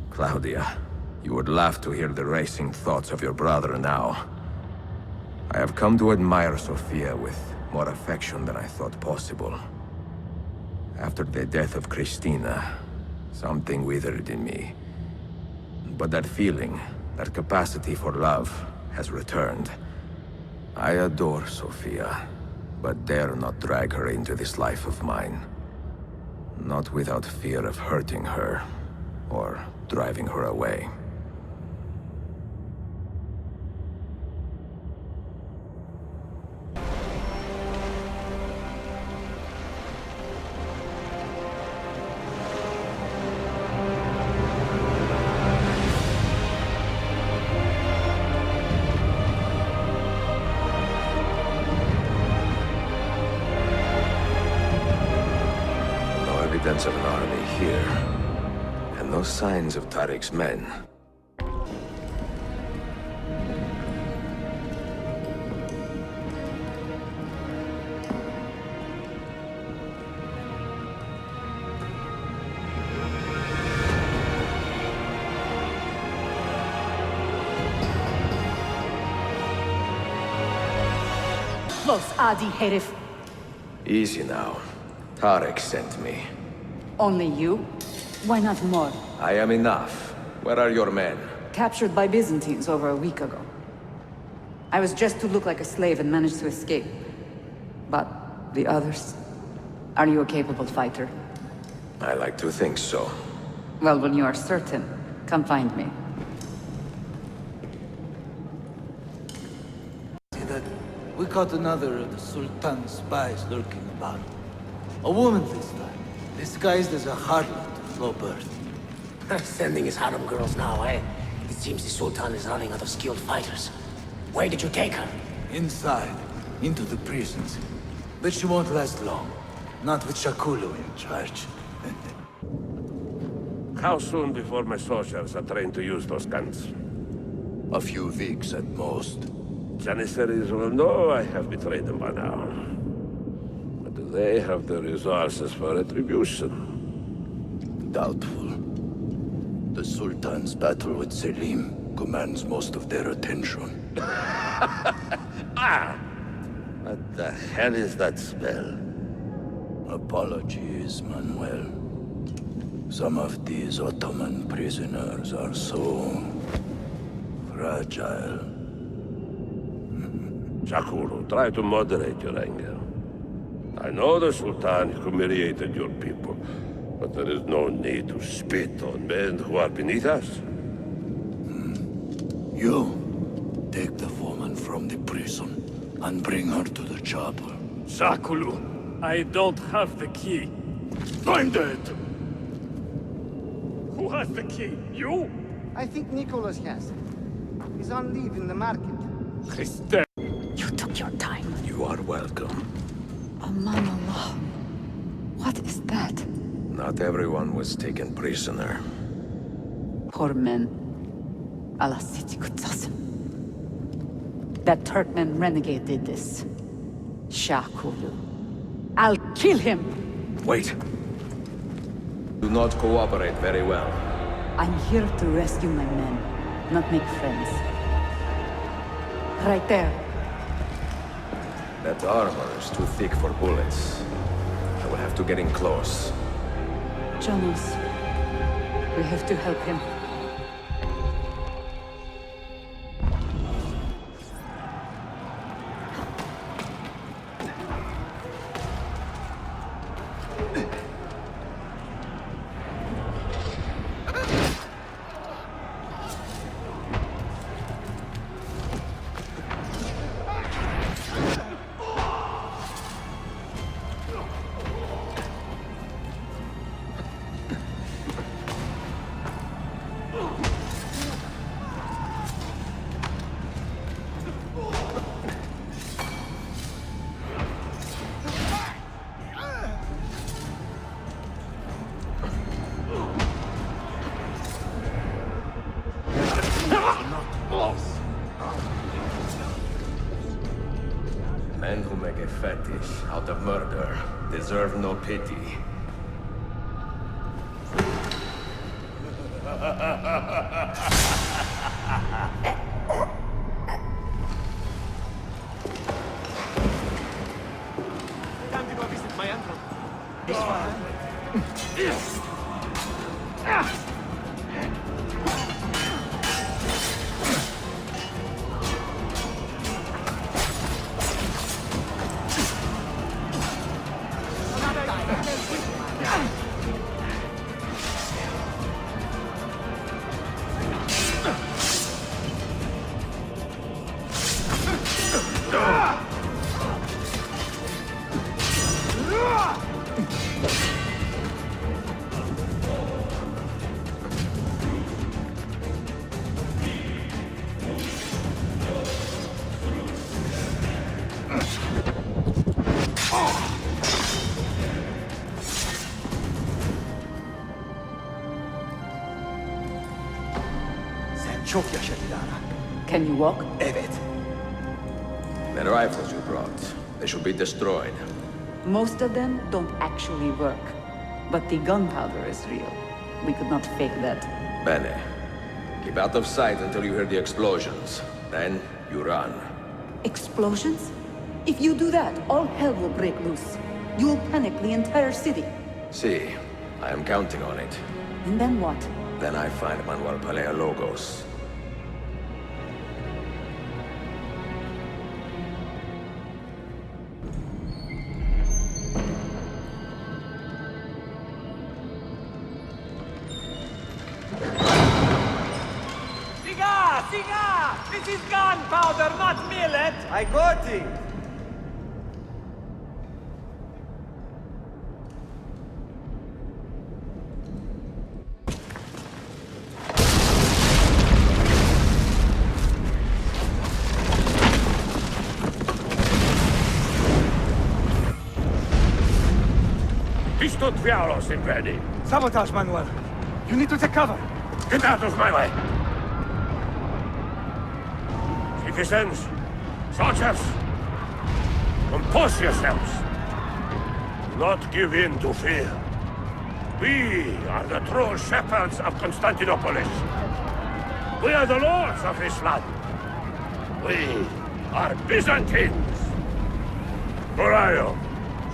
S12: Claudia, you would laugh to hear the racing thoughts of your brother now. I have come to admire Sophia with more affection than I thought possible. After the death of Christina, something withered in me. But that feeling, that capacity for love, has returned. I adore Sophia, but dare not drag her into this life of mine. Not without fear of hurting her, or driving her away. Evidence of an army here, and no signs of Tariq's men.
S19: Los Adi herif.
S12: Easy now. Tariq sent me.
S19: Only you? Why not more?
S12: I am enough. Where are your men?
S19: Captured by Byzantines over a week ago. I was just to look like a slave and managed to escape. But the others? Are you a capable fighter?
S12: I like to think so.
S19: Well, when you are certain, come find me.
S20: See that? We caught another of the Sultan's spies lurking about. A woman this time. Disguised as a harlot of low birth.
S22: Sending his harem girls now, eh? It seems the Sultan is running out of skilled fighters. Where did you take her?
S20: Inside, into the prisons. But she won't last long. Not with Shakulu in charge.
S24: How soon before my soldiers are trained to use those guns?
S11: A few weeks at most.
S24: Janissaries will know I have betrayed them by now. But do they have the resources for retribution?
S11: Doubtful. The Sultan's battle with Selim commands most of their attention.
S24: What the hell is that spell?
S11: Apologies, Manuel. Some of these Ottoman prisoners are so fragile.
S24: Shakuru, try to moderate your anger. I know the Sultan humiliated your people, but there is no need to spit on men who are beneath us.
S20: You, take the woman from the prison and bring her to the chapel.
S9: Shakulu, I don't have the key. Find it! Who has the key? You?
S7: I think Nicholas has it. He's on leave in the market.
S9: Christe.
S19: You took your time.
S12: You are welcome.
S19: Aman Allah. What is that?
S12: Not everyone was taken prisoner.
S19: Poor men. Allah siti kutsasın. That Turkmen renegade did this. Shakulu. I'll kill him!
S12: Wait. Do not cooperate very well.
S19: I'm here to rescue my men, not make friends. Right there.
S12: That armor is too thick for bullets. I will have to get in close.
S19: Janos, we have to help him.
S12: Men who make a fetish out of murder deserve no pity.
S17: Time to go visit my uncle. This
S3: Çok yaşa Dilara.
S19: Can you walk?
S3: Evet.
S12: The rifles you brought, they should be destroyed.
S19: Most of them don't actually work. But the gunpowder is real. We could not fake that.
S12: Bene. Keep out of sight until you hear the explosions. Then, you run.
S19: Explosions? If you do that, all hell will break loose. You'll panic the entire city.
S12: See, I am counting on it.
S19: And then what?
S12: Then I find Manuel Paleologos.
S16: Siga! This is gunpowder, not millet!
S7: I got it!
S24: Istot Vialos in ready.
S9: Sabotage, Manuel. You need to take cover.
S24: Get out of my way! Citizens, soldiers, compose yourselves. Do not give in to fear. We are the true shepherds of Constantinopolis. We are the lords of this land. We are Byzantines. Morayo,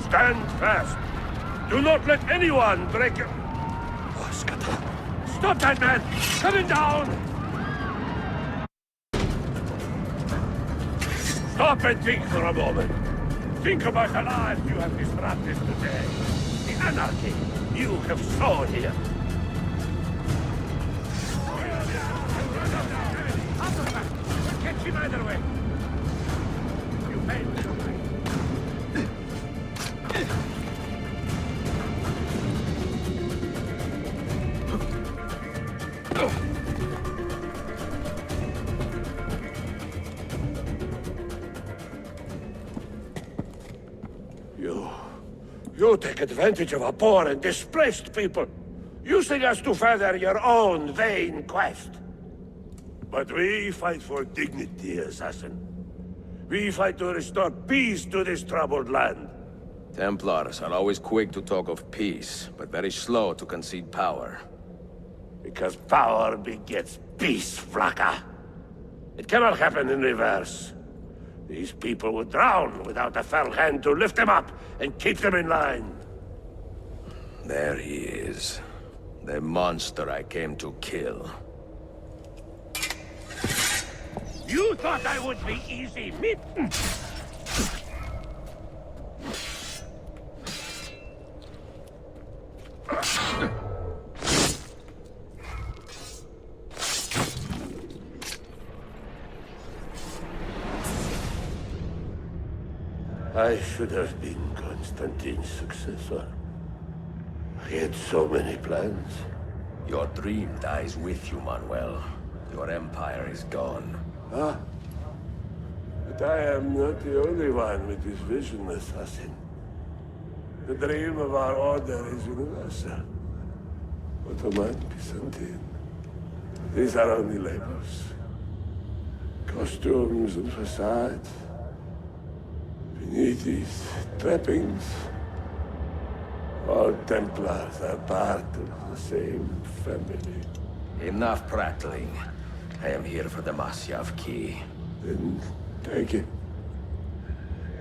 S24: stand fast. Do not let anyone break your... Oh, Skata. Stop that man! Coming down! Stop and think for a moment. Think about the lives you have disrupted today. The anarchy you have sown here. We'll catch him either way. You paid me. You take advantage of our poor and displaced people, using us to further your own vain quest. But we fight for dignity, assassin. We fight to restore peace to this troubled land.
S12: Templars are always quick to talk of peace, but very slow to concede power.
S24: Because power begets peace, Flaka. It cannot happen in reverse. These people would drown without a fell hand to lift them up and keep them in line.
S12: There he is. The monster I came to kill.
S24: You thought I would be easy meat? I should have been Constantine's successor. He had so many plans.
S12: Your dream dies with you, Manuel. Your empire is gone.
S24: Ah. But I am not the only one with this vision, assassin. The dream of our order is universal. Ottoman, Byzantine. These are only labels. Costumes and facades. Beneath these trappings, all Templars are part of the same family.
S12: Enough prattling. I am here for the Masyav key.
S24: Then take it.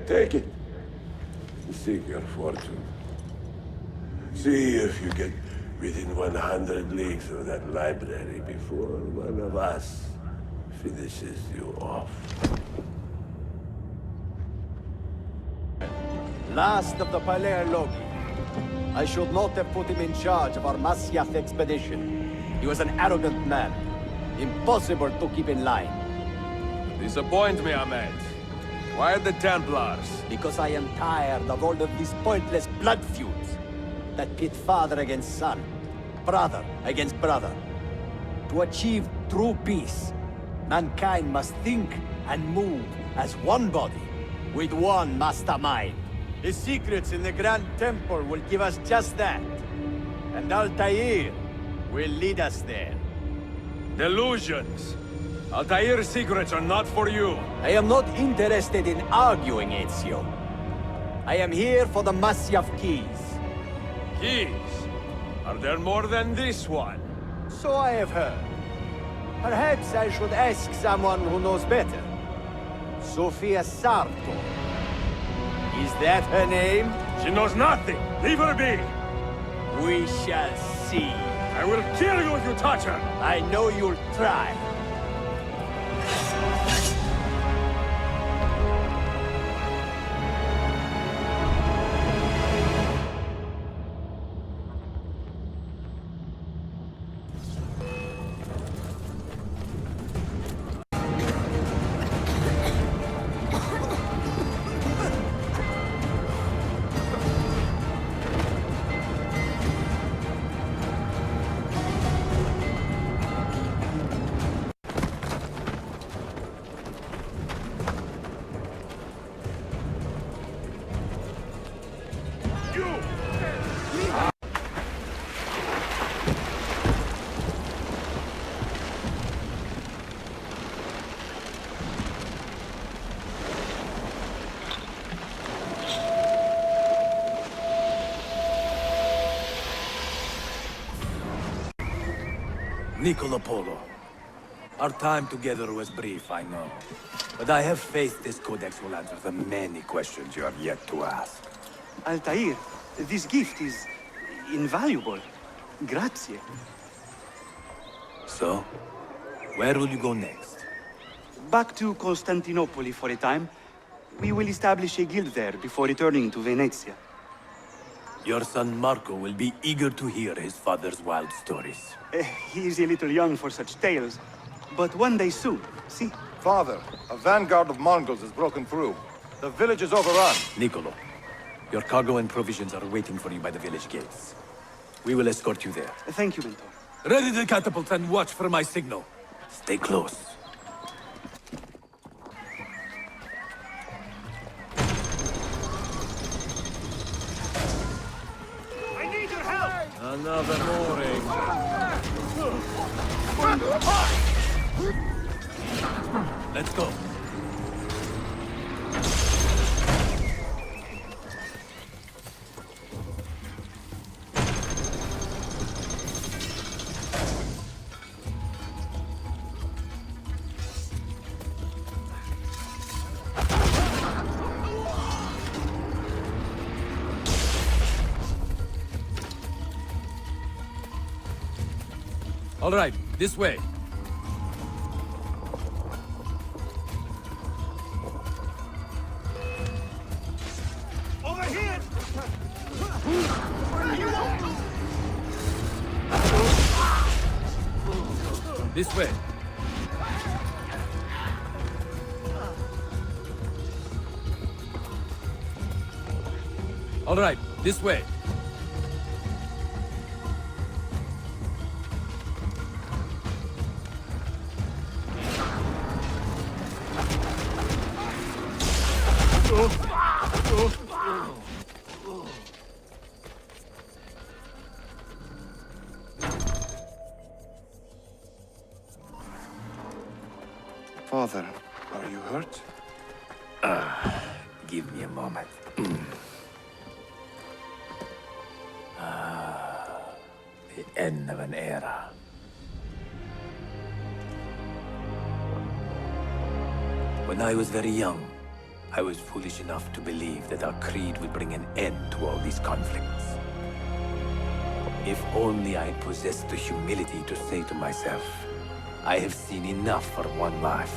S24: Take it. And seek your fortune. See if you get within 100 leagues of that library before one of us finishes you off.
S13: Last of the Palerlogi. I should not have put him in charge of our Masyaf expedition. He was an arrogant man. Impossible to keep in line.
S12: Disappoint me, Ahmed. Why the Templars?
S13: Because I am tired of all of these pointless blood feuds that pit father against son, brother against brother. To achieve true peace, mankind must think and move as one body, with one mastermind. The secrets in the Grand Temple will give us just that. And Altair will lead us there.
S12: Delusions! Altair's secrets are not for you.
S13: I am not interested in arguing, Ezio. I am here for the Masyaf keys.
S12: Keys? Are there more than this one?
S13: So I have heard. Perhaps I should ask someone who knows better. Sofia Sarto. Is that her name?
S12: She knows nothing! Leave her be!
S13: We shall see.
S12: I will kill you if you touch her!
S13: I know you'll try.
S20: Niccolo Polo. Our time together was brief, I know. But I have faith this codex will answer the many questions you have yet to ask.
S7: Altair, this gift is invaluable. Grazie.
S20: So, where will you go next?
S7: Back to Constantinople for a time, We will establish a guild there before returning to Venezia.
S4: Your son Marco will be eager to hear his father's wild stories.
S7: He is a little young for such tales, but one day soon, see?
S18: Father, a vanguard of Mongols has broken through. The village is overrun.
S4: Niccolo, your cargo and provisions are waiting for you by the village gates. We will escort you there.
S7: Thank you, Mentor.
S4: Ready the catapult and watch for my signal. Stay close.
S16: I need your help!
S10: Another mooring.
S4: Let's go.
S8: All right, this way.
S16: Over here!
S8: This way. All right, this way.
S5: Father, are you hurt?
S4: Give me a moment. The end of an era. When I was very young, I was foolish enough to believe that our creed would bring an end to all these conflicts. If only I possessed the humility to say to myself, I have seen enough for one life.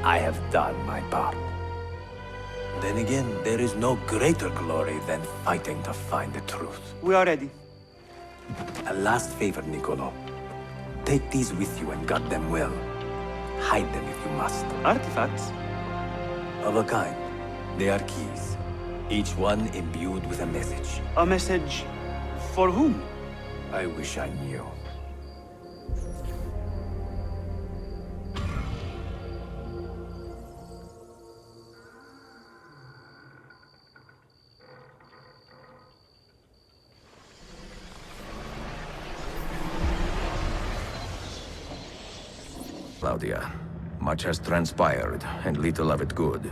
S4: I have done my part. Then again, there is no greater glory than fighting to find the truth.
S7: We are ready.
S4: A last favor, Niccolo. Take these with you and guard them well. Hide them if you must.
S7: Artifacts?
S4: Of a kind. They are keys. Each one imbued with a message.
S7: A message for whom?
S4: I wish I knew.
S12: Claudia, much has transpired, and little of it good.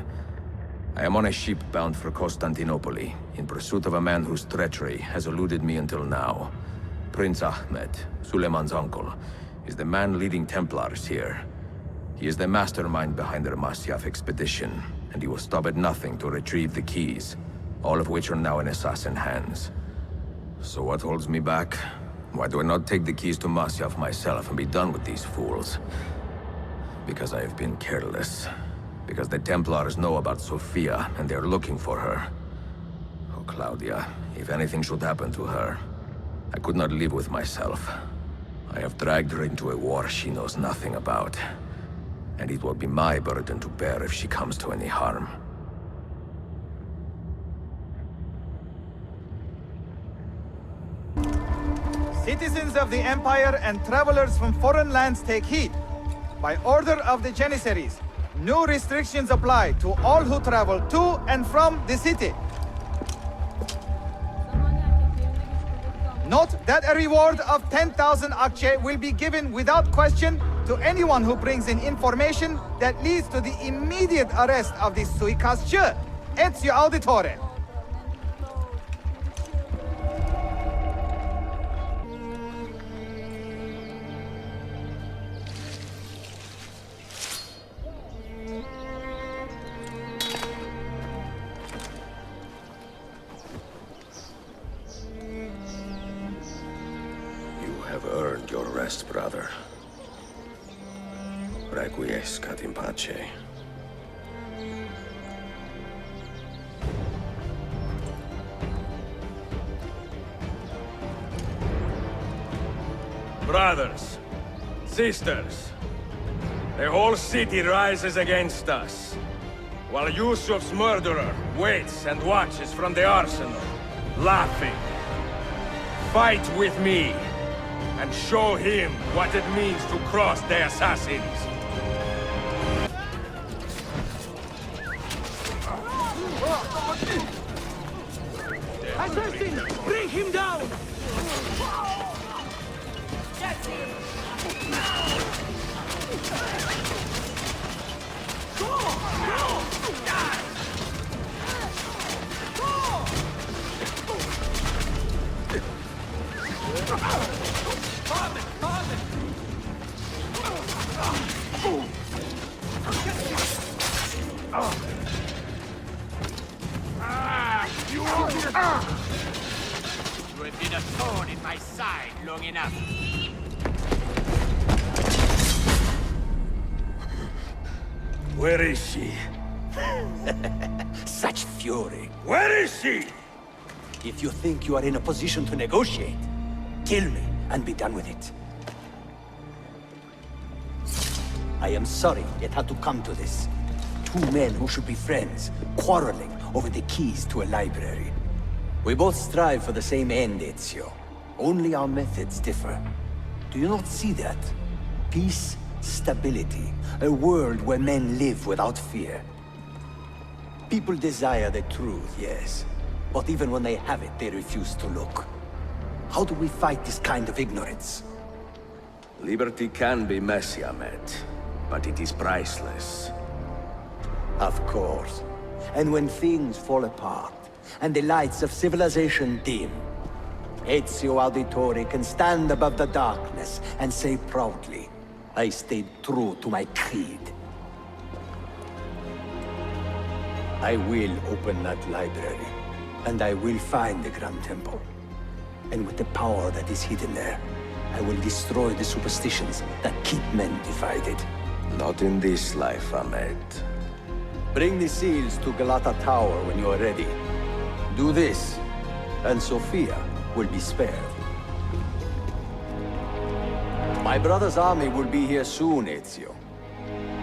S12: I am on a ship bound for Constantinople, in pursuit of a man whose treachery has eluded me until now. Prince Ahmed, Suleiman's uncle, is the man leading Templars here. He is the mastermind behind their Masyaf expedition, and he will stop at nothing to retrieve the keys, all of which are now in assassin hands. So what holds me back? Why do I not take the keys to Masyaf myself and be done with these fools? Because I have been careless. Because the Templars know about Sophia, and they're looking for her. Oh, Claudia, if anything should happen to her, I could not live with myself. I have dragged her into a war she knows nothing about. And it will be my burden to bear if she comes to any harm.
S2: Citizens of the Empire and travelers from foreign lands take heed. By order of the Janissaries, new restrictions apply to all who travel to and from the city. Note that a reward of 10,000 akçe will be given without question to anyone who brings in information that leads to the immediate arrest of the suikastçı. Ezio Auditore.
S12: Earned your rest, brother. Requiescat in pace. Brothers, sisters, the whole city rises against us, while Yusuf's murderer waits and watches from the arsenal, laughing. Fight with me, and show him what it means to cross the assassins.
S17: Assassin! Bring him down!
S1: You have been a thorn in my side long enough.
S12: Where is she?
S13: Such fury.
S12: Where is she?
S13: If you think you are in a position to negotiate, kill me and be done with it. I am sorry it had to come to this. Two men who should be friends, quarreling over the keys to a library. We both strive for the same end, Ezio. Only our methods differ. Do you not see that? Peace, stability, a world where men live without fear. People desire the truth, yes. But even when they have it, they refuse to look. How do we fight this kind of ignorance?
S12: Liberty can be messy, Ahmed, but it is priceless.
S13: Of course. And when things fall apart, and the lights of civilization dim, Ezio Auditore can stand above the darkness and say proudly, I stayed true to my creed. I will open that library, and I will find the Grand Temple. And with the power that is hidden there, I will destroy the superstitions that keep men divided.
S12: Not in this life, Ahmed.
S13: Bring the seals to Galata Tower when you are ready. Do this, and Sophia will be spared. My brother's army will be here soon, Ezio.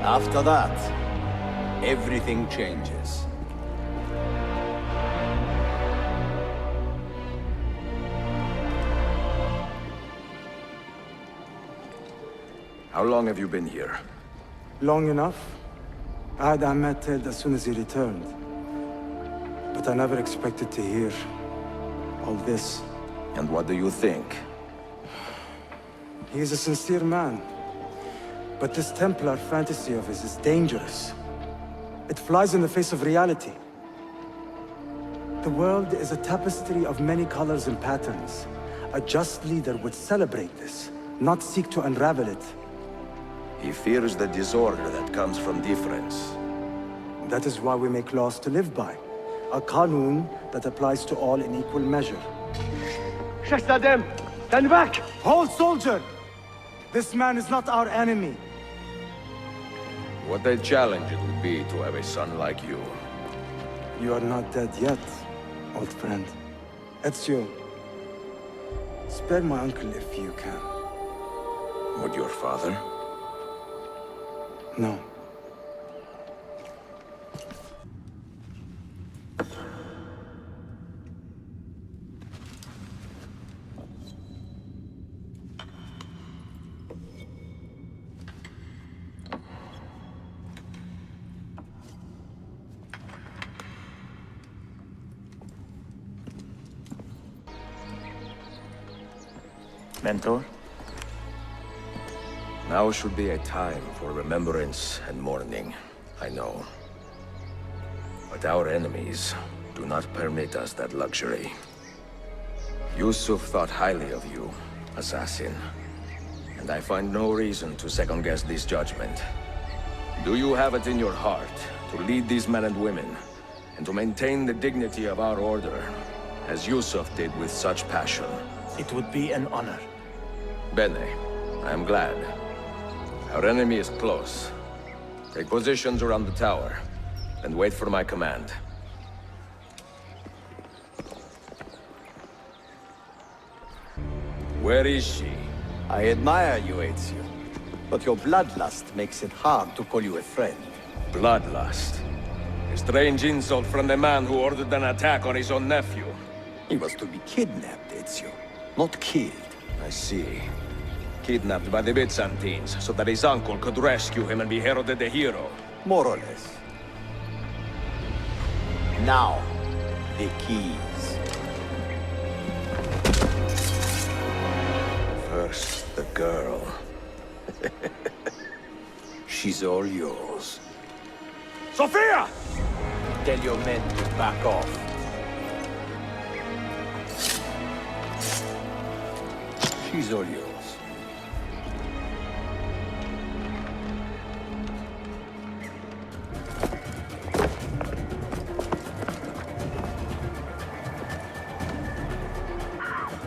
S13: After that, everything changes.
S12: How long have you been here?
S15: Long enough. I had Ahmed killed as soon as he returned. But I never expected to hear all this.
S12: And what do you think?
S15: He is a sincere man. But this Templar fantasy of his is dangerous. It flies in the face of reality. The world is a tapestry of many colors and patterns. A just leader would celebrate this, not seek to unravel it.
S12: He fears the disorder that comes from difference.
S15: That is why we make laws to live by. A qanun that applies to all in equal measure.
S7: Shahzadem, stand back!
S15: Hold, soldier! This man is not our enemy.
S12: What a challenge it would be to have a son like you.
S15: You are not dead yet, old friend. Ezio, spare my uncle if you can.
S12: Would your father?
S15: No.
S10: Mentor?
S12: Now should be a time for remembrance and mourning, I know. But our enemies do not permit us that luxury. Yusuf thought highly of you, assassin. And I find no reason to second-guess this judgment. Do you have it in your heart to lead these men and women, and to maintain the dignity of our order, as Yusuf did with such passion?
S10: It would be an honor.
S12: Bene, I am glad. Our enemy is close. Take positions around the tower, and wait for my command. Where is she?
S13: I admire you, Ezio. But your bloodlust makes it hard to call you a friend.
S12: Bloodlust. A strange insult from the man who ordered an attack on his own nephew.
S13: He was to be kidnapped, Ezio, not killed.
S12: I see. Kidnapped by the Byzantines, so that his uncle could rescue him and be heralded a hero.
S13: More or less. Now, the keys.
S12: First, the girl.
S13: She's all yours.
S12: Sophia!
S13: Tell your men to back off. She's all yours.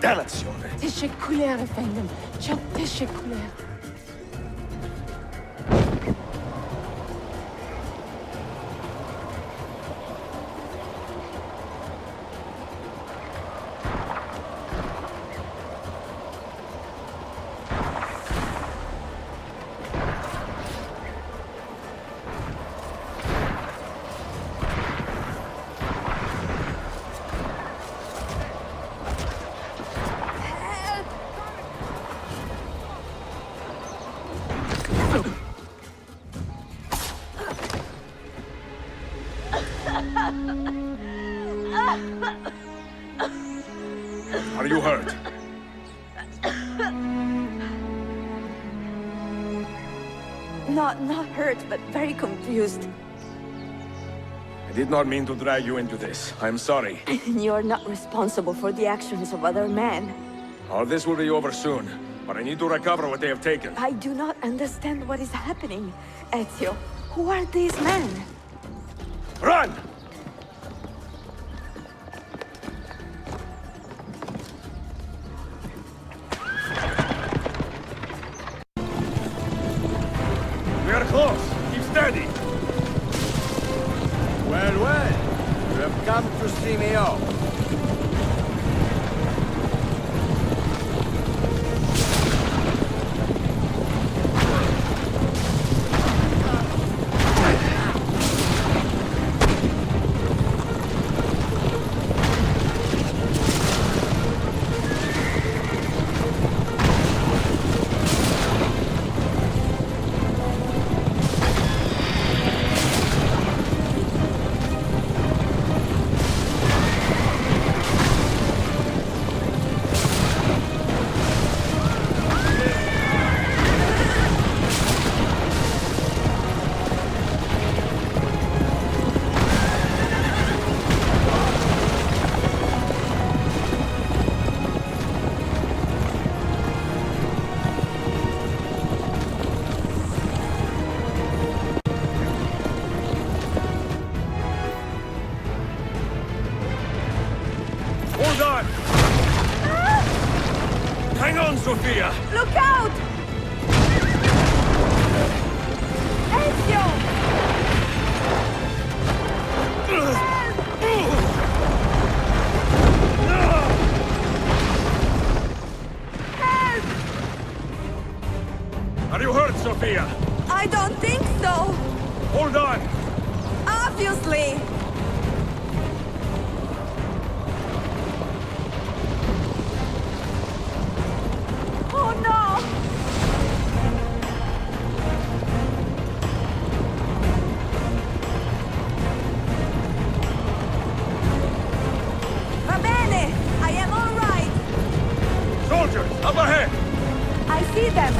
S12: Dannazione!
S6: Teşekkürler efendim. Çok teşekkürler.
S12: Are you hurt?
S6: Not hurt, but very confused.
S12: I did not mean to drag you into this. I'm sorry.
S6: You're not responsible for the actions of other men.
S12: All this will be over soon, but I need to recover what they have taken.
S6: I do not understand what is happening. Ezio, who are these men?
S12: Run! We are close. Keep steady.
S13: Well, well. You have come to see me off.
S12: Hold on! Hang on, Sophia!
S6: Look out! Ezio! Help!
S12: Are you hurt, Sophia?
S6: I don't think so.
S12: Hold on!
S6: Obviously. Oh no! Va bene! I am all right!
S12: Soldiers, up ahead!
S6: I see them!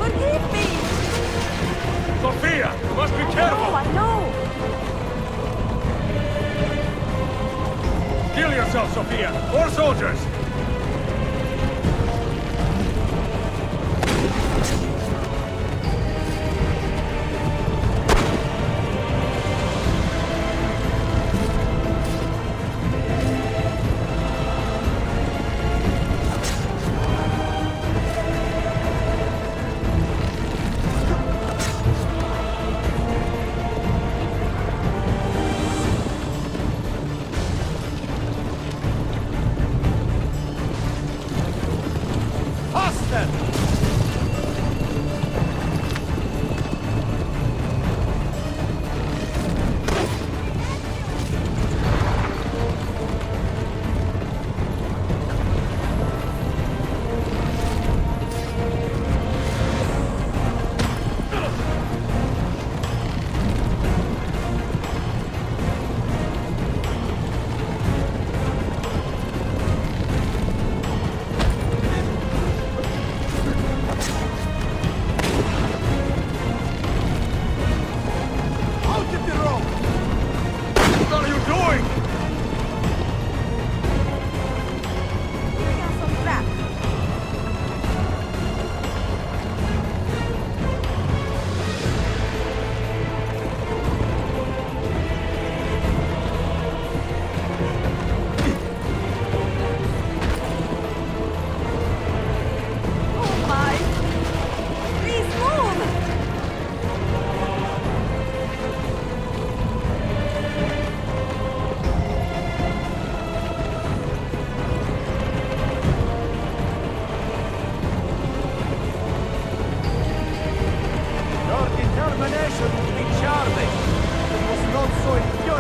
S6: Forgive me!
S12: Sophia, you must be careful!
S6: Oh, I know!
S12: Kill yourself, Sophia! More soldiers!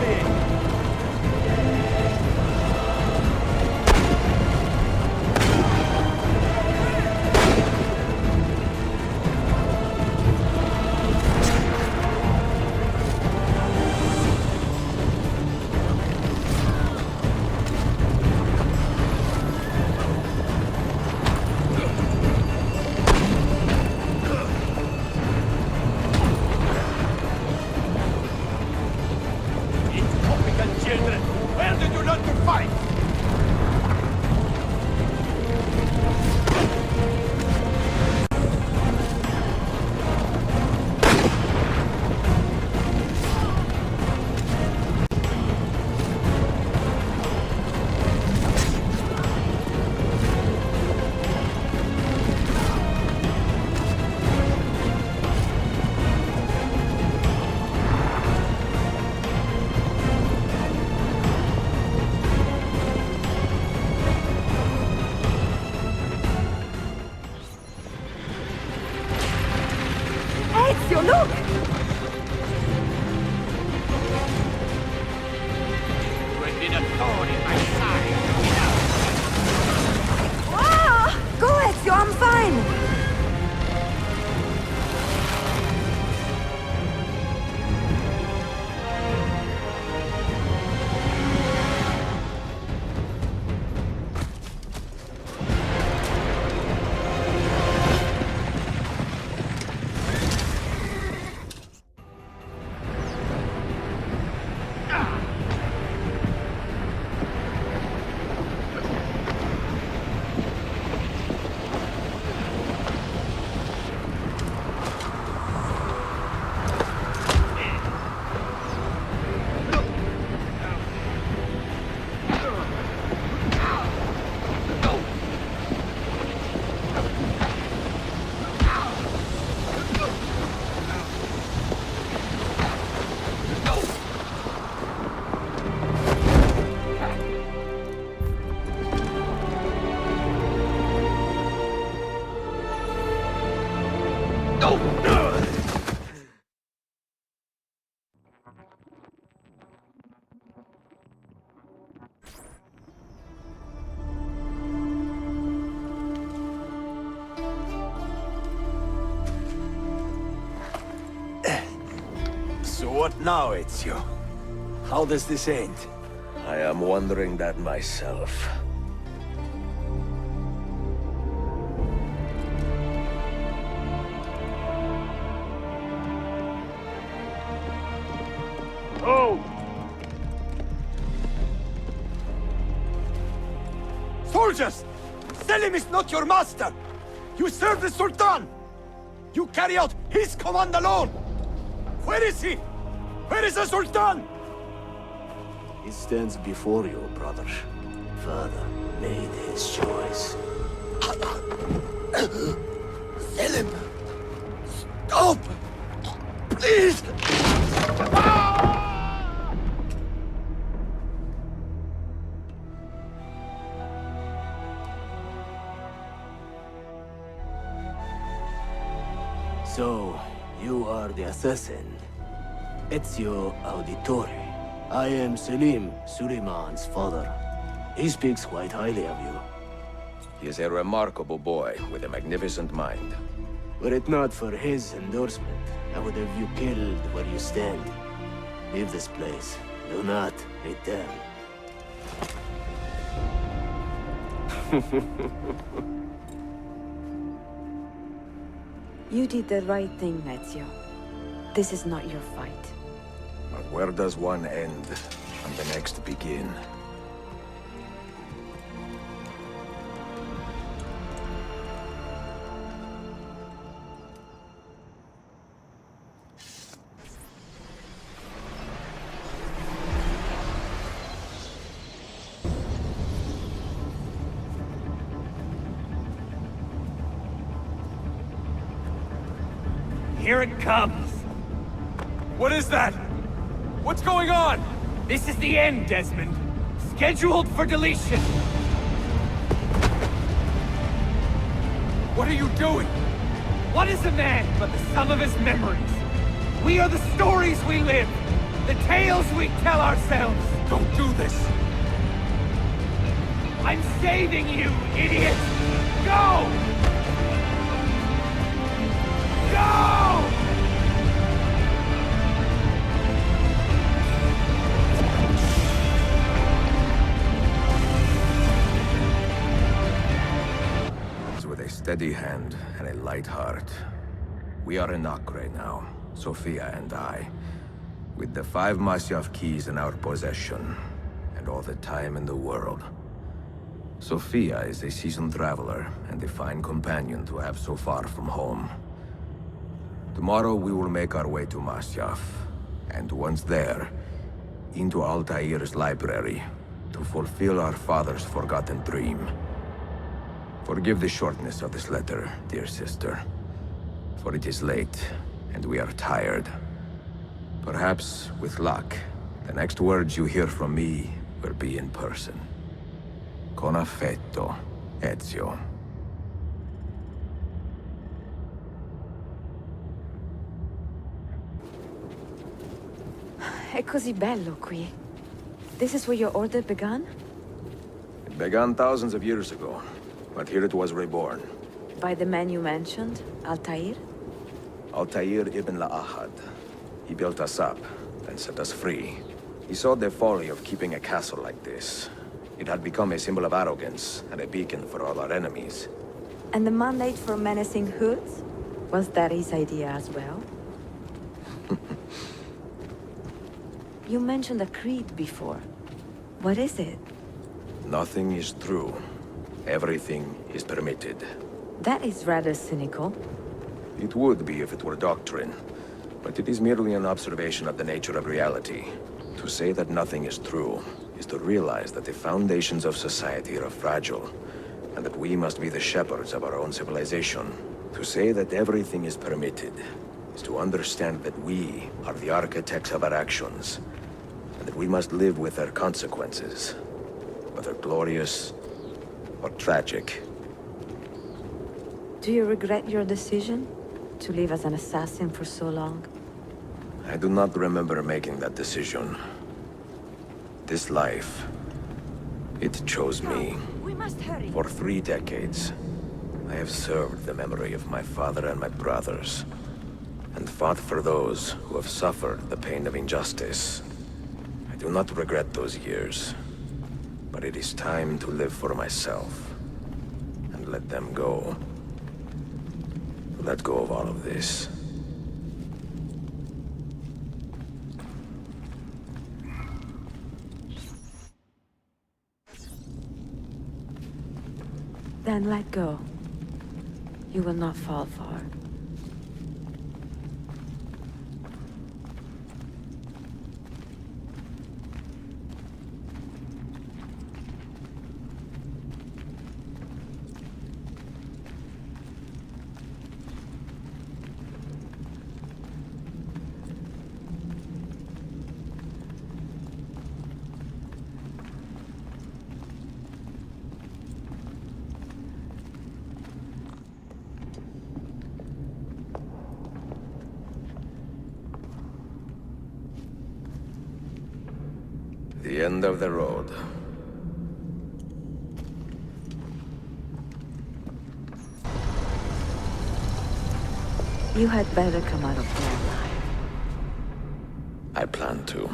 S13: glory!
S1: Children, where did you learn to fight?
S6: Ezio, look!
S1: You have been a thorn in my side.
S6: Ah! Go, Ezio, I'm fine!
S13: So what now, Ezio? How does this end?
S10: I am wondering that myself.
S18: Oh!
S13: Soldiers! Selim is not your master! You serve the Sultan! You carry out his command alone! Where is he? Where is the Sultan?
S4: He stands before you, brother. Father made his choice.
S13: Selim! Stop! Please!
S4: So, you are the assassin. Ezio Auditore. I am Selim, Suleiman's father. He speaks quite highly of you.
S12: He is a remarkable boy with a magnificent mind.
S4: Were it not for his endorsement, I would have you killed where you stand. Leave this place. Do not return.
S6: You did the right thing, Ezio. This is not your fight.
S12: But where does one end and the next begin?
S8: Here it comes!
S3: What is that? What's going on?
S8: This is the end, Desmond. Scheduled for deletion.
S3: What are you doing?
S8: What is a man but the sum of his memories? We are the stories we live.
S1: The tales we tell ourselves!
S8: Don't do this!
S1: I'm saving you, idiot! Go! Go!
S12: With a steady hand and a light heart. We are in Acre now, Sophia and I, with the 5 Masyaf keys in our possession, and all the time in the world. Sophia is a seasoned traveler, and a fine companion to have so far from home. Tomorrow we will make our way to Masyaf, and once there, into Altair's library, to fulfill our father's forgotten dream. Forgive the shortness of this letter, dear sister. For it is late, and we are tired. Perhaps, with luck, the next words you hear from me will be in person. Con affetto, Ezio.
S6: È così bello qui. This is where your order began?
S12: It began thousands of years ago, but here it was reborn.
S6: By the man you mentioned, Altair?
S12: Altair ibn La'ahad. He built us up, and set us free. He saw the folly of keeping a castle like this. It had become a symbol of arrogance, and a beacon for all our enemies.
S6: And the mandate for menacing hoods? Was that his idea as well? You mentioned a creed before. What is it?
S12: Nothing is true. Everything is permitted.
S6: That is rather cynical.
S12: It would be if it were doctrine, but it is merely an observation of the nature of reality. To say that nothing is true is to realize that the foundations of society are fragile, and that we must be the shepherds of our own civilization. To say that everything is permitted is to understand that we are the architects of our actions, and that we must live with their consequences, whether glorious or tragic.
S6: Do you regret your decision to live as an assassin for so long?
S12: I do not remember making that decision. This life, it chose me.
S6: We must hurry.
S12: For 3 decades, I have served the memory of my father and my brothers, and fought for those who have suffered the pain of injustice. I do not regret those years, but it is time to live for myself, and let them go. Let go of all of this.
S6: Then let go. You will not fall far.
S12: The end of the road.
S6: You had better come out of there alive.
S12: I plan to.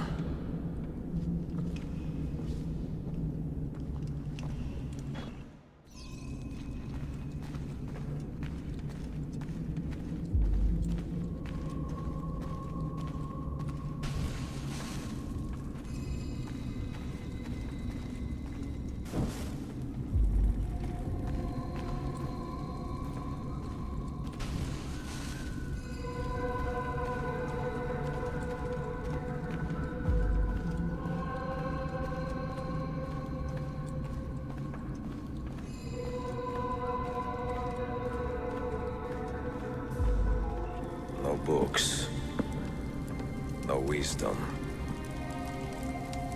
S12: No books. No wisdom.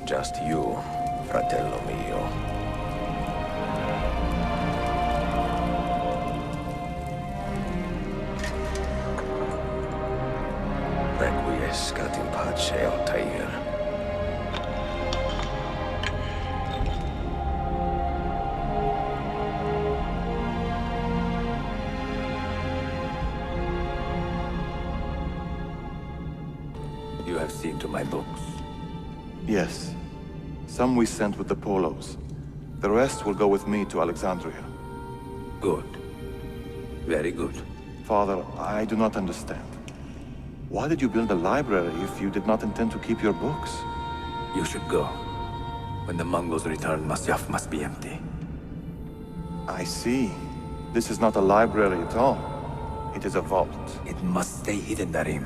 S12: Just you, fratello mio. Requiescat in pace, Altair.
S4: You have seen to my books.
S14: Yes. Some we sent with the Polos. The rest will go with me to Alexandria.
S4: Good. Very good.
S14: Father, I do not understand. Why did you build a library if you did not intend to keep your books?
S4: You should go. When the Mongols return, Masyaf must be empty.
S14: I see. This is not a library at all. It is a vault.
S4: It must stay hidden, Darim.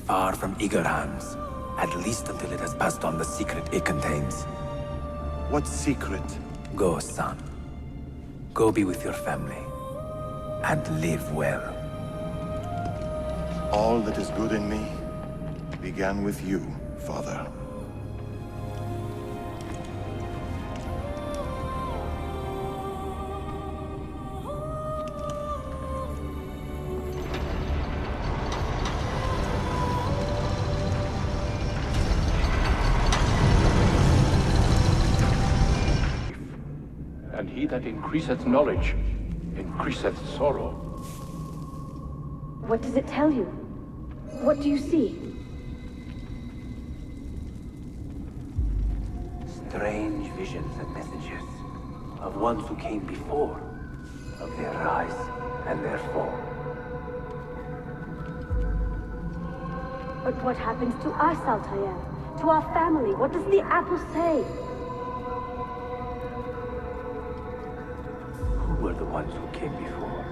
S4: Far from eager hands. At least until it has passed on the secret it contains.
S14: What secret?
S4: Go, son. Go be with your family. And live well.
S14: All that is good in me began with you, Father.
S21: And he that increaseth knowledge, increaseth sorrow.
S6: What does it tell you? What do you see?
S4: Strange visions and messages of ones who came before, of their rise and their fall.
S6: But what happens to us, Altair? To our family? What does the apple say?
S4: Who were the ones who came before?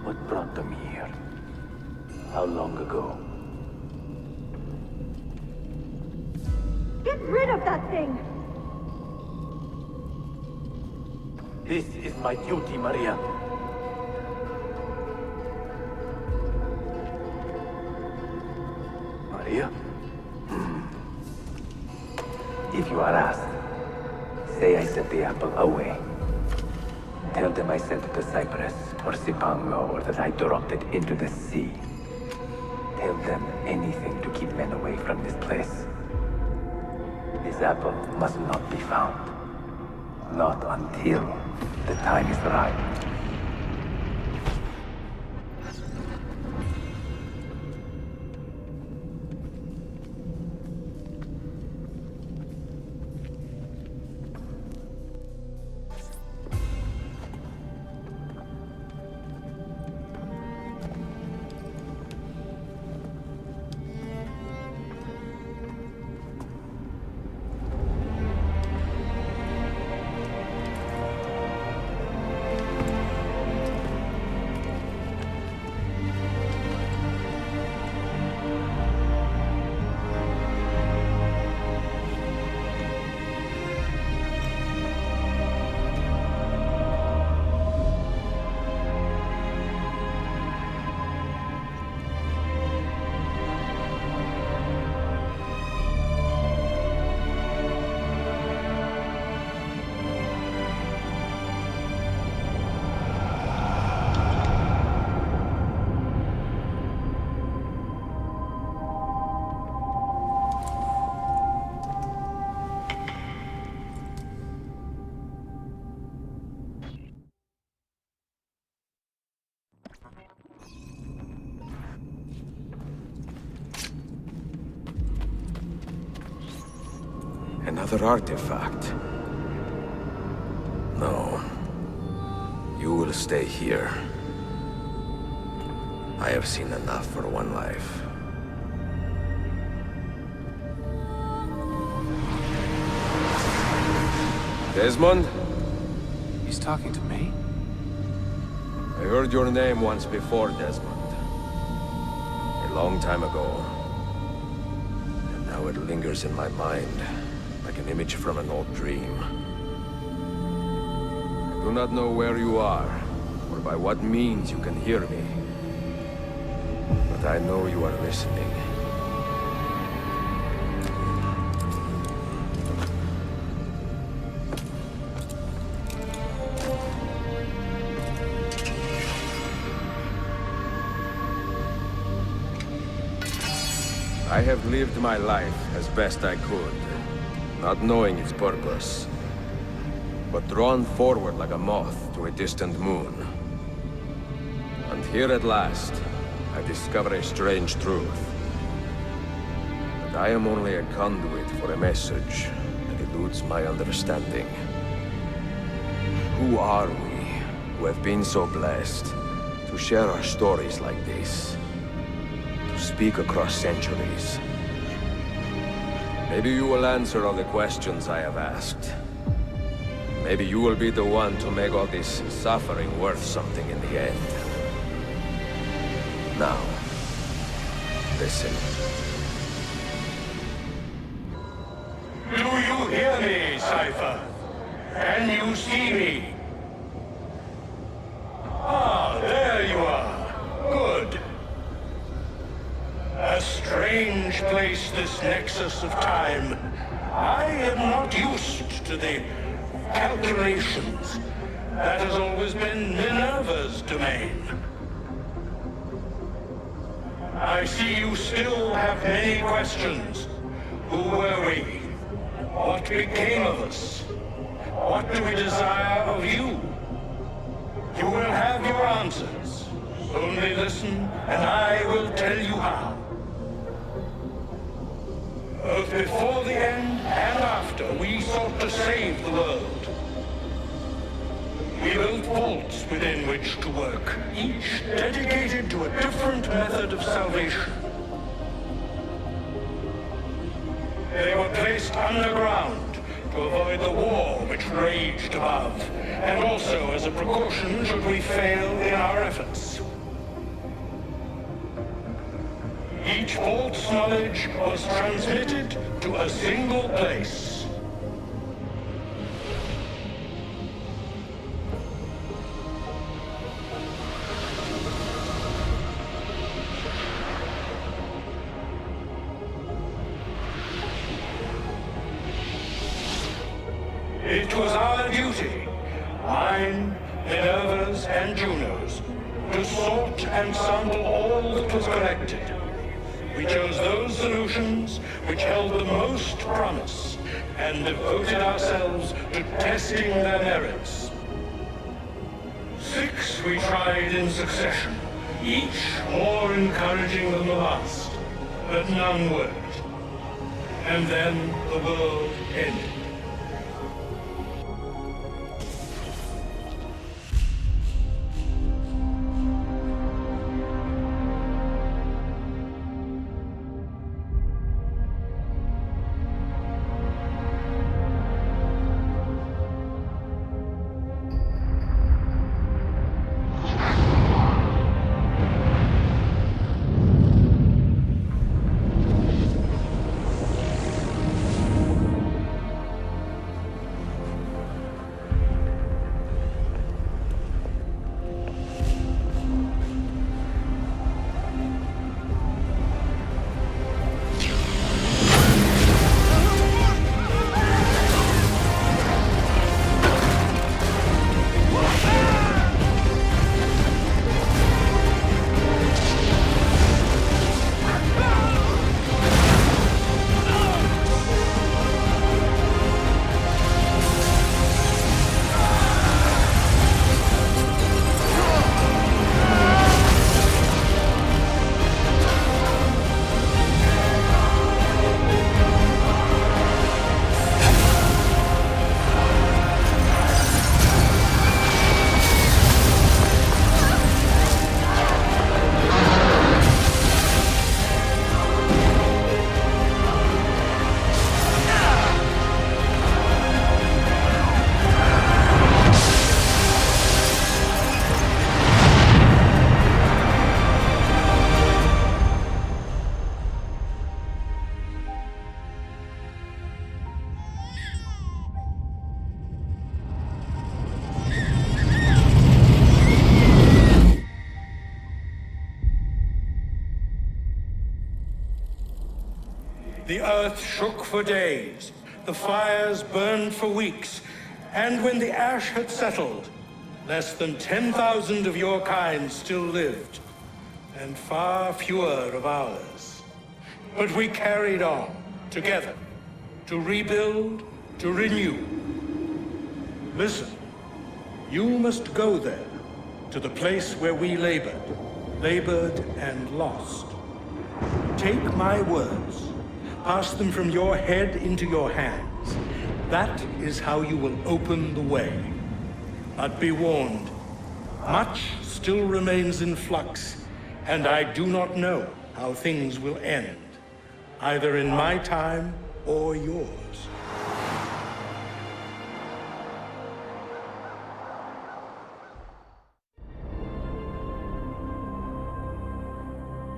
S4: What brought them here? How long ago?
S6: Get rid of that thing!
S4: This is my duty, Maria. Maria? If you are asked, say I sent the apple away. Tell them I sent it to Cyprus, or Cipango, or that I dropped it into the sea. Tell them anything to keep men away from this place. This apple must not be found. Not until the time is right.
S12: Another artifact. No. You will stay here. I have seen enough for one life. Desmond?
S8: He's talking to me?
S12: I heard your name once before, Desmond. A long time ago. And now it lingers in my mind, like an image from an old dream. I do not know where you are, or by what means you can hear me. But I know you are listening. I have lived my life as best I could, not knowing its purpose, but drawn forward like a moth to a distant moon. And here at last, I discover a strange truth. That I am only a conduit for a message that eludes my understanding. Who are we, who have been so blessed to share our stories like this? To speak across centuries? Maybe you will answer all the questions I have asked. Maybe you will be the one to make all this suffering worth something in the end. Now, listen.
S24: Do you hear me, Cypher? Can you see me? Ah, there you are. Good. A strange place, this nexus of time. I am not used to the calculations. That has always been Minerva's domain. I see you still have many questions. Who were we? What became of us? What do we desire of you? You will have your answers. Only listen, and I will tell you how. Both before the end and after, we sought to save the world. We built vaults within which to work, each dedicated to a different method of salvation. They were placed underground to avoid the war which raged above, and also as a precaution should we fail in our efforts. Each vault's knowledge was transmitted to a single place. It was our duty, mine, Minerva's, and Juno's, to sort and sample all that was collected. We chose those solutions which held the most promise, and devoted ourselves to testing their merits. 6 we tried in succession, each more encouraging than the last, but none worked. And then the world ended. The earth shook for days, the fires burned for weeks, and when the ash had settled, less than 10,000 of your kind still lived, and far fewer of ours.
S9: But we carried on, together, to rebuild, to renew. Listen, you must go there, to the place where we labored and lost. Take my words, pass them from your head into your hands. That is how you will open the way. But be warned, much still remains in flux, and I do not know how things will end, either in my time or yours.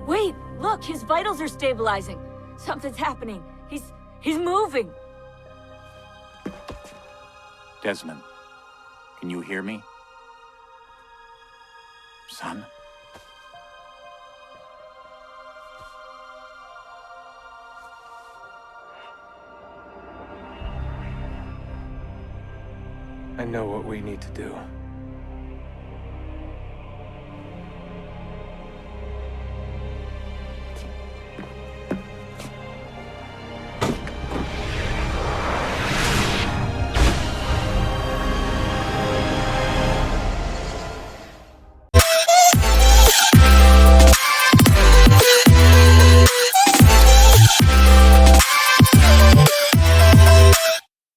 S6: Wait, look, his vitals are stabilizing. Something's happening. He's moving.
S8: Desmond, can you hear me? Son?
S5: I know what we need to do.